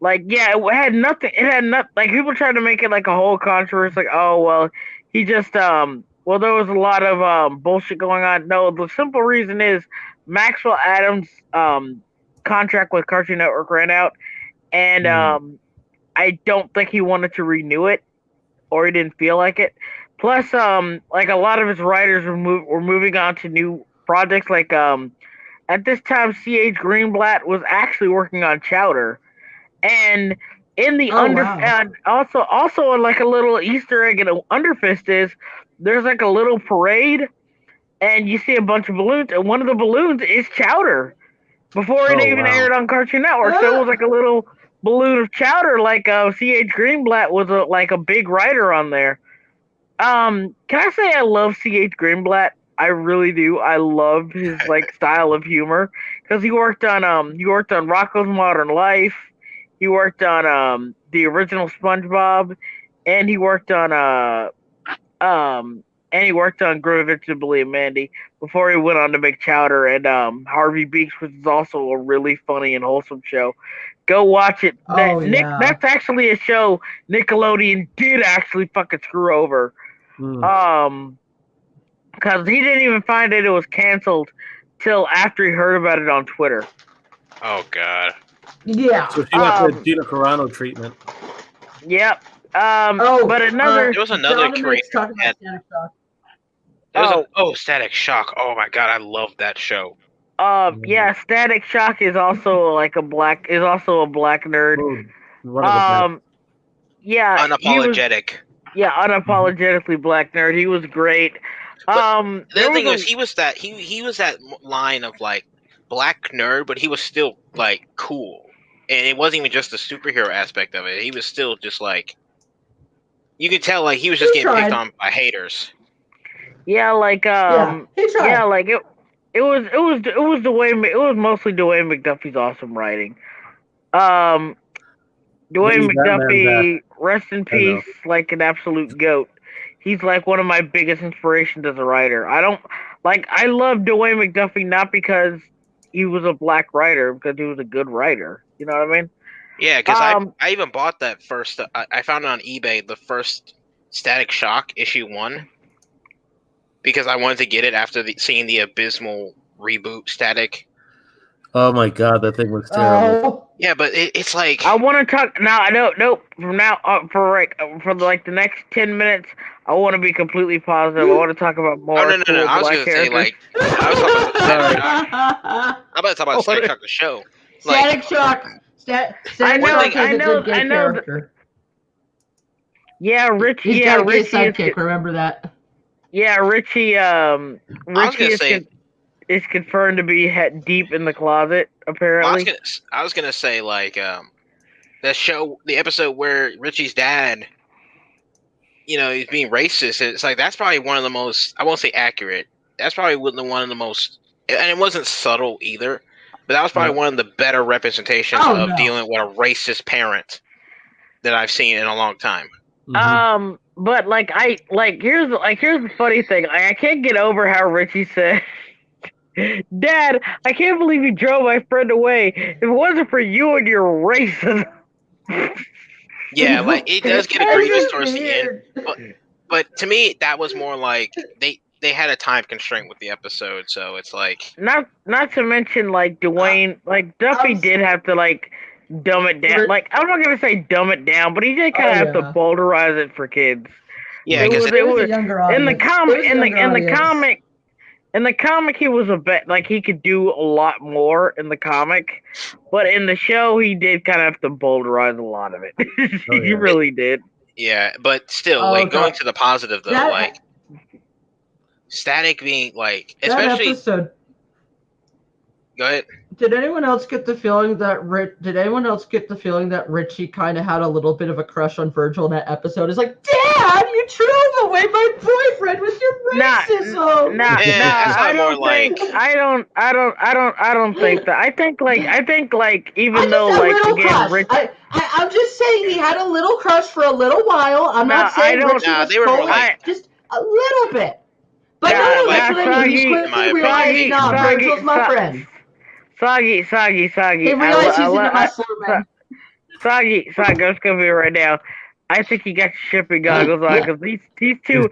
Speaker 1: like it had nothing. It had nothing. Like people tried to make it like a whole controversy. Like, oh well, he just well, there was a lot of bullshit going on. No, the simple reason is Maxwell Adams' contract with Cartoon Network ran out, and I don't think he wanted to renew it, or he didn't feel like it. Plus, like a lot of his writers were moving on to new projects. Like at this time, C.H. Greenblatt was actually working on Chowder, and in the and also like a little Easter egg in Underfist is there's like a little parade, and you see a bunch of balloons, and one of the balloons is Chowder before it even aired on Cartoon Network. So it was like a little balloon of Chowder. Like C.H. Greenblatt was like a big writer on there. Can I say I love C.H. Greenblatt? I really do. I love his like style of humor because he worked on Rocko's Modern Life. He worked on the original SpongeBob, and he worked on Grow Invincibly and Mandy before he went on to make Chowder and Harvey Beaks, which is also a really funny and wholesome show. Go watch it. That's actually a show Nickelodeon did actually fucking screw over. Because he didn't even find out it was canceled till after he heard about it on Twitter.
Speaker 6: Oh God.
Speaker 3: Yeah.
Speaker 4: So she got the Gina Carano treatment.
Speaker 1: Yep. But
Speaker 6: there was another creator. Static Shock. Oh my God, I love that show.
Speaker 1: Yeah, Static Shock is also a black nerd. Yeah,
Speaker 6: unapologetic.
Speaker 1: Unapologetically black nerd. He was great.
Speaker 6: The thing was, he was that line of like black nerd, but he was still like cool. And it wasn't even just the superhero aspect of it. He was still just like, you could tell like he was just getting picked on by haters.
Speaker 1: Yeah, like yeah, like it was mostly Dwayne McDuffie's awesome writing. Dwayne McDuffie, rest in peace, like an absolute goat. He's like one of my biggest inspirations as a writer. I love Dwayne McDuffie not because he was a black writer because he was a good writer. You know what I mean?
Speaker 6: Yeah, because I even bought that first. I found it on eBay, the first Static Shock issue 1, because I wanted to get it after seeing the abysmal reboot Static.
Speaker 4: Oh my god, that thing was terrible.
Speaker 3: Oh.
Speaker 6: Yeah, but it's like
Speaker 1: I want to talk now. I don't know from now for the next 10 minutes. I want to be completely positive. I want to talk about more.
Speaker 6: Oh, no.
Speaker 1: cool
Speaker 6: I was
Speaker 1: black
Speaker 6: going to say,
Speaker 1: characters.
Speaker 6: I was talking about the Static Shock. I'm about to talk about Static Shock, the show.
Speaker 3: Static Shock. Static Shock is a good gay character.
Speaker 1: Yeah, Richie.
Speaker 3: He's got a gay sidekick. Remember that?
Speaker 1: Yeah, Richie. Richie is confirmed to be deep in the closet. Apparently,
Speaker 6: I was gonna say the episode where Richie's dad, he's being racist. It's like that's probably one of the most. I won't say accurate. That's probably one of the most, and it wasn't subtle either. But that was probably one of the better representations of dealing with a racist parent that I've seen in a long time.
Speaker 1: Mm-hmm. But here's the funny thing. I can't get over how Richie said, "Dad, I can't believe you drove my friend away. If it wasn't for you and your racism."
Speaker 6: Yeah, it does get egregious towards the end. But to me, that was more like they had a time constraint with the episode, so it's like
Speaker 1: not to mention Dwayne, Duffy did have to dumb it down. I'm not gonna say dumb it down, but he did kind of have to boulderize it for kids.
Speaker 6: Yeah, because
Speaker 3: it was a younger audience.
Speaker 1: In the comic, he was a bit he could do a lot more in the comic, but in the show, he did kind of have to boulderize a lot of it. He really did.
Speaker 6: Yeah, but still, going to the positive though, Static being especially.
Speaker 3: Episode,
Speaker 6: go ahead.
Speaker 3: Did anyone else get the feeling that Richie kind of had a little bit of a crush on Virgil in that episode? It's like, Dad, you drove away my boyfriend with your racism.
Speaker 1: I don't think that. I think even though again, Richie.
Speaker 3: I'm just saying he had a little crush for a little while. I'm not saying Richie was
Speaker 6: they were
Speaker 3: just a little bit. But that's what I mean. He quickly realized, Virgil's my friend.
Speaker 1: Soggy.
Speaker 3: He realized he's into my slur, man.
Speaker 1: Soggy, I'm just gonna be right now. I think he got shipping goggles on because these two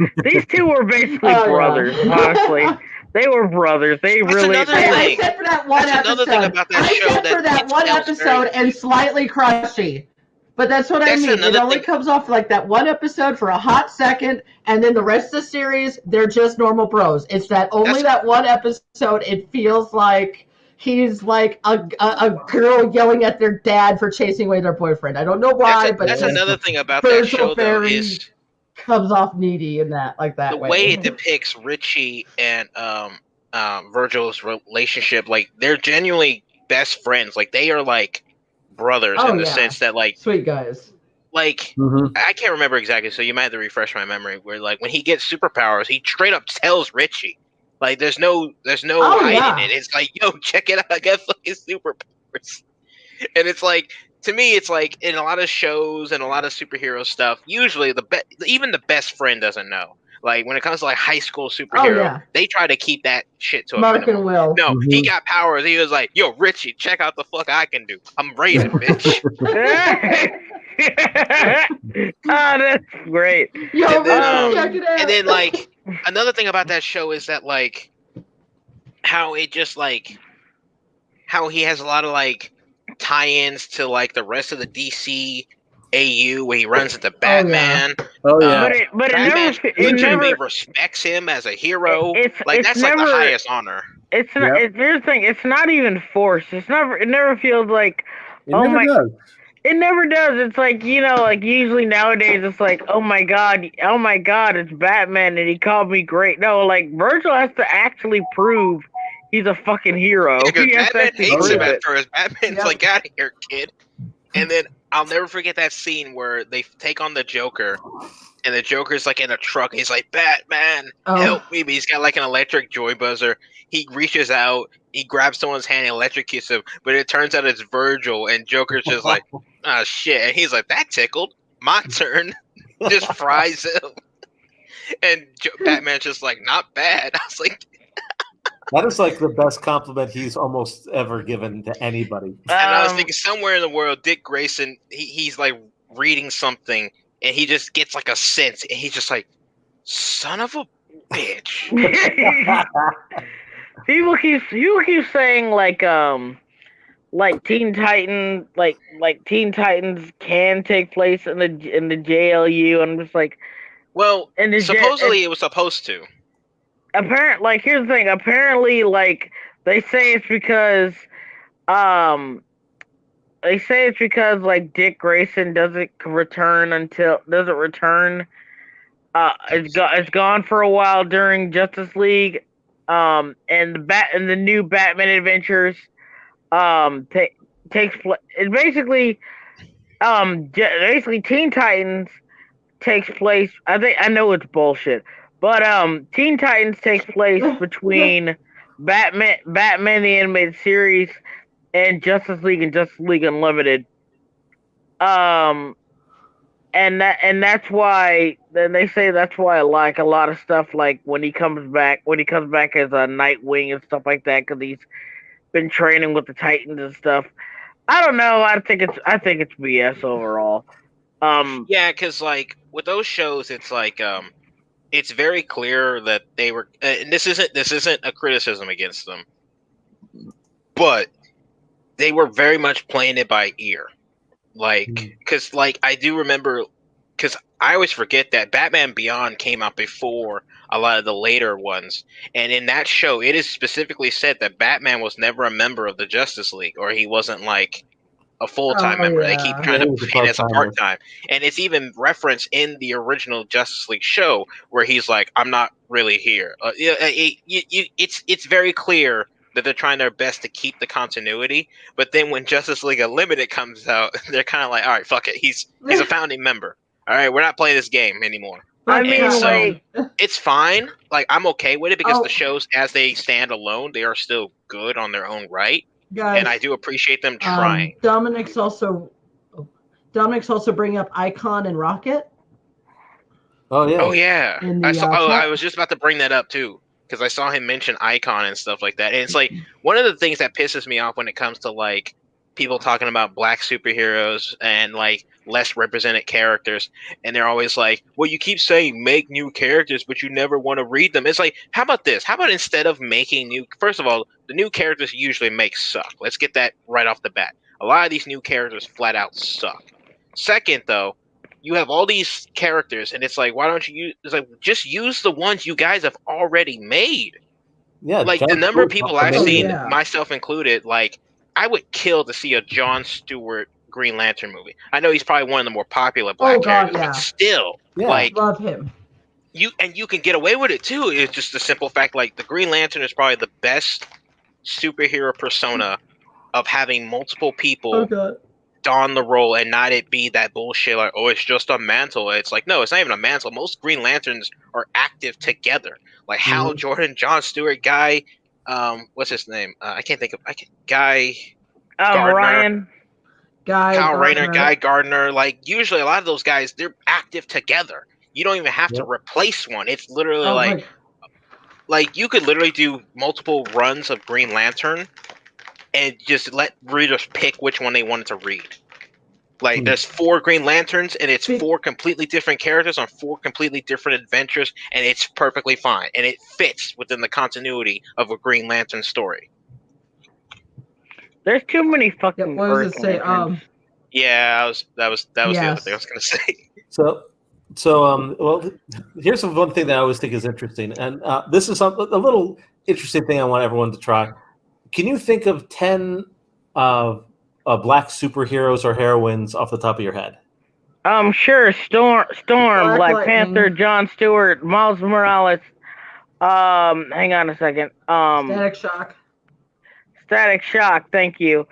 Speaker 1: were basically brothers. Honestly, they were brothers.
Speaker 3: Except for that one episode.
Speaker 6: Another thing about that show
Speaker 3: except for that one episode and slightly crushy. But that's what I mean. It only comes off that one episode for a hot second, and then the rest of the series, they're just normal bros. It's that one episode, it feels like he's like a girl yelling at their dad for chasing away their boyfriend. I don't know why, but
Speaker 6: that's another thing about that show, though, is
Speaker 3: comes off needy in that
Speaker 6: the way it depicts Richie and Virgil's relationship. They're genuinely best friends. They are brothers in the sense that
Speaker 3: sweet guys.
Speaker 6: I can't remember exactly, so you might have to refresh my memory. Where when he gets superpowers, he straight up tells Richie. There's no hiding it. It's yo, check it out. I got fucking superpowers. And it's to me, it's in a lot of shows and a lot of superhero stuff, usually even the best friend doesn't know. When it comes to high school superhero, they try to keep that shit to a
Speaker 3: Mark
Speaker 6: minimum.
Speaker 3: And Will.
Speaker 6: No, he got powers. He was like, yo, Richie, check out the fuck I can do. I'm Raiden, bitch.
Speaker 1: Oh, that's great.
Speaker 3: Yo, check it out.
Speaker 6: And then another thing about that show is that how it just how he has a lot of tie-ins to the rest of the DC AU where he runs into Batman.
Speaker 4: Oh yeah.
Speaker 1: But
Speaker 6: Batman
Speaker 1: it never
Speaker 6: respects him as a hero.
Speaker 1: It's
Speaker 6: that's
Speaker 1: never,
Speaker 6: the highest honor.
Speaker 1: It's not. Here's the thing. It's not even forced. It never feels like. It never does. It's usually nowadays it's oh my god, it's Batman and he called me great. No, Virgil has to actually prove he's a fucking hero.
Speaker 6: Yeah, Batman hates him at first. Batman's get out of here, kid. And then I'll never forget that scene where they take on the Joker, and the Joker's in a truck. He's like, Batman, help me. But he's got an electric joy buzzer. He reaches out, he grabs someone's hand and electrocutes him, but it turns out it's Virgil, and Joker's just oh shit. And he's like, that tickled. My turn. Just fries him. And Batman's just not bad. I was like,
Speaker 4: That is like the best compliment he's almost ever given to anybody.
Speaker 6: And I was thinking, somewhere in the world, Dick Grayson, he's like reading something, and he just gets like a sense, and he's just like, "Son of a bitch."
Speaker 1: People keep saying like Teen Titan like Teen Titans can take place in the JLU, and I'm just like,
Speaker 6: well, supposedly it was supposed to.
Speaker 1: Apparently, here's the thing. Apparently, like they say it's because like Dick Grayson doesn't return. It's gone for a while during Justice League, and the new Batman Adventures takes place. It basically Teen Titans takes place. I know it's bullshit, but Teen Titans takes place between Batman the Animated Series and Justice League and Justice League Unlimited. And that's why. Then they say that's why I like a lot of stuff, like when he comes back as a Nightwing and stuff like that, because he's been training with the Titans and stuff. I don't know. I think it's BS overall.
Speaker 6: Yeah, because like with those shows, it's like it's very clear that they were. And this isn't a criticism against them, but they were very much playing it by ear. Like, because like I do remember, because I always forget that Batman Beyond came out before a lot of the later ones, and in that show, it is specifically said that Batman was never a member of the Justice League, or he wasn't like a full-time member.
Speaker 3: Yeah.
Speaker 6: They keep trying to paint it as a part-time, and it's even referenced in the original Justice League show where he's like, "I'm not really here." It's very clear that they're trying their best to keep the continuity, but then when Justice League Unlimited comes out, they're kind of like, "All right, fuck it, he's a founding member. All right, we're not playing this game anymore."
Speaker 1: I mean,
Speaker 6: so it's fine. Like, I'm okay with it because the shows, as they stand alone, they are still good on their own right.
Speaker 3: Guys,
Speaker 6: and I do appreciate them trying.
Speaker 3: Dominic's also bringing up Icon and Rocket.
Speaker 4: Oh yeah.
Speaker 6: Oh yeah. I was just about to bring that up too, because I saw him mention Icon and stuff like that. And it's like one of the things that pisses me off when it comes to like people talking about black superheroes and like less represented characters, and they're always like, well, you keep saying make new characters, but you never want to read them. It's like, how about this? How about instead of making new, first of all, the new characters usually make suck. Let's get that right off the bat. A lot of these new characters flat out suck. Second, though, you have all these characters, and it's like, why don't you use? It's like, just use the ones you guys have already made.
Speaker 4: Yeah,
Speaker 6: like the number of people I've seen, myself included, like I would kill to see a Jon Stewart Green Lantern movie. I know he's probably one of the more popular black characters, but still, like,
Speaker 3: love him.
Speaker 6: You can get away with it too. It's just the simple fact, like the Green Lantern is probably the best superhero persona of having multiple people don the role and not it be that bullshit like, oh, it's just a mantle. It's like, no, it's not even a mantle. Most Green Lanterns are active together. Like Hal Jordan, Jon Stewart, Guy, what's his name? Guy
Speaker 1: Ryan.
Speaker 6: Kyle Rayner, Guy Gardner. Like usually a lot of those guys, they're active together. You don't even have to replace one. It's literally like you could literally do multiple runs of Green Lantern and just let readers pick which one they wanted to read. Like there's 4 Green Lanterns and it's 4 completely different characters on 4 completely different adventures, and it's perfectly fine and it fits within the continuity of a Green Lantern story.
Speaker 1: There's too many fucking.
Speaker 3: What does it say?
Speaker 6: Yeah, that was the other thing I was gonna say.
Speaker 4: So, well, here's one thing that I always think is interesting, and this is a little interesting thing I want everyone to try. Can you think of 10 black superheroes or heroines off the top of your head?
Speaker 1: Sure. Storm, Black Panther, Jon Stewart, Miles Morales. Hang on a second. Static Shock. Thank you.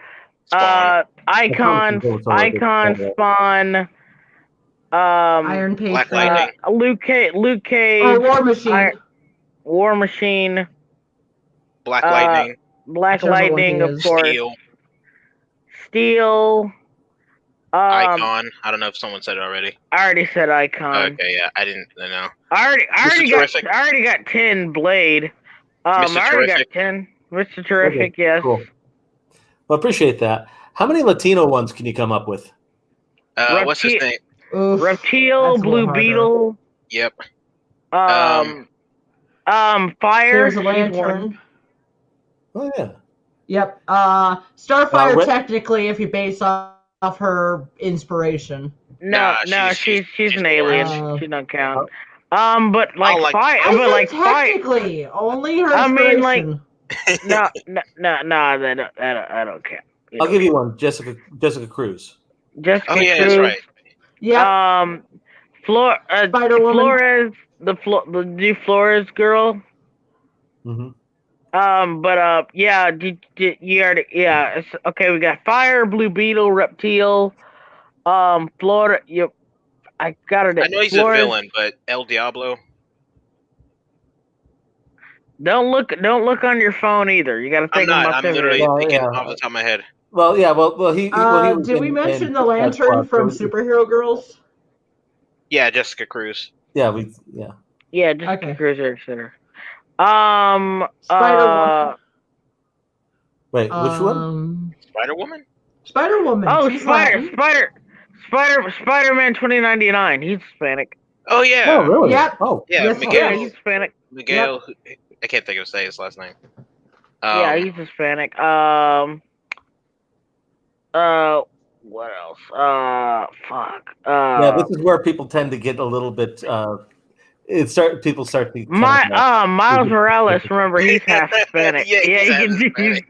Speaker 1: Icon, Spawn.
Speaker 3: Iron Patriot.
Speaker 6: Black Lightning.
Speaker 1: Luke Cage.
Speaker 3: Oh, War Machine.
Speaker 1: War Machine.
Speaker 6: Black Lightning.
Speaker 1: Black Lightning, of course. Steel.
Speaker 6: Icon. I don't know if someone said it already.
Speaker 1: I already said Icon.
Speaker 6: Okay, yeah, I didn't know.
Speaker 1: I already got 10 Blade.
Speaker 6: Mr.
Speaker 1: I already got
Speaker 6: Terrific.
Speaker 1: 10. Mr. Terrific,
Speaker 4: Okay,
Speaker 1: yes.
Speaker 4: cool. Well, appreciate that. How many Latino ones can you come up with?
Speaker 6: What's his name?
Speaker 3: Oof,
Speaker 1: Reptile,
Speaker 3: that's a
Speaker 1: Blue
Speaker 3: little harder.
Speaker 1: Beetle,
Speaker 6: Yep.
Speaker 1: Fire.
Speaker 3: There's a
Speaker 1: She's
Speaker 3: lantern.
Speaker 1: one.
Speaker 4: Oh yeah.
Speaker 3: Yep. Starfire,
Speaker 4: Red-
Speaker 3: technically, if you base off her inspiration.
Speaker 1: No,
Speaker 6: Nah,
Speaker 1: she's
Speaker 6: she's
Speaker 1: an alien.
Speaker 3: orange.
Speaker 1: She don't count. But like
Speaker 6: like-
Speaker 1: fire,
Speaker 3: I
Speaker 1: but
Speaker 3: said
Speaker 1: like fire.
Speaker 3: technically, only her
Speaker 1: I mean,
Speaker 3: inspiration.
Speaker 1: No, that don't count.
Speaker 4: I'll give you one. Jessica Cruz.
Speaker 1: Jessica
Speaker 6: Oh yeah,
Speaker 1: Cruz.
Speaker 6: that's right.
Speaker 3: Yep. Spider-Woman.
Speaker 1: Flores, the new Flores girl.
Speaker 4: Mm-hmm.
Speaker 1: You already, okay. We got Fire, Blue Beetle, Reptile, Florida. Yep, I got it.
Speaker 6: I know he's
Speaker 1: Flores.
Speaker 6: a villain, but El Diablo.
Speaker 1: Don't look on your phone either. You got to
Speaker 6: I'm
Speaker 1: take them
Speaker 6: not.
Speaker 1: off
Speaker 6: I'm
Speaker 1: the
Speaker 6: literally
Speaker 1: head.
Speaker 6: thinking
Speaker 4: yeah.
Speaker 6: off the top of my head.
Speaker 4: Well, yeah. Well, he was
Speaker 3: Did we
Speaker 4: in
Speaker 3: mention the
Speaker 4: Suicide
Speaker 3: lantern
Speaker 4: Squad,
Speaker 3: from
Speaker 4: so-
Speaker 3: Superhero Girls?
Speaker 6: Yeah, Jessica Cruz.
Speaker 4: Yeah,
Speaker 1: Yeah, just
Speaker 3: Okay.
Speaker 1: Cruiser Center.
Speaker 3: Spider-Woman.
Speaker 4: Wait, which one?
Speaker 6: Spider Woman.
Speaker 3: Spider-Woman.
Speaker 1: Oh,
Speaker 3: She's Latin.
Speaker 1: Spider-Man 2099. He's Hispanic.
Speaker 6: Oh yeah.
Speaker 4: Oh, really?
Speaker 3: Yep.
Speaker 4: Oh,
Speaker 6: Yeah,
Speaker 3: Yes,
Speaker 6: Miguel.
Speaker 1: Yeah, he's Hispanic.
Speaker 6: Miguel. I can't think of his last name.
Speaker 1: Yeah, he's Hispanic. What else? Fuck.
Speaker 4: yeah. This is where people tend to get a little bit. People start to.
Speaker 1: Miles Morales. Remember, he's half Hispanic.
Speaker 6: Yeah, he's half
Speaker 1: Hispanic.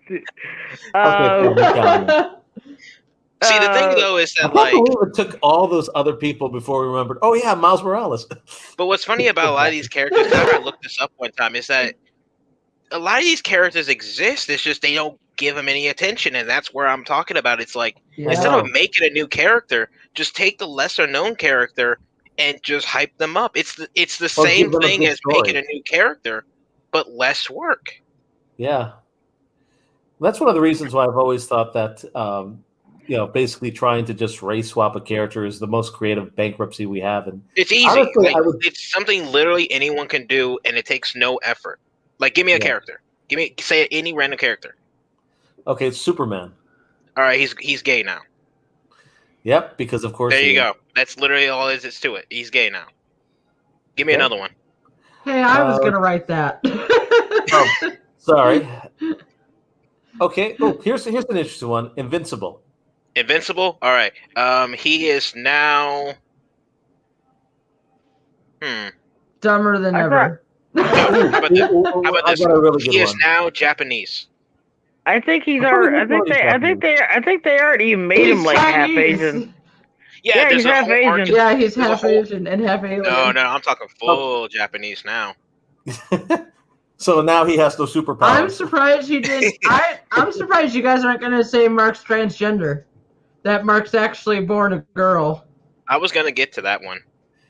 Speaker 6: See, the thing though is
Speaker 4: I
Speaker 6: that
Speaker 4: can't believe it took all those other people before we remembered. Oh yeah, Miles Morales.
Speaker 6: But what's funny about a lot of these characters, I looked this up one time, is that a lot of these characters exist. It's just they don't give them any attention, and that's where I'm talking about. It's like instead of making a new character, just take the lesser known character and just hype them up. It's the same thing as making a new character, but less work.
Speaker 4: Yeah, that's one of the reasons why I've always thought that. Basically trying to just race swap a character is the most creative bankruptcy we have. And
Speaker 6: it's easy.
Speaker 4: Honestly,
Speaker 6: it's something literally anyone can do, and it takes no effort. Like, give me a character. Say any random character.
Speaker 4: Okay, it's Superman.
Speaker 6: All right, he's gay now.
Speaker 4: Yep, because of course.
Speaker 6: There you go. That's literally all there is to it. He's gay now. Give me another one.
Speaker 3: Hey, I was gonna write that.
Speaker 4: Oh, sorry. Okay. Oh, here's an interesting one. Invincible.
Speaker 6: Invincible? All right. He is now.
Speaker 3: Dumber than ever.
Speaker 6: How about this?
Speaker 4: Really
Speaker 6: he is now Japanese.
Speaker 1: I think he's already. I think they already made him like half Asian.
Speaker 6: Yeah,
Speaker 1: he's half Asian.
Speaker 3: Yeah, he's half Asian and half alien.
Speaker 6: No, I'm talking full Japanese now.
Speaker 4: So now he has no superpowers.
Speaker 3: I'm surprised you did. I'm surprised you guys aren't going to say Mark's transgender. That Mark's actually born a girl.
Speaker 6: I was gonna get to that one,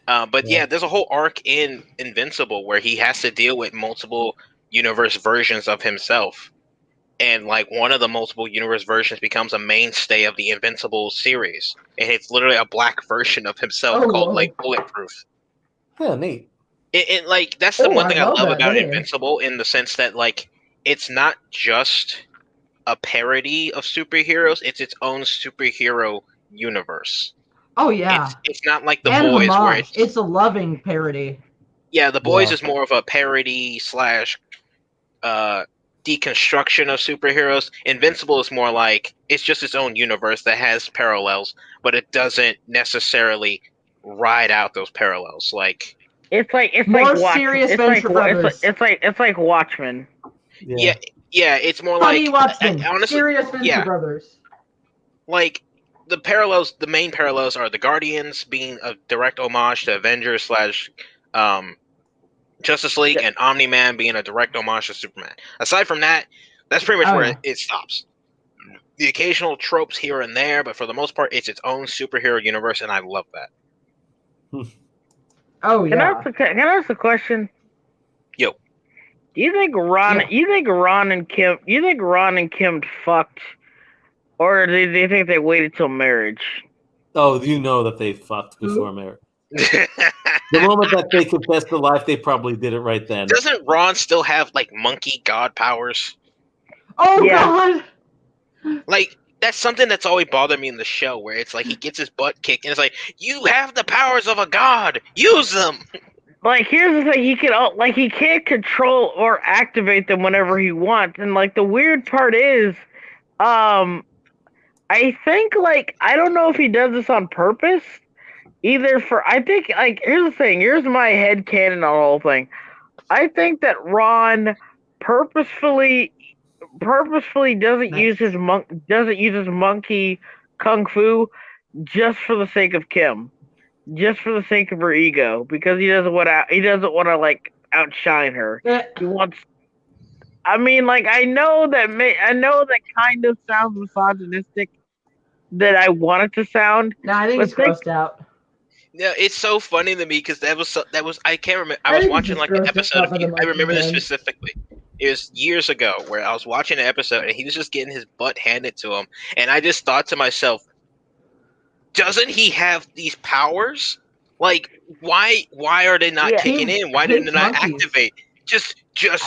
Speaker 6: but yeah, there's a whole arc in Invincible where he has to deal with multiple universe versions of himself, and like one of the multiple universe versions becomes a mainstay of the Invincible series, and it's literally a black version of himself called like Bulletproof.
Speaker 4: Yeah, neat.
Speaker 6: And like that's the one thing I love about Invincible, in the sense that like it's not just a parody of superheroes; it's its own superhero universe.
Speaker 3: Oh yeah,
Speaker 6: it's not like The Boys where
Speaker 3: it's a loving parody.
Speaker 6: Yeah, The Boys is more of a parody / deconstruction of superheroes. Invincible is more like it's just its own universe that has parallels, but it doesn't necessarily ride out those parallels. Like
Speaker 1: it's like
Speaker 3: more
Speaker 1: Watchmen.
Speaker 3: serious Venture Brothers.
Speaker 1: It's like Watchmen.
Speaker 6: Yeah, it's more
Speaker 3: Funny
Speaker 6: like
Speaker 3: Watchmen.
Speaker 6: Honestly,
Speaker 3: serious Venture Brothers.
Speaker 6: Like the main parallels are the Guardians being a direct homage to Avengers / Justice League, and Omni-Man being a direct homage to Superman. Aside from that, that's pretty much where it stops. The occasional tropes here and there, but for the most part, it's its own superhero universe, and I love that.
Speaker 3: Oh yeah.
Speaker 1: Can I ask a question?
Speaker 6: Yo.
Speaker 1: Do you think Ron and Kim fucked, or do you think they waited till marriage?
Speaker 4: Oh, you know that they fucked before marriage. The moment that they confessed to life, they probably did it right then.
Speaker 6: Doesn't Ron still have like monkey god powers?
Speaker 3: Oh
Speaker 1: Yeah.
Speaker 3: God!
Speaker 6: Like that's something that's always bothered me in the show, where it's like he gets his butt kicked, and it's like, you have the powers of a god, use them.
Speaker 1: Like, here's the thing: he can't control or activate them whenever he wants, and like the weird part is, I think like I don't know if he does this on purpose. I think like here's the thing. Here's my head canon on the whole thing. I think that Ron purposefully doesn't use his monkey kung fu just for the sake of Kim, just for the sake of her ego, because he doesn't want to like outshine her. He wants. I mean, like I know that kind of sounds misogynistic. That I want it to sound.
Speaker 3: No, I think it's grossed out.
Speaker 6: Yeah, it's so funny to me because that was I can't remember. I was watching like an episode. I remember this specifically. It was years ago where I was watching an episode and he was just getting his butt handed to him, and I just thought to myself, doesn't he have these powers? Like, why are they not kicking in? Why didn't they not activate? Just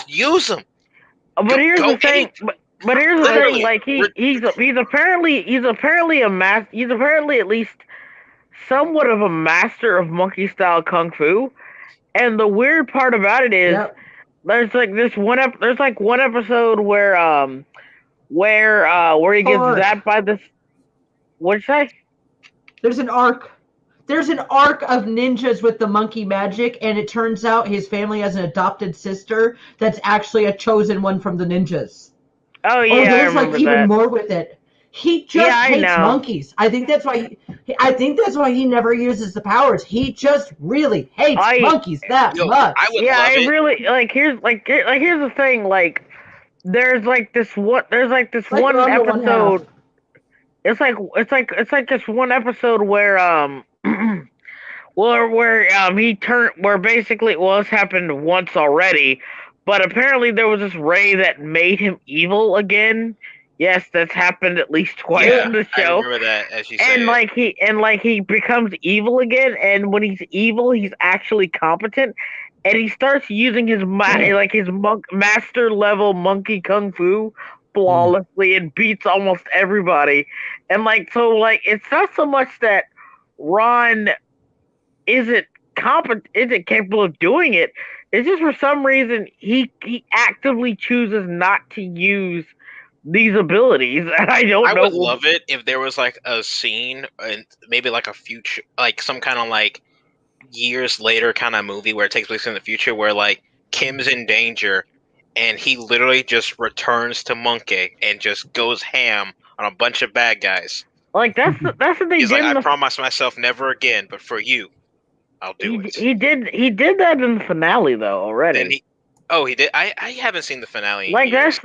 Speaker 6: use them.
Speaker 1: But here's the thing. But here's the thing. Like he's apparently at least somewhat of a master of monkey style kung fu. And the weird part about it is there's one episode where he gets zapped by this. What'd you say?
Speaker 3: There's an arc of ninjas with the monkey magic, and it turns out his family has an adopted sister that's actually a chosen one from the ninjas.
Speaker 1: Oh yeah,
Speaker 3: there's like even more with it. He just hates monkeys. I think that's why he never uses the powers. He just really hates monkeys that much.
Speaker 1: I really like. Here's the thing. Like, there's this one episode. It's like this one episode where where basically it's happened once already, but apparently there was this ray that made him evil again. Yes, that's happened at least twice in the show.
Speaker 6: I remember that, as you say.
Speaker 1: And he becomes evil again, and when he's evil, he's actually competent, and he starts using his master level monkey kung fu flawlessly and beats almost everybody. And it's not so much that Ron isn't capable of doing it. It's just for some reason he actively chooses not to use these abilities, and I don't know.
Speaker 6: I would love it if there was like a scene and maybe like a future, like some kind of like years later kind of movie where it takes place in the future, where like Kim's in danger and he literally just returns to Monkey and just goes ham on a bunch of bad guys.
Speaker 1: Like that's the thing.
Speaker 6: He's like, I promise myself never again, but for you, I'll do it.
Speaker 1: He did that in the finale though already.
Speaker 6: He did. I haven't seen the finale.
Speaker 1: That's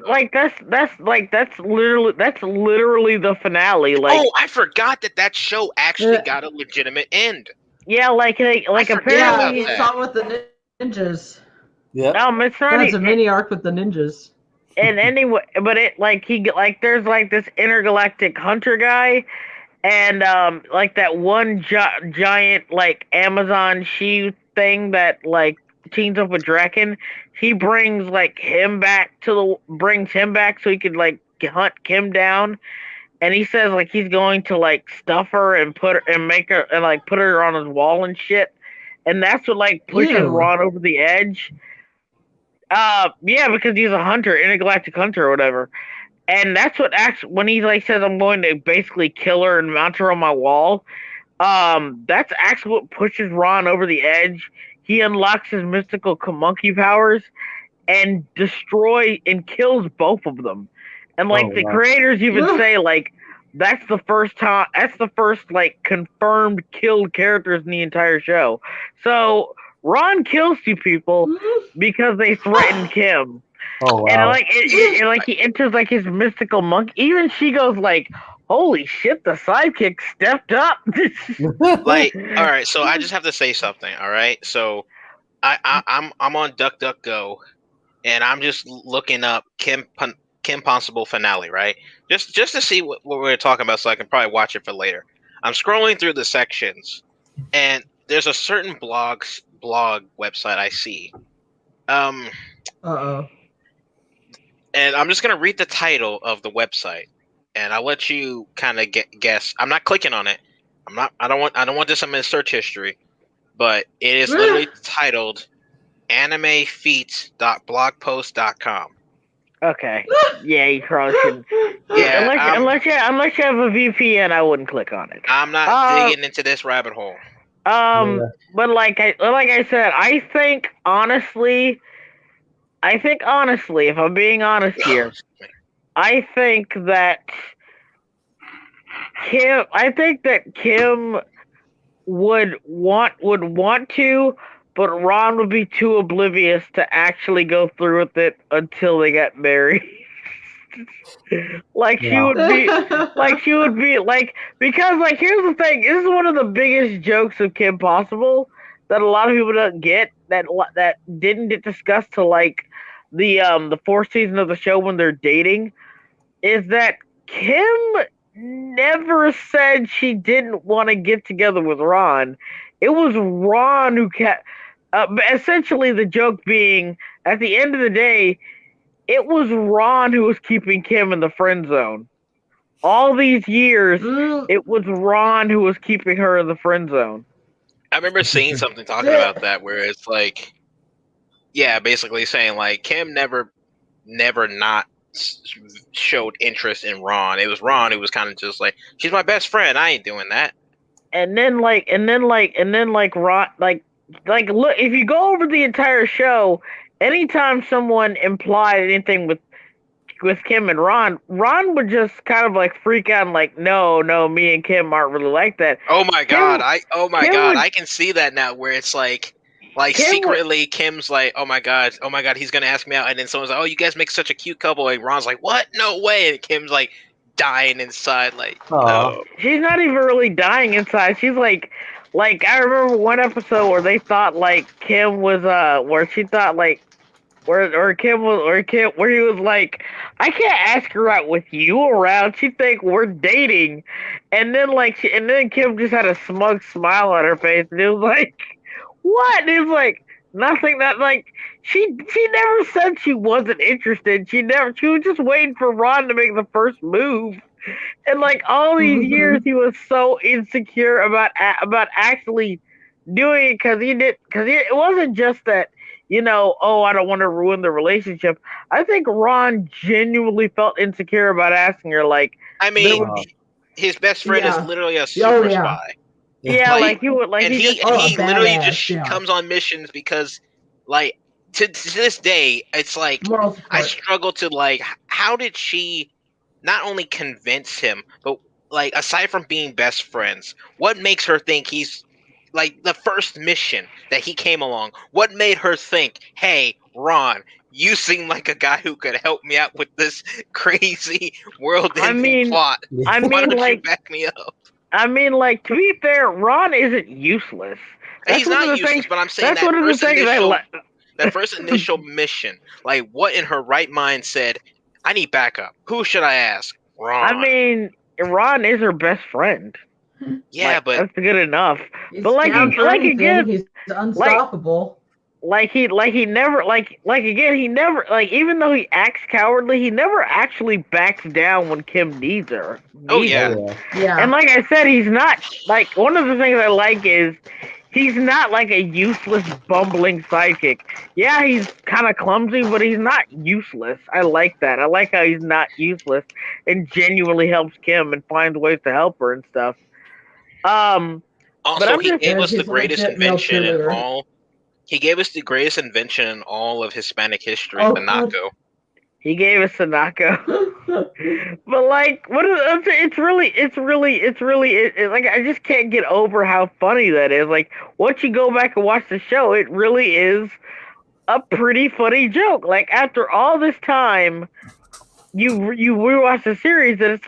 Speaker 1: literally the finale. Like,
Speaker 6: I forgot that show actually got a legitimate end.
Speaker 1: Yeah, apparently
Speaker 3: he saw with the ninjas.
Speaker 4: Yeah,
Speaker 3: it's a mini arc with the ninjas.
Speaker 1: And anyway, but there's this intergalactic hunter guy, and that one giant like Amazon she thing that teams up with Draken. He brings him back so he could hunt Kim down, and he says he's going to stuff her and put her on his wall and shit, and that's what pushes Ron over the edge. Because he's a hunter, intergalactic hunter or whatever, and that's what when he says I'm going to basically kill her and mount her on my wall. That's actually what pushes Ron over the edge. He unlocks his mystical monkey powers and kills both of them. And the creators even say that's the first time. That's the first confirmed killed characters in the entire show. So Ron kills two people because they threatened Kim.
Speaker 4: Oh wow!
Speaker 1: And he enters his mystical monk. Even she goes holy shit, the sidekick stepped up.
Speaker 6: All right, so I just have to say something. All right, so I'm on DuckDuckGo, and I'm just looking up Kim Possible finale, right? Just to see what we're talking about, so I can probably watch it for later. I'm scrolling through the sections, and there's a certain blog website I see.
Speaker 3: Uh-oh.
Speaker 6: And I'm just gonna read the title of the website, and I'll let you kind of guess. I'm not clicking on it. I don't want this in my search history, but it is literally titled animefeats.blogpost.com.
Speaker 1: Okay. Yeah, you probably shouldn't.
Speaker 6: Yeah,
Speaker 1: unless you have a VPN, I wouldn't click on it.
Speaker 6: I'm not digging into this rabbit hole.
Speaker 1: But like I said, I think honestly, if I'm being honest here, I think that Kim would want to, but Ron would be too oblivious to actually go through with it until they got married. She would be because here's the thing. This is one of the biggest jokes of Kim Possible that a lot of people don't get that didn't get discussed till the fourth season of the show when they're dating, is that Kim never said she didn't want to get together with Ron. It was Ron who kept. Essentially, the joke being, at the end of the day, it was Ron who was keeping Kim in the friend zone. All these years, it was Ron who was keeping her in the friend zone.
Speaker 6: I remember seeing something talking about that where it's basically saying Kim never not showed interest in Ron. It was Ron who was kind of just she's my best friend. I ain't doing that. And then Ron, look, if you go over the entire show, anytime someone implied anything with Kim and Ron would just kind of freak out and no, me and Kim aren't really like that. Oh my god, I can see that now where it's secretly Kim's oh my god, he's gonna ask me out, and then someone's oh, you guys make such a cute couple, and Ron's what? No way, and Kim's dying inside, no.
Speaker 1: She's not even really dying inside. She's I remember one episode where they thought Kim was where she thought where he was I can't ask her out with you around. She think we're dating, and then then Kim just had a smug smile on her face, and it was what? And it was nothing. That she never said she wasn't interested. She was just waiting for Ron to make the first move. And all these years, he was so insecure about actually doing it because it wasn't just that, I don't want to ruin the relationship. I think Ron genuinely felt insecure about asking her.
Speaker 6: His best friend is literally a super spy.
Speaker 1: Yeah, he would
Speaker 6: he literally just comes on missions because to this day it's I struggle to how did she not only convince him, but aside from being best friends, what makes her think he's the first mission that he came along? What made her think, hey, Ron, you seem like a guy who could help me out with this crazy world-ending plot. Why don't you back me up?
Speaker 1: To be fair, Ron isn't useless.
Speaker 6: He's not useless, but I'm saying that first initial mission, what in her right mind said, I need backup. Who should I ask? Ron.
Speaker 1: Ron is her best friend.
Speaker 6: Yeah, but
Speaker 1: that's good enough.
Speaker 3: He's
Speaker 1: But again,
Speaker 3: he's unstoppable.
Speaker 1: He never even though he acts cowardly, he never actually backs down when Kim needs her.
Speaker 6: Oh yeah.
Speaker 1: And like I said, he's not one of the things I like is he's not a useless bumbling sidekick. Yeah, he's kind of clumsy, but he's not useless. I like that. I like how he's not useless and genuinely helps Kim and finds ways to help her and stuff.
Speaker 6: Also, he gave us the greatest invention in all. He gave us the greatest invention in all of Hispanic history, the Naco.
Speaker 1: He gave us the Naco. But it's really I just can't get over how funny that is. Once you go back and watch the show, it really is a pretty funny joke. After all this time, you rewatch the series, and it's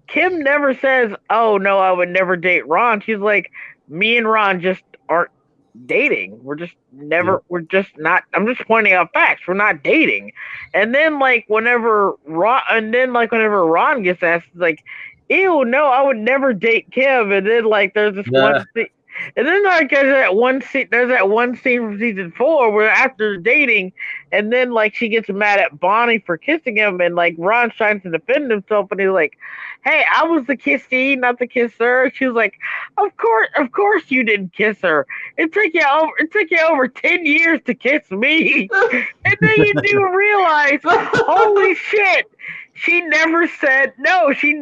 Speaker 1: Kim never says, "Oh no, I would never date Ron." She's me and Ron just aren't dating. We're just never. We're just not. I'm just pointing out facts. We're not dating. And then whenever Ron gets asked, it's ew, no, I would never date Kim. And then there's this one scene. And then like there's that one scene from season 4 where after dating, and then like she gets mad at Bonnie for kissing him, and like Ron's trying to defend himself, and he's like, "Hey, I was the kissee, not the kisser." She was like, of course you didn't kiss her. It took you over 10 years to kiss me." And then you do realize, holy shit. She never said no. She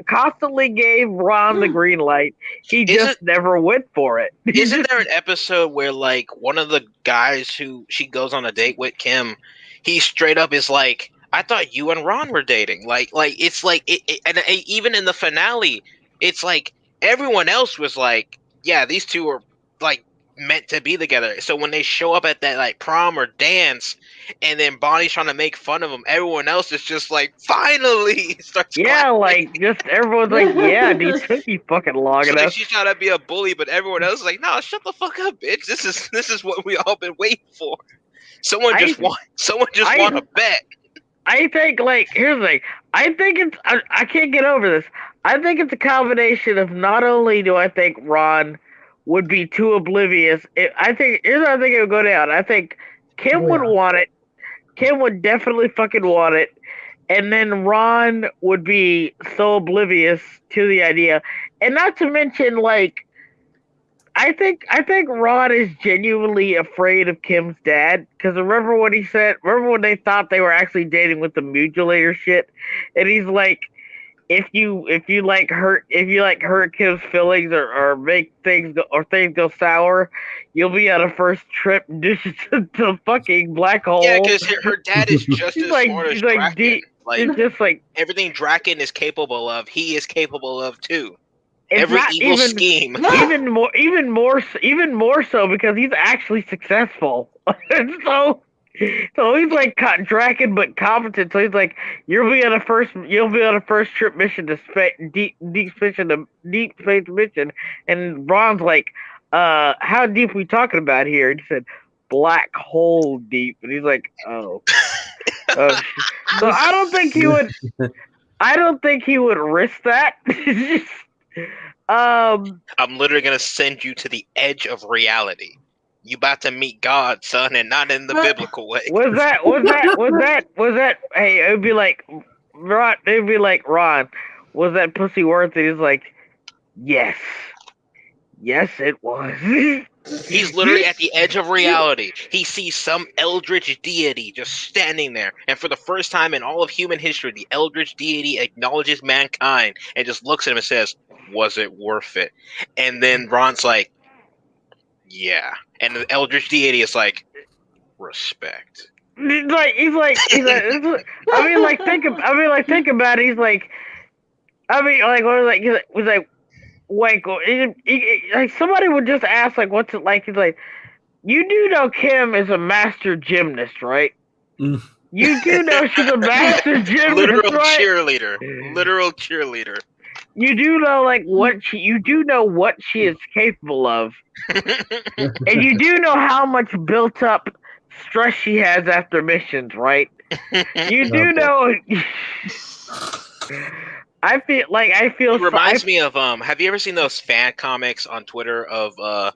Speaker 1: constantly gave Ron the green light. He just never went for it.
Speaker 6: Isn't there an episode where like one of the guys who she goes on a date with, Kim, he straight up is like, "I thought you and Ron were dating." Like it's like and even in the finale, it's like everyone else was like, "Yeah, these two are like meant to be together." So when they show up at that like prom or dance, and then Bonnie's trying to make fun of them, everyone else is just like, "Finally!" Starts clapping.
Speaker 1: Like just everyone's like, "Yeah, dude, took you fucking long
Speaker 6: So
Speaker 1: enough."
Speaker 6: like she's trying to be a bully, but everyone else is like, "No, shut the fuck up, bitch. This is what we all been waiting for. Someone just want to bet."
Speaker 1: I think like here's the thing. I think it's I can't get over this. I think it's a combination of not only do I think Ron would be too oblivious. I think here's how I think it would go down. I think Kim would want it. Kim would definitely fucking want it. And then Ron would be so oblivious to the idea. And not to mention, like, I think Ron is genuinely afraid of Kim's dad. Because remember what he said? Remember when they thought they were actually dating with the mutilator shit? And he's like, if you hurt Kim's feelings or make things go sour, you'll be on a first trip to fucking black hole.
Speaker 6: Yeah, because her dad is just as smart as Draken.
Speaker 1: Like just like
Speaker 6: everything Draken is capable of, he is capable of too.
Speaker 1: It's
Speaker 6: every evil scheme.
Speaker 1: Even more so because he's actually successful. So he's like Draken but competent. So he's like, you'll be on a first trip mission to deep space mission. And Ron's like, how deep are we talking about here? And he said, black hole deep. And he's like, oh. So I don't think he would risk that.
Speaker 6: I'm literally gonna send you to the edge of reality. You about to meet God, son, and not in the biblical way.
Speaker 1: Was that? Hey, it would be like Ron. Was that pussy worth it? He's like, yes, it was.
Speaker 6: He's literally at the edge of reality. He sees some eldritch deity just standing there, and for the first time in all of human history, the eldritch deity acknowledges mankind and just looks at him and says, "Was it worth it?" And then Ron's like, "Yeah." And the eldritch deity is like, "Respect."
Speaker 1: Think about it. He's like, like somebody would just ask, like, what's it like? He's like, you do know Kim is a master gymnast, right? You do know she's a master gymnast,
Speaker 6: Literal
Speaker 1: right?
Speaker 6: Literal cheerleader.
Speaker 1: You do know what she is capable of. And you do know how much built up stress she has after missions, right? You do know. I feel.
Speaker 6: It reminds me of have you ever seen those fan comics on Twitter of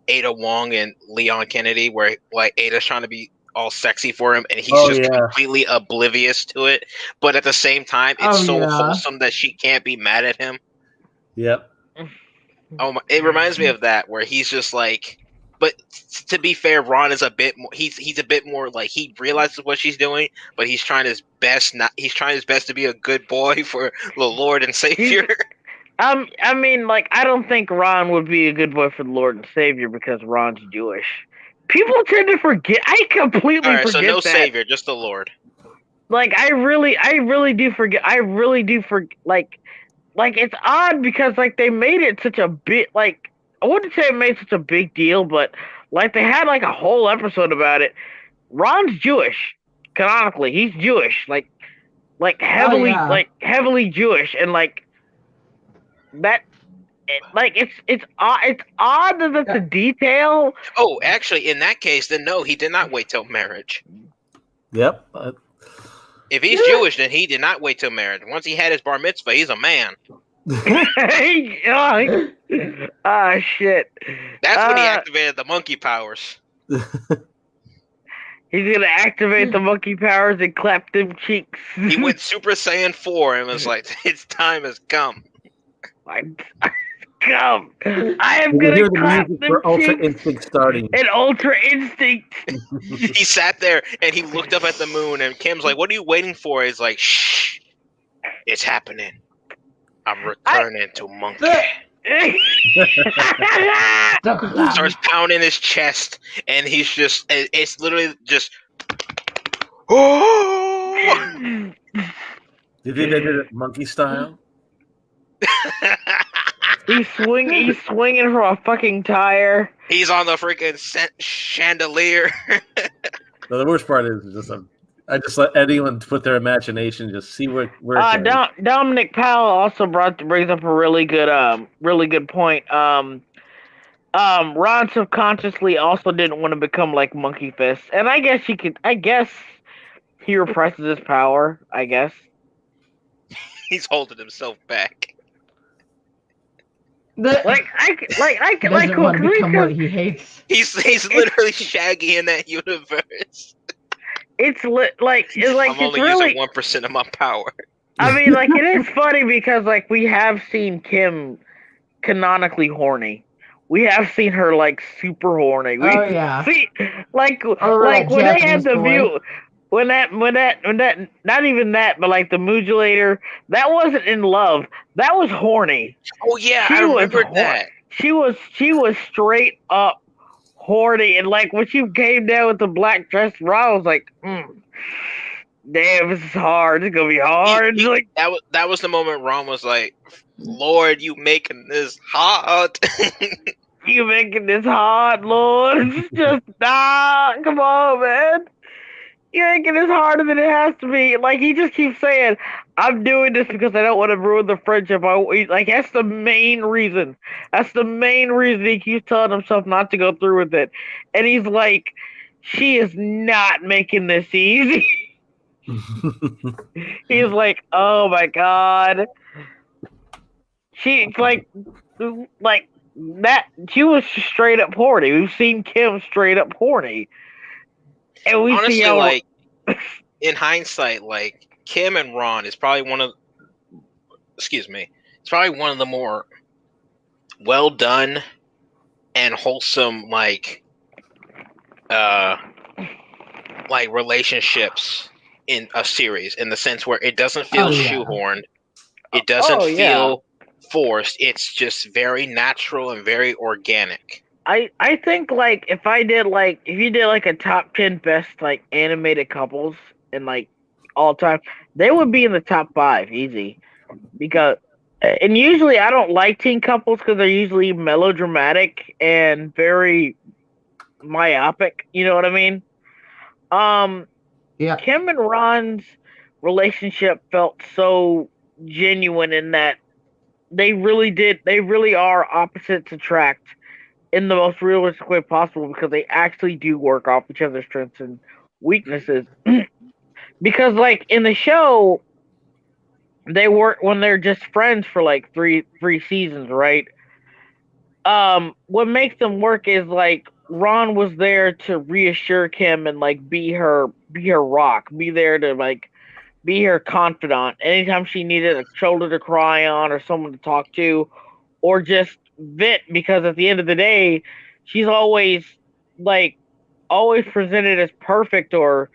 Speaker 6: Ada Wong and Leon Kennedy, where like Ada's trying to be all sexy for him and he's completely oblivious to it, but at the same time it's wholesome that she can't be mad at him.
Speaker 4: Yep.
Speaker 6: Oh my, it reminds me of that, where he's just like, but to be fair, Ron is a bit more, he's a bit more like, he realizes what she's doing, but he's trying his best to be a good boy for the Lord and Savior.
Speaker 1: I mean, like, I don't think Ron would be a good boy for the Lord and Savior because Ron's Jewish. People tend to forget. I completely forget that.
Speaker 6: So no Savior, just the Lord.
Speaker 1: Like, I really do forget. Like, it's odd because, like, they made it such a bit, like, I wouldn't say it made such a big deal, but, like, they had, like, a whole episode about it. Ron's Jewish, canonically. He's Jewish. Like heavily Jewish. And, like, that, it's odd that that's a detail.
Speaker 6: Oh, actually, in that case, then no, he did not wait till marriage.
Speaker 4: Yep.
Speaker 6: If he's Jewish, then he did not wait till marriage. Once he had his bar mitzvah, he's a man.
Speaker 1: Shit.
Speaker 6: That's when he activated the monkey powers.
Speaker 1: He's gonna activate the monkey powers and clap them cheeks.
Speaker 6: He went Super Saiyan 4 and was like, "Its time has come."
Speaker 1: Come! I am
Speaker 4: You
Speaker 1: gonna
Speaker 4: hear the
Speaker 1: clap
Speaker 4: music
Speaker 1: them
Speaker 4: for Ultra
Speaker 1: cheeks.
Speaker 4: Instinct starting.
Speaker 1: And Ultra Instinct.
Speaker 6: He sat there and he looked up at the moon, and Kim's like, "What are you waiting for?" He's like, "Shh, it's happening. I'm returning to monkey." Starts pounding his chest, and he's just—it's literally just. Oh!
Speaker 4: You think they did it monkey style?
Speaker 1: He's swinging from a fucking tire.
Speaker 6: He's on the freaking chandelier.
Speaker 4: No, the worst part is I just let anyone put their imagination, just see where it goes.
Speaker 1: Dominic Powell also brings up a really good point. Ron subconsciously also didn't want to become like Monkey Fist, and I guess he represses his power. I guess
Speaker 6: He's holding himself back.
Speaker 3: He doesn't want to become what he hates.
Speaker 6: He's literally Shaggy in that universe.
Speaker 1: I'm
Speaker 6: only using 1% of my power.
Speaker 1: I mean, like, it is funny because like we have seen Kim canonically horny. We have seen her like super horny. When they had the view. When that, not even that, but like the modulator, that wasn't in love. That was horny.
Speaker 6: Oh yeah, I remember that.
Speaker 1: She was straight up horny, and like when she came down with the black dress, Ron was like, damn, this is hard. It's gonna be hard.
Speaker 6: That was the moment Ron was like, Lord, you making this hard.
Speaker 1: You making this hard, Lord. Just come on, man. You're making this harder than it has to be. Like, he just keeps saying, I'm doing this because I don't want to ruin the friendship. That's the main reason. That's the main reason he keeps telling himself not to go through with it. And he's like, she is not making this easy. He's like, oh my God. She's like that. She was straight up horny. We've seen Kim straight up horny. And we
Speaker 6: honestly,
Speaker 1: see how,
Speaker 6: like, in hindsight, like, Kim and Ron is probably it's probably one of the more well done and wholesome, like relationships in a series, in the sense where it doesn't feel shoehorned. It doesn't feel forced. It's just very natural and very organic.
Speaker 1: I think like if you did like a top 10 best like animated couples in like all time, they would be in the top 5 easy. And usually I don't like teen couples because they're usually melodramatic and very myopic. You know what I mean?
Speaker 3: Yeah.
Speaker 1: Kim and Ron's relationship felt so genuine in that they really are opposites attract in the most realistic way possible, because they actually do work off each other's strengths and weaknesses. Because like in the show, they work when they're just friends for like three seasons, right? What makes them work is like Ron was there to reassure Kim and like be her rock, be there to like be her confidant anytime she needed a shoulder to cry on or someone to talk to, or just vent, because at the end of the day, she's always presented as perfect, or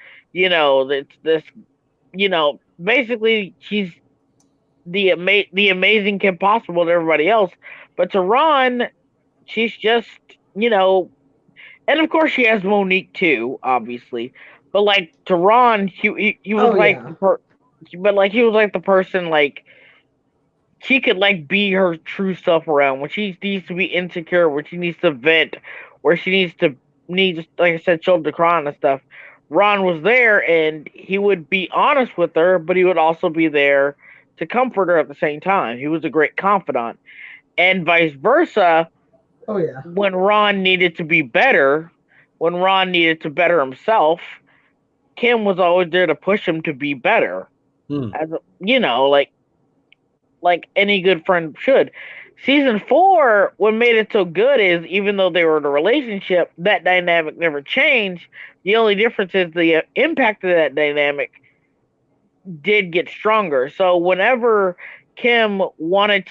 Speaker 1: basically she's the amazing Kim Possible to everybody else, but to Ron, she's just and of course she has Monique too, obviously, but like to Ron, he was he was like the person like she could like be her true self around when she needs to be insecure, when she needs to vent, where she needs like I said, shoulder to cry on and stuff. Ron was there and he would be honest with her, but he would also be there to comfort her at the same time. He was a great confidant. And vice versa.
Speaker 3: Oh yeah.
Speaker 1: When Ron needed to be better, when Ron needed to better himself, Kim was always there to push him to be better. As like any good friend should. Season 4, what made it so good is even though they were in a relationship, that dynamic never changed. The only difference is the impact of that dynamic did get stronger. So whenever Kim wanted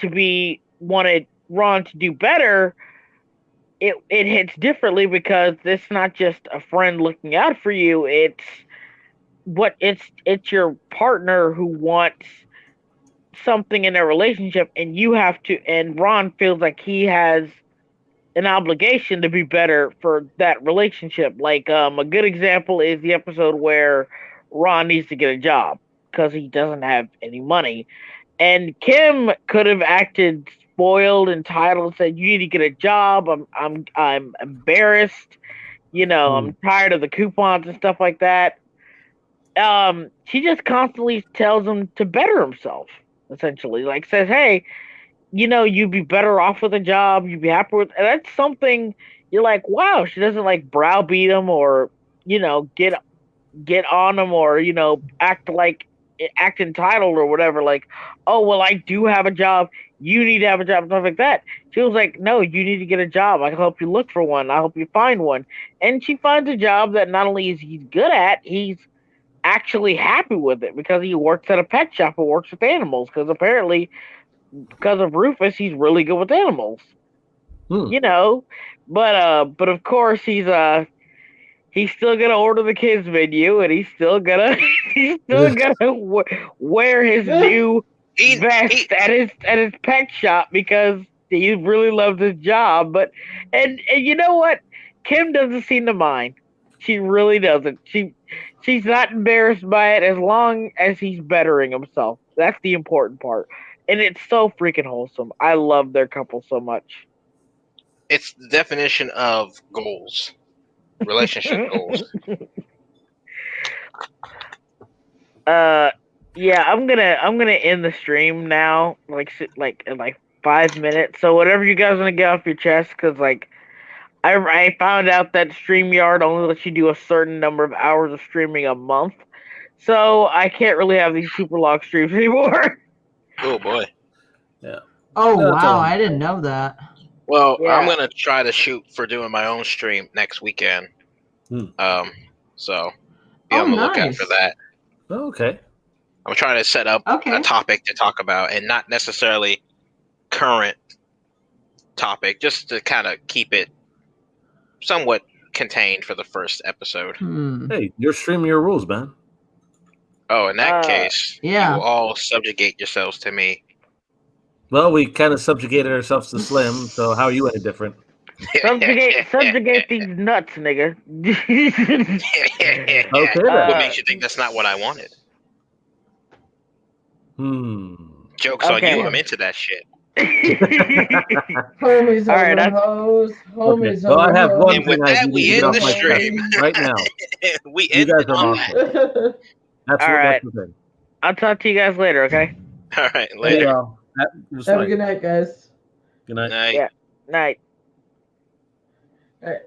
Speaker 1: Ron to do better, it hits differently because it's not just a friend looking out for you. It's your partner who wants something in their relationship, and you have to. And Ron feels like he has an obligation to be better for that relationship. Like a good example is the episode where Ron needs to get a job because he doesn't have any money, and Kim could have acted spoiled, entitled, and said, "You need to get a job. I'm embarrassed. I'm tired of the coupons and stuff like that." She just constantly tells him to better himself. Essentially, like says, "Hey, you'd be better off with a job. You'd be happier with." And that's something you're like, wow. She doesn't like browbeat him or get on him or act entitled or whatever. Like, oh well, I do have a job. You need to have a job, stuff like that. She was like, no, you need to get a job. I can help you look for one. I help you find one. And she finds a job that not only is he's good at, he's actually happy with it because he works at a pet shop and works with animals. Because apparently, because of Rufus, he's really good with animals. But of course he's still gonna order the kids menu, and he's still gonna wear his new vest at his pet shop because he really loves his job. But and you know what? Kim doesn't seem to mind. She really doesn't. She's not embarrassed by it as long as he's bettering himself. That's the important part. And it's so freaking wholesome. I love their couple so much.
Speaker 6: It's the definition of goals. Relationship goals.
Speaker 1: Yeah, I'm gonna end the stream now, in 5 minutes. So whatever you guys want to get off your chest, because I found out that StreamYard only lets you do a certain number of hours of streaming a month, so I can't really have these super long streams anymore.
Speaker 6: Oh boy.
Speaker 4: Yeah.
Speaker 3: Oh wow, I didn't know that.
Speaker 6: Well,
Speaker 1: Yeah.
Speaker 6: I'm gonna try to shoot for doing my own stream next weekend. So be on the lookout for that.
Speaker 4: Oh, okay.
Speaker 6: I'm trying to set up a topic to talk about, and not necessarily current topic, just to kind of keep it somewhat contained for the first episode.
Speaker 4: Hey, you're streaming your rules, man.
Speaker 6: Oh, in that case,
Speaker 3: yeah.
Speaker 6: you will all subjugate yourselves to me.
Speaker 4: Well, we kind of subjugated ourselves to Slim, so how are you any different?
Speaker 1: Subjugate these nuts, nigga.
Speaker 4: Okay.
Speaker 6: What makes you think that's not what I wanted? Joke's on you. I'm into that shit.
Speaker 3: Homies
Speaker 1: All right,
Speaker 3: over hoes. Homies
Speaker 4: Well, I have
Speaker 3: over
Speaker 4: one
Speaker 6: And
Speaker 4: thing
Speaker 6: with
Speaker 4: I
Speaker 6: that,
Speaker 4: need
Speaker 6: we
Speaker 4: to get
Speaker 6: end
Speaker 4: off
Speaker 6: the
Speaker 4: my chest
Speaker 6: stream.
Speaker 4: right now.
Speaker 6: We
Speaker 4: You
Speaker 6: end
Speaker 4: guys
Speaker 6: it
Speaker 4: are
Speaker 6: on
Speaker 4: awesome.
Speaker 3: hoes.
Speaker 4: That's
Speaker 1: All right.
Speaker 4: That's the thing.
Speaker 1: I'll talk to you guys later, okay?
Speaker 6: that. All right, later.
Speaker 4: Well, that was
Speaker 3: Have a
Speaker 4: fine.
Speaker 3: good night, guys.
Speaker 4: Good night.
Speaker 6: Night.
Speaker 1: Yeah. Night.
Speaker 3: All right.